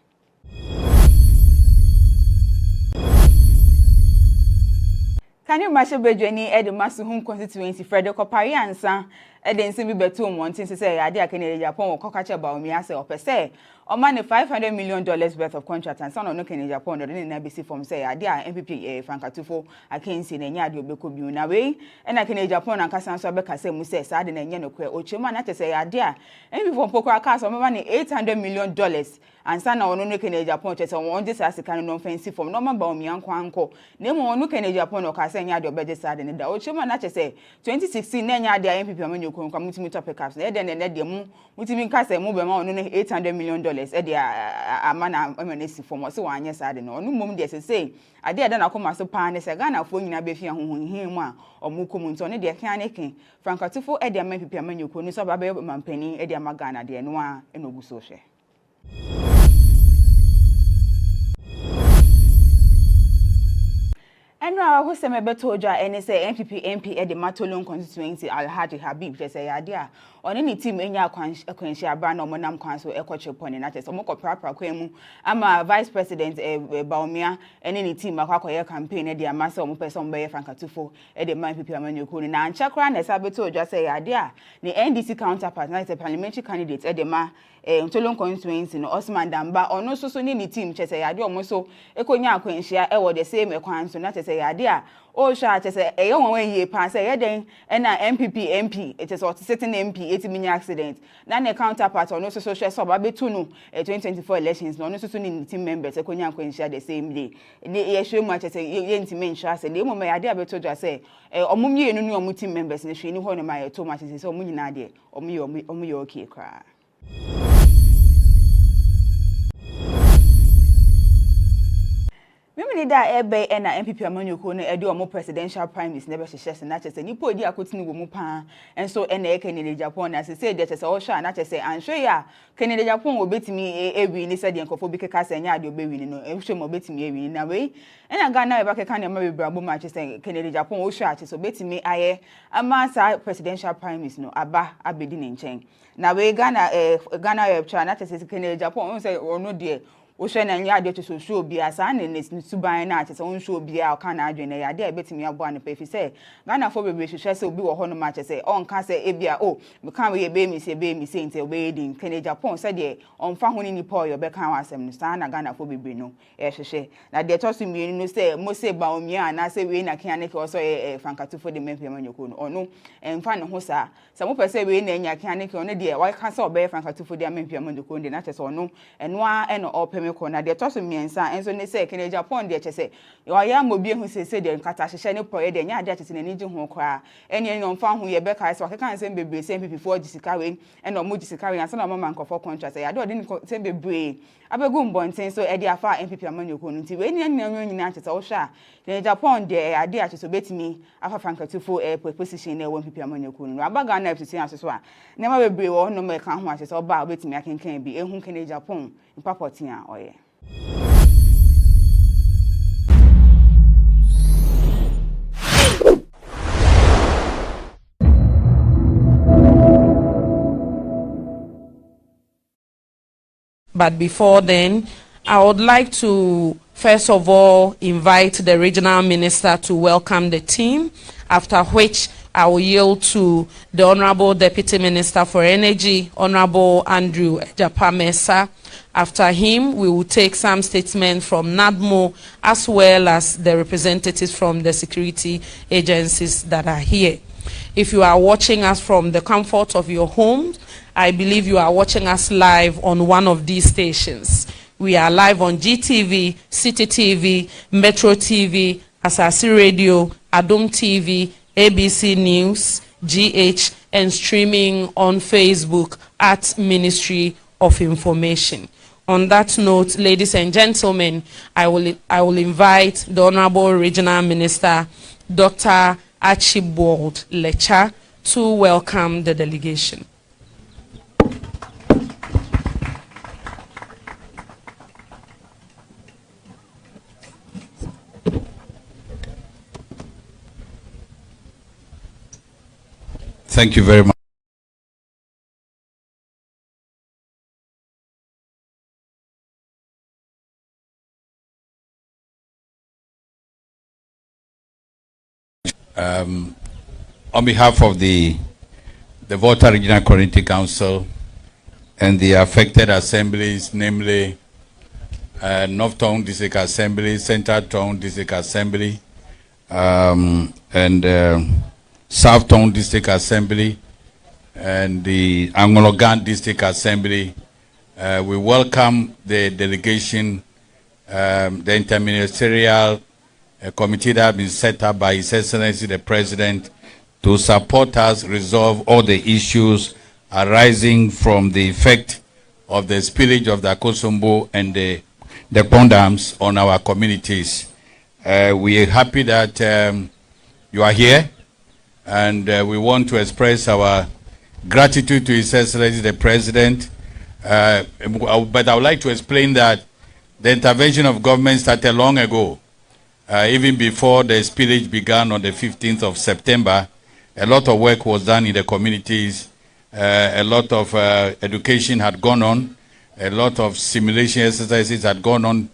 Can you imagine Bejweni Ed Masuhum constituency Frederick Opari ansa Eden bi beto montin say ade akene Japan wo kokache ba omi ase opese o man $500 million worth of contract and son no Kenya Japan no na bisi from say ade a MPP Frankatufo akensi na nya ade obeko bi na we e na Kenya Japan na kasa so be kasa mu say sa ade na nya no kwe ochema na say ade a MPP from poko aka so man $800 million and son no Kenya Japan che say won just asika no fancy from no man ba omi anko na mo no Kenya Japan no kasa nya ade obeje sa ade ne da ochema na say 2016 na nya ade a MPP amanyoko kwa mutimi topic caps na ede ne de mu mutimi kasa mu be ma no $800 million e de Ama Nana si form so wanye sa de no onu mum de say ade ede na koma so pa ne se Ghana fo nyina be fi ahohonhin mu a omukom nto ne de kan ne ken Frankatufo e de ama pipi amanyoko ni so ba be mampani e de ama Ghana de no a enogu so hwe Enra who se me beto dwa ene say MPP MP e de Matolon constituency Alhaji Habib je say ade a oni ni team enya akwanhia abra na omonam kwan so ekoche pone na tese omoko prapra kwa mu ama vice president Baomia ene ni team akwakoye campaign e de amasa omo person be Frankatufo e de MPP amanyoko ni na anchakra na sa beto dwa say ade a ni NDC counterpart na say parliamentary candidate e de ma Matolon constituency no Osman Damba ono so ni team che say ade omo so ekonya akwanhia e wo the same ekwan so na tese ade a o sha che say e won wen ye pa say ye den e na MPP MP it is what sitting MP etiminya accident na ne counterpart ono so share so ba betu no 2024 elections no so ni team members ekonya akwanhia the same day ye hwe mu che say ye ntimi nhwa say le mo me ade abeto dwa say omumye enu ni omu team members ne hwe ni ho no ma ye to ma say omu nyina ade omu ye okay kra Mimi da ebe na MPP amanyoko no ede omo presidential primaries na be hyehyese na chese nipo odi akotini wo mu pa enso na Kenya Japan na se de chese o hwa na chese anhwe ya Kenya Japan wo betimi ewi ni se de nkofo bi keka se nya ade obewini no ehwe mo betimi ewi na we na Ghana e ba keka na ma bebrabo ma chese Kenya Japan wo hwa chese betimi aye ama sa presidential primaries no aba abedi ne nchen na we GhanaWeb TV na chese Kenya Japan on se ono de o hwe na nya ade to so bi asa na ne suban na ate se won hwe obi a ka na adwene ya ade betimi abo an pe fi se Ghana fo bebre hwe se obi wo ho no ma che se on ka se ebia o me kan we be mi se nte obe din Kenya Japan se de on fa ho ni nipo yo be kan wasem no sa na Ghana fo bebre no e hwe na de to so mi no se mo se ba omi ana se we na kan ne ke so Frankatufo de mempe amanyoko no ono emfa ne ho sa mo pese we na nya kan ne ke ono de wa ka se obe Frankatufo de mempe amanyoko de na che se ono eno a eno ope ko na de to so miensa enso ne say Kenya Japan de chese yo ya mobi hu sese de nkata hye ne poye de nya ade chese ne ni ji ho kwa ene no mfa hu ye be kai so keka nsem bebre sem pipi4 gisika we ene omo gisika we ansa na mama nkofo contract ya de ode ni sem bebre abegu mbonten so e de afa MPP amanyoko no nti we ni nyina chese wo hwa Kenya Japan de ade a chese betimi afa fankatufo position na MPP amanyoko no abaga na FCC aso a ne ma bebre wo no me ka ho a chese oba betimi akenkan bi ehun Kenya Japan impapotia oye. But before then, I would like to first of all invite the regional minister to welcome the team, after which I will yield to the Honorable Deputy Minister for Energy, Honorable Andrew Ejapamesa. After him, we will take some statements from NADMO as well as the representatives from the security agencies that are here. If you are watching us from the comfort of your home, I believe you are watching us live on one of these stations. We are live on GTV, City TV, Metro TV, Asasi Radio, Adom TV, ABC News, GH, and streaming on Facebook at Ministry of Information. On that note, ladies and gentlemen, I will invite the Honorable Regional Minister, Dr. Archibald Lecha, to welcome the delegation. Thank you very much. On behalf of the Volta Regional Community Council and the affected assemblies, namely North Town District Assembly, Central Town District Assembly, and South Town District Assembly, and the Angologan District Assembly, we welcome the delegation, the interministerial committee that has been set up by His Excellency the President to support us resolve all the issues arising from the effect of the spillage of the Akosombo and the pond dams on our communities. We are happy that you are here, and we want to express our gratitude to His Excellency the President. But I would like to explain that the intervention of government started long ago. Even before the spillage began on the 15th of September, a lot of work was done in the communities. A lot of education had gone on. A lot of simulation exercises had gone on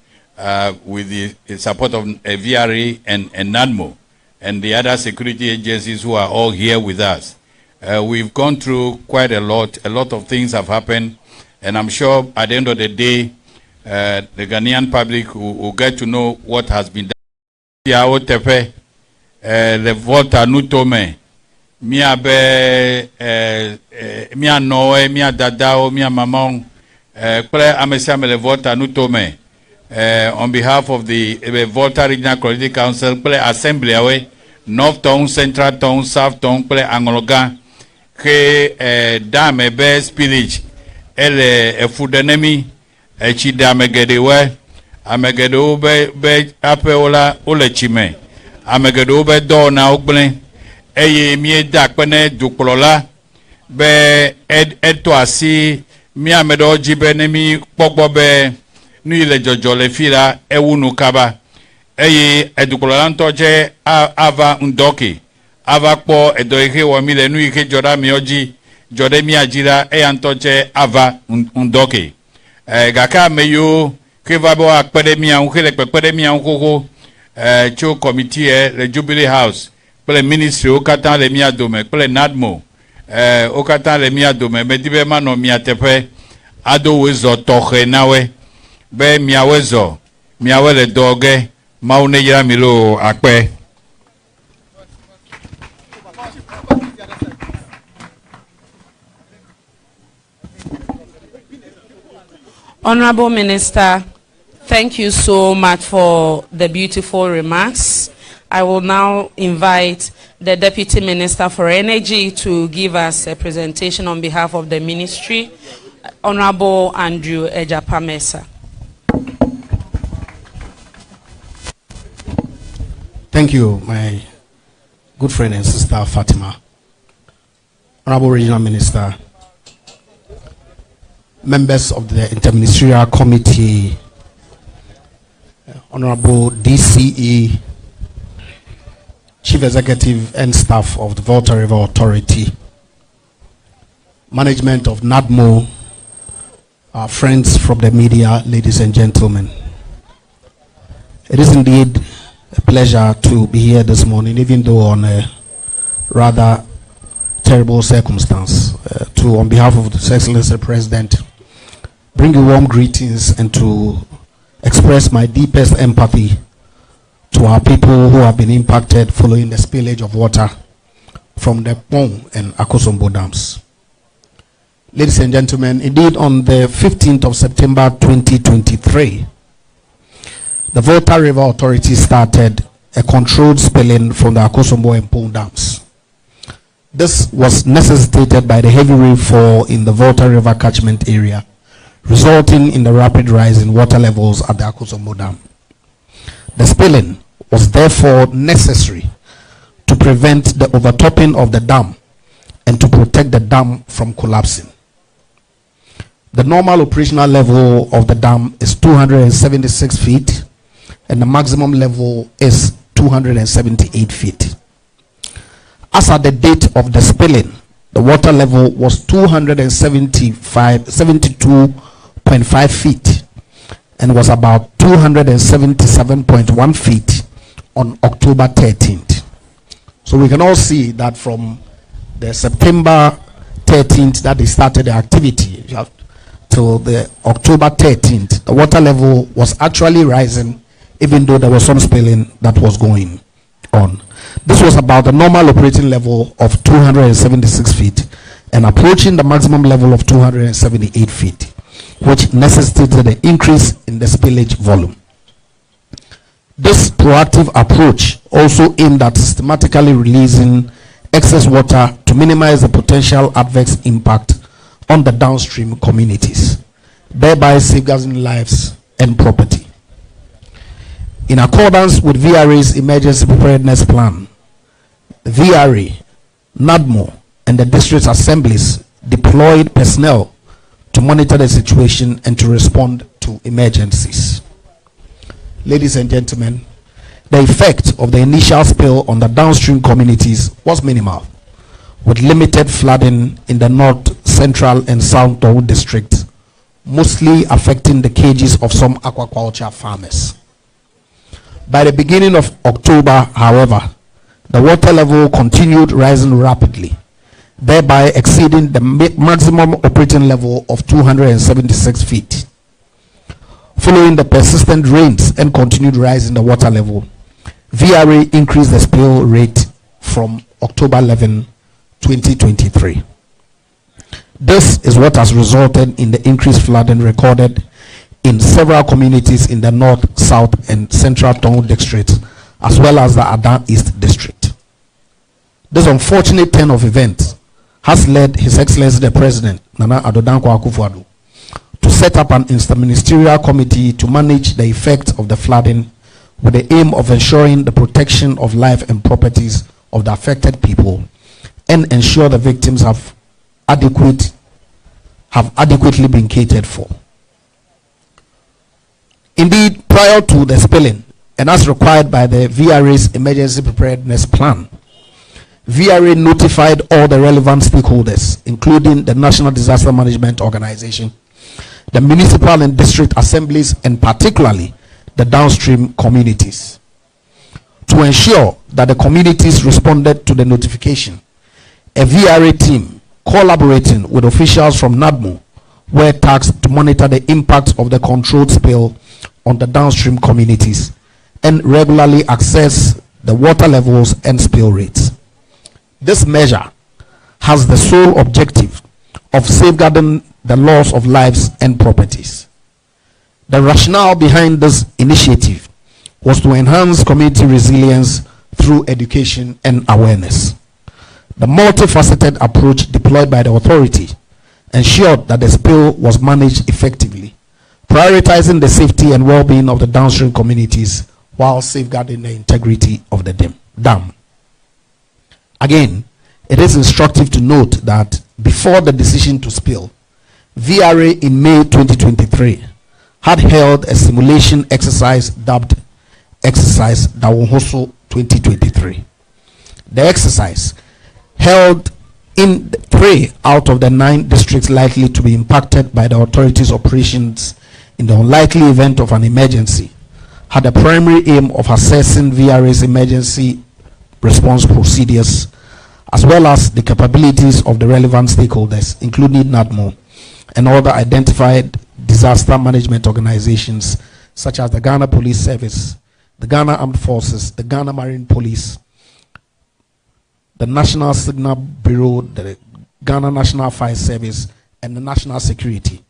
with the support of VRA and NADMO and the other security agencies who are all here with us. We've gone through quite a lot. A lot of things have happened. And I'm sure at the end of the day, the Ghanaian public will get to know what has been done. Le Volta Nutome, mia be mia noe, mia dadao, mia mamong, kule amesiame le Volta Nutome. On behalf of the Volta Regional Community Council, kule Assembly awe, North Town, Central Town, South Town, kule Angologa, ke dame be spillage, ele fudenemi, chidame gedewe. Amegedo be apeola olechime amegedo be do na ogblen eye mi da pene dukolola be eto asi mi amedo jibe ne mi pogbo be nu ile jojo le fira ewunu kaba eye edukolola ntoje ava ndoki ava po edo ihe wo mi le nu ihe joda mi oji jode mi ajira ntoje ava ndoki gaka meyo que va avoir académie en que l'académie en coco cho committee le Jubilee House pour le ministre au katan le mia dome pour le NADMO au katan le mia dome me dibe mano mia tepe ado wezo toche nawe be mia wezo mia wele doge maune yira milo akpe. Honorable Minister, Thank you so much for the beautiful remarks. I will now invite the Deputy Minister for Energy to give us a presentation on behalf of the Ministry, Honorable Andrew Ejapamesa. Thank you, my good friend and sister Fatima. Honorable Regional Minister, members of the Interministerial Committee, Honorable DCE, Chief Executive and staff of the Volta River Authority, management of NADMO, our friends from the media, ladies and gentlemen. It is indeed a pleasure to be here this morning, even though on a rather terrible circumstance, to, on behalf of His Excellency President, bring you warm greetings and to express my deepest empathy to our people who have been impacted following the spillage of water from the Pong and Akosombo dams. Ladies and gentlemen, indeed on the 15th of September 2023, the Volta River Authority started a controlled spilling from the Akosombo and Pong dams. This was necessitated by the heavy rainfall in the Volta River catchment area, resulting in the rapid rise in water levels at the Akosombo dam. The spilling was therefore necessary to prevent the overtopping of the dam and to protect the dam from collapsing. The normal operational level of the dam is 276 feet and the maximum level is 278 feet. As at the date of the spilling, the water level was 72.5 feet and was about 277.1 feet on October 13th. So we can all see that from the September 13th that they started the activity till the October 13th, the water level was actually rising, even though there was some spilling that was going on. This was about the normal operating level of 276 feet and approaching the maximum level of 278 feet, which necessitated an increase in the spillage volume. This proactive approach also aimed at systematically releasing excess water to minimize the potential adverse impact on the downstream communities, thereby safeguarding lives and property. In accordance with VRA's Emergency Preparedness Plan, the VRA, NADMO, and the district assemblies deployed personnel to monitor the situation and to respond to emergencies. Ladies and gentlemen, the effect of the initial spill on the downstream communities was minimal, with limited flooding in the north, central, and south Togo districts, mostly affecting the cages of some aquaculture farmers. By the beginning of October, however, the water level continued rising rapidly, thereby exceeding the maximum operating level of 276 feet. Following the persistent rains and continued rise in the water level, VRA increased the spill rate from October 11, 2023. This is what has resulted in the increased flooding recorded in several communities in the north, south, and central Togo districts, as well as the Adan East district. This unfortunate turn of events has led His Excellency the President, Nana Adodankwa Akufo-Addo, to set up an interministerial committee to manage the effects of the flooding with the aim of ensuring the protection of life and properties of the affected people and ensure the victims have adequately been catered for. Indeed, prior to the spilling, and as required by the VRA's Emergency Preparedness Plan, VRA notified all the relevant stakeholders, including the National Disaster Management Organization, the municipal and district assemblies, and particularly the downstream communities. To ensure that the communities responded to the notification, a VRA team collaborating with officials from NADMO were tasked to monitor the impact of the controlled spill on the downstream communities and regularly assess the water levels and spill rates. This measure has the sole objective of safeguarding the loss of lives and properties. The rationale behind this initiative was to enhance community resilience through education and awareness. The multifaceted approach deployed by the authority ensured that the spill was managed effectively, prioritizing the safety and well-being of the downstream communities while safeguarding the integrity of the dam. Again, it is instructive to note that before the decision to spill, VRA in May 2023 had held a simulation exercise dubbed Exercise Dawonhoso 2023. The exercise, held in 3 out of the 9 districts likely to be impacted by the authorities' operations in the unlikely event of an emergency, had a primary aim of assessing VRA's emergency response procedures as well as the capabilities of the relevant stakeholders, including NADMO and other identified disaster management organizations such as the Ghana Police Service, the Ghana Armed Forces, the Ghana Marine Police, the National Signal Bureau, the Ghana National Fire Service, and the National Security.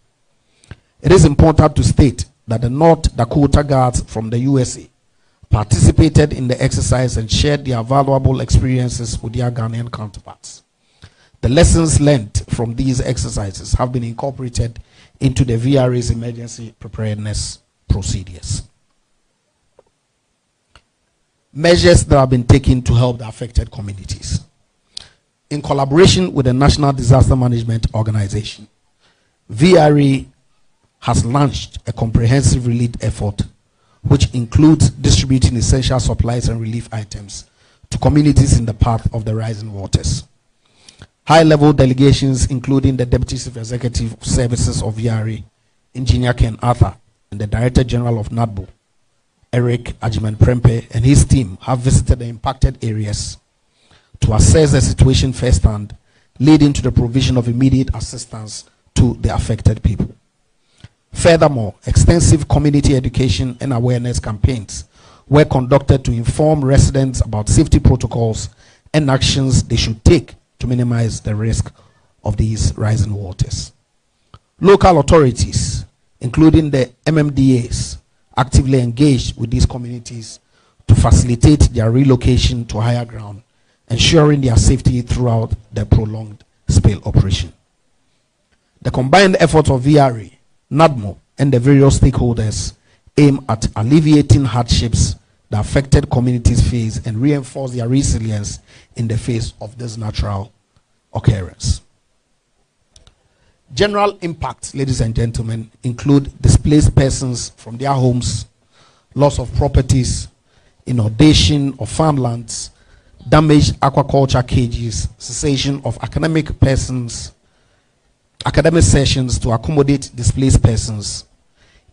It is important to state that the North Dakota Guards from the USA participated in the exercise and shared their valuable experiences with their Ghanaian counterparts. The lessons learned from these exercises have been incorporated into the VRA's emergency preparedness procedures. Measures that have been taken to help the affected communities. In collaboration with the National Disaster Management Organization, VRA has launched a comprehensive relief effort which includes distributing essential supplies and relief items to communities in the path of the rising waters. High-level delegations, including the Deputy Chief Executive Services of VRA, Engineer Ken Arthur, and the Director General of NADBO, Eric Ajiman Prempe, and his team have visited the impacted areas to assess the situation firsthand, leading to the provision of immediate assistance to the affected people. Furthermore, extensive community education and awareness campaigns were conducted to inform residents about safety protocols and actions they should take to minimize the risk of these rising waters. Local authorities, including the MMDAs, actively engaged with these communities to facilitate their relocation to higher ground, ensuring their safety throughout the prolonged spill operation. The combined efforts of VRA, NADMO, and the various stakeholders aim at alleviating hardships the affected communities face and reinforce their resilience in the face of this natural occurrence. General impacts, ladies and gentlemen, include displaced persons from their homes, loss of properties, inundation of farmlands, damaged aquaculture cages, cessation of academic sessions to accommodate displaced persons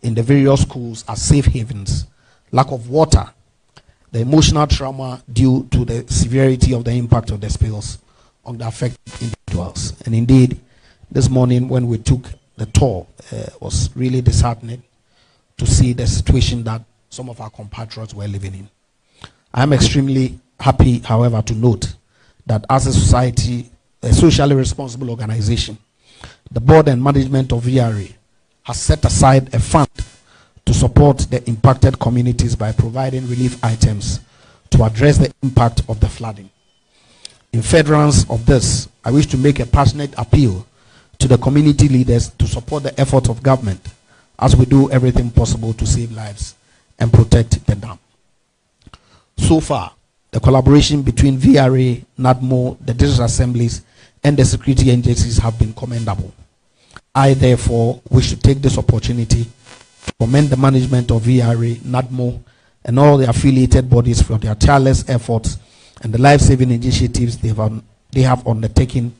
in the various schools as safe havens, lack of water, the emotional trauma due to the severity of the impact of the spills on the affected individuals. And indeed, this morning when we took the tour, was really disheartening to see the situation that some of our compatriots were living in. I am extremely happy, however, to note that as a society, a socially responsible organization, the board and management of VRA has set aside a fund to support the impacted communities by providing relief items to address the impact of the flooding. In furtherance of this, I wish to make a passionate appeal to the community leaders to support the efforts of government as we do everything possible to save lives and protect the dam. So far, the collaboration between VRA, NADMO, the district assemblies, and the security agencies have been commendable. I therefore wish to take this opportunity to commend the management of VRA, NADMO, and all the affiliated bodies for their tireless efforts and the life-saving initiatives they have undertaken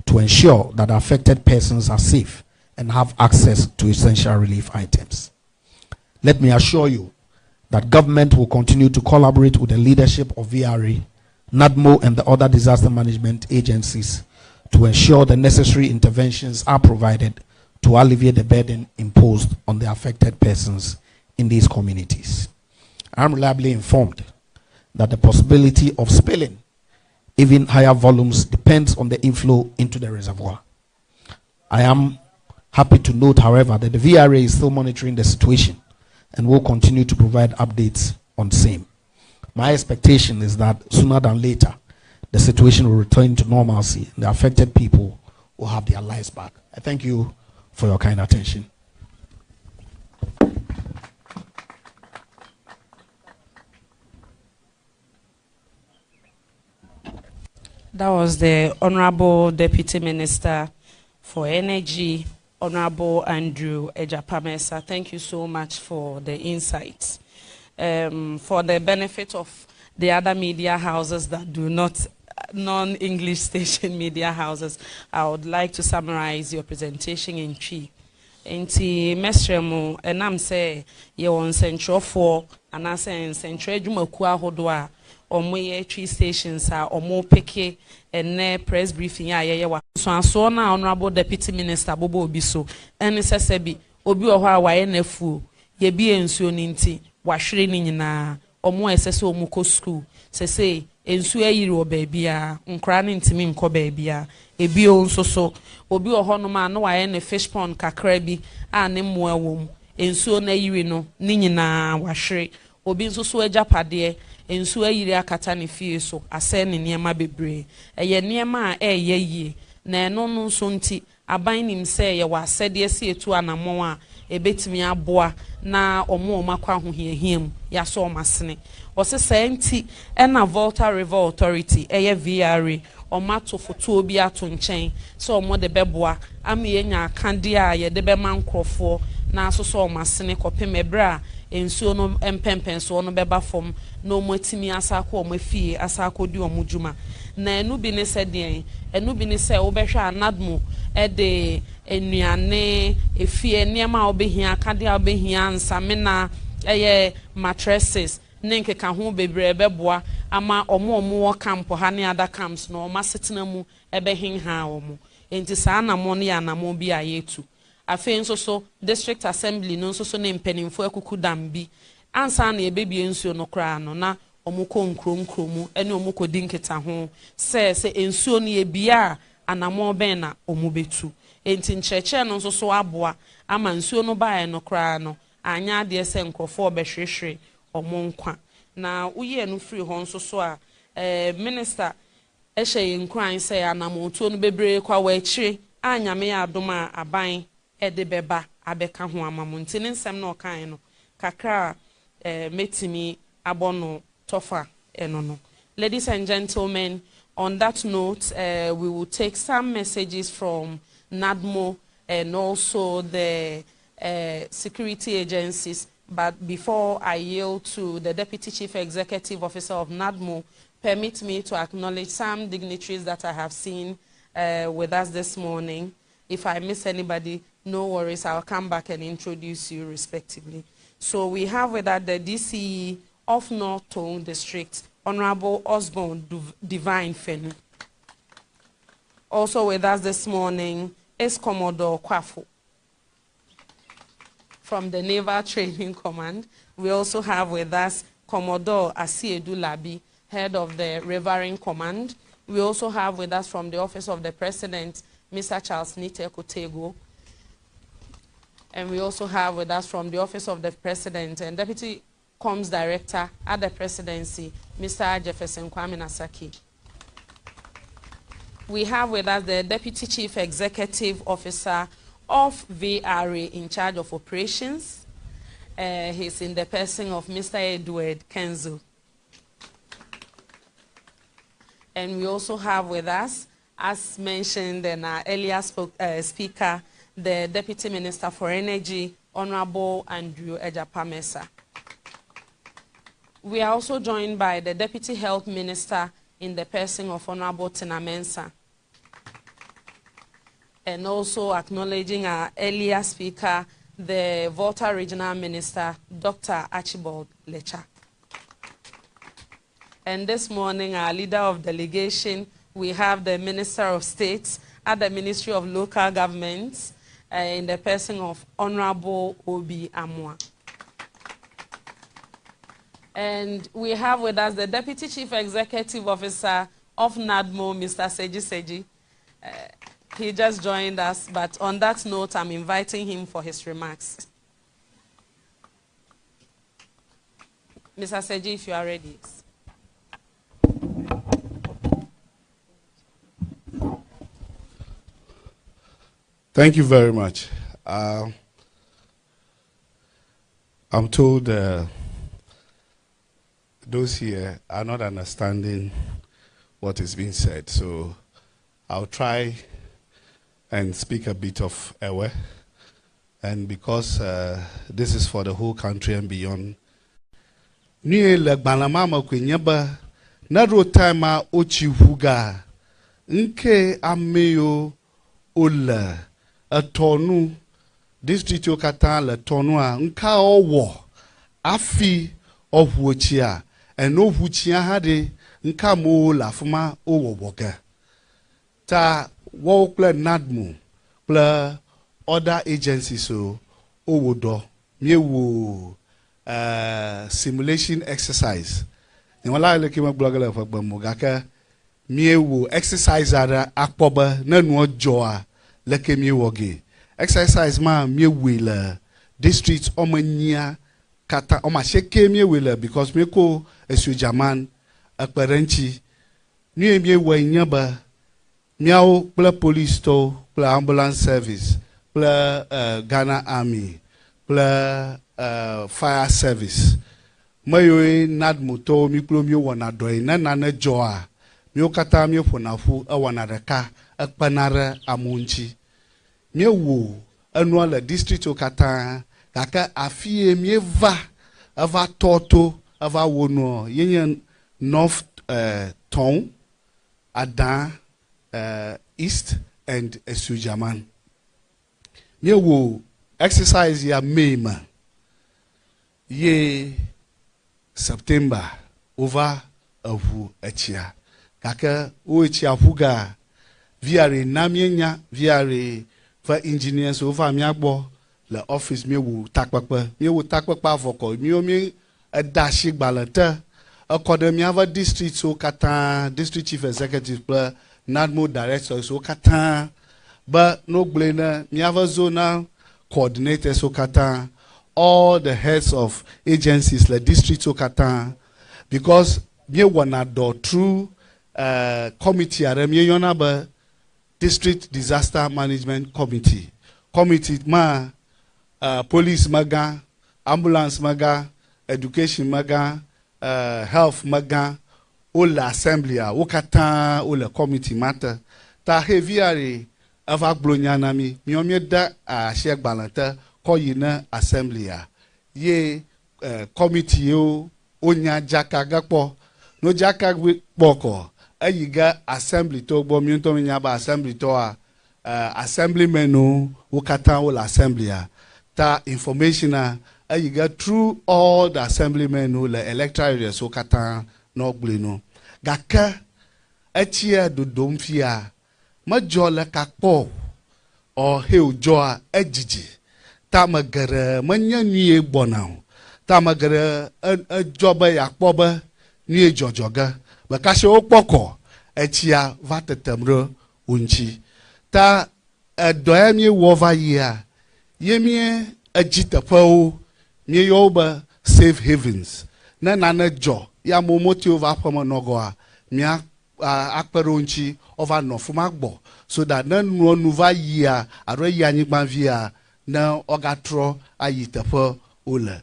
to ensure that affected persons are safe and have access to essential relief items. Let me assure you that government will continue to collaborate with the leadership of VRA, NADMO, and the other disaster management agencies to ensure the necessary interventions are provided to alleviate the burden imposed on the affected persons in these communities. I am reliably informed that the possibility of spilling even higher volumes depends on the inflow into the reservoir. I am Happy to note, however, that the VRA is still monitoring the situation and will continue to provide updates on same. My expectation is that sooner than later, the situation will return to normalcy and the affected people will have their lives back. I thank you for your kind attention. That was the Honorable Deputy Minister for Energy, Honorable Andrew Ejapamesa. Thank you so much for the insights. For the benefit of the other media houses that do not, non-English station media houses, I would like to summarize your presentation in three. Enti mesremu enam say ye won central for anase central adwumaku ahodo a omo ye 3 stations a omo peke ene press briefing a ye wa so aso na Honorable Deputy Minister Bobo Obi so ene sese bi obi oho a wa ye nafu ye bi ensuo ni nti wa hwere ni nyina omo esese omo ko school sese ensuo ayiri o baabia nkra ne ntimi nko baabia ebi o nso so obi oho no ma no wa ye ne fish pond kakra bi a ne mmoa wom ensuo na yiri no ni nyina wa hwere obi nso so agapade ensuo ayiri akata ne fie so ase ne niema bebre eye niema a eye yie na eno no nso nti aban nim se ye wa asede ase etu anamon a ebetimi aboa na omo makwa hohiahiem ya so omasene osese nti ena Volta River Authority eye VRA omato foto obi ato nchen so omo de beboa ame nya akande a ye de be mankrofo na asoso omasene kopemebra ensuo no empempen so no beba fom na omo atimi asako omo fie asako di omo djuma na enu bi ne se den enu bi ne se wo behwa anadmo de enuane efie niema obehia akade a obehia nsamena eye mattresses nenke ka ho bebre beboa ama omo camp ha ne other camps no ma setena mu ebehin ha omo enti saa na mo ne ya na mo bi ayetu afi nso so district assembly no nso so ne mpanimfo akuku dambi ansa na ebebie nsuo no kra no na omo ko nkronkromu ene omo ko dinketa ho se ensuo no ye bia anamo ben na omo betu enti ncheche no nso so aboa ama nsuo no bae no kra no anya de se nkrofo obehwehwe omo nkwa na uye no free ho nso so a minister ehye nkran se anamo tuo no bebre kwa wa akire anyame ya adoma aban ede beba abeka ho amamu nti ne nsem na okan no kakra metimi abono tofa enono. Ladies and gentlemen, on that note, we will take some messages from NADMO and also the security agencies. But before I yield to the Deputy Chief Executive Officer of NADMO, permit me to acknowledge some dignitaries that I have seen with us this morning. If I miss anybody, no worries, I'll come back and introduce you respectively. So we have with us the DCE of North Tone District, Honorable Osborne Divine Fenu. Also with us this morning is Commodore Kwafo from the Naval Training Command. We also have with us Commodore Asiedu Labi, head of the Rivering Command. We also have with us from the Office of the President, Mr. Charles Nite Kotego. And we also have with us from the Office of the President and Deputy Comms Director at the Presidency, Mr. Jefferson Kwame Nasaki. We have with us the Deputy Chief Executive Officer of VRA in charge of operations. He's in the person of Mr. Edward Kenzo. And we also have with us, as mentioned in our earlier speaker, the Deputy Minister for Energy, Honorable Andrew Ejapamesa. We are also joined by the Deputy Health Minister in the person of Honorable Tina Mensah. And also acknowledging our earlier speaker, the Volta Regional Minister, Dr. Archibald Lecha. And this morning, our leader of delegation, we have the Minister of State at the Ministry of Local Governments in the person of Honorable Obi Amwa. And we have with us the Deputy Chief Executive Officer of NADMO, Mr. Seji Seji. He just joined us, but on that note, I'm inviting him for his remarks. Mr. Seji, if you are ready. Thank you very much. I'm told those here are not understanding what is being said, so I'll try and speak a bit of Ewe. And because this is for the whole country and beyond, Nye le gbanamama kwenyeba na rotama ochi huga nke ameyo ola atonu district okata le tonu a nka owo afi ohuochia eno huchia hade nka mo la fuma owowoga ta wo kle nadmu kle other agencies so owodo miewo simulation exercise. Ni wala ile kima blogger le fagba mugaka miewo exercise ara akpoba na nu ojoa le kemi woge exercise ma miewe le district omania kata oma sheke miewe le because meko esujaman akparanchi ni miewe nyaba miao pla police to pla ambulance service pla Ghana Army pla fire service mayo nad moto mi klo mi wona doi na na joa mi okata mi fonafu awana reka akpanara amunchi mi wo anu ala district okata kaka afie mi ava toto ava wono yenye north town adan east and esujaman mi wo exercise ya mema ye September over avu achia kaka ochia fuga viare namienya viare for engineers over miagbo le office mi wu takpakpa voko mi adashi gbalata according ava district so kata district chief executive pla nadmo director so kata but no blena mi ava zonal coordinator so kata all the heads of agencies like district okata because me wanna do through committee aremye yonaba district disaster management committee ma police maga ambulance maga education maga health maga all assembly okata all committee matter ta heaviare ava glonyana mi da share balanta koyina assembly ye committee yo onya jaka gapo no jaka boko ayiga assembly to gbo mi to nya ba assembly to assemblymen no ukata all assembly ta information ayiga through all the assemblymen no le electoral areas ukata no gble no gaka achia dodom fia majola kakpo o heu joa ejiji tamagara manya niye bonao tamagara joba yakpoba niye jojoga bakashe okpoko echia vatetemro unchi ta doyamie wova yia yemie ajitapao mie yoba safe havens na nana jo ya momoti over pama nogoa mia akperonchi over no fumagbo so that na nuva yia aro yanyigban via na ogatro ayitepo ole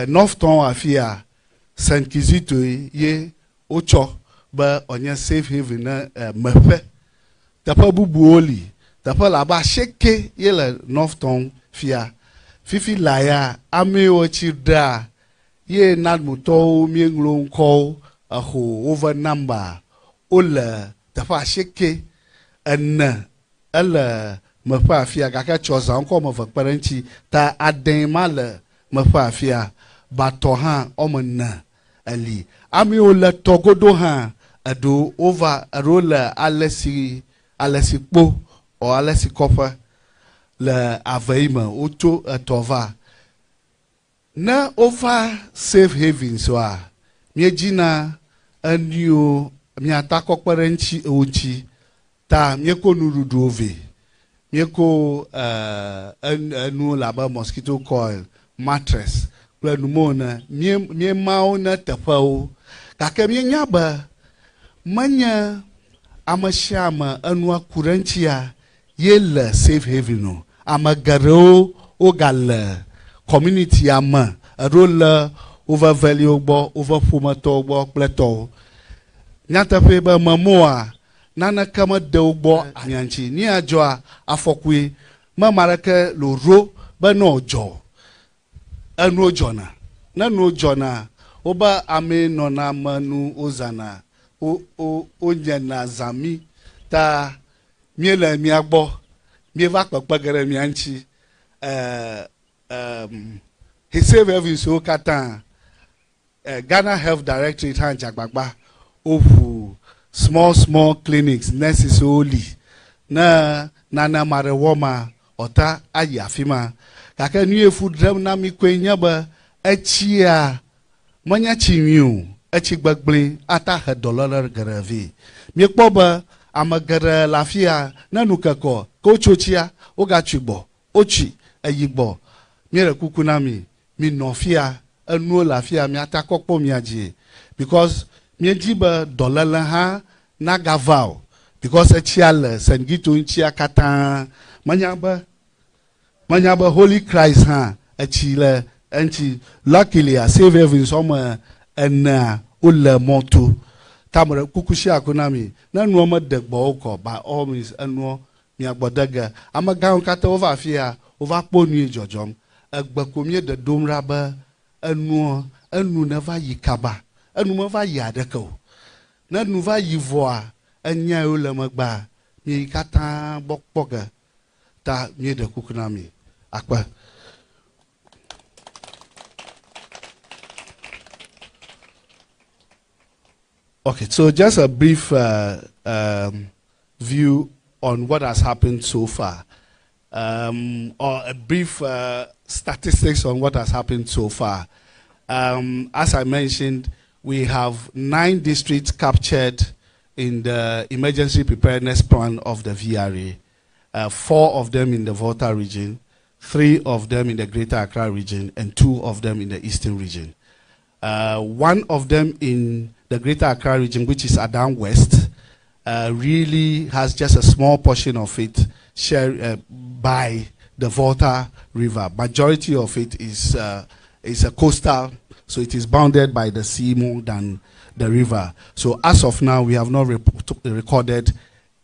north town afia Saint Kizito ye ocho ba onye safe haven na mepe tapa bubuoli tapa laba sheke ye le north town fia fifi laya ame ochida ye nadmuto mienglo nko aho over number ole tapa sheke en ala mepa afia kaka choza nko mo parenchi ta aden male mepa afia bato ha omna ali ami ole togodo ha ado over rola alesi kpo o alesi kofa le aveima oto atova na over safe haven so a miejina anio mi atako parenchi ochi ta mieko nuruduove mieko enu laba mosquito coil mattress kple numona mie mawo na teƒewo gake mienya be menye amesiame enua kurentia ye le safe haven o ame geɖewo wogale community ame eɖo le woƒe veliwo gbɔ woƒe ƒometɔwo gbɔ kple tɔwo nyateƒe be memoa naneke mede wo gbɔ miantsi ni adzɔa afɔkue mema ɖeke lo ro be no dzɔ enuwo dzɔna ne nuwo dzɔna wobe ame nɔna menu wozana wonyena zami ta miele mia gbɔ mieva kpekpe ge ɖe mia ŋuti Save Heaven so katã Ghana Health Directorate hã dzagbagba woƒu small clinics nurses woli ne nane ma ɖe wɔma ɔta ayi afi ma gake nu yefu ɖem na mi koe nye be etsia menye tsi nyui o etsi gbegblẽ ata he dɔléle geɖe vɛ miekpɔ be ame geɖe le afia ne nu kekɔ ke wotso tsia wogatui gbɔ wotui eyi gbɔ míeɖe kuku na mi nɔ fia enuwo le afia miata kɔkpɔ mia dzi because míedi be dɔléle hã nagava o because etsia le sengito ŋutia katã menya be Holy Christ hã etsi le eŋuti luckily Save Heaven wɔme enea wole mɔto tame ɖe kuku sia ko na mi ne nuwo mede gbɔwo kɔ by all means enuwo miagbɔ de ge amegãwo katã wova afia wova kpɔ nui dzɔdzɔm egbe ko míeɖe dom ɖa be enu neva yi kaba enu meva yi aɖeke o ne nu va yi vɔa enya yiwo le megbea mi katã gbɔ kpɔ ge ta míeɖe kuku na mi akpe. Okay, so just a brief view on what has happened so far, or a brief statistics on what has happened so far. As I mentioned, we have 9 districts captured in the emergency preparedness plan of the VRA, 4 of them in the Volta region, 3 of them in the Greater Accra region, and 2 of them in the Eastern region. 1 of them in the Greater Accra region, which is Adan West, really has just a small portion of it shared by the Volta River. Majority of it is a coastal, so it is bounded by the sea more than the river. So as of now, we have not recorded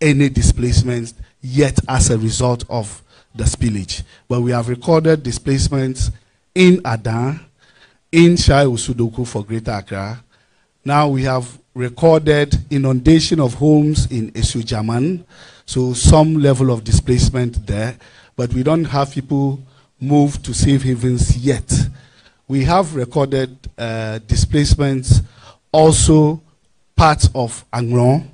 any displacements yet as a result of the spillage. But we have recorded displacements in Adan, in Shai Usudoku for Greater Accra. Now we have recorded inundation of homes in Esujaman, so some level of displacement there, but we don't have people moved to safe havens yet. We have recorded displacements also parts of Angron.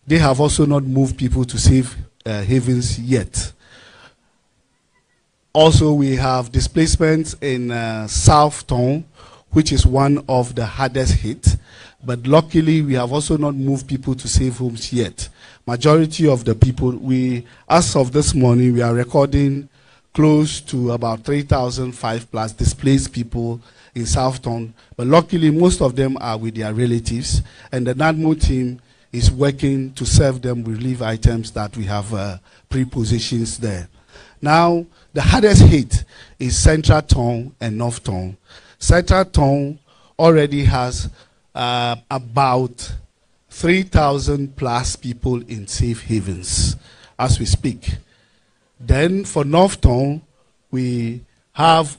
They have also not moved people to safe havens yet. Also, we have displacements in South Town, which is one of the hardest hit. But luckily, we have also not moved people to safe homes yet. Majority of the people, as of this morning, we are recording close to about 3,005 plus displaced people in South Town. But luckily, most of them are with their relatives. And the NADMO team is working to serve them relief items that we have pre-positions there. Now, the hardest hit is Central Town and North Town. Central Town already has about 3,000 plus people in safe havens as we speak. Then for North Town, we have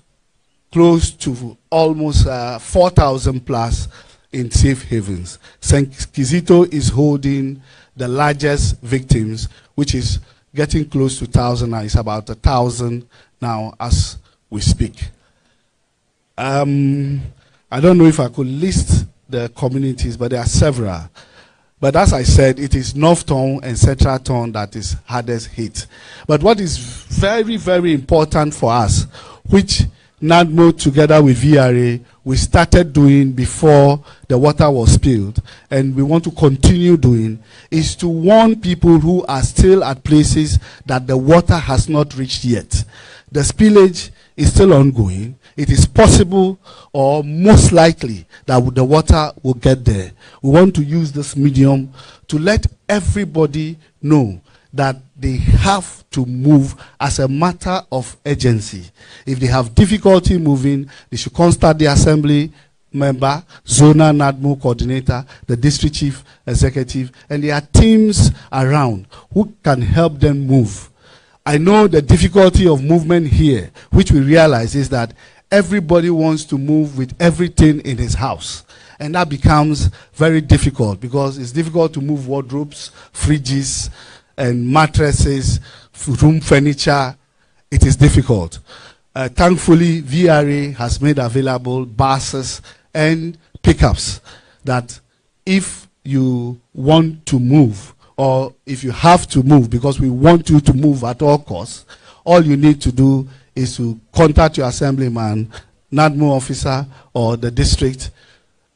close to almost 4,000 plus in safe havens. St. Kizito is holding the largest victims, which is getting close to 1,000 now. It's about 1,000 now as we speak. I don't know if I could list the communities, but there are several. But as I said, it is North Town and Central Town that is hardest hit. But what is very, very important for us, which NADMO together with VRA, we started doing before the water was spilled, and we want to continue doing, is to warn people who are still at places that the water has not reached yet. The spillage is still ongoing. It is possible or most likely that the water will get there. We want to use this medium to let everybody know that they have to move as a matter of urgency. If they have difficulty moving, they should contact the assembly member, zonal NADMO coordinator, the district chief executive, and there are teams around who can help them move. I know the difficulty of movement here, which we realize is that everybody wants to move with everything in his house. And that becomes very difficult because it's difficult to move wardrobes, fridges, and mattresses, room furniture. It is difficult. Thankfully, VRA has made available buses and pickups that if you want to move, or if you have to move because we want you to move at all costs, all you need to do is to contact your assemblyman, NADMO officer, or the district.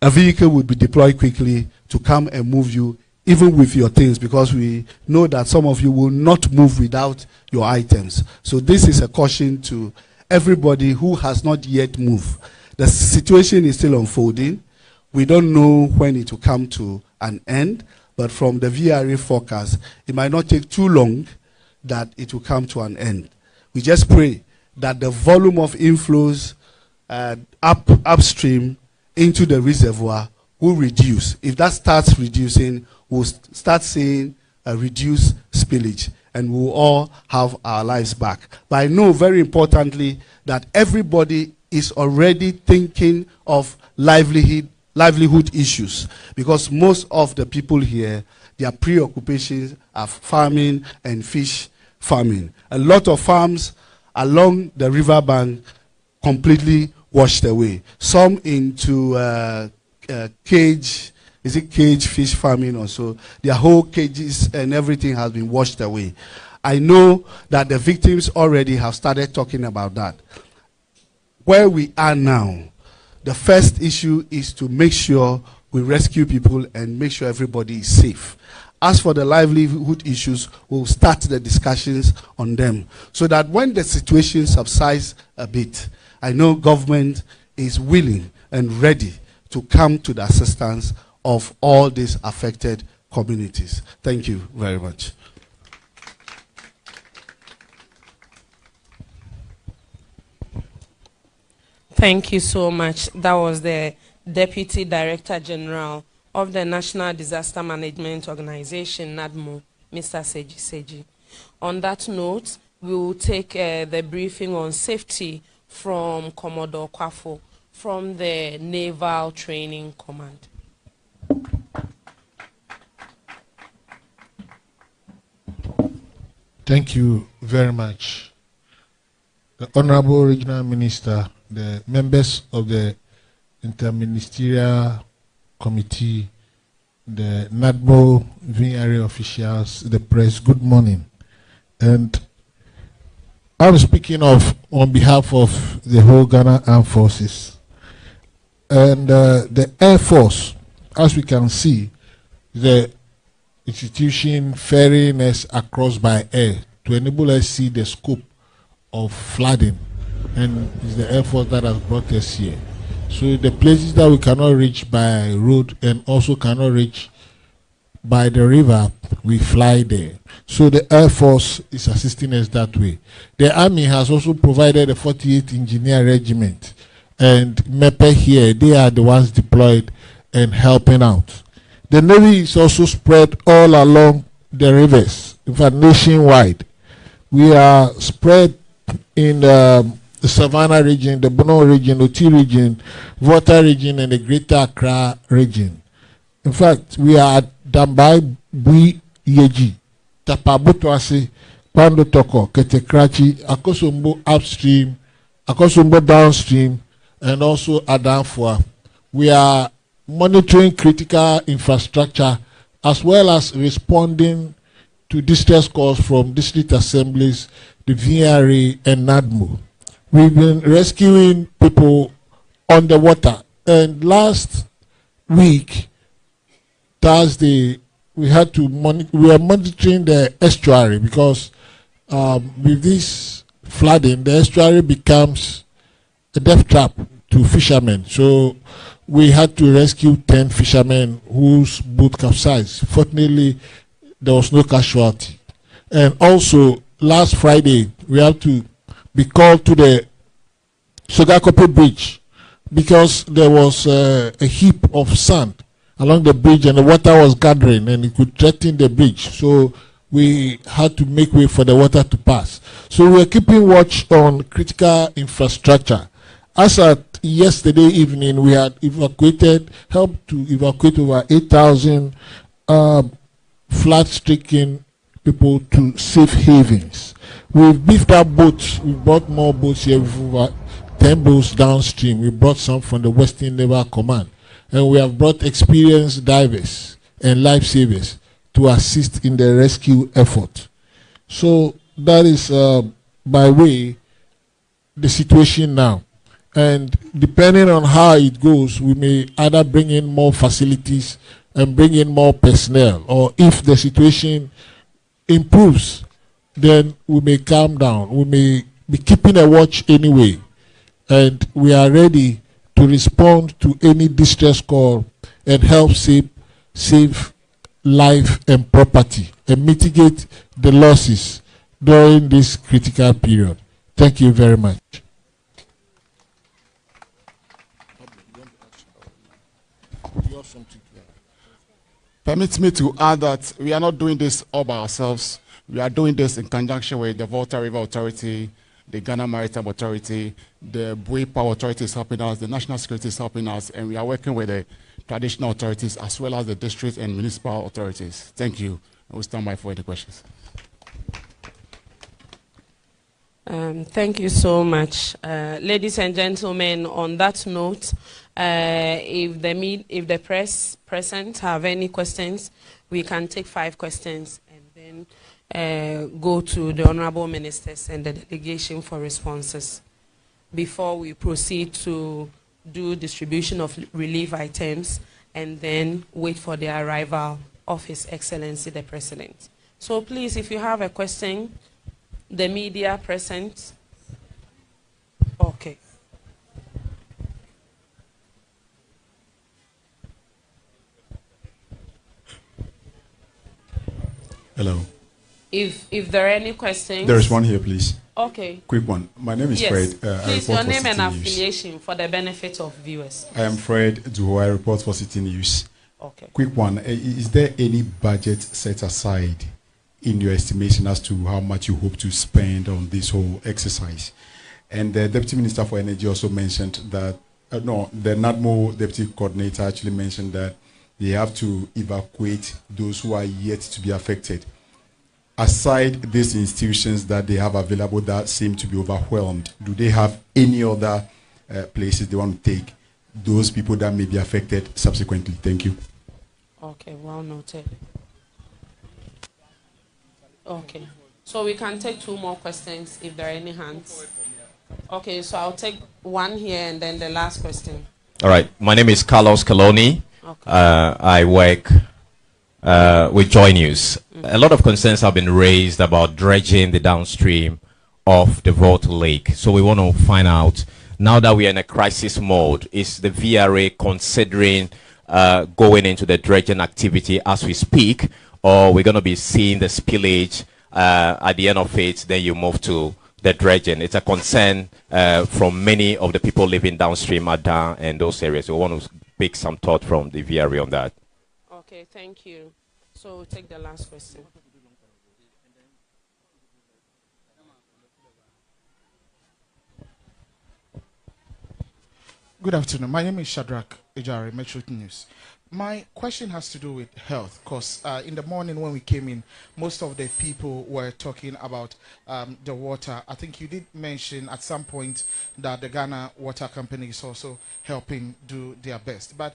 A vehicle will be deployed quickly to come and move you, even with your things, because we know that some of you will not move without your items. So this is a caution to everybody who has not yet moved. The situation is still unfolding. We don't know when it will come to an end, but from the VRA forecast, it might not take too long that it will come to an end. We just pray that the volume of inflows upstream into the reservoir will reduce. If that starts reducing, we'll start seeing a reduced spillage, and we'll all have our lives back. But I know very importantly that everybody is already thinking of livelihood issues, because most of the people here, their preoccupations are farming and fish farming. A lot of farms along the riverbank completely washed away. Some into cage fish farming or so. Their whole cages and everything has been washed away. I know that the victims already have started talking about that. Where we are now, the first issue is to make sure we rescue people and make sure everybody is safe. As for the livelihood issues, we'll start the discussions on them so that when the situation subsides a bit, I know government is willing and ready to come to the assistance of all these affected communities. Thank you very much. Thank you so much. That was the Deputy Director General of the National Disaster Management Organization, NADMO, Mr. Seji. On that note, we will take the briefing on safety from Commodore Kwafo from the Naval Training Command. Thank you very much. The Honorable Regional Minister, the members of the Interministerial Committee, the NADMO VRA officials, the press, good morning. And I'm speaking on behalf of the whole Ghana Armed Forces. And the Air Force, as we can see, the institution ferrying us across by air to enable us to see the scope of flooding. And it's the Air Force that has brought us here. So the places that we cannot reach by road and also cannot reach by the river, we fly there. So the Air Force is assisting us that way. The Army has also provided a 48th Engineer Regiment, and MEPE here, they are the ones deployed and helping out. The Navy is also spread all along the rivers, in fact nationwide. We are spread in the Savannah region, the Bono region, Oti region, Volta region, and the Greater Accra region. In fact, we are at Dambai, Bui, Yeji, Tapabutuase, Pando Toko, Ketekrachi, Akosombo upstream, Akosombo downstream, and also Adamfua. We are monitoring critical infrastructure as well as responding to distress calls from district assemblies, the VRA, and NADMO. we've been rescuing people on the water. And last week, Thursday, we had to we are monitoring the estuary because with this flooding, the estuary becomes a death trap to fishermen. So we had to rescue 10 fishermen whose boat capsized. Fortunately, there was no casualty. And also, last Friday, we had to be called to the Sogakope Bridge because there was a heap of sand along the bridge and the water was gathering and it could threaten the bridge. So we had to make way for the water to pass. So we are keeping watch on critical infrastructure. As at yesterday evening, we had helped to evacuate over 8,000 flood-stricken people to safe havens. We've beefed up boats. We brought more boats here. We've over 10 boats downstream. We brought some from the Western Naval Command. And we have brought experienced divers and lifesavers to assist in the rescue effort. So that is, by way, the situation now. And depending on how it goes, we may either bring in more facilities and bring in more personnel, or if the situation improves, then we may calm down. We may be keeping a watch anyway, and we are ready to respond to any distress call and help save life and property and mitigate the losses during this critical period. Thank you very much. Permit me to add that we are not doing this all by ourselves. We are doing this in conjunction with the Volta River Authority, the Ghana Maritime Authority, the Bui Power Authority is helping us, the National Security is helping us, and we are working with the traditional authorities as well as the district and municipal authorities. Thank you. I will stand by for any questions. Thank you so much. Ladies and gentlemen, on that note, if the press present have any questions, we can take 5 questions and then go to the honorable ministers and the delegation for responses before we proceed to do distribution of relief items and then wait for the arrival of His Excellency the President. So please, if you have a question, the media present. Okay. Hello. If there are any questions. There is one here, please. Okay. Quick one. My name is Fred. Please, your name and affiliation for the benefit of viewers. I am Fred Duho. I report for City News. Okay. Quick one. Is there any budget set aside in your estimation as to how much you hope to spend on this whole exercise? And the Deputy Minister for Energy also mentioned that, the NADMO Deputy Coordinator actually mentioned that they have to evacuate those who are yet to be affected. Aside these institutions that they have available that seem to be overwhelmed, do they have any other places they want to take those people that may be affected subsequently? Thank you. Okay, well noted. Okay, so we can take 2 more questions if there are any hands. Okay, so I'll take one here and then the last question. All right, my name is Carlos Coloni. Okay. I work with Joy News. A lot of concerns have been raised about dredging the downstream of the Volta Lake. So we want to find out, now that we are in a crisis mode, is the VRA considering going into the dredging activity as we speak, or we're going to be seeing the spillage at the end of it, then you move to the dredging? It's a concern from many of the people living downstream Ada and those areas. So we want to pick some thought from the VRA on that. Okay, thank you. So we'll take the last question. Good afternoon. My name is Shadrach Ejari, Metro News. My question has to do with health, because in the morning when we came in, most of the people were talking about the water. I think you did mention at some point that the Ghana Water Company is also helping do their best. But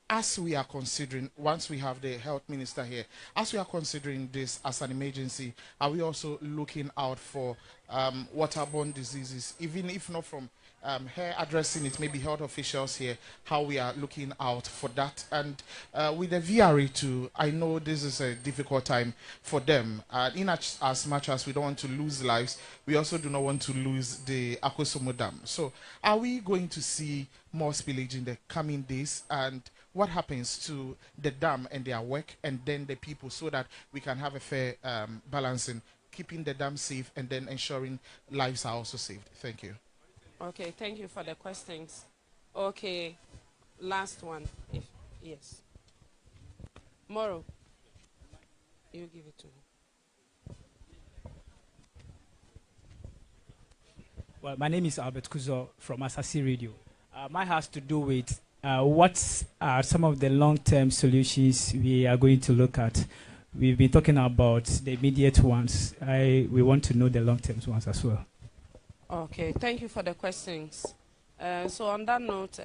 as we are considering, once we have the health minister here, as we are considering this as an emergency, are we also looking out for waterborne diseases, even if not from her addressing it, maybe health officials here, how we are looking out for that? And with the VRE too, I know this is a difficult time for them. In as much as we don't want to lose lives, we also do not want to lose the Akosombo Dam. So are we going to see more spillage in the coming days? And what happens to the dam and their work, and then the people, so that we can have a fair balance in keeping the dam safe and then ensuring lives are also saved? Thank you. Okay, thank you for the questions. Okay, last one. Yes. Moro, you give it to him. Well, my name is Albert Kuzo from Asasi Radio. Mine has to do with what are some of the long-term solutions we are going to look at. We've been talking about the immediate ones. We want to know the long-term ones as well. Okay, thank you for the questions. So on that note,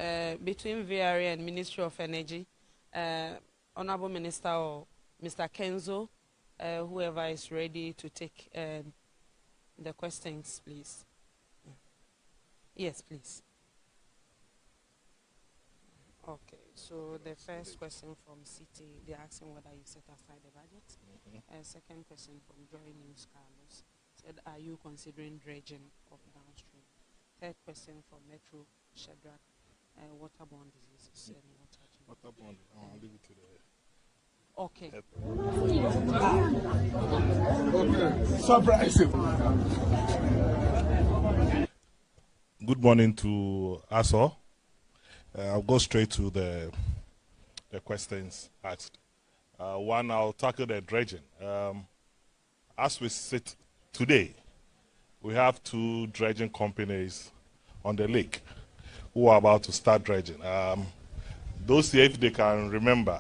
between VRA and Ministry of Energy, Honorable Minister or Mr. Kenzo, whoever is ready to take the questions, please. Yes, please. Okay, so the first question from City, they're asking whether you set aside the budget. Second question from Joy News Carlos said, are you considering dredging of downstream? Third question from Metro Shadrach, waterborne diseases and water. Waterborne, I'll leave it to the. Okay. Surprise. Good morning to us all. I'll go straight to the questions asked. One, I'll tackle the dredging. As we sit today, we have 2 dredging companies on the lake who are about to start dredging. Those here, if they can remember,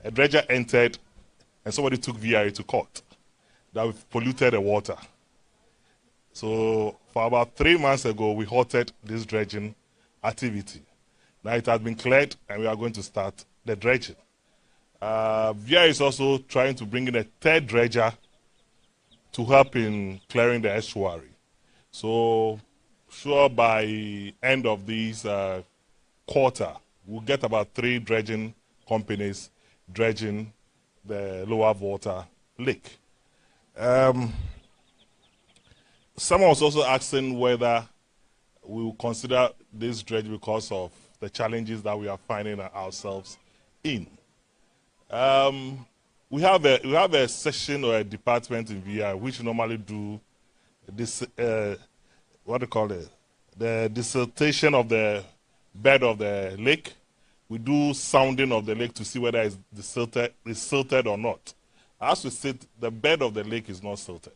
a dredger entered and somebody took VRA to court that we've polluted the water. So for about 3 months ago, we halted this dredging activity. Now it has been cleared and we are going to start the dredging. VRA is also trying to bring in a 3rd dredger to help in clearing the estuary. So sure by end of this quarter, we'll get about 3 dredging companies dredging the lower Volta lake. Someone was also asking whether we will consider this dredge because of the challenges that we are finding ourselves in. We have a section or a department in VI which normally do this, what do you call it? The dissertation of the bed of the lake. We do sounding of the lake to see whether it's silted or not. As we sit, the bed of the lake is not silted.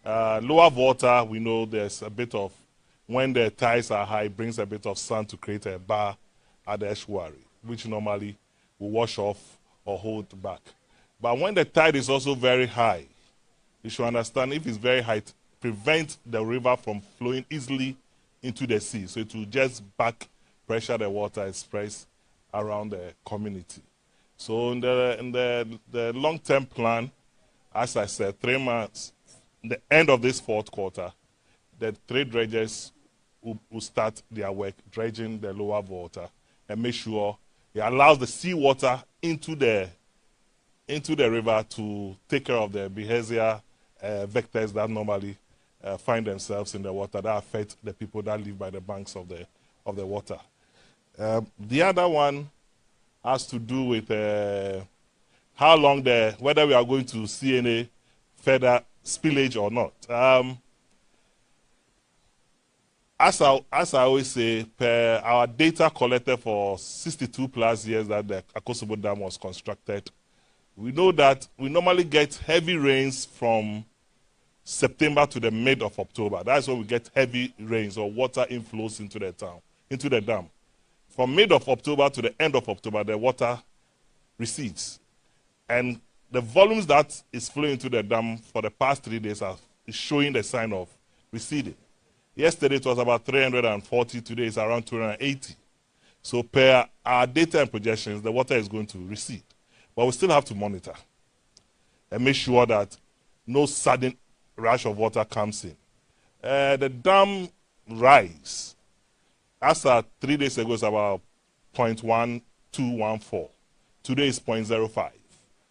Lower water, we know there's a bit of, when the tides are high, it brings a bit of sand to create a bar at the estuary, which normally will wash off or hold back. But when the tide is also very high, you should understand if it's very high, it prevents the river from flowing easily into the sea. So it will just back pressure the water express around the community. So in the long-term plan, as I said, 3 months, the end of this 4th quarter, the 3 dredgers will start their work dredging the lower water and make sure it allows the seawater into the river to take care of the behavior vectors that normally find themselves in the water that affect the people that live by the banks of the water. The other one has to do with how long whether we are going to see any further spillage or not. As I always say, per our data collected for 62 plus years that the Akosombo Dam was constructed, we know that we normally get heavy rains from September to the mid of October. That's when we get heavy rains or water inflows into the dam. From mid of October to the end of October, the water recedes. And the volumes that is flowing into the dam for the past 3 days is showing the sign of receding. Yesterday it was about 340, today it's around 280. So per our data and projections, the water is going to recede. But we still have to monitor and make sure that no sudden rush of water comes in. The dam rise, as of 3 days ago, is about 0.1214. Today is 0.05,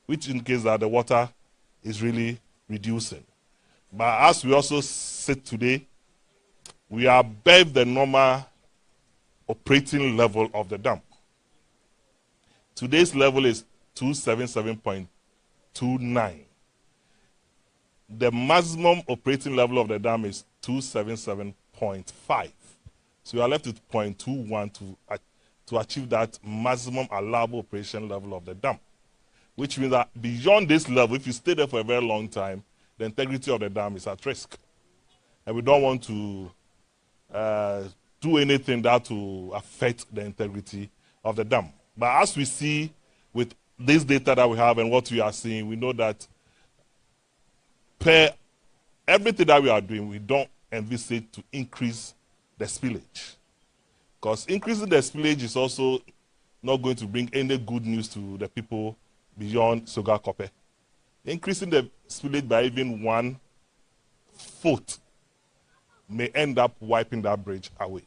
which indicates that the water is really reducing. But as we also sit today, we are above the normal operating level of the dam. Today's level is 277.29. The maximum operating level of the dam is 277.5. So you are left with 0.21 to achieve that maximum allowable operation level of the dam, which means that beyond this level, if you stay there for a very long time, the integrity of the dam is at risk. And we don't want to do anything that will affect the integrity of the dam. But as we see with this data that we have and what we are seeing, we know that per everything that we are doing, we don't envisage to increase the spillage. Because increasing the spillage is also not going to bring any good news to the people beyond Soga Kope. Increasing the spillage by even 1 foot may end up wiping that bridge away.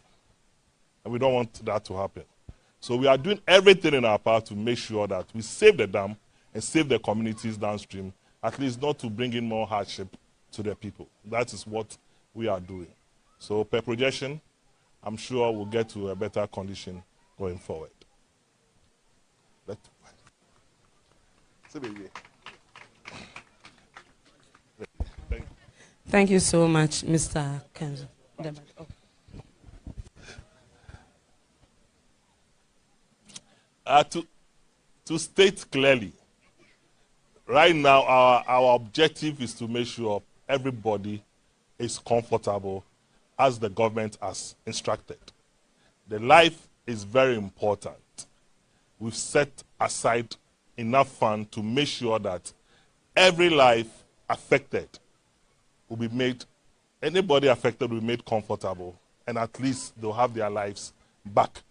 And we don't want that to happen. So we are doing everything in our power to make sure that we save the dam and save the communities downstream, at least not to bring in more hardship to the people. That is what we are doing. So per projection, I'm sure we'll get to a better condition going forward. Thank you so much, Mr. Kenzo. To state clearly, right now our objective is to make sure everybody is comfortable as the government has instructed. The life is very important. We've set aside enough funds to make sure that every life affected will be made, anybody affected will be made comfortable, and at least they'll have their lives back.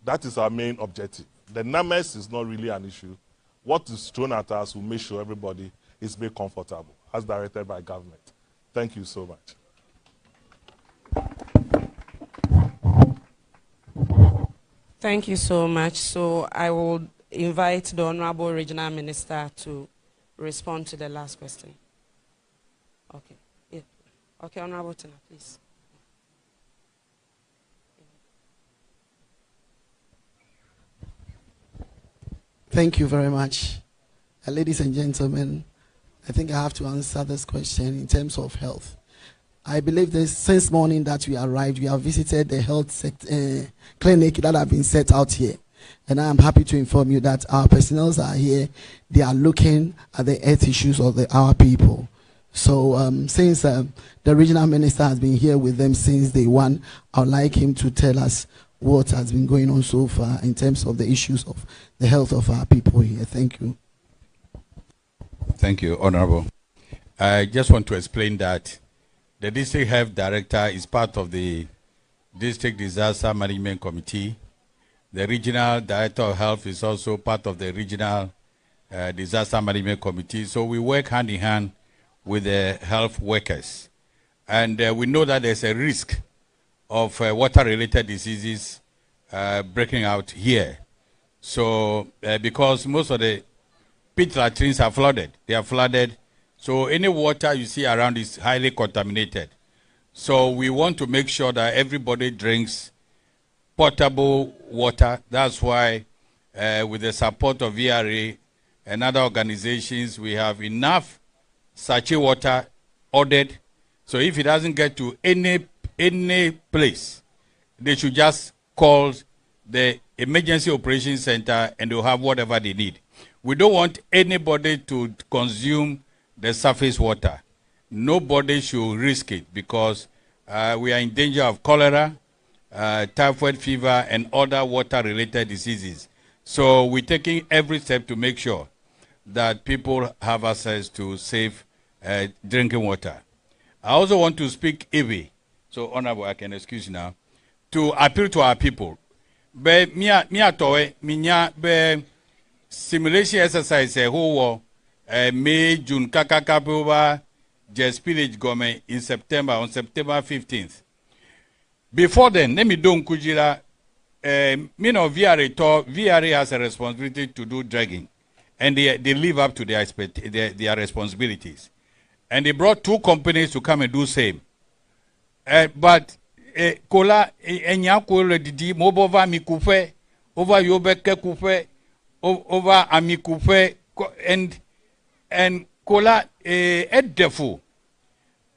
That is our main objective. The numbers is not really an issue. What is thrown at us will make sure everybody is made comfortable, as directed by government. Thank you so much. Thank you so much. So I will invite the Honorable Regional Minister to respond to the last question. Okay. Yeah. Okay, Honorable Tina, please. Thank you very much. Ladies and gentlemen, I think I have to answer this question in terms of health. I believe this since morning that we arrived, we have visited the health clinic that have been set out here. And I am happy to inform you that our personnel are here. They are looking at the health issues of our people. So since the regional minister has been here with them since day one, I would like him to tell us what has been going on so far in terms of the issues of the health of our people here. Thank you. Thank you, Honorable. I just want to explain that the District Health Director is part of the District Disaster Management Committee. The Regional Director of Health is also part of the Regional Disaster Management Committee. So we work hand in hand with the health workers. And we know that there's a risk of water-related diseases breaking out here. So because most of the pit latrines are flooded, they are flooded. So any water you see around is highly contaminated. So we want to make sure that everybody drinks potable water. That's why with the support of VRA and other organizations, we have enough sachet water ordered. So if it doesn't get to any place, they should just call the emergency operations center and they'll have whatever they need. We don't want anybody to consume the surface water. Nobody should risk it because we are in danger of cholera, typhoid fever, and other water-related diseases. So we're taking every step to make sure that people have access to safe drinking water. I also want to speak Ewe, so Honorable, I can excuse you now, to appeal to our people. be mia towe minya be simulation exercise who May, June, Kakakapoba, Jess Village Gome in September, on September 15th. Before then, let me do Kujira. VRA has a responsibility to do dragging, and they live up to their responsibilities. And they brought 2 companies to come and do same. But Kola Enyako Didi Mobova Mikufe over Yobeke Kufe over Amikufe and Kola Eddefu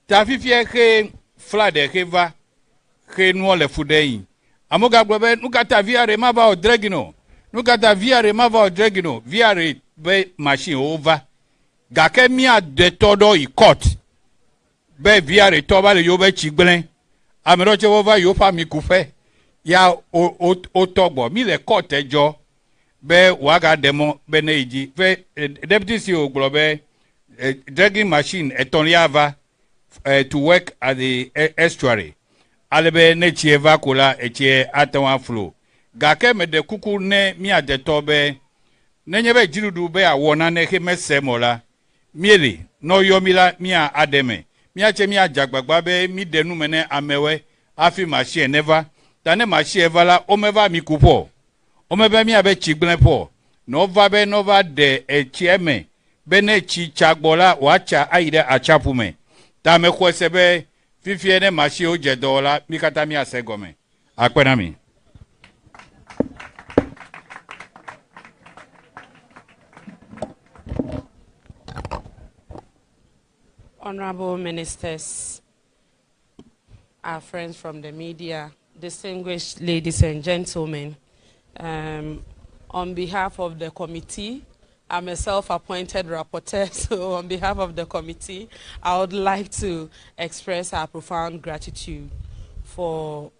Tafifia Flood Heva Henwale Fudei. Amoga Gobe, Nukata via Remava or Dragino. Nukata via Remava or Dragino. Via be machine over. Gakemia de todo I caught. Be via Retoba Yobe Chiglen. Ameroche over Yofa Mikufe. Ya Otobo. Mi le court jo. Be Waga Demo Beneji. Be Deputy CEO Globe dragging machine etoniava to work at the estuary. Alebe ne chieva kola eche atawa flow. Gake me de kuku ne mi adetobe. Nenyebe jirudu be awona ne heme semola. Mieli no yomila mia ademe. Mia che mia jagbagba be mi denu mene amewe afi machine never. Tane machine evala omeva mi kupo. Omebe mia be chiglepo. Nova be nova de echieme. Bene chi chagbola wacha aide achapume. Tame kwesebe Fifiene Machio Jedola, Mikatamia Segome. Akwenami. Honorable ministers, our friends from the media, distinguished ladies and gentlemen, on behalf of the committee, I'm a self-appointed rapporteur, so on behalf of the committee, I would like to express our profound gratitude for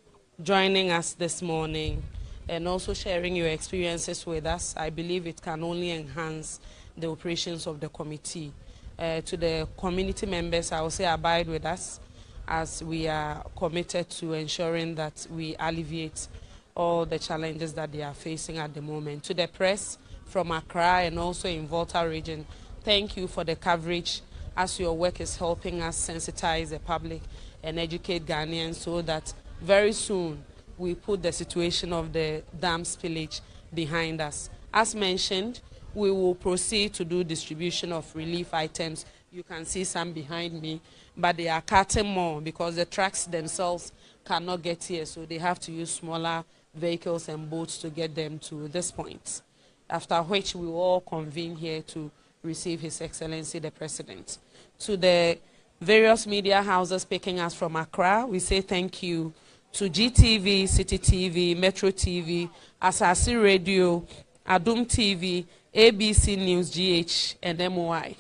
joining us this morning and also sharing your experiences with us. I believe it can only enhance the operations of the committee. To the community members, I will say abide with us as we are committed to ensuring that we alleviate all the challenges that they are facing at the moment. To the press, from Accra and also in Volta region, thank you for the coverage as your work is helping us sensitize the public and educate Ghanaians so that very soon we put the situation of the dam spillage behind us. As mentioned, we will proceed to do distribution of relief items. You can see some behind me, but they are cutting more because the trucks themselves cannot get here, so they have to use smaller vehicles and boats to get them to this point. After which we will all convene here to receive His Excellency the President. To the various media houses picking us from Accra, we say thank you to GTV, City TV, Metro TV, Asasi Radio, Adum TV, ABC News, GH, and MOI.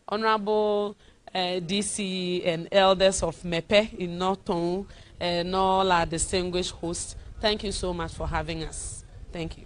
Honorable DC and elders of MEPE in Norton and all our distinguished hosts, thank you so much for having us. Thank you.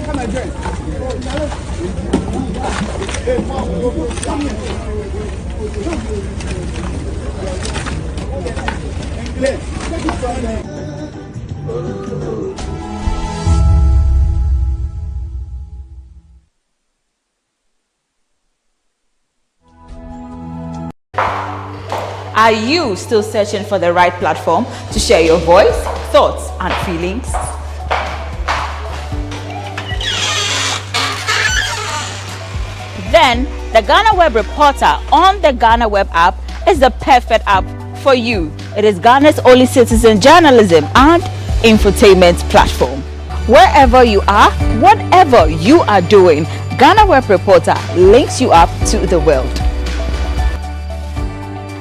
Come again. Are you still searching for the right platform to share your voice, thoughts, and feelings? Then the GhanaWeb Reporter on the GhanaWeb app is the perfect app for you. It is Ghana's only citizen journalism and infotainment platform. Wherever you are, whatever you are doing, GhanaWeb Reporter links you up to the world.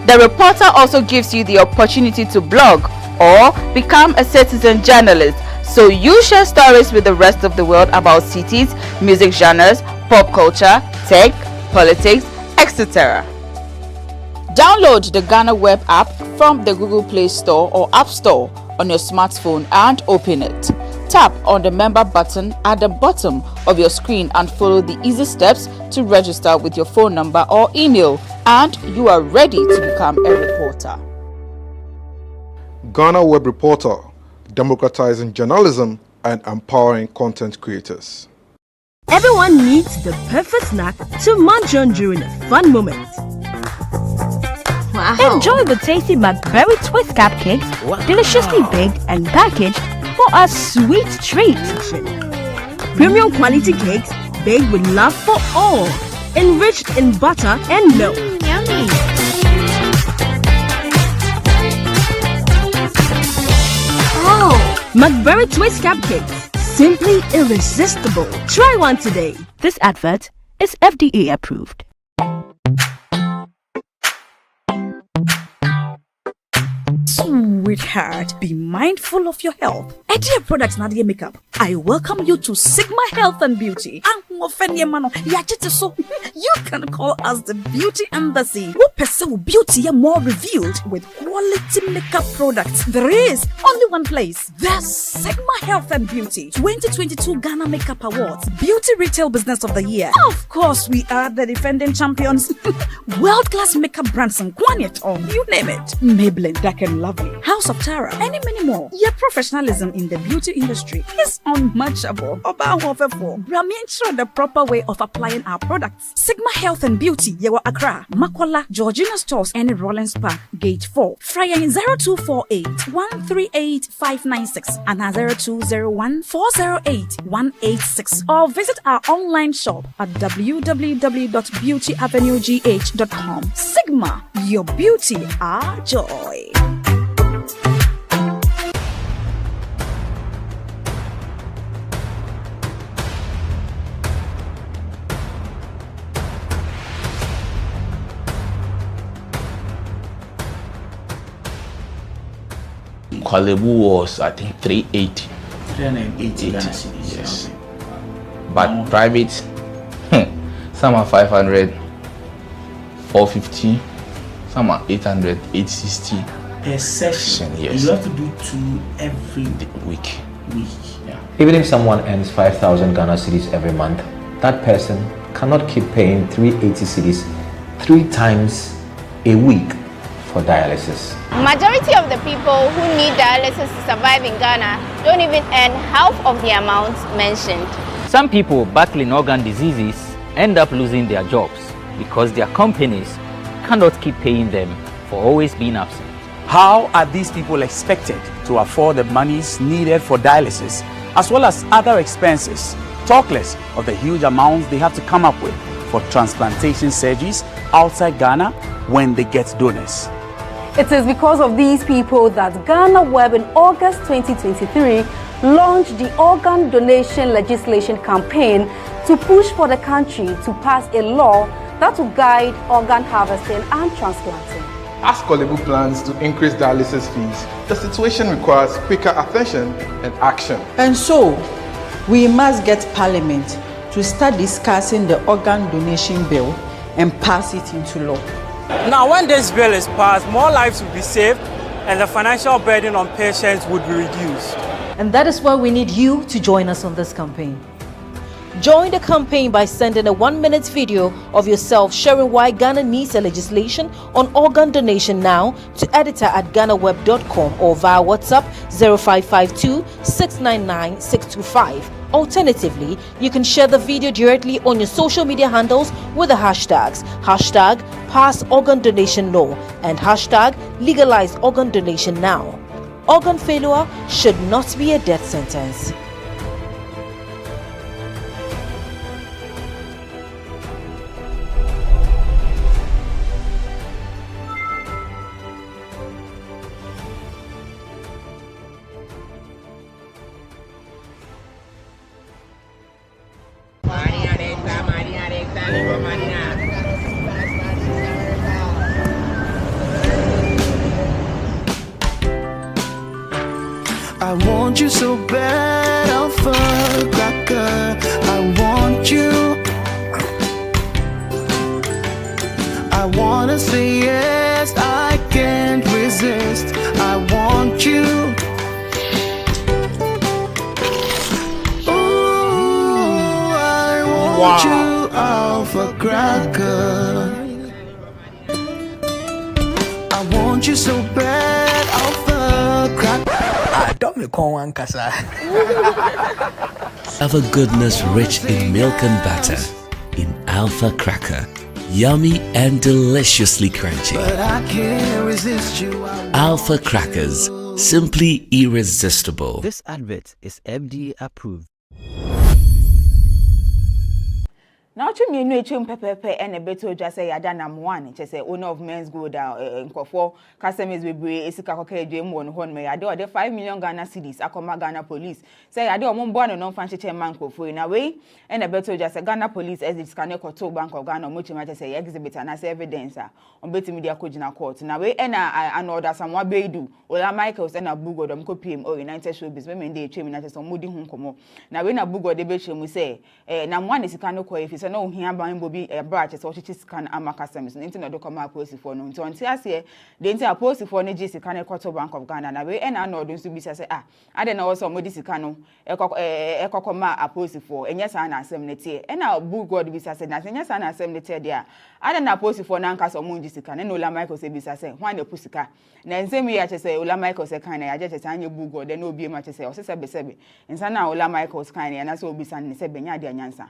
The reporter also gives you the opportunity to blog or become a citizen journalist, so you share stories with the rest of the world about cities, music genres, pop culture, tech, politics, etc. Download the GhanaWeb app from the Google Play Store or App Store on your smartphone and open it. Tap on the member button at the bottom of your screen and follow the easy steps to register with your phone number or email, and you are ready to become a reporter. GhanaWeb Reporter, democratizing journalism and empowering content creators. Everyone needs the perfect snack to munch on during a fun moment. Wow. Enjoy the tasty McBerry Twist cupcakes, deliciously baked and packaged for a sweet treat. Premium quality cakes baked with love for all, enriched in butter and milk. Yummy. Oh, McBerry Twist cupcakes, simply irresistible. Try one today. This advert is FDA approved. Sweetheart, be mindful of your health. Dear products Nadia Makeup, I welcome you to Sigma Health and Beauty. You can call us the Beauty Embassy. We pursue beauty more revealed with quality makeup products. There is only one place. The Sigma Health and Beauty 2022 Ghana Makeup Awards Beauty Retail Business of the Year. Of course, we are the defending champions. World-class makeup brands and Kwanyet, you name it. Maybelline, Dark and Lovely, House of Tara, and many more. Your professionalism in the beauty industry is unmatchable. Ensure the proper way of applying our products. Sigma Health and Beauty, Yewa Accra, Makwala, Georgina Stores, and Rollins Park, Gate 4. Fryer in 0248 138 596 and 0201 408 186. Or visit our online shop at www.beautyavenuegh.com. Sigma, your beauty, our joy. Kwalebu was, I think, 380. 380 Ghana cedis. Yes. But private, some are 500, 450, some are 800, 860. Per session, yes. You have to do 2 every week. Yeah. Even if someone earns 5,000 Ghana cedis every month, that person cannot keep paying 380 cedis 3 times a week for dialysis. Majority of the people who need dialysis to survive in Ghana don't even earn half of the amount mentioned. Some people battling organ diseases end up losing their jobs because their companies cannot keep paying them for always being absent. How are these people expected to afford the monies needed for dialysis as well as other expenses, talk less of the huge amounts they have to come up with for transplantation surgeries outside Ghana when they get donors? It is because of these people that GhanaWeb in August 2023 launched the organ donation legislation campaign to push for the country to pass a law that will guide organ harvesting and transplanting. As Kolebu plans to increase dialysis fees, the situation requires quicker attention and action. And so, we must get Parliament to start discussing the organ donation bill and pass it into law. Now, when this bill is passed, more lives will be saved and the financial burden on patients would be reduced. And that is why we need you to join us on this campaign. Join the campaign by sending a 1-minute video of yourself sharing why Ghana needs a legislation on organ donation now to editor@GhanaWeb.com or via WhatsApp 0552 699 625. Alternatively, you can share the video directly on your social media handles with the hashtags #PassOrganDonationLaw and #LegalizeOrganDonationNow. Organ failure should not be a death sentence. I want you so bad, Alpha Cracker. I want you. I wanna say yes, I can't resist. I want you. Ooh, I want you, Alpha Cracker. I want you so bad, Alpha Cracker. Don't me call one casa. Alpha goodness rich in milk and butter. In Alpha Cracker. Yummy and deliciously crunchy. But I can't resist you. Alpha Crackers. Simply irresistible. This advert is FDA approved. Now, to me, no pepe and a better just say Adanam one. Just say owner of Men's Gold in Kofo, customers will be a Sikakoke Jim one horn may I do the 5 million Ghana cedis. Akoma Ghana police say I do one born and non fancy man for in a way and a better just a Ghana police as it's can to Bank of Ghana, which might say exhibit and as evidence on better media coaching court. Now, way and I know that someone may do. Ola Michaels and a Bugo them copy him or United Showbiz women they chain at some moody home come. Now, when a Bugo debate we say, now one is kind of if it's no here buying Bobby a branch so she can Ama customers into no document post for no. So until here, the entire post for NGC can a quarter Bank of Ghana. Now, and I know don't be say, I don't know also Modicano, a cocoma a post for, and yes, I assembly, and now Bugo be said, nothing, yes, I assembly there. I don't know post for Nankas or Mundisican, and Ola Michael say, why the pussycat. Then same way I just say, Ola Michael say, kind I just say, Bugo, then no be much to say, or Sebi, and so now Ola Michael's kind, and I saw be San Sebenya, dear Yansa.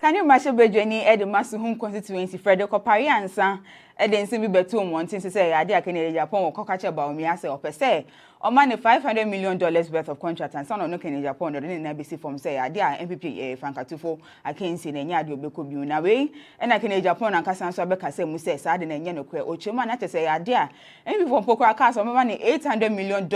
Can you match a journey at the Masuhum constituency, Frederick Pariansa, and then send me better wanting to say, I did Canada Japan or Cocacha about me as a per se, or money $500 million worth of contract and son of no Canada Japan or in NBC from say, I did MPP Francatufo, I can't see the Yadio Beko Bunaway, and I can Japan and Cassan Sabeka say, Musa, Sadden and Yanoque, or Chimana to say, I dare, and before Poker Cast or money $800 million.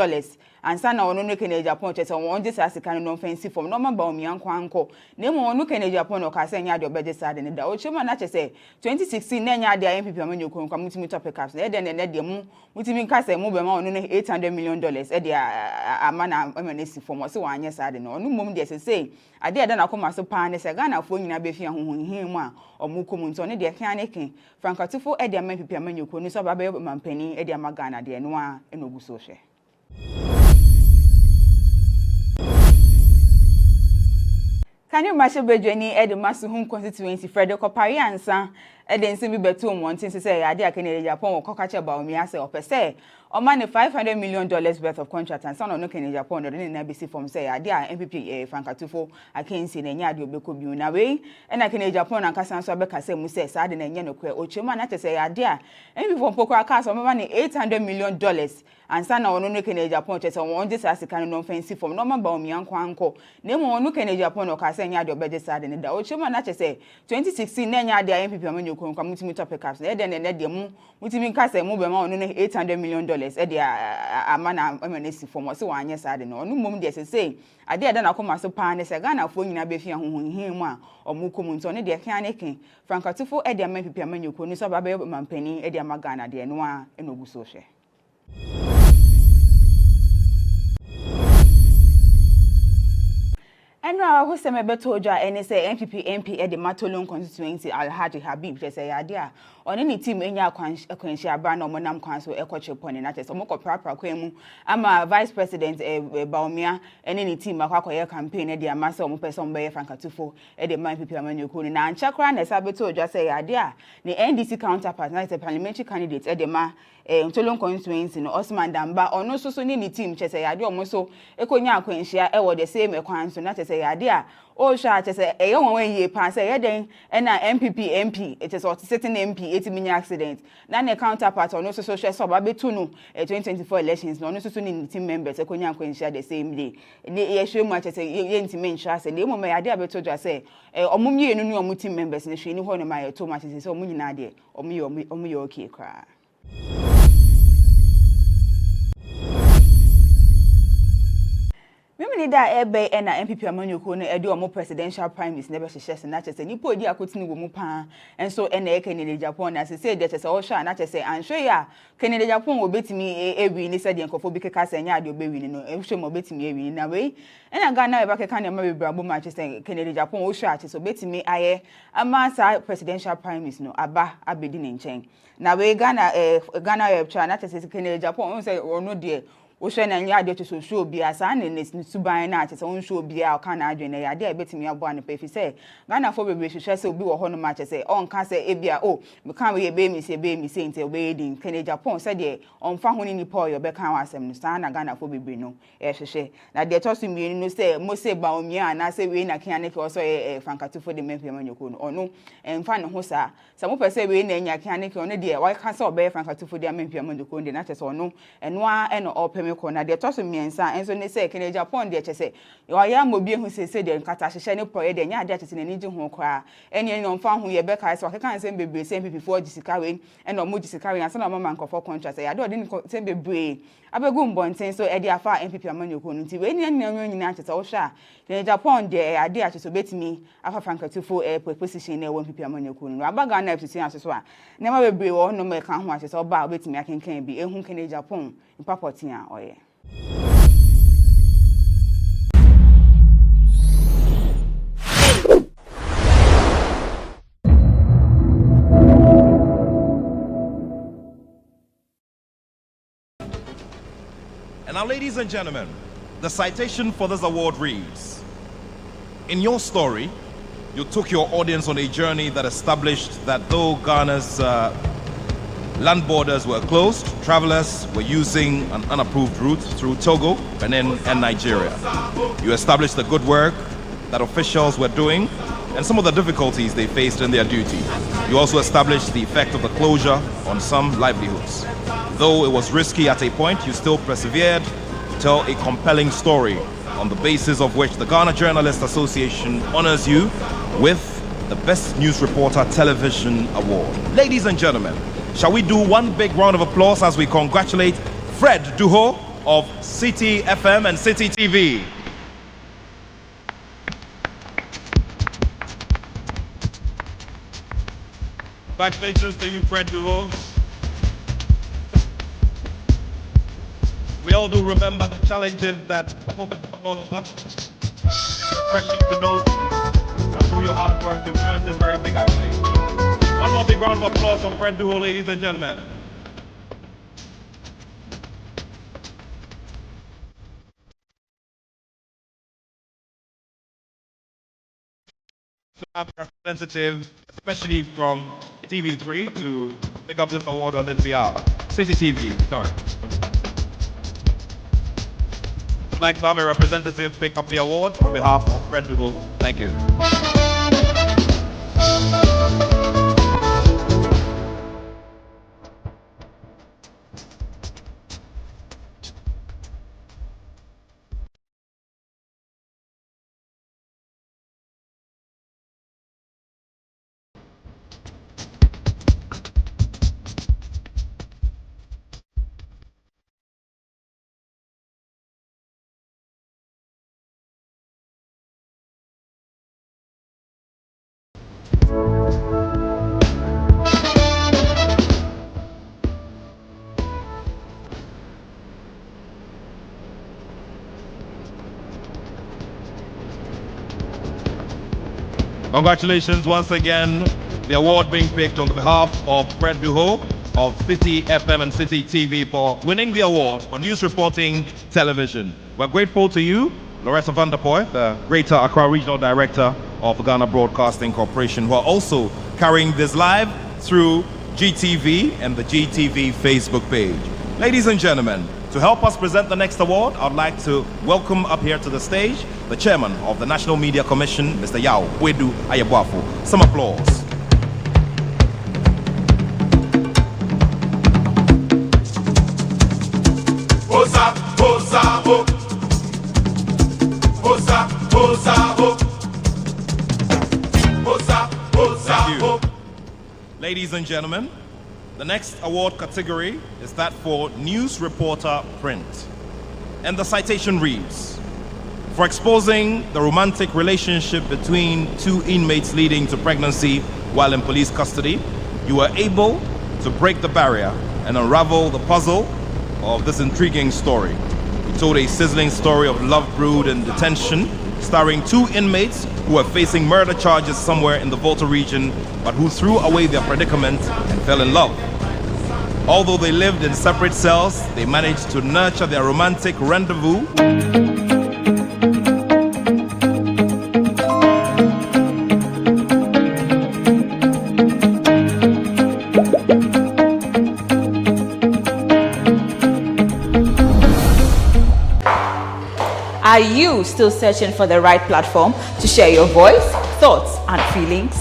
And son of no Canada Japan, on one just as a kind of offensive from Norman Baumi and Quanco, name on no Canada Japan or Cassania, your better side and the Ochimana to say, 2016, Nanya, the MPP when you come to me topic caps, then the moon, which mean Casa move on $800 million. Eddie Amana MNC from what's one yes, I don't know. No moment, yes, say, I did not come as a pan as a Ghana for you, Nabefia, who him or Mukumunton, their caniking. Francatufo, Eddie MPP when you couldn't saw Baby Mampenny, Eddie Magana, the Noir, and Ogusoche. Can you match a journey at the Masuhum constituency, Frederick Pariansa, and then send me better wanting to say, I did Canada Japan or Cocacha about me as a per se, or money $500 million worth of contract and son of no Canada Japan or in NBC from say, I did MPP Francatufo, I can't see the Yadio Beko Bunaway, and I can Japan and Cassan Sabeka say, Musa, Sadden and Yanoque, or Chimana to say, I did, and before Poker Cast or money $800 million. And son of no Canada Japan on one just as a kind of offensive from Norman Baumi and Quanco, name on no Canada Japan or Cassania, your better side and the Ochimana to say, 2016, Nanya, the MPP when you come to me topic caps, then and the moon, which mean Casa move on $800 million. Eddie Amana MNC from what's one yes, I don't know. No moment, yes, say, I did not come as a pan as a Ghana for you, Nabefia, who him or Mukumunton, their caniking. Francatufo, Eddie MPP when you couldn't saw Baby Mampenny, Eddie Magana, the Noir, and Ogusoche. And now, who say me beto oja any say NPP MP at the Matolon constituency Alhaji Habib just say idea on any team enya akwanhia aba na omonam kwan so ekoche poni na tese omoko prapra kwemu ama vice president Baumia any team akwakoye campaign e de amase omo person be frankatufo e de man NPP amanyoko ni na anchakra na esa beto oja say idea ni NDC counterpart na say parliamentary candidate e de ma Ntolon constituency no Osman Damba ono so ni team chese yade omo so ekonya akwanhia e wo the same ekwan so na tese yade a o sha chese e ye won ye pa say ye den e na MPP MP it is what sitting MP etiminya accident na ne counterpart ono so hwe so ba betu no 2024 elections no ono so ni team members ekonya akwanhia the same day ye hwe mu chese ye ntimi nhwa say le mo me yade abeto dwa say omo mienu ni omo team members ne hwe ni ho no ma ye to ma chese omo nyina de omo ye okay kra. Mimi da ebe na MPP amanyoko no ede omo presidential primaries na be hyehyese na chese nipo odi akotini wo mu pa enso na Kennedy Japan na se de chese wo hwa na chese anhwe ya Kennedy Japan wo betimi ewi ni se de nkofo bi keka se nya ade obewi ni no ehwe mo betimi ewi na we na Ghana e ba keka na ma bebrabo ma chese Kennedy Japan wo hwa chese betimi aye ama sa presidential primaries no aba abedi ne nchen na we GhanaWeb TV na chese Kennedy Japan wo se ono de wo hwe na nya ade to show bi asa ne suban na ate se won show bi a ka na adwen na ade betimi abo an pe fi se Ghana fo bebre hwehwe se obi wo ho no ma che se on ka se ebia o me kan we be mi se nte obe din Kennedy Japan se de on fa ho ni nipa yo be kan wasem no sa na Ghana fo bebre no hwehwe na de to so mi no se mo se ba omia na se we na kian ne ke so frankatu fo de memfia manyoko no ono emfa ne ho sa mo pese we na nya kian ne ke ono de wa ka se obe frankatu fo de memfia manyoko de na che se ono eno a eno ope na de to so miensa enso ne se Kennedy Japan de chese yo ya mobi ehu se de nkata hyehye ne proye de nya ade chese ne ni ji ho kra ene no mfa ho ye be kai so kekan se bebre se MPP for gisika we ene mo gisika we ansa na mama nkofo contract ya de ode ni se bebre abegu mbonten so e de afa MPP amanyoko no nti we ni nyina chese wo hwa Kennedy Japan de ade a chese betimi afa frankatufo position na MPP amanyoko no abaga na FCC aso a ne ma bebre wo no me kan ho a chese oba betimi akenkan bi ehun Kennedy Japan mpapotin a oye. And now, ladies and gentlemen, the citation for this award reads: in your story, you took your audience on a journey that established that though Ghana's land borders were closed, travelers were using an unapproved route through Togo, Benin, and Nigeria. You established the good work that officials were doing and some of the difficulties they faced in their duty. You also established the effect of the closure on some livelihoods. Though it was risky at a point, you still persevered to tell a compelling story, on the basis of which the Ghana Journalists Association honors you with the Best News Reporter Television Award. Ladies and gentlemen, shall we do one big round of applause as we congratulate Fred Duho of City FM and City TV. Congratulations to you, Fred Duho. We all do remember the challenges that all of us, especially to know that through your hard work, you've earned this very big accolade. One more big round of applause for Fred Duho, ladies and gentlemen. To have a representative, especially from TV3, to pick up this award on this behalf. CCTV, sorry. I'd like to have a representative pick up the award on behalf of Fred Duho. Thank you. Congratulations once again. The award being picked on behalf of Fred Duho of City FM and City TV for winning the award for news reporting television. We're grateful to you, Loretta van der Poy, the Greater Accra Regional Director of Ghana Broadcasting Corporation, who are also carrying this live through GTV and the GTV Facebook page. Ladies and gentlemen, to help us present the next award, I'd like to welcome up here to the stage the Chairman of the National Media Commission, Mr. Yao Wedu Ayebwafo. Some applause. Thank you. Ladies and gentlemen, the next award category is that for News Reporter Print. And the citation reads, for exposing the romantic relationship between two inmates leading to pregnancy while in police custody, you were able to break the barrier and unravel the puzzle of this intriguing story. You told a sizzling story of love brewed and detention, starring two inmates who were facing murder charges somewhere in the Volta region, but who threw away their predicament and fell in love. Although they lived in separate cells, they managed to nurture their romantic rendezvous. Are you still searching for the right platform to share your voice, thoughts, and feelings?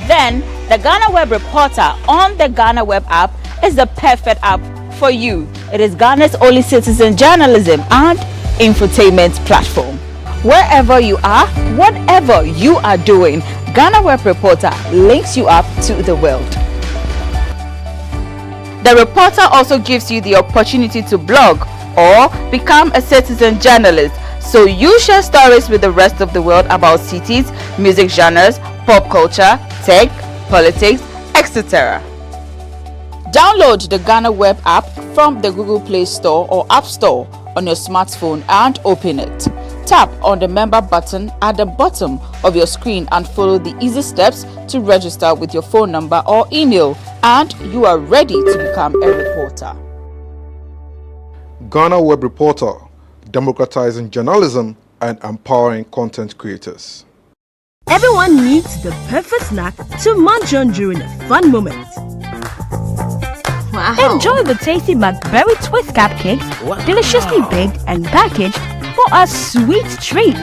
Then the GhanaWeb Reporter on the GhanaWeb app is the perfect app for you. It is Ghana's only citizen journalism and infotainment platform. Wherever you are, whatever you are doing, GhanaWeb Reporter links you up to the world. The reporter also gives you the opportunity to blog or become a citizen journalist, so you share stories with the rest of the world about cities, music genres, pop culture, tech, politics, etc. Download the GhanaWeb app from the Google Play Store or App Store on your smartphone and open it. Tap on the member button at the bottom of your screen and follow the easy steps to register with your phone number or email, and you are ready to become a reporter. GhanaWeb Reporter, democratizing journalism and empowering content creators. Everyone needs the perfect snack to munch on during a fun moment. Wow. Enjoy the tasty McBerry Twist cupcakes, deliciously baked and packaged for a sweet treat.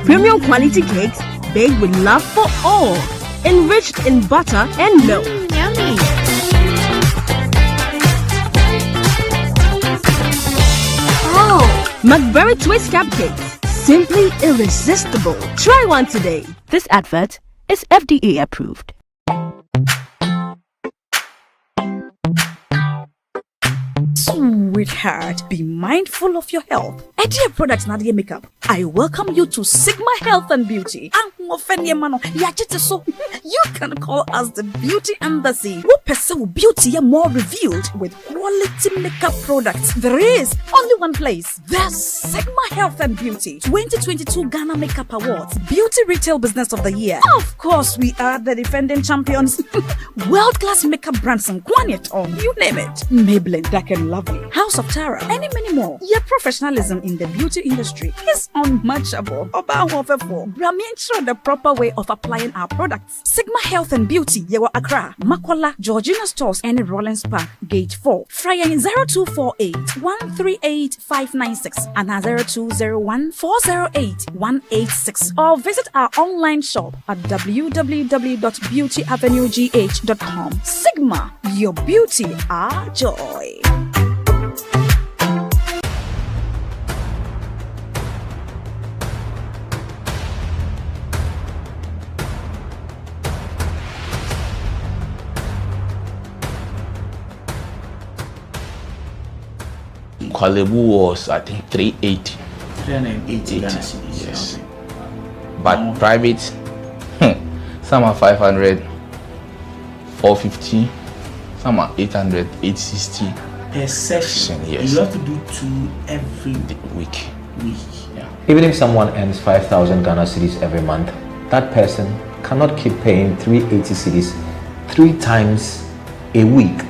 Premium quality cakes baked with love for all, enriched in butter and milk. Yummy. Oh, McBerry Twist cupcakes, simply irresistible. Try one today. This advert is FDA approved. Sweetheart, be mindful of your health. Idea Products Nadia Makeup. I welcome you to Sigma Health and Beauty. You can call us the Beauty Embassy. We pursue beauty more revealed with quality makeup products. There is only one place. There's Sigma Health and Beauty 2022 Ghana Makeup Awards Beauty Retail Business of the Year. Of course, we are the defending champions. World-class makeup brands and Quaniet on, you name it. Maybelline, Dark and Lovely, House of Tara, and many more. Your professionalism in the beauty industry is unmatchable. Show the proper way of applying our products. Sigma Health and Beauty, Yewa Accra, Makwala, Georgina Stores, and Rollins Park, Gate 4. Fryer in 0248 138 596 and 0201 408 186. Or visit our online shop at www.beautyavenuegh.com. Sigma, your beauty, our joy. Kwalebu was, I think, 380. 380 Ghana cedis. Yes. But private, some are 500, 450, some are 800, 860. per session. Yes. You have to do 2 every week. Yeah. Even if someone earns 5,000 Ghana cedis every month, that person cannot keep paying 380 cedis 3 times a week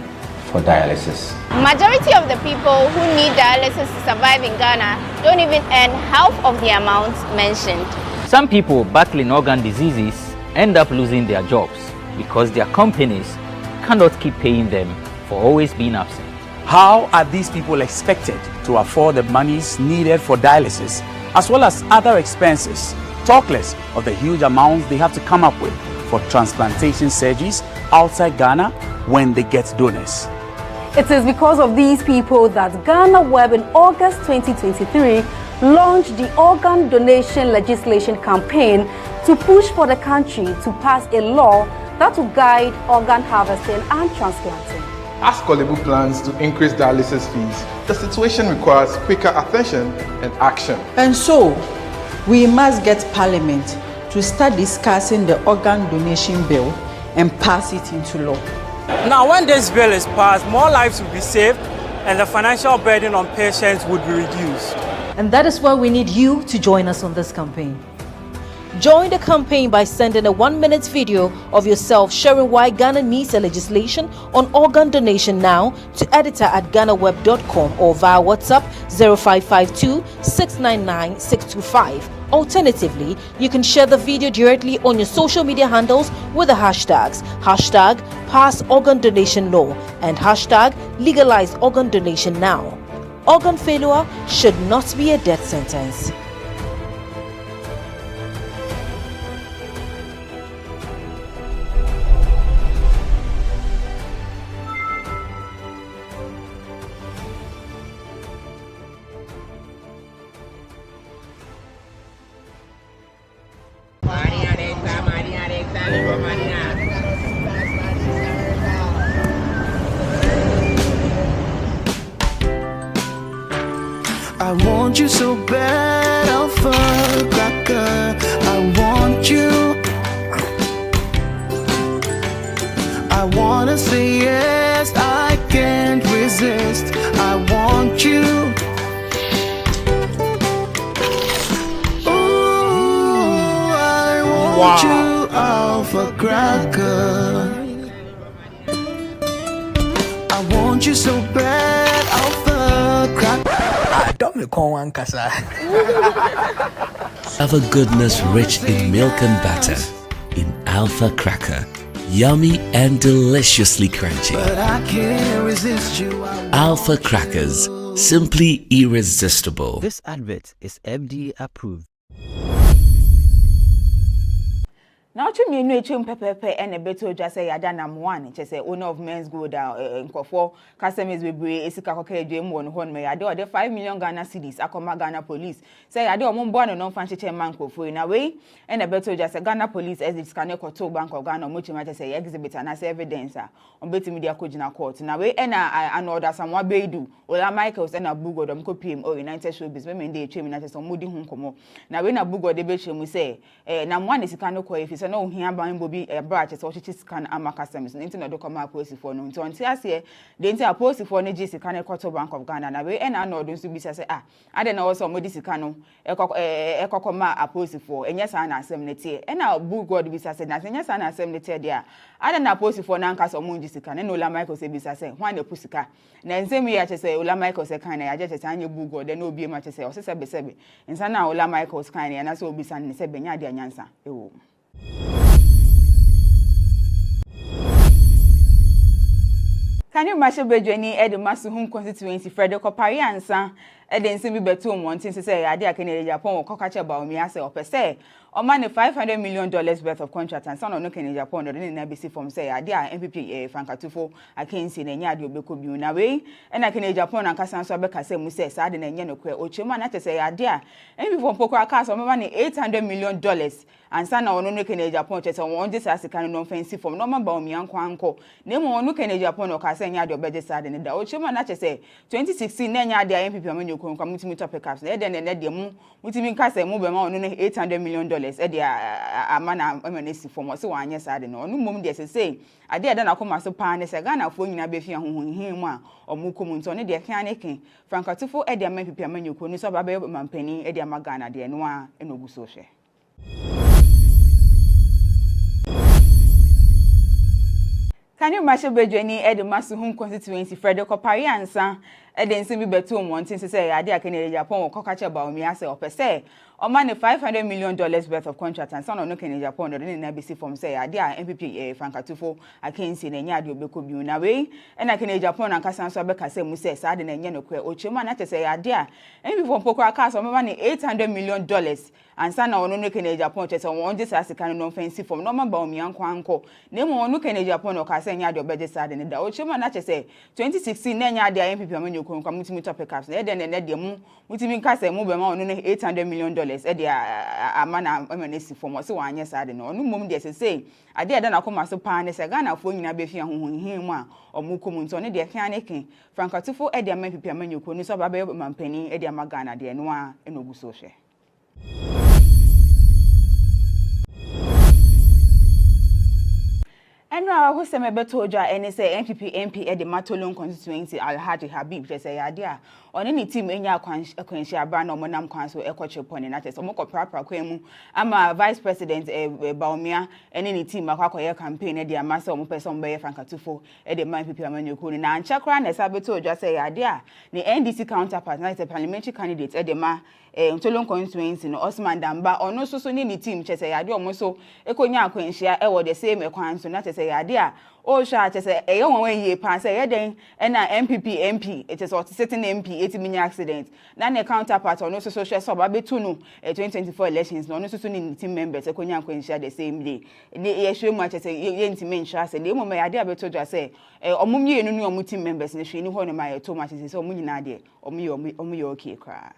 for dialysis. Majority of the people who need dialysis to survive in Ghana don't even earn half of the amount mentioned. Some people battling organ diseases end up losing their jobs because their companies cannot keep paying them for always being absent. How are these people expected to afford the monies needed for dialysis as well as other expenses, talk less of the huge amounts they have to come up with for transplantation surgeries outside Ghana when they get donors? It is because of these people that GhanaWeb in August 2023 launched the organ donation legislation campaign to push for the country to pass a law that will guide organ harvesting and transplanting. As Kolebu plans to increase dialysis fees, the situation requires quicker attention and action. And so, we must get Parliament to start discussing the organ donation bill and pass it into law. Now, when this bill is passed, more lives will be saved and the financial burden on patients would be reduced. And that is why we need you to join us on this campaign. Join the campaign by sending a 1-minute video of yourself sharing why Ghana needs a legislation on organ donation now to editor@ghanaweb.com or via WhatsApp 0552 699 625. Alternatively, you can share the video directly on your social media handles with the hashtags #PassOrganDonationLaw and #LegalizeOrganDonationNow. Organ failure should not be a death sentence. I want you so bad, Alpha Cracker. I want you. I wanna say yes, I can't resist. I want you. Ooh, I want you, Alpha Cracker. I want you so bad, Alpha Cracker. Alpha goodness rich in milk and butter in Alpha Cracker. Yummy and deliciously crunchy. But I can't resist you. Alpha Crackers, simply irresistible. This advert is FDA approved. Now to me no echem pepepe and beto dwa say yada nam one che say owner of Men's Gold nkofo customers bebre esika kokere dwem won ho no yade ode 5 million Ghana cedis akoma Ghana police say yade ombo no fan cheche man nkofo na we and beto dwa say Ghana police as it scan to bank of Ghana mo chima che say exhibit and as evidence on betimi dia kojina court na we an order samwa beidu Ola Michaels and Abugo dom ko PM o United Showbiz me dey echem na che so modi hu nkomo na we na Abugo de be chemu say nam one esika no ko efi no hia ban bobi branch so chichi scan Ama customs nti na do koma police for no nti onti ase de nti a police for no gi sika na Quarter Bank of Ghana na we na no do nso bi say ade na wo so modi sika no ekokoma a police for enya sa na asem netie na bu god bi say na enya sa na asem netie de ade na police for na nka so mo gi sika na Ola Michael say bi say hwan na pusika na nsem ya che say Ola Michael say kan na ya che say anya bu god na obi ma che say o se sebe nsa na Ola Michael kan na na so obi san ne sebe nya de anyansa ewo. Can you imagine Bejweni Edi Masuhum constituency Fredo Kopari ansa Edi nsi bi betu omontin say ade akene Japan wo kokache ba omi ase opese o man $500 million worth of contract and son no Kenya Japan no na be see from say ade a MPP Frankatufo akensi na nya ade obeko bi na we na Kenya Japan an kasa so abeka say mu say sa ade na nya no kwe ochema na say ade a MPP from poko aka so man $800 million and son no no Kenya Japan che say won just asika no fancy from no ba omi anko na mo no Kenya Japan no ka say nya ade obeje sa ade ne da ochema na che say 2016 na nya ade MPP manyo ko kwa mutimi topic caps e de ne de mu mutimi nka se mu be ma ono ne $800 million e de ama na emanesi form o se wanye sade no ono mum de se say ade ade na koma so pa ne se Ghana fo nyina be fia hohonhin mu a omuko mu nto ne de kan ne ken frankatufo e de ama pipia manyo ko ni so ba be mampani e de ama Ghana de no a enogu so hwe Can you imagine Bedweni Edi Masuhum constituency Frederick Opari ansa Edi nsi bi betu omontin say ade akene Japan wo kokache ba omi ase opese o man $500 million worth of contract and son no Kenya Japan no na bisi from say ade a MPP Frankatufo akensi na nya ade obeko bi na we e na Kenya Japan na kasa nso abeka say mu say ade na nya no kwe ochema na say ade a MPP from pokora aka so man $800 million and sana ono no Kenya Japan chese won je say kan no fancy from no ma ba omi anko na mo ono Kenya Japan no ka say nya ade obeje say ade ne da ochema na chese 2016 na nya ade a MPP amanyo ko mutimi topic caps e de ne de mu mutimi nka say mu be ma ono no $800 million e de ama na emanesi form o se wanye say ade no ono mum de say ade ade na koma so pa ne say Ghana fo nyina be fia hohonhin mu a omuko mu nto ne de kan ne ken Frankatufo e de ama MPP amanyo ko ni so ba be mampani e de ama Ghana de no a enogu so hwe Enra who se mebeto oja ene say MPP MP e de Matolon constituency Alhaji Habib je say ade a oni ni team enya akwanhia aba na omonam kwan so ekoche poni na tese omoko prapra kwemu ama vice president Baumia ene ni team akwakoye campaign e de amasa omo person be Frankatufo e de MPP amanyoko ni na anchakra na sabeto oja say ade a ni NDC counterpart na the parliamentary candidate e de ma Matolon constituency no Osman Damba ono so ni team che say ade omo so ekonya akwanhia e wo the same ekwan so na tese ade a o sha tese e ye won ye pa say ye den e na MPP MP it is what sitting MP etiminya accident na ne counterpart ono so share so ba betu no 2024 elections no ono so ni team members ekonya akwanhia the same day ye hwe mu tese ye ntimi nhwa say le mo me ade abeto dwa say omumye enu no omu team members ne hwe ni ho no ma ye to ma tese so omu nyina de omu ye okay kra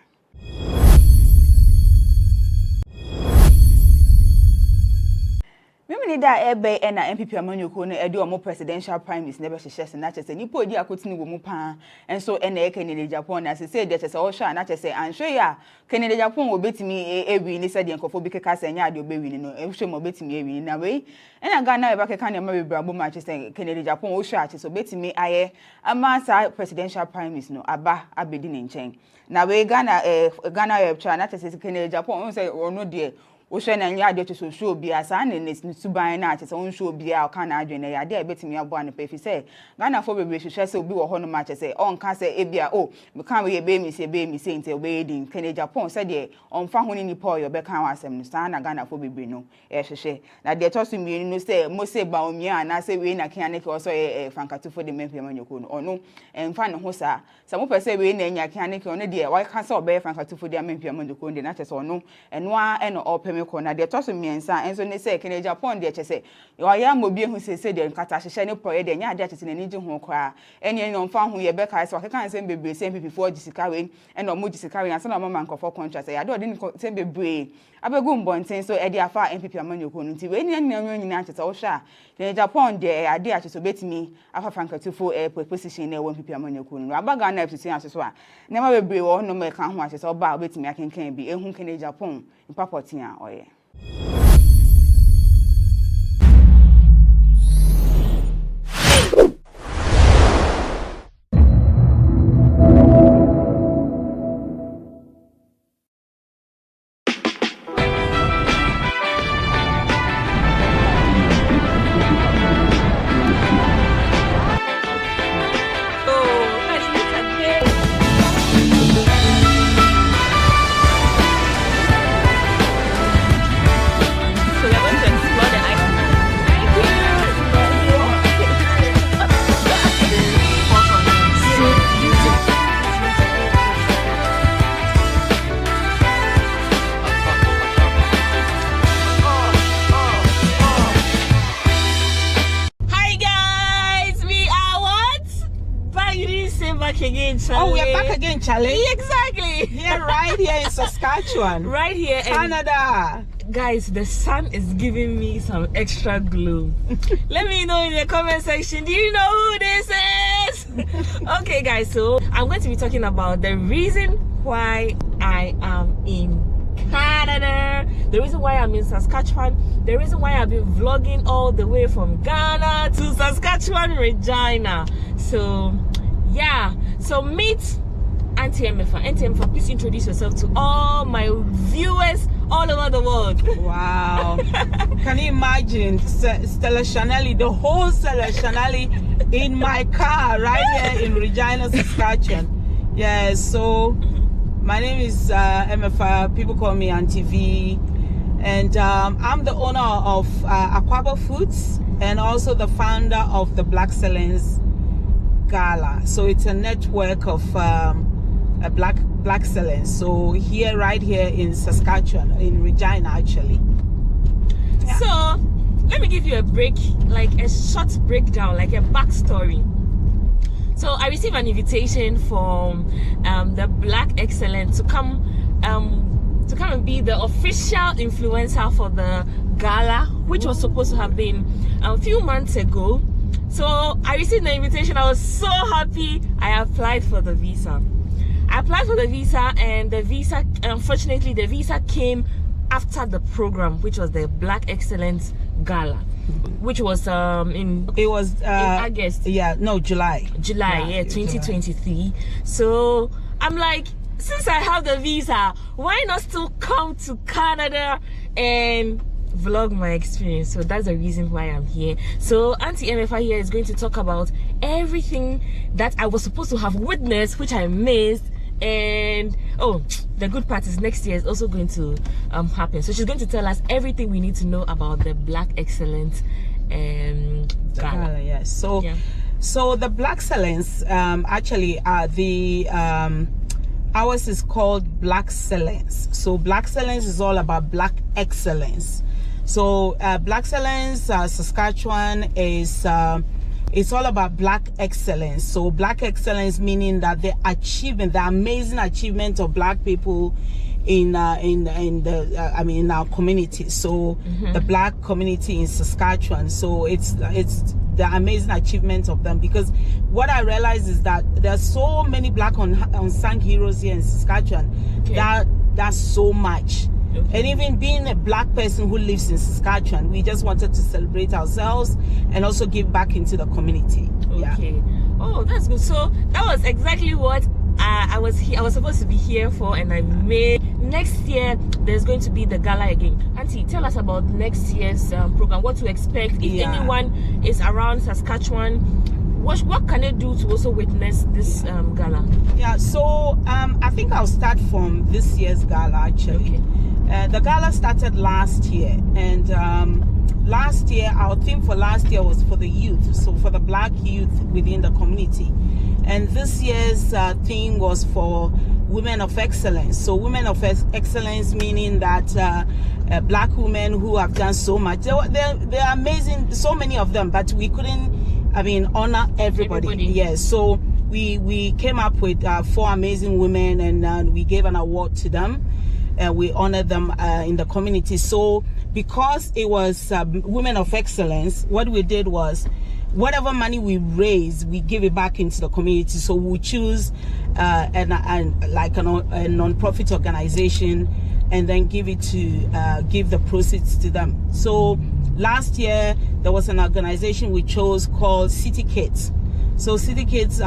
Mimi da ebe na MPP amanyoko no ede omo presidential primaries nebe hyehyese na chese nipo odi akotini wo mu pa enso na Kenya Japan na se de chese wo hwa na chese anhwe ya Kenya Japan wo betimi ewi ni se de nkofo bi keka se nya ade obewini no ehwe mo betimi ewi na we na Ghana eba keka na ma bebrabo ma chese Kenya Japan wo hwa chese betimi aye ama sa presidential primaries no aba abedi ne nchen na we GhanaWeb TV na chese Kenya Japan wo se ono de o hwe na nya ade to show bi asa ne suban na ate se won show bi a ka na adwene ya ade betimi abo an pe fi se Ghana fo bebre hwehwe se obi wo ho no ma che se on ka se ebia o me kan we be mi se nte obe din Kenya Japan se de on fa ho ni nipo yo be kan wasem no sa na Ghana fo bebre no e hwehwe na de to so mi no se mo se ba omia na se we na kan ne ke so Frankatufo de mempe amanyoko no ono emfa ne ho sa mo pese we na nya kan ne ke ono de wa ka se obe Frankatufo de mempe amanyoko de na che se ono eno a eno ope na de toso miensa enso ne se Kenya Japan de chese yo ya mobi ehu se de nkata hyehyɛ ne proye de nya ade chese ne ni ji ho kra ene no mfa ho ye be kai so keka se bebre se MPP4 gisika we ene omo gisika we ansa na mama nkofo contract ya de ode ni se bebre abegu mbonten so e de afa MPP amanyoko no nti we ni nyina chese wo hwa Kenya Japan de ade a chese betimi afa Frankatufo position na MPP amanyoko no abaga na FCC aso a ne ma bebre wo no me ka ho a chese oba betimi akenkan bi ehun Kenya Japan mpapotin a oye Oh, we're back again, Charlie. Exactly. Yeah, right here in Saskatchewan. Right here in Canada. Guys, the sun is giving me some extra glow. Let me know in the comment section. Do you know who this is? Okay, guys, so I'm going to be talking about the reason why I am in Canada, the reason why I'm in Saskatchewan, the reason why I've been vlogging all the way from Ghana to Saskatchewan, Regina. So yeah, so meet Auntie Emefa. Auntie Emefa, please introduce yourself to all my viewers all over the world. Wow. Can you imagine Stella Chanelli, the whole Stella Chanelli in my car right here in Regina, Saskatchewan? Yeah, so my name is Emefa. People call me Auntie V. And I'm the owner of Aquaba Foods and also the founder of the Black Excellence Gala. So it's a network of Black Excellence. So right here in Saskatchewan, in Regina actually. Yeah. So let me give you a short breakdown, like a backstory. So I received an invitation from the Black Excellence to come and be the official influencer for the gala, which was supposed to have been a few months ago. So I received the invitation. I was so happy. I applied for the visa. And the visa, unfortunately, the visa came after the program, which was the Black Excellence Gala, which was in August. Yeah, no, July. Yeah, 2023. So I'm like, since I have the visa, why not still come to Canada and vlog my experience? So that's the reason why I'm here. So Auntie Emefa here is going to talk about everything that I was supposed to have witnessed, which I missed. And the good part is next year is also going to happen. So she's going to tell us everything we need to know about the Black Excellence Gala. Yes. So the Black Excellence actually ours is called Black Excellence. So Black Excellence is all about Black excellence. So Black Excellence Saskatchewan is it's all about Black excellence. So Black excellence meaning that the amazing achievement of Black people in our community. So the Black community in Saskatchewan. So it's the amazing achievement of them, because what I realize is that there's so many Black unsung heroes here in Saskatchewan. That's so much. And even being a Black person who lives in Saskatchewan, we just wanted to celebrate ourselves and also give back into the community. Okay. Oh, that's good. So that was exactly what I was supposed to be here for, and I made. Next year there's going to be the gala again. Auntie, tell us about next year's program, what to expect. If anyone is around Saskatchewan, what can they do to also witness this gala? Yeah, so I think I'll start from this year's gala actually. The gala started last year, and last year our theme for last year was for the youth, so for the Black youth within the community. And this year's theme was for women of excellence. So women of excellence meaning that Black women who have done so much. They're amazing, so many of them, but we couldn't honor everybody. Yes, so we came up with 4 amazing women, and we gave an award to them. We honored them in the community. So because it was women of excellence, what we did was, whatever money we raise, we give it back into the community. So we choose a non-profit organization, and then give the proceeds to them. So last year there was an organization we chose called City Kids. So City Kids,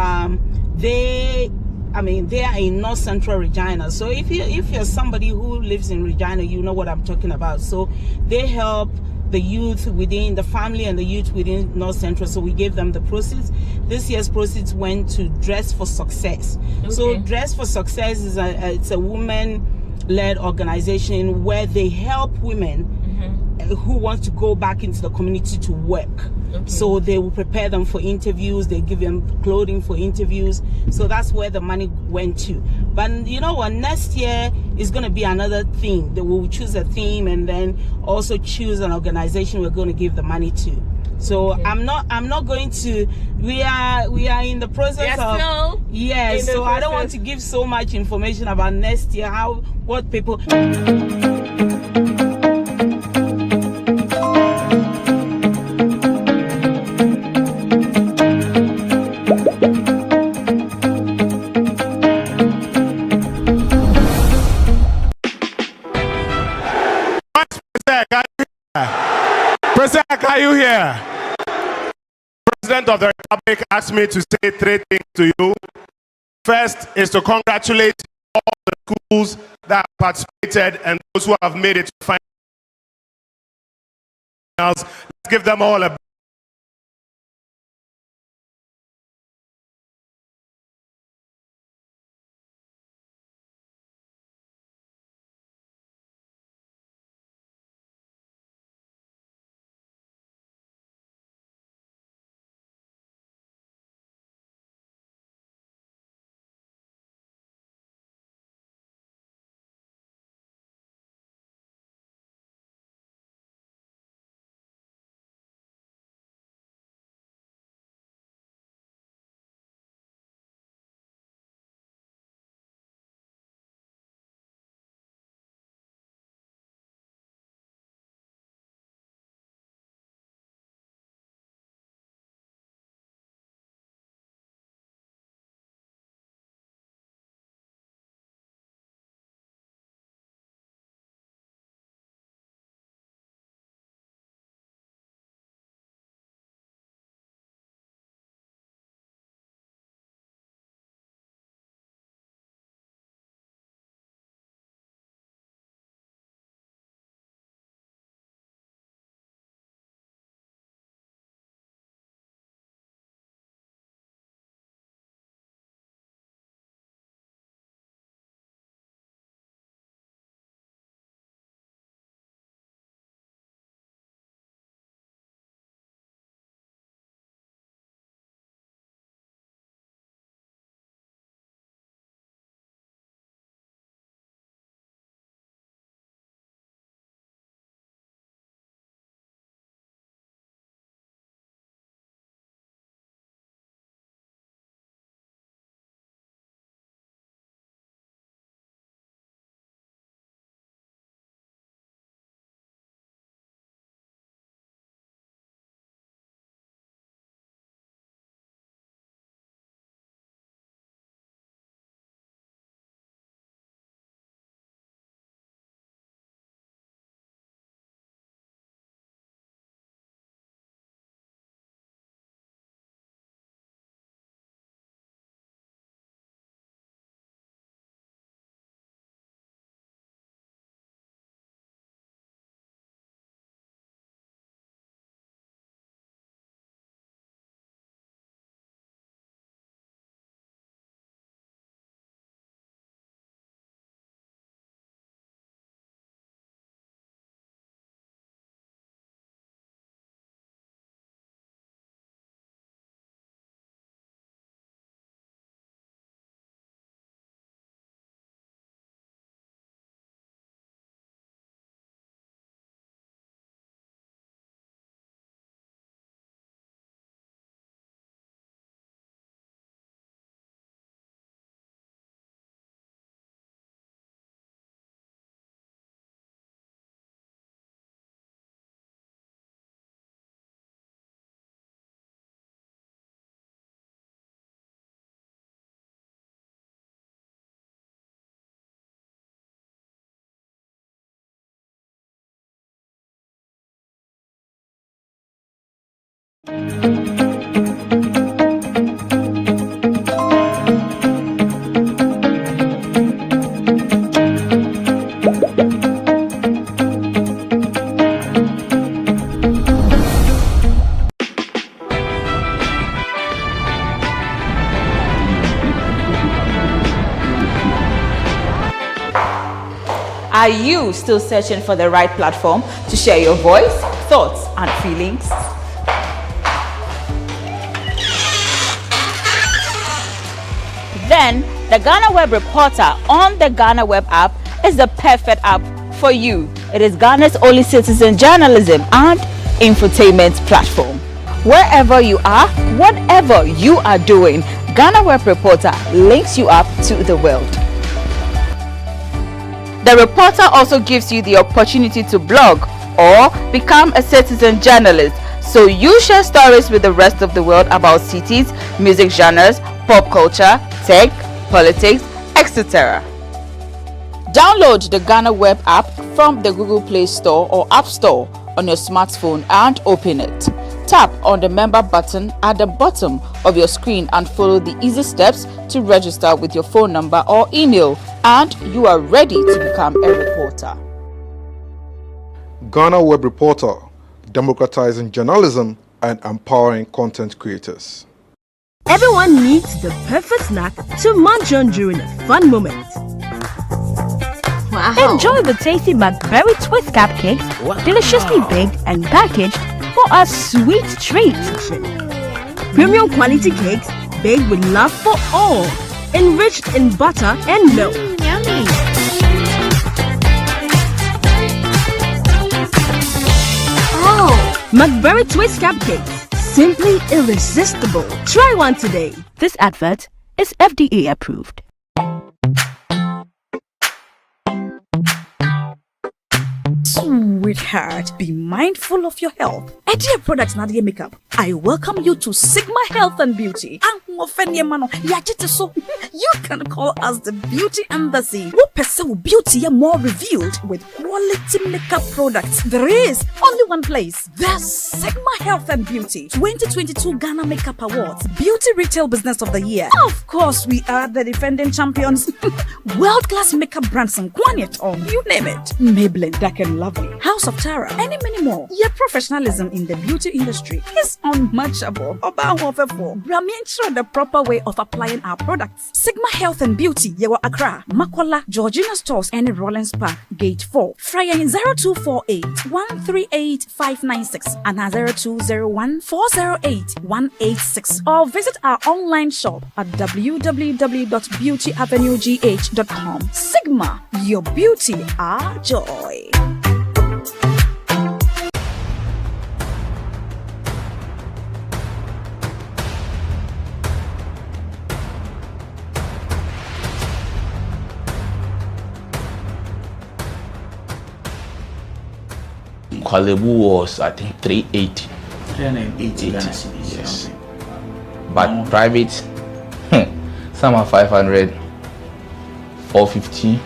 they are in North Central Regina. So if you're somebody who lives in Regina, you know what I'm talking about. So they help the youth within the family and the youth within North Central. So we gave them the proceeds. This year's proceeds went to Dress for Success. Okay. So Dress for Success is it's a woman-led organization where they help women who want to go back into the community to work. Okay. So they will prepare them for interviews, they give them clothing for interviews. So that's where the money went to. But you know what, next year is going to be another theme. They will choose a theme and then also choose an organization we're going to give the money to. So okay. I'm not going to, we are in the process of, yes, so I don't want to give so much information about next year, what people. Are you here? President of the Republic asked me to say 3 things to you. First is to congratulate all the schools that participated and those who have made it to finals. Let's give them all a Are you still searching for the right platform to share your voice, thoughts, and feelings? Then, the GhanaWeb Reporter on the GhanaWeb app is the perfect app for you. It is Ghana's only citizen journalism and infotainment platform. Wherever you are, whatever you are doing, GhanaWeb Reporter links you up to the world. The reporter also gives you the opportunity to blog or become a citizen journalist, so you share stories with the rest of the world about cities, music genres, pop culture, tech, politics, etc. Download the GhanaWeb app from the Google Play Store or App Store on your smartphone and open it. Tap on the member button at the bottom of your screen and follow the easy steps to register with your phone number or email, and you are ready to become a reporter. GhanaWeb Reporter, democratizing journalism and empowering content creators. Everyone needs the perfect snack to munch on during a fun moment. Wow. Enjoy the tasty McBerry Twist cupcakes, deliciously baked and packaged for a sweet treat. Premium quality cakes baked with love for all, enriched in butter and milk. Yummy. Oh, McBerry Twist cupcakes, simply irresistible. Try one today. This advert is FDA approved. Sweetheart, be mindful of your health. Idea products not your makeup. I welcome you to Sigma Health and Beauty. You can call us the Beauty Embassy. We pursue beauty more revealed with quality makeup products. There is only one place. The Sigma Health and Beauty 2022 Ghana Makeup Awards Beauty Retail Business of the Year. Of course, we are the defending champions. World-class makeup brands and Quaniton, you name it. Maybelline, Dark and Lovely, House of Tara, and many more. Your professionalism in the beauty industry is unmatchable. The proper way of applying our products. Sigma Health and Beauty, Yewa Accra, Makola, Georgina Stores, and Rollins Park, Gate 4. Fryer in 0248 138 596 and 0201 408 186. Or visit our online shop at www.beautyavenuegh.com. Sigma, your beauty, our joy. Kwalebu was, I think, 380. 380 Ghana cedis. Yes. But private, some are 500, 450,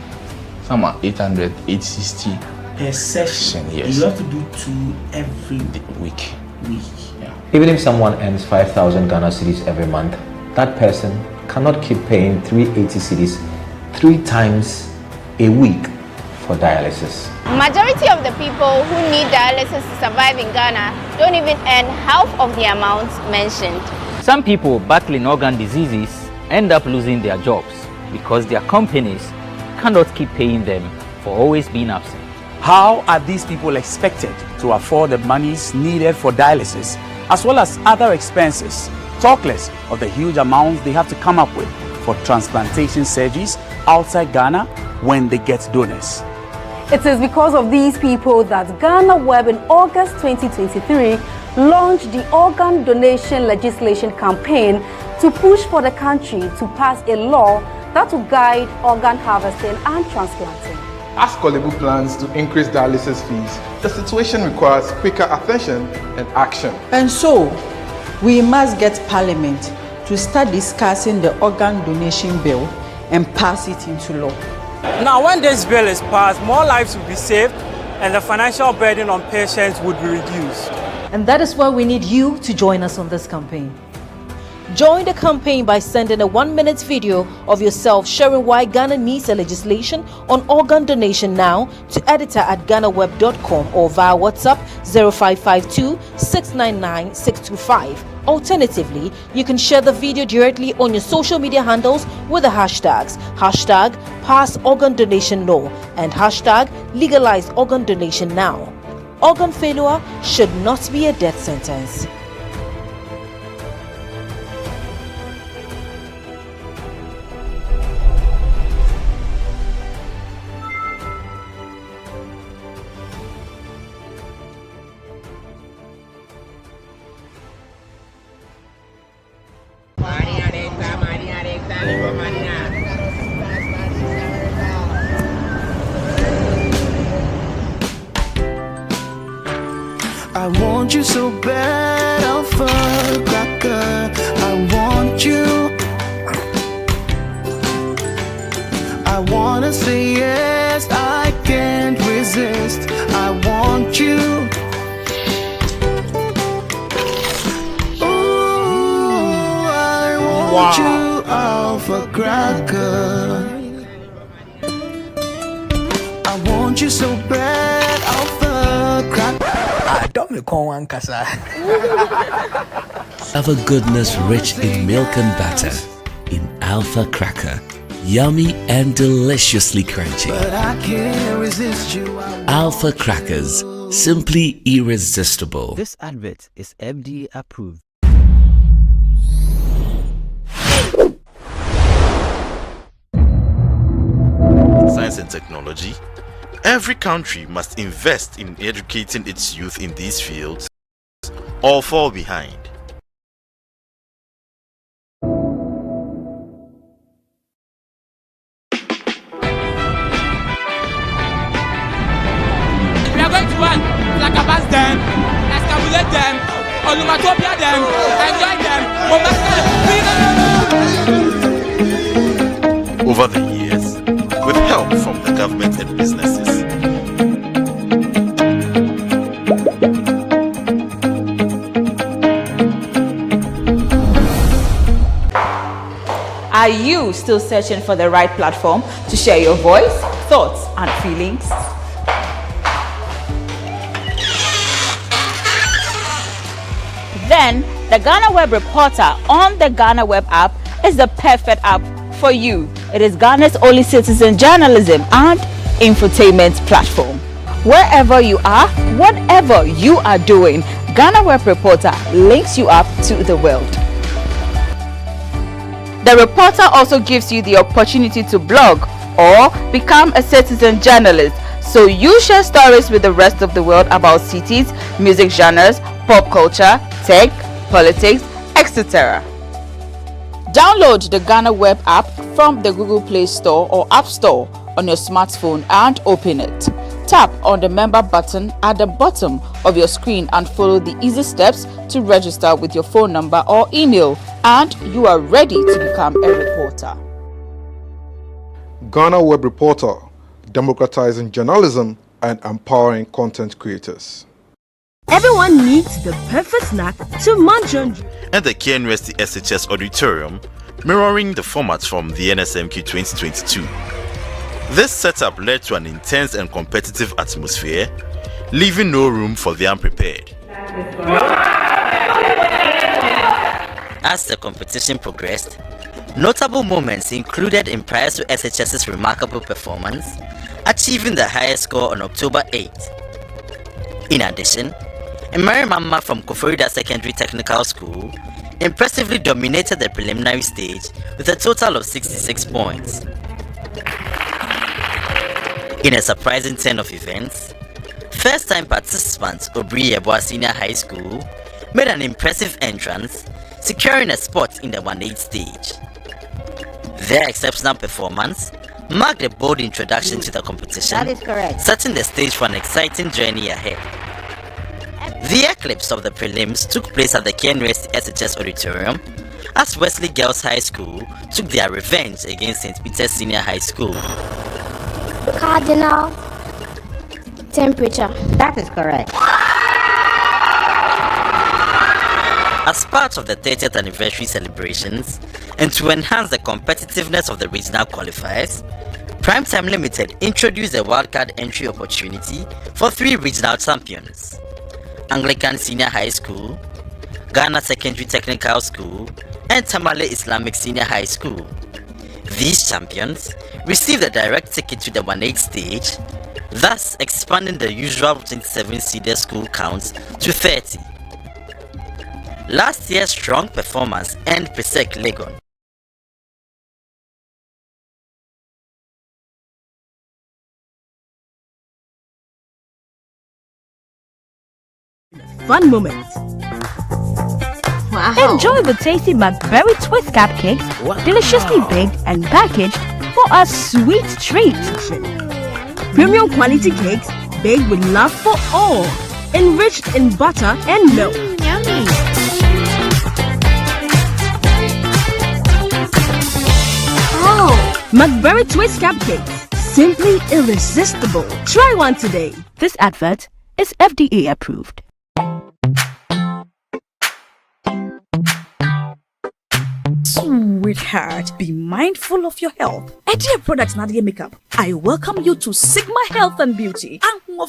some are 800, 860. Per session, yes. You have to do 2 every week. Yeah. Even if someone earns 5,000 Ghana cedis every month, that person cannot keep paying 380 cedis 3 times a week for dialysis. Majority of the people who need dialysis to survive in Ghana don't even earn half of the amount mentioned. Some people battling organ diseases end up losing their jobs because their companies cannot keep paying them for always being absent. How are these people expected to afford the monies needed for dialysis as well as other expenses, talk less of the huge amounts they have to come up with for transplantation surgeries outside Ghana when they get donors? It is because of these people that GhanaWeb in August 2023 launched the organ donation legislation campaign to push for the country to pass a law that will guide organ harvesting and transplanting. As Kolebu plans to increase dialysis fees, the situation requires quicker attention and action. And so, we must get Parliament to start discussing the organ donation bill and pass it into law. Now, when this bill is passed, more lives will be saved and the financial burden on patients would be reduced. And that is why we need you to join us on this campaign. Join the campaign by sending a 1-minute video of yourself sharing why Ghana needs a legislation on organ donation now to editor@ghanaweb.com or via WhatsApp 0552 699 625. Alternatively, you can share the video directly on your social media handles with the hashtags #PassOrganDonationLaw and #LegalizeOrganDonationNow. Organ failure should not be a death sentence. I want you so bad, I'll fuck like I want you. I wanna say yes, I can't resist. I want you. want you Alpha Cracker. I want you so bad, Alpha Cracker. I don't make one kasa. Have a goodness rich in milk and butter in Alpha Cracker. Yummy and deliciously crunchy. But I can't resist you. Alpha Crackers, simply irresistible. This advert is FDA approved. Science and technology. Every country must invest in educating its youth in these fields or fall behind. We are going to run, Flakabas them, Escabulate them, Onumatopia them, enjoy them, Over the years, with help from the government and businesses, Are you still searching for the right platform to share your voice, thoughts, and feelings? Then, the GhanaWeb Reporter on the GhanaWeb app is the perfect app for you. It is Ghana's only citizen journalism and infotainment platform. Wherever you are, whatever you are doing, GhanaWeb Reporter links you up to the world. The reporter also gives you the opportunity to blog or become a citizen journalist, so you share stories with the rest of the world about cities, music genres, pop culture, tech, politics, etc. Download the GhanaWeb app from the Google Play Store or App Store on your smartphone and open it. Tap on the member button at the bottom of your screen and follow the easy steps to register with your phone number or email, and you are ready to become a reporter. GhanaWeb Reporter, democratizing journalism and empowering content creators. Everyone needs the perfect snack to munch on. at the KNUST SHS Auditorium, mirroring the format from the NSMQ 2022. This setup led to an intense and competitive atmosphere, leaving no room for the unprepared. As the competition progressed, notable moments included in prior to SHS's remarkable performance, achieving the highest score on October 8th. In addition, Mary Mama from Koforida Secondary Technical School impressively dominated the preliminary stage with a total of 66 points. In a surprising turn of events, first-time participant Obri Yeboah Senior High School made an impressive entrance, securing a spot in the 1-8 stage. Their exceptional performance marked a bold introduction to the competition, That is correct. setting the stage for an exciting journey ahead. The eclipse of the prelims took place at the KNUST SHS Auditorium as Wesley Girls High School took their revenge against St. Peter's Senior High School. Cardinal temperature. That is correct. As part of the 30th anniversary celebrations and to enhance the competitiveness of the regional qualifiers, Primetime Limited introduced a wildcard entry opportunity for 3 regional champions: Anglican Senior High School, Ghana Secondary Technical School, and Tamale Islamic Senior High School. These champions received a direct ticket to the 1-8 stage, thus expanding the usual 27-seeded school counts to 30. Last year's strong performance earned Presec Legon fun moment. Wow. Enjoy the tasty McBerry Twist cupcakes, deliciously baked and packaged for a sweet treat. Premium quality cakes baked with love for all, enriched in butter and milk. Yummy. Oh, McBerry Twist cupcakes, simply irresistible. Try one today. This advert is FDA approved. work hard. Be mindful of your health. Idea products na makeup. I welcome you to Sigma Health and Beauty. You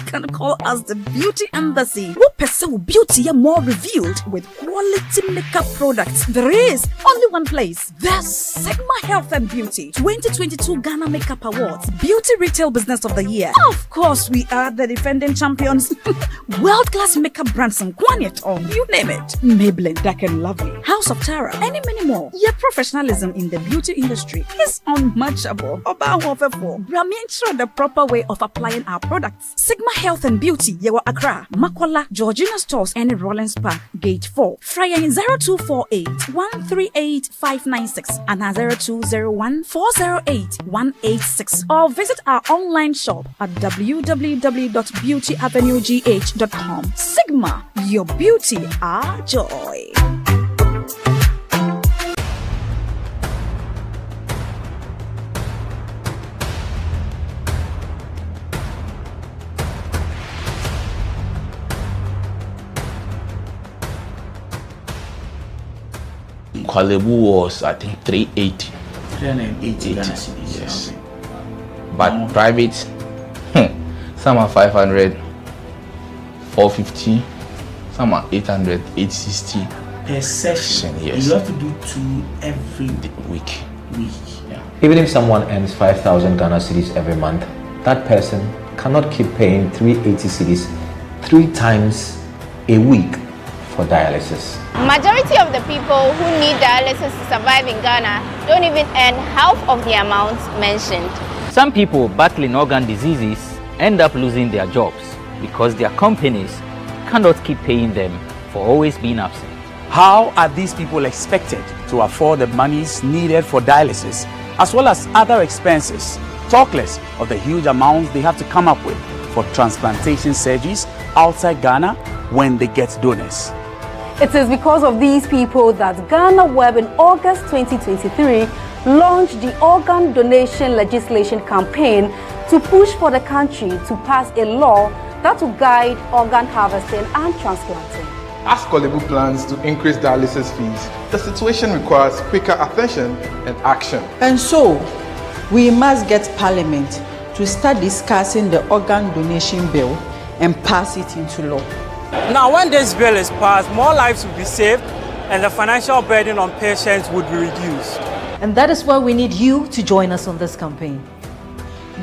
can call us the Beauty Embassy. Who pursue beauty more revealed with quality makeup products. There is only one place. The Sigma Health and Beauty 2022 Ghana Makeup Awards Beauty Retail Business of the Year. Of course, we are the defending champions. World-class makeup brands and Kwanyet, you name it. Maybelline, Dark and Lovely, House of Tara, and many more. Your professionalism in the beauty industry is unmatchable. Brahmin the proper way of applying our products. Sigma Health and Beauty, Yewa Accra, Makwala, Georgina Stores, and Rollins Park, Gate 4. Fryer in 0248 138 596 and 0201 408 186. Or visit our online shop at www.beautyavenuegh.com. Sigma, your beauty, our joy. Kwalebu was, I think, 380. 380 Ghana cedis. Yes. But private, some are 500, 450, some are 800, 860. Per session, yes. You have to do 2 every week. Yeah. Even if someone earns 5,000 Ghana cedis every month, that person cannot keep paying 380 cedis 3 times a week for dialysis. Majority of the people who need dialysis to survive in Ghana don't even earn half of the amount mentioned. Some people battling organ diseases end up losing their jobs because their companies cannot keep paying them for always being absent. How are these people expected to afford the monies needed for dialysis as well as other expenses, talk less of the huge amounts they have to come up with for transplantation surgeries outside Ghana when they get donors? It is because of these people that GhanaWeb in August 2023 launched the organ donation legislation campaign to push for the country to pass a law that will guide organ harvesting and transplanting. As Kwalebu plans to increase dialysis fees, the situation requires quicker attention and action. And so, we must get Parliament to start discussing the organ donation bill and pass it into law. Now, when this bill is passed, more lives will be saved and the financial burden on patients would be reduced. And that is why we need you to join us on this campaign.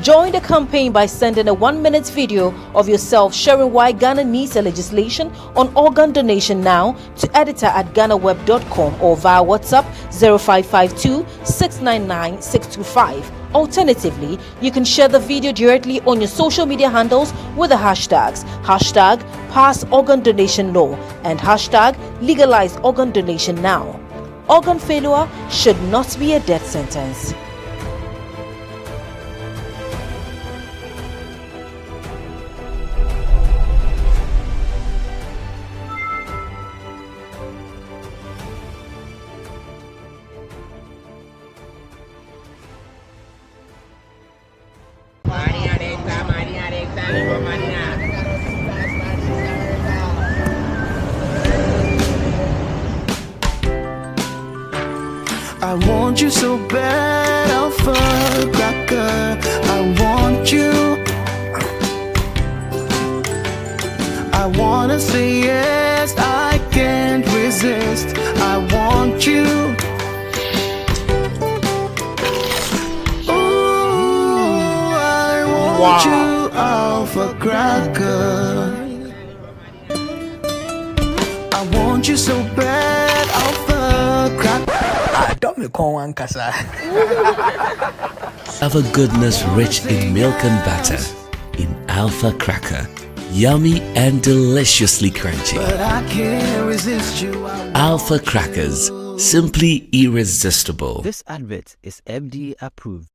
Join the campaign by sending a 1-minute video of yourself sharing why Ghana needs a legislation on organ donation now to editor@ghanaweb.com or via WhatsApp 0552 699 625. Alternatively, you can share the video directly on your social media handles with the hashtags #PassOrganDonationLaw and #LegalizeOrganDonationNow. Organ failure should not be a death sentence. I want you so bad, Alpha Cracker. I want you. I wanna say yes, I can't resist. I want you. Ooh, I want you, Alpha Cracker. I want you so bad, Alpha Cracker. Have a goodness rich in milk and butter in Alpha Cracker. Yummy and deliciously crunchy. But I can't resist you. Alpha Crackers, simply irresistible. This advert is FDA approved.